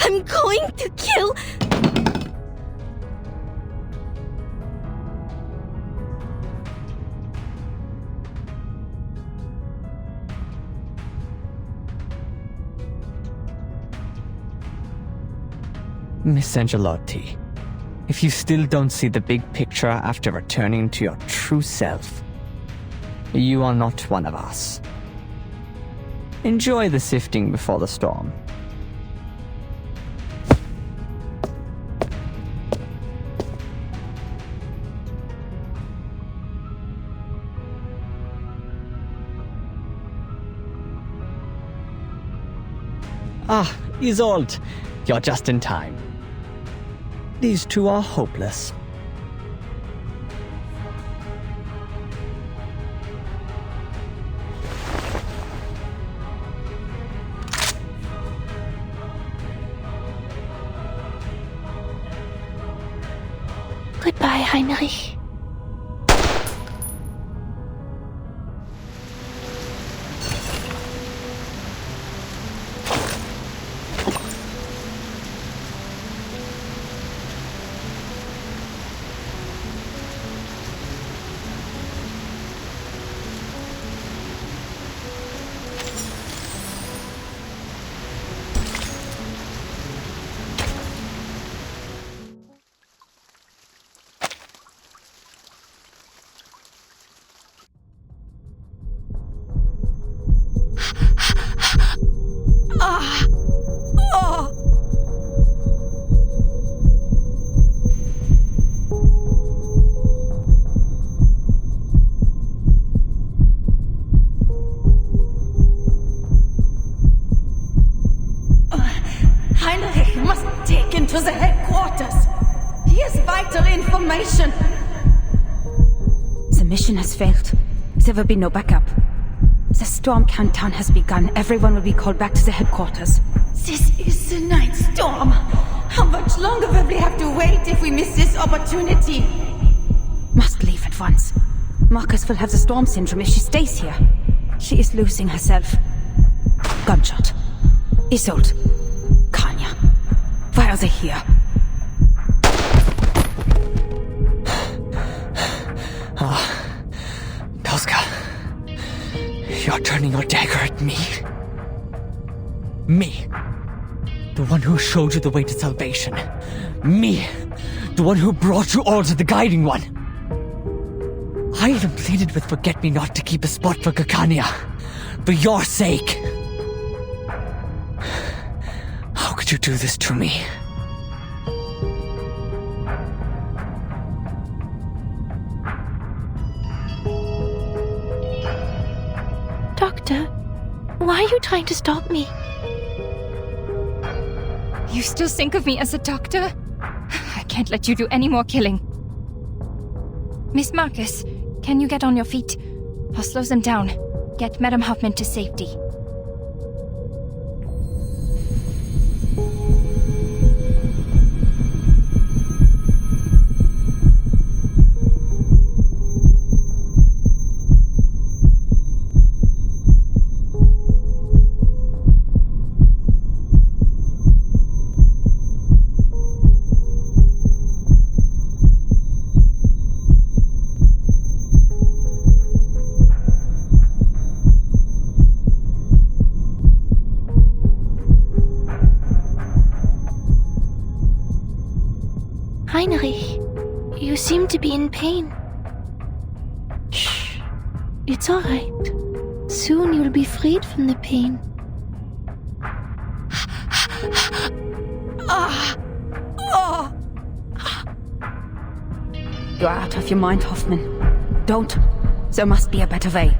I'm going to kill... Miss Angelotti, if you still don't see the big picture after returning to your true self, you are not one of us. Enjoy the sifting before the storm. Ah, Isolde, You're just in time. These two are hopeless. Goodbye, Heinrich. Heinrich must be taken to the headquarters. He has vital information. The mission has failed. There will be no backup. The storm countdown has begun. Everyone will be called back to the headquarters. This is the ninth storm. How much longer will we have to wait if we miss this opportunity? Must leave at once. Marcus will have the storm syndrome if she stays here. She is losing herself. Gunshot. Isolde. Kanya. Why are they here? Pelska. You're turning your dagger at me. Me. The one who showed you the way to salvation. Me. The one who brought you all to the Guiding One. I even pleaded with Forget-Me-Not to keep a spot for Kakania. For your sake. How could you do this to me? Doctor, why are you trying to stop me? You still think of me as a doctor? I can't let you do any more killing. Miss Marcus, can you get on your feet? I'll slow them down. Get Madame Hoffman to safety. Heinrich, you seem to be in pain. Shh. It's all right. Soon you'll be freed from the pain. You are out of your mind, Hoffman. Don't. There must be a better way.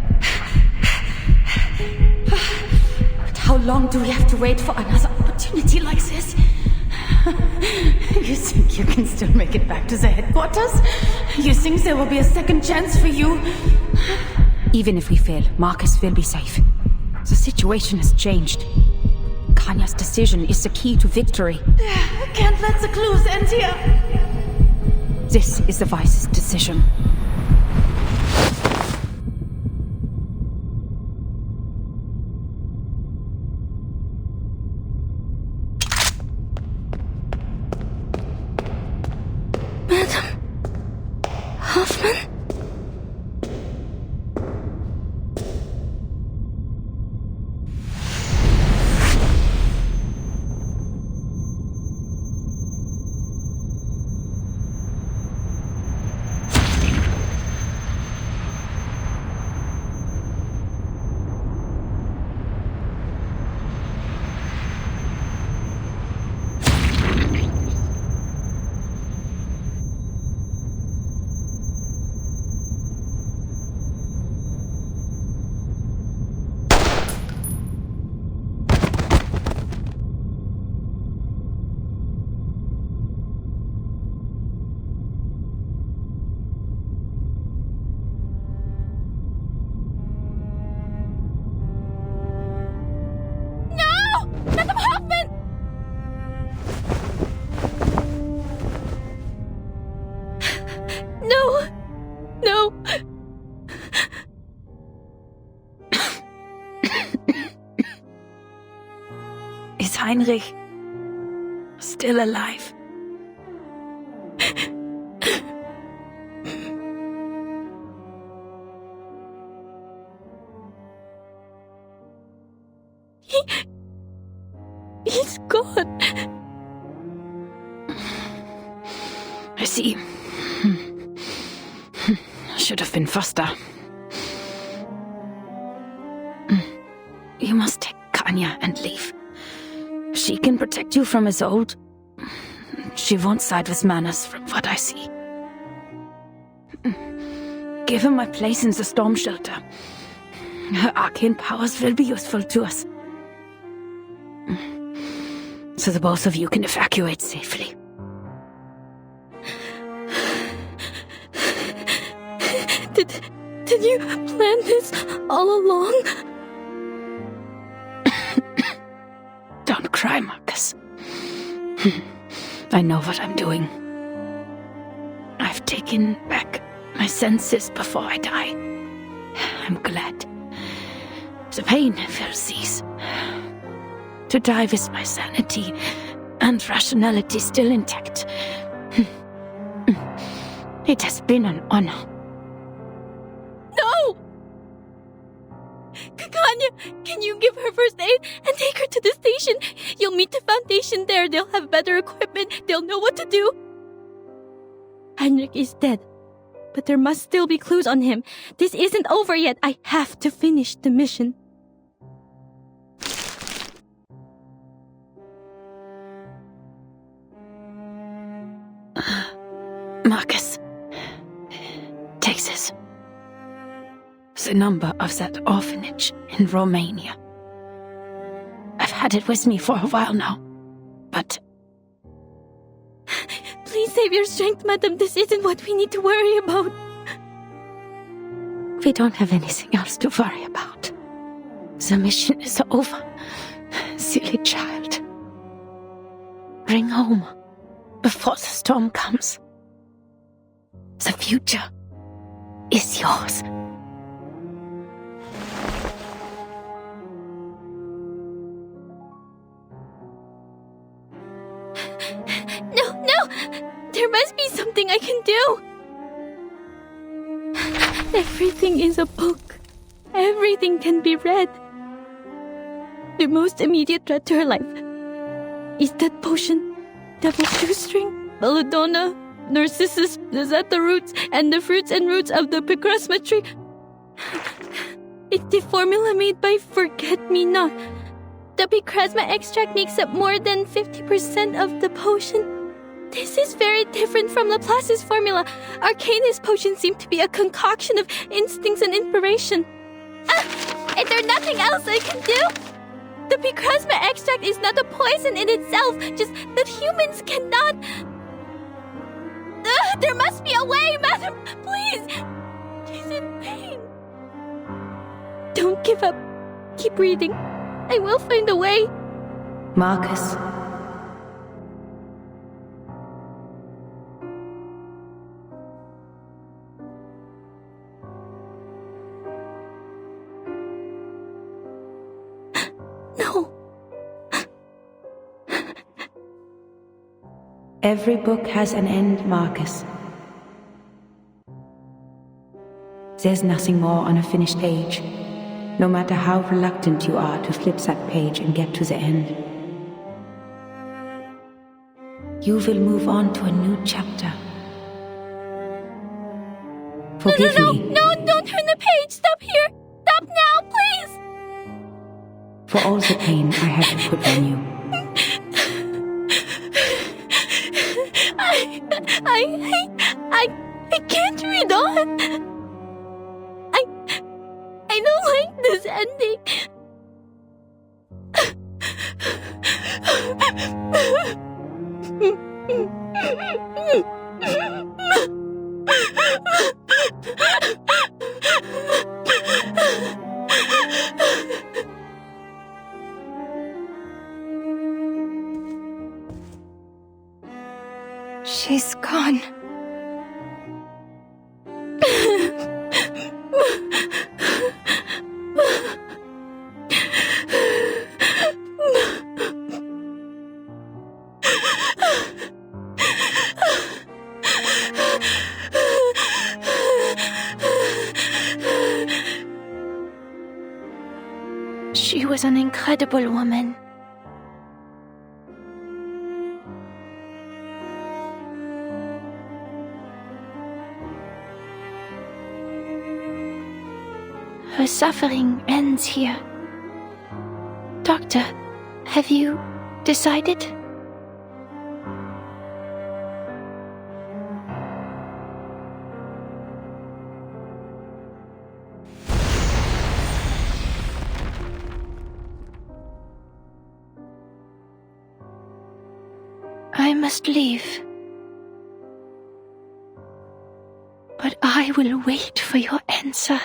But how long do we have to wait for another opportunity like this? You think you can still make it back to the headquarters? You think there will be a second chance for you? Even if we fail, Marcus will be safe. The situation has changed. Kanya's decision is the key to victory. I can't let the clues end here. This is the wisest decision. Madam Hoffman? Heinrich still alive. He's gone. I see. Should have been faster. You must take Kanya and leave. She can protect you from Isolde. She won't side with Manus from what I see. Give him my place in the storm shelter. Her arcane powers will be useful to us. So the both of you can evacuate safely. Did you plan this all along? Don't cry, Marcus. I know what I'm doing. I've taken back my senses before I die. I'm glad. The pain will cease. To die with my sanity and rationality still intact. It has been an honor. No! Kanya, can you give her first aid and take her to the station? You'll meet the Foundation there. They'll have better equipment. They'll know what to do. Heinrich is dead, but there must still be clues on him. This isn't over yet. I have to finish the mission. Marcus, take this. The number of that orphanage in Romania. I've had it with me for a while now, but... Please save your strength, madam. This isn't what we need to worry about. We don't have anything else to worry about. The mission is over. Silly child. Bring home before the storm comes. The future is yours. No! There must be something I can do! Everything is a book. Everything can be read. The most immediate threat to her life is that potion, Devil's Shoestring, Belladonna, Narcissus, the Zeta roots, and the fruits and roots of the Picrasma tree. It's the formula made by Forget-Me-Not. The Picrasma extract makes up more than 50% of the potion. This is very different from Laplace's formula. Arcanist potions seem to be a concoction of instincts and inspiration. Is there nothing else I can do? The Picrasma extract is not a poison in itself, just that humans cannot... there must be a way, madam! Please! She's in pain. Don't give up. Keep reading. I will find a way. Marcus. No. Every book has an end, Marcus. There's nothing more on a finished page, no matter how reluctant you are to flip that page and get to the end. You will move on to a new chapter. Forgive me. No, don't turn the page! Stop here! Stop now, please! For all the pain I have put on you. I can't read on. I don't like this ending. She's gone. She was an incredible woman. Her suffering ends here. Doctor, have you decided? I must leave. But I will wait for your answer.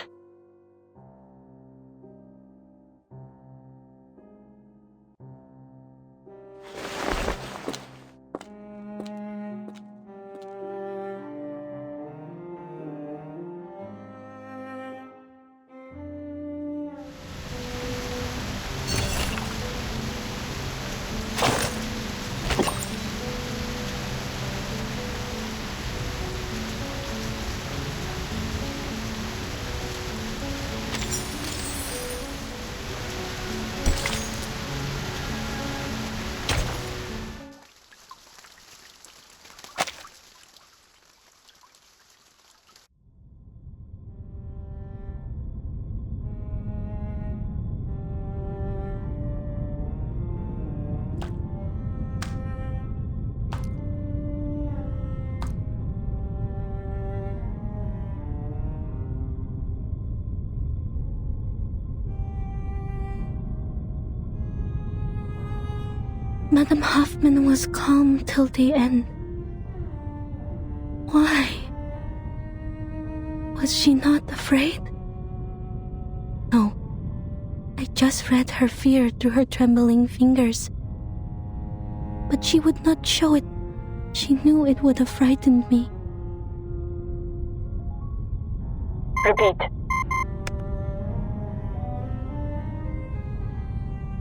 Madame Hoffman was calm till the end. Why? Was she not afraid? No. I just read her fear through her trembling fingers. But she would not show it. She knew it would have frightened me. Repeat.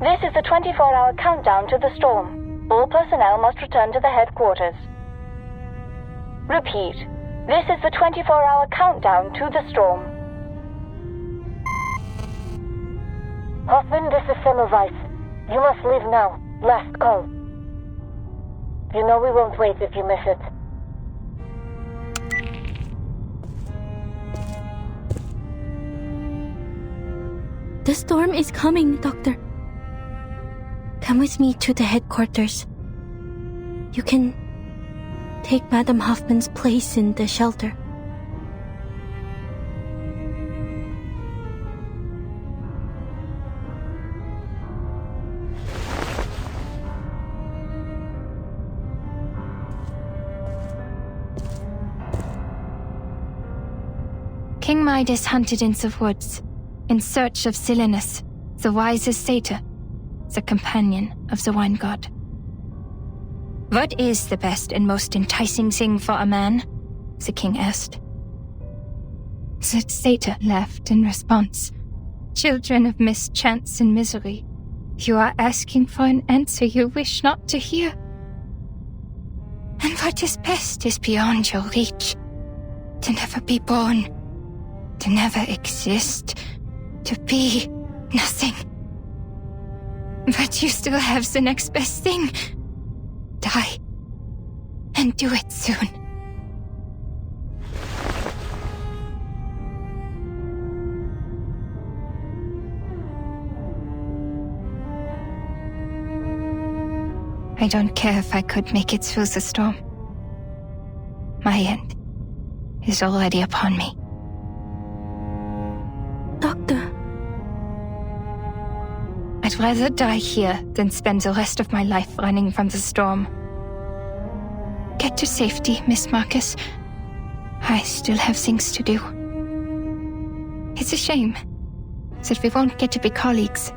This is the 24-hour countdown to the storm. All personnel must return to the headquarters. Repeat. This is the 24-hour countdown to the storm. Hoffman, this is Semmelweis. You must leave now. Last call. You know we won't wait if you miss it. The storm is coming, Doctor. Come with me to the headquarters. You can take Madame Hoffman's place in the shelter. King Midas hunted in the woods, in search of Silenus, the wisest satyr, the companion of the wine god. What is the best and most enticing thing for a man? The king asked. The satyr laughed in response. Children of mischance and misery, you are asking for an answer you wish not to hear. And what is best is beyond your reach. To never be born, to never exist, to be nothing. But you still have the next best thing. Die. And do it soon. I don't care if I could make it through the storm. My end is already upon me. Doctor. I'd rather die here than spend the rest of my life running from the storm. Get to safety, Miss Marcus. I still have things to do. It's a shame that we won't get to be colleagues.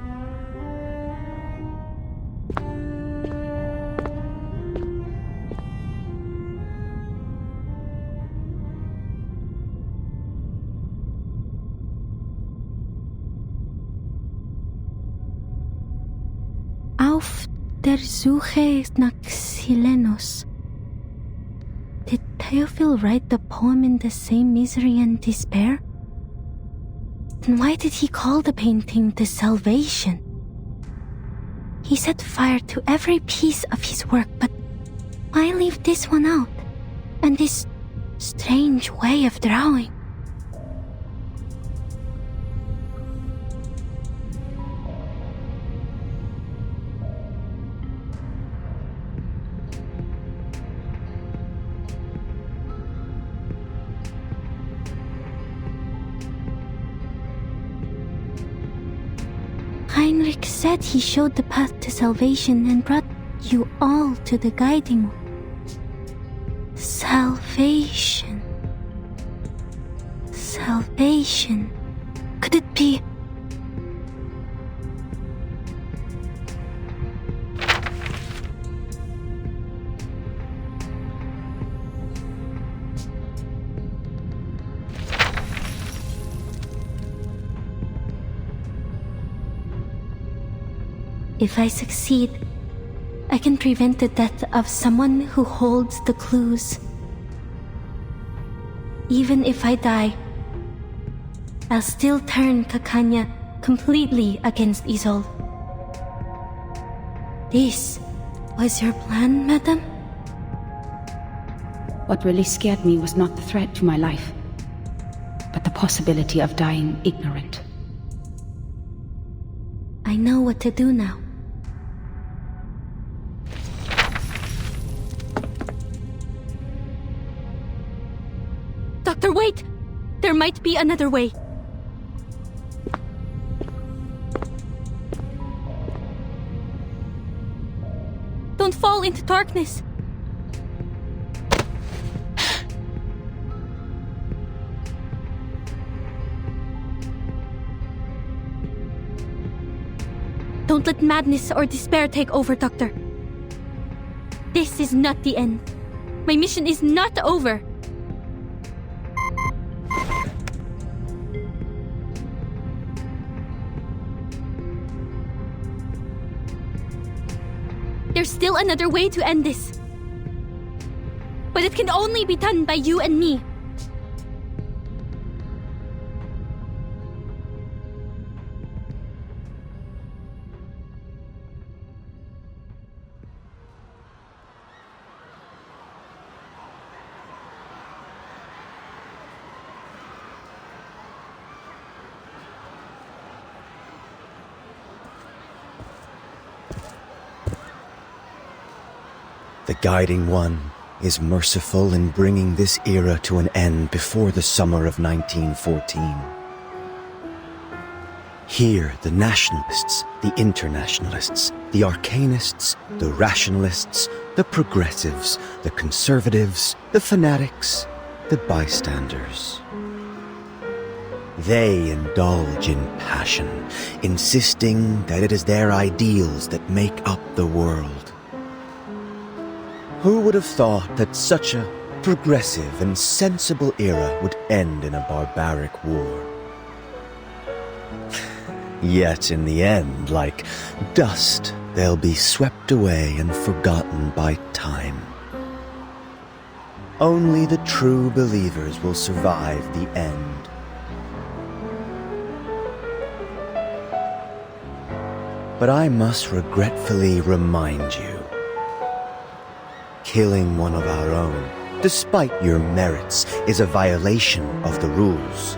Auf der Suche nach Silenus. Did Theophil write the poem in the same misery and despair? Then why did he call the painting The Salvation? He set fire to every piece of his work, but why leave this one out? And this strange way of drawing? Heinrich said he showed the path to salvation and brought you all to the guiding one. Salvation. Salvation. Could it be... If I succeed, I can prevent the death of someone who holds the clues. Even if I die, I'll still turn Kakanya completely against Isolde. This was your plan, madam? What really scared me was not the threat to my life, but the possibility of dying ignorant. I know what to do now. Doctor, wait! There might be another way. Don't fall into darkness. Don't let madness or despair take over, Doctor. This is not the end. My mission is not over. There's still another way to end this. But it can only be done by you and me. The Guiding One is merciful in bringing this era to an end before the summer of 1914. Here, the nationalists, the internationalists, the arcanists, the rationalists, the progressives, the conservatives, the fanatics, the bystanders. They indulge in passion, insisting that it is their ideals that make up the world. Who would have thought that such a progressive and sensible era would end in a barbaric war? Yet in the end, like dust, they'll be swept away and forgotten by time. Only the true believers will survive the end. But I must regretfully remind you, killing one of our own, despite your merits, is a violation of the rules.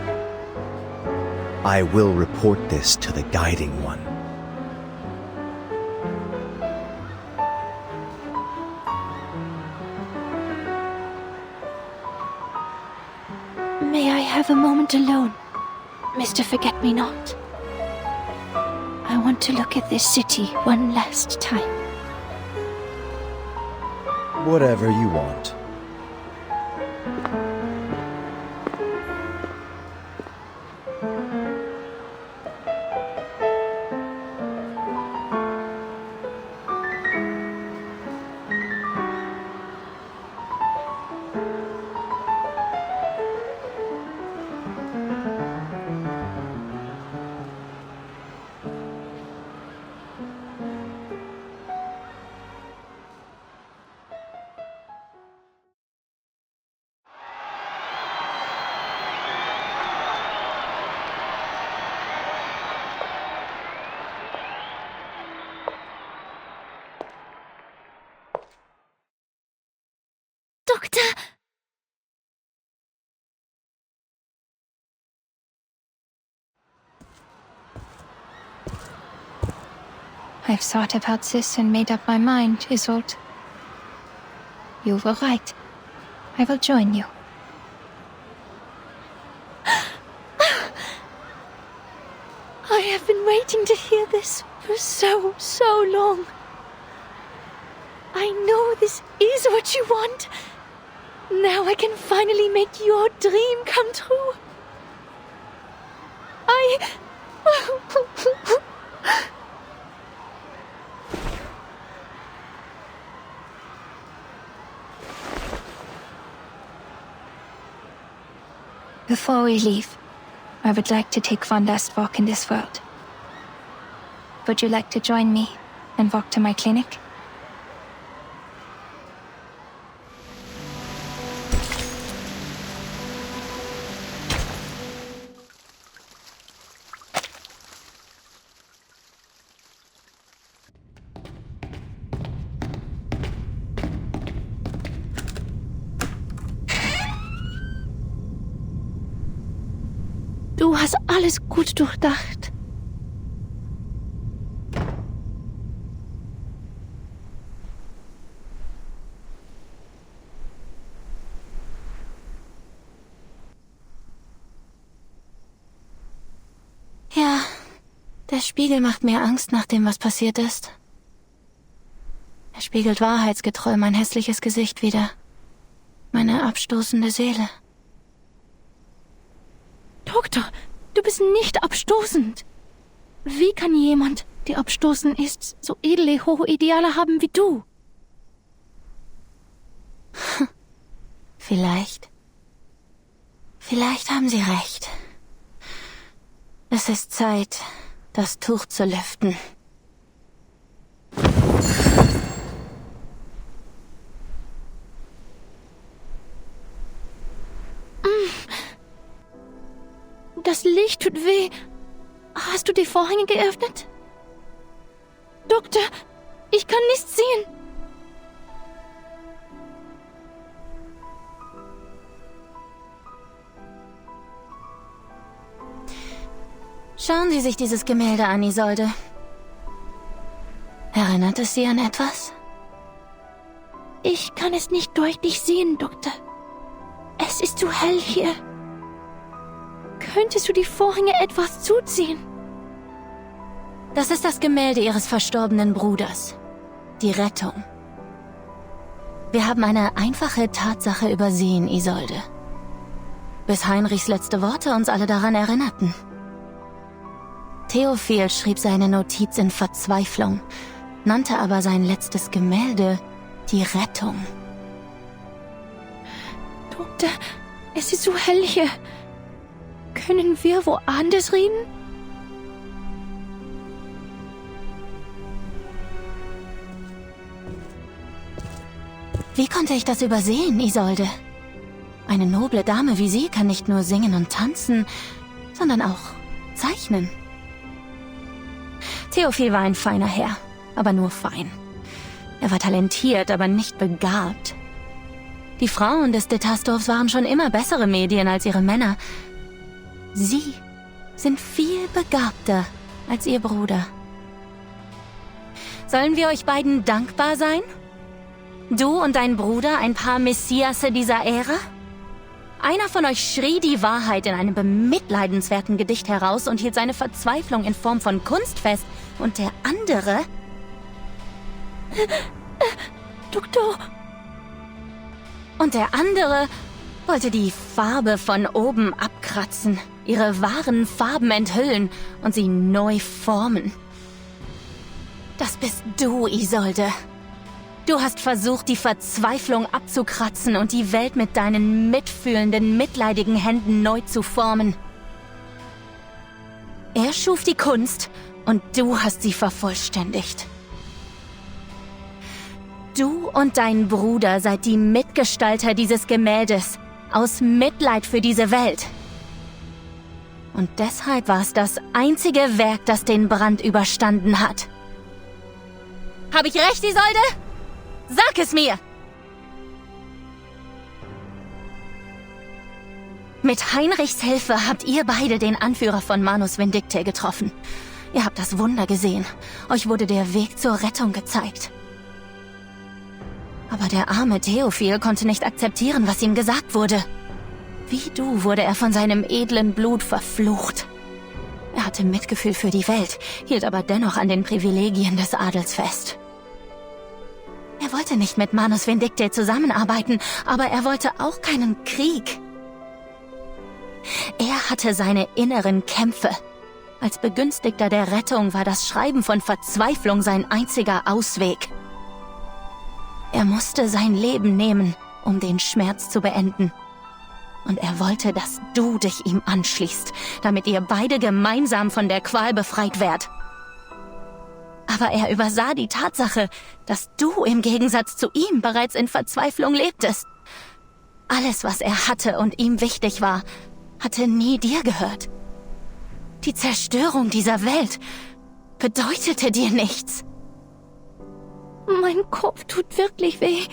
I will report this to the Guiding One. May I have a moment alone, Mr. Forget-Me-Not? I want to look at this city one last time. Whatever you want. Doktor! I've thought about this and made up my mind, Isolde. You were right. I will join you. I have been waiting to hear this for so long. I know this is what you want. Now I can finally make your dream come true. Before we leave, I would like to take one last walk in this world. Would you like to join me and walk to my clinic? Du hast alles gut durchdacht. Ja, der Spiegel macht mir Angst nach dem, was passiert ist. Er spiegelt wahrheitsgetreu mein hässliches Gesicht wider. Meine abstoßende Seele. Doktor, du bist nicht abstoßend. Wie kann jemand, der abstoßend ist, so edle, hohe Ideale haben wie du? Vielleicht. Vielleicht haben Sie recht. Es ist Zeit, das Tuch zu lüften. Das Licht tut weh. Hast du die Vorhänge geöffnet? Doktor, ich kann nichts sehen. Schauen Sie sich dieses Gemälde an, Isolde. Erinnert es Sie an etwas? Ich kann es nicht deutlich sehen, Doktor. Es ist zu hell hier. Könntest du die Vorhänge etwas zuziehen? Das ist das Gemälde Ihres verstorbenen Bruders. Die Rettung. Wir haben eine einfache Tatsache übersehen, Isolde. Bis Heinrichs letzte Worte uns alle daran erinnerten. Theophil schrieb seine Notiz in Verzweiflung, nannte aber sein letztes Gemälde die Rettung. Doktor, es ist so hell hier. Können wir woanders reden? Wie konnte ich das übersehen, Isolde? Eine noble Dame wie Sie kann nicht nur singen und tanzen, sondern auch zeichnen. Theophil war ein feiner Herr, aber nur fein. Er war talentiert, aber nicht begabt. Die Frauen des Detastdorfs waren schon immer bessere Medien als ihre Männer. Sie sind viel begabter als Ihr Bruder. Sollen wir euch beiden dankbar sein? Du und dein Bruder, ein paar Messiasse dieser Ära? Einer von euch schrie die Wahrheit in einem bemitleidenswerten Gedicht heraus und hielt seine Verzweiflung in Form von Kunst fest. Und der andere... Doktor... Und der andere wollte die Farbe von oben abkratzen, ihre wahren Farben enthüllen und sie neu formen. Das bist du, Isolde. Du hast versucht, die Verzweiflung abzukratzen und die Welt mit deinen mitfühlenden, mitleidigen Händen neu zu formen. Er schuf die Kunst und du hast sie vervollständigt. Du und dein Bruder seid die Mitgestalter dieses Gemäldes, aus Mitleid für diese Welt. Und deshalb war es das einzige Werk, das den Brand überstanden hat. Habe ich recht, Isolde? Sag es mir! Mit Heinrichs Hilfe habt ihr beide den Anführer von Manus Vindictae getroffen. Ihr habt das Wunder gesehen. Euch wurde der Weg zur Rettung gezeigt. Aber der arme Theophil konnte nicht akzeptieren, was ihm gesagt wurde. Wie du wurde er von seinem edlen Blut verflucht. Er hatte Mitgefühl für die Welt, hielt aber dennoch an den Privilegien des Adels fest. Er wollte nicht mit Manus Vindictae zusammenarbeiten, aber er wollte auch keinen Krieg. Er hatte seine inneren Kämpfe. Als Begünstigter der Rettung war das Schreiben von Verzweiflung sein einziger Ausweg. Er musste sein Leben nehmen, um den Schmerz zu beenden. Und er wollte, dass du dich ihm anschließt, damit ihr beide gemeinsam von der Qual befreit werdet. Aber er übersah die Tatsache, dass du im Gegensatz zu ihm bereits in Verzweiflung lebtest. Alles, was er hatte und ihm wichtig war, hatte nie dir gehört. Die Zerstörung dieser Welt bedeutete dir nichts. Mein Kopf tut wirklich weh.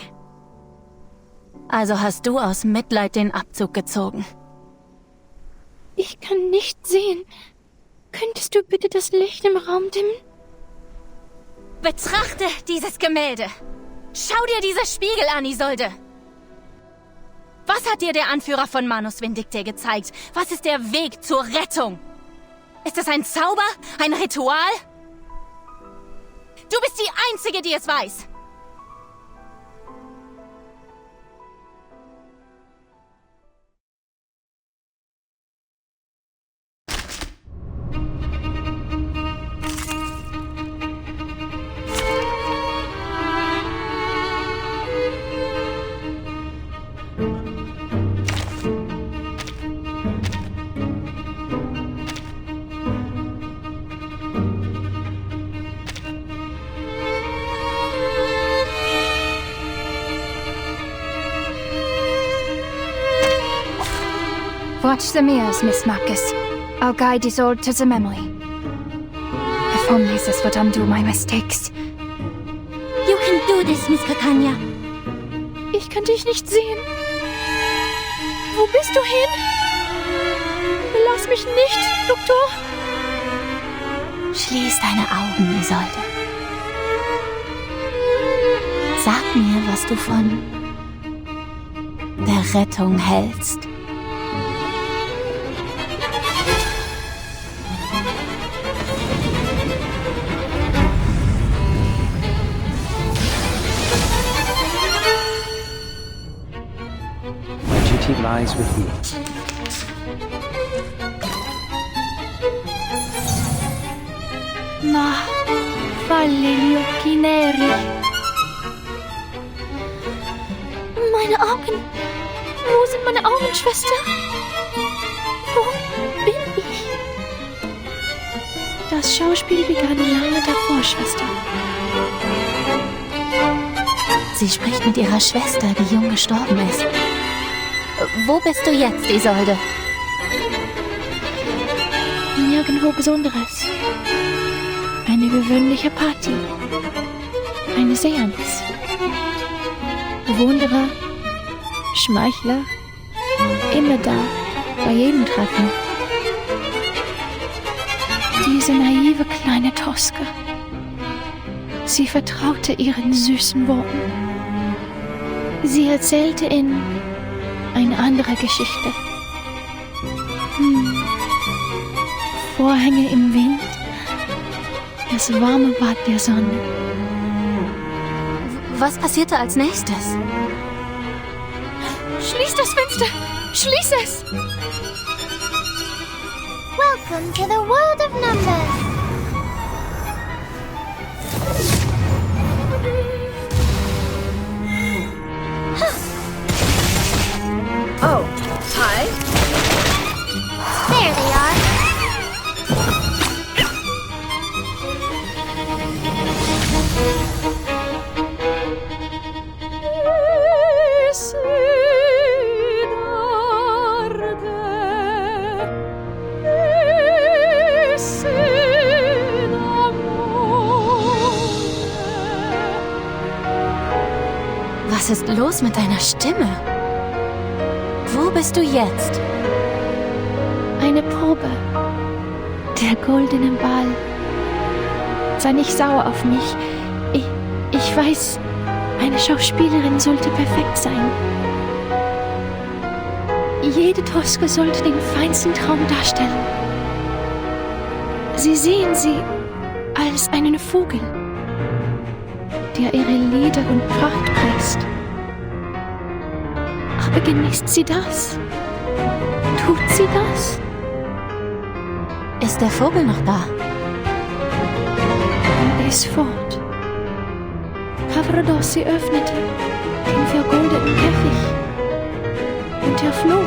Also hast du aus Mitleid den Abzug gezogen. Ich kann nicht sehen. Könntest du bitte das Licht im Raum dimmen? Betrachte dieses Gemälde. Schau dir diese Spiegel an, Isolde. Was hat dir der Anführer von Manus Vindictae gezeigt? Was ist der Weg zur Rettung? Ist es ein Zauber? Ein Ritual? Du bist die Einzige, die es weiß. Watch the mirrors, Miss Marcus. I'll guide Isolde to the memory. If only this would undo my mistakes. You can do this, Miss Kakanya. Ich kann dich nicht sehen. Wo bist du hin? Verlass mich nicht, Doktor. Schließ deine Augen, Isolde. Sag mir, was du von der Rettung hältst. Lies with you. Ma, falle gli occhi neri. Meine Augen. Wo sind meine Augen, Schwester? Wo bin ich? Das Schauspiel begann lange davor, Schwester. Sie spricht mit ihrer Schwester, die jung gestorben ist. Wo bist du jetzt, Isolde? Nirgendwo Besonderes. Eine gewöhnliche Party. Eine Seance. Bewunderer, Schmeichler, immer da, bei jedem Treffen. Diese naive kleine Toska. Sie vertraute ihren süßen Worten. Sie erzählte in eine andere Geschichte. Vorhänge im Wind, das warme Bad der Sonne. Was passierte als nächstes? Schließ das Fenster! Schließ es! Welcome to the world of numbers. Oh, hi. There they are. Was ist los mit deiner Stimme? Wo bist du jetzt? eine Probe. Der goldene Ball. Sei nicht sauer auf mich. Ich weiß, eine Schauspielerin sollte perfekt sein. Jede Toske sollte den feinsten Traum darstellen. Sie sehen sie als einen Vogel, der ihre Lieder und Pracht preist. Aber genießt sie das? Tut sie das? Ist der Vogel noch da? Er ist fort. Kavrodossi öffnete den vergoldeten Käfig und er floh.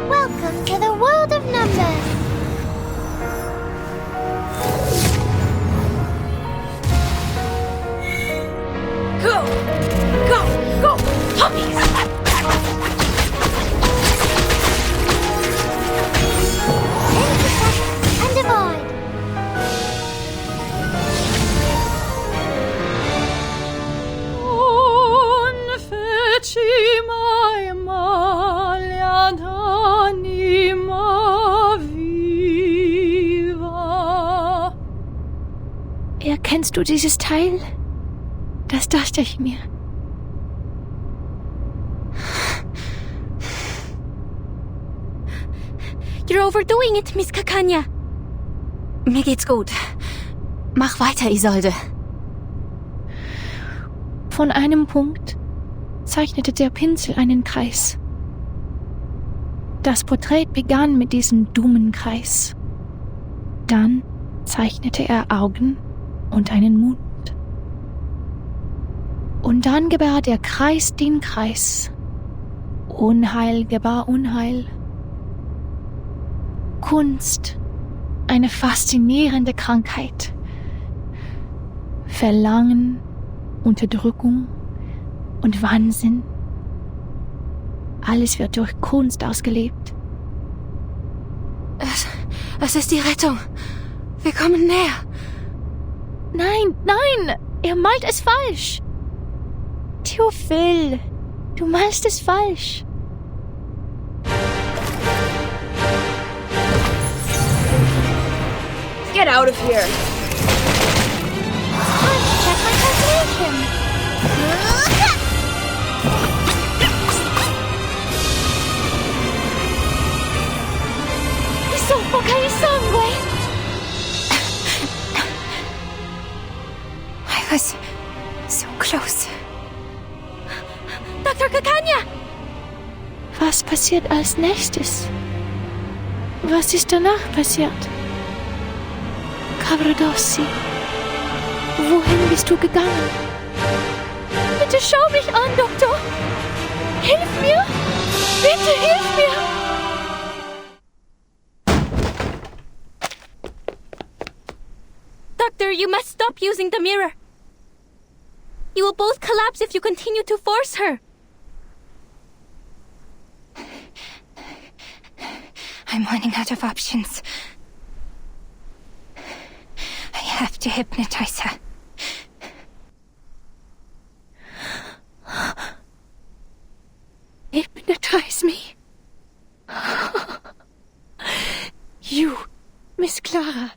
Welcome to the world of numbers. Go! Go! Go! Puppies! And divide. Erkennst du dieses Teil? Das dachte ich mir. You're overdoing it, Miss Kakanya. Mir geht's gut. Mach weiter, Isolde. Von einem Punkt zeichnete der Pinsel einen Kreis. Das Porträt begann mit diesem dummen Kreis. Dann zeichnete er Augen und einen Mund. Und dann gebar der Kreis den Kreis. Unheil gebar Unheil. Kunst, eine faszinierende Krankheit. Verlangen, Unterdrückung und Wahnsinn. Alles wird durch Kunst ausgelebt. Es ist die Rettung. Wir kommen näher. Nein, nein, er malt es falsch. Theophil, du malst es falsch. Get out of here! Time to check my calculation. Okay, somewhere. I was so close. Dr. Kakanya! Was passiert als nächstes? Was ist danach passiert? Kavrodossi, wohin bist du gegangen? Bitte schau mich an, Doktor! Hilf mir! Bitte hilf mir! Doctor, you must stop using the mirror. You will both collapse if you continue to force her. I'm running out of options. I have to hypnotize her. Hypnotize me. You, Miss Clara,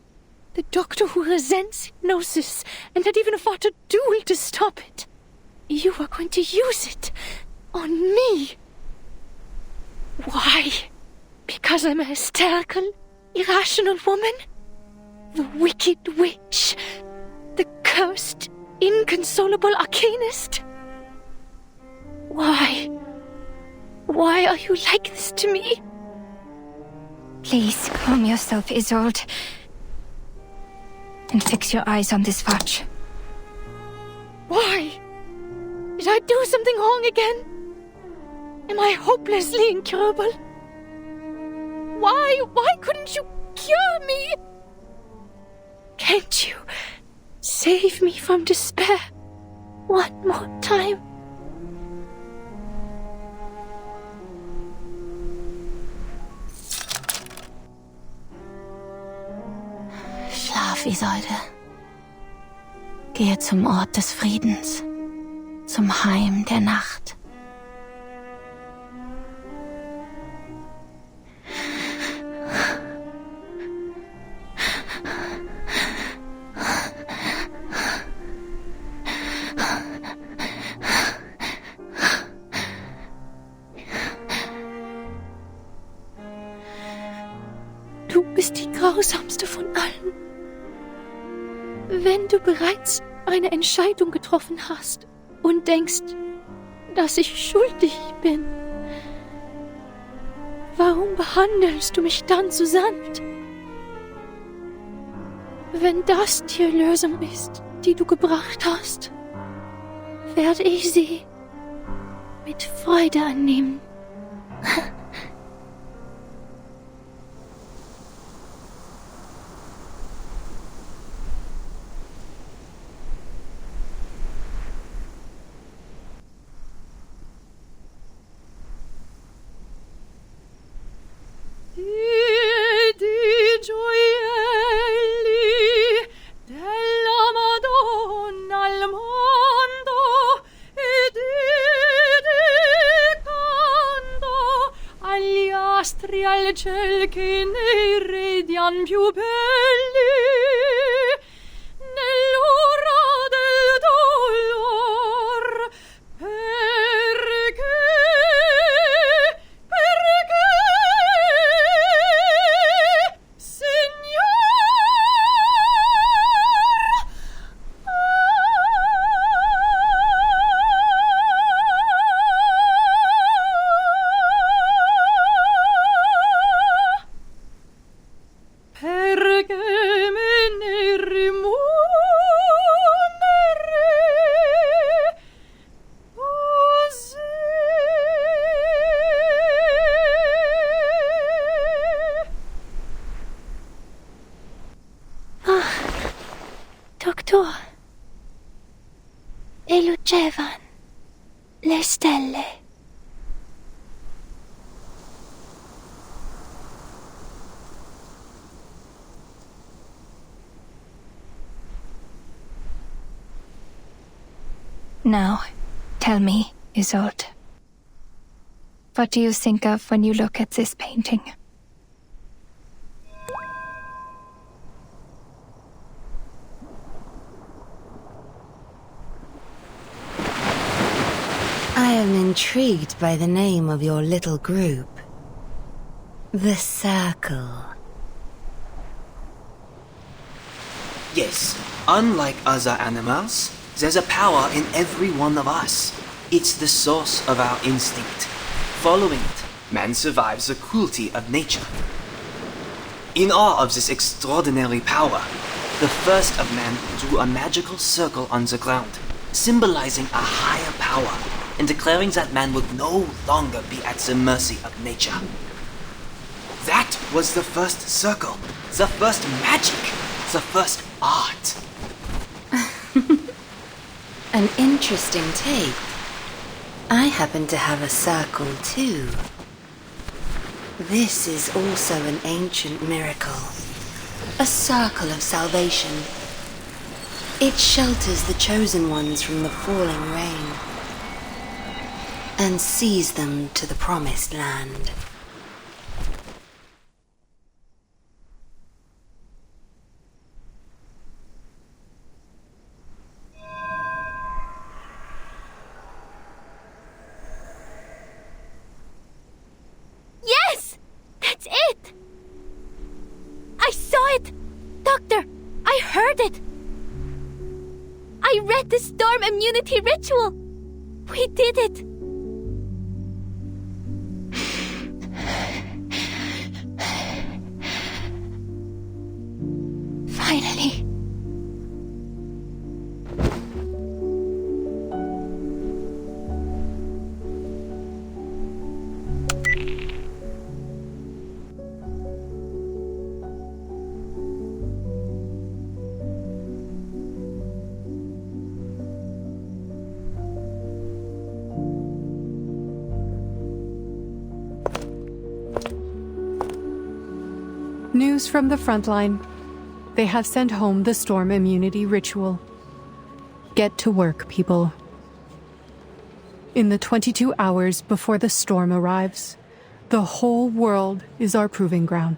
the doctor who resents hypnosis and had even fought a duel to stop it. You are going to use it on me. Why? Because I'm a hysterical, irrational woman? The wicked witch? The cursed, inconsolable arcanist? Why? Why are you like this to me? Please, calm yourself, Isolde. And fix your eyes on this watch. Why? Did I do something wrong again? Am I hopelessly incurable? Why couldn't you cure me? Can't you save me from despair one more time? Schlaf, Isolde. Gehe zum Ort des Friedens, zum Heim der Nacht. grausamste von allen. Wenn du bereits eine Entscheidung getroffen hast und denkst, dass ich schuldig bin, warum behandelst du mich dann so sanft? Wenn das die Lösung ist, die du gebracht hast, werde ich sie mit Freude annehmen. Al ciel che ne radian più belli nell'ora del dolor perché Signor Doctor, e Lucevan Le Stelle. Now, tell me, Isolde, what do you think of when you look at this painting? I am intrigued by the name of your little group. The Circle. Yes, unlike other animals, there's a power in every one of us. It's the source of our instinct. Following it, man survives the cruelty of nature. In awe of this extraordinary power, the first of man drew a magical circle on the ground, symbolizing a higher power and declaring that man would no longer be at the mercy of nature. That was the first circle, the first magic, the first art. An interesting take. I happen to have a circle too. This is also an ancient miracle. A circle of salvation. It shelters the chosen ones from the falling rain and sees them to the promised land. Yes! That's it! I saw it! Doctor, I heard it! I read the storm immunity ritual! We did it! Finally. News from the front line. They have sent home the storm immunity ritual. Get to work, people. In the 22 hours before the storm arrives, the whole world is our proving ground.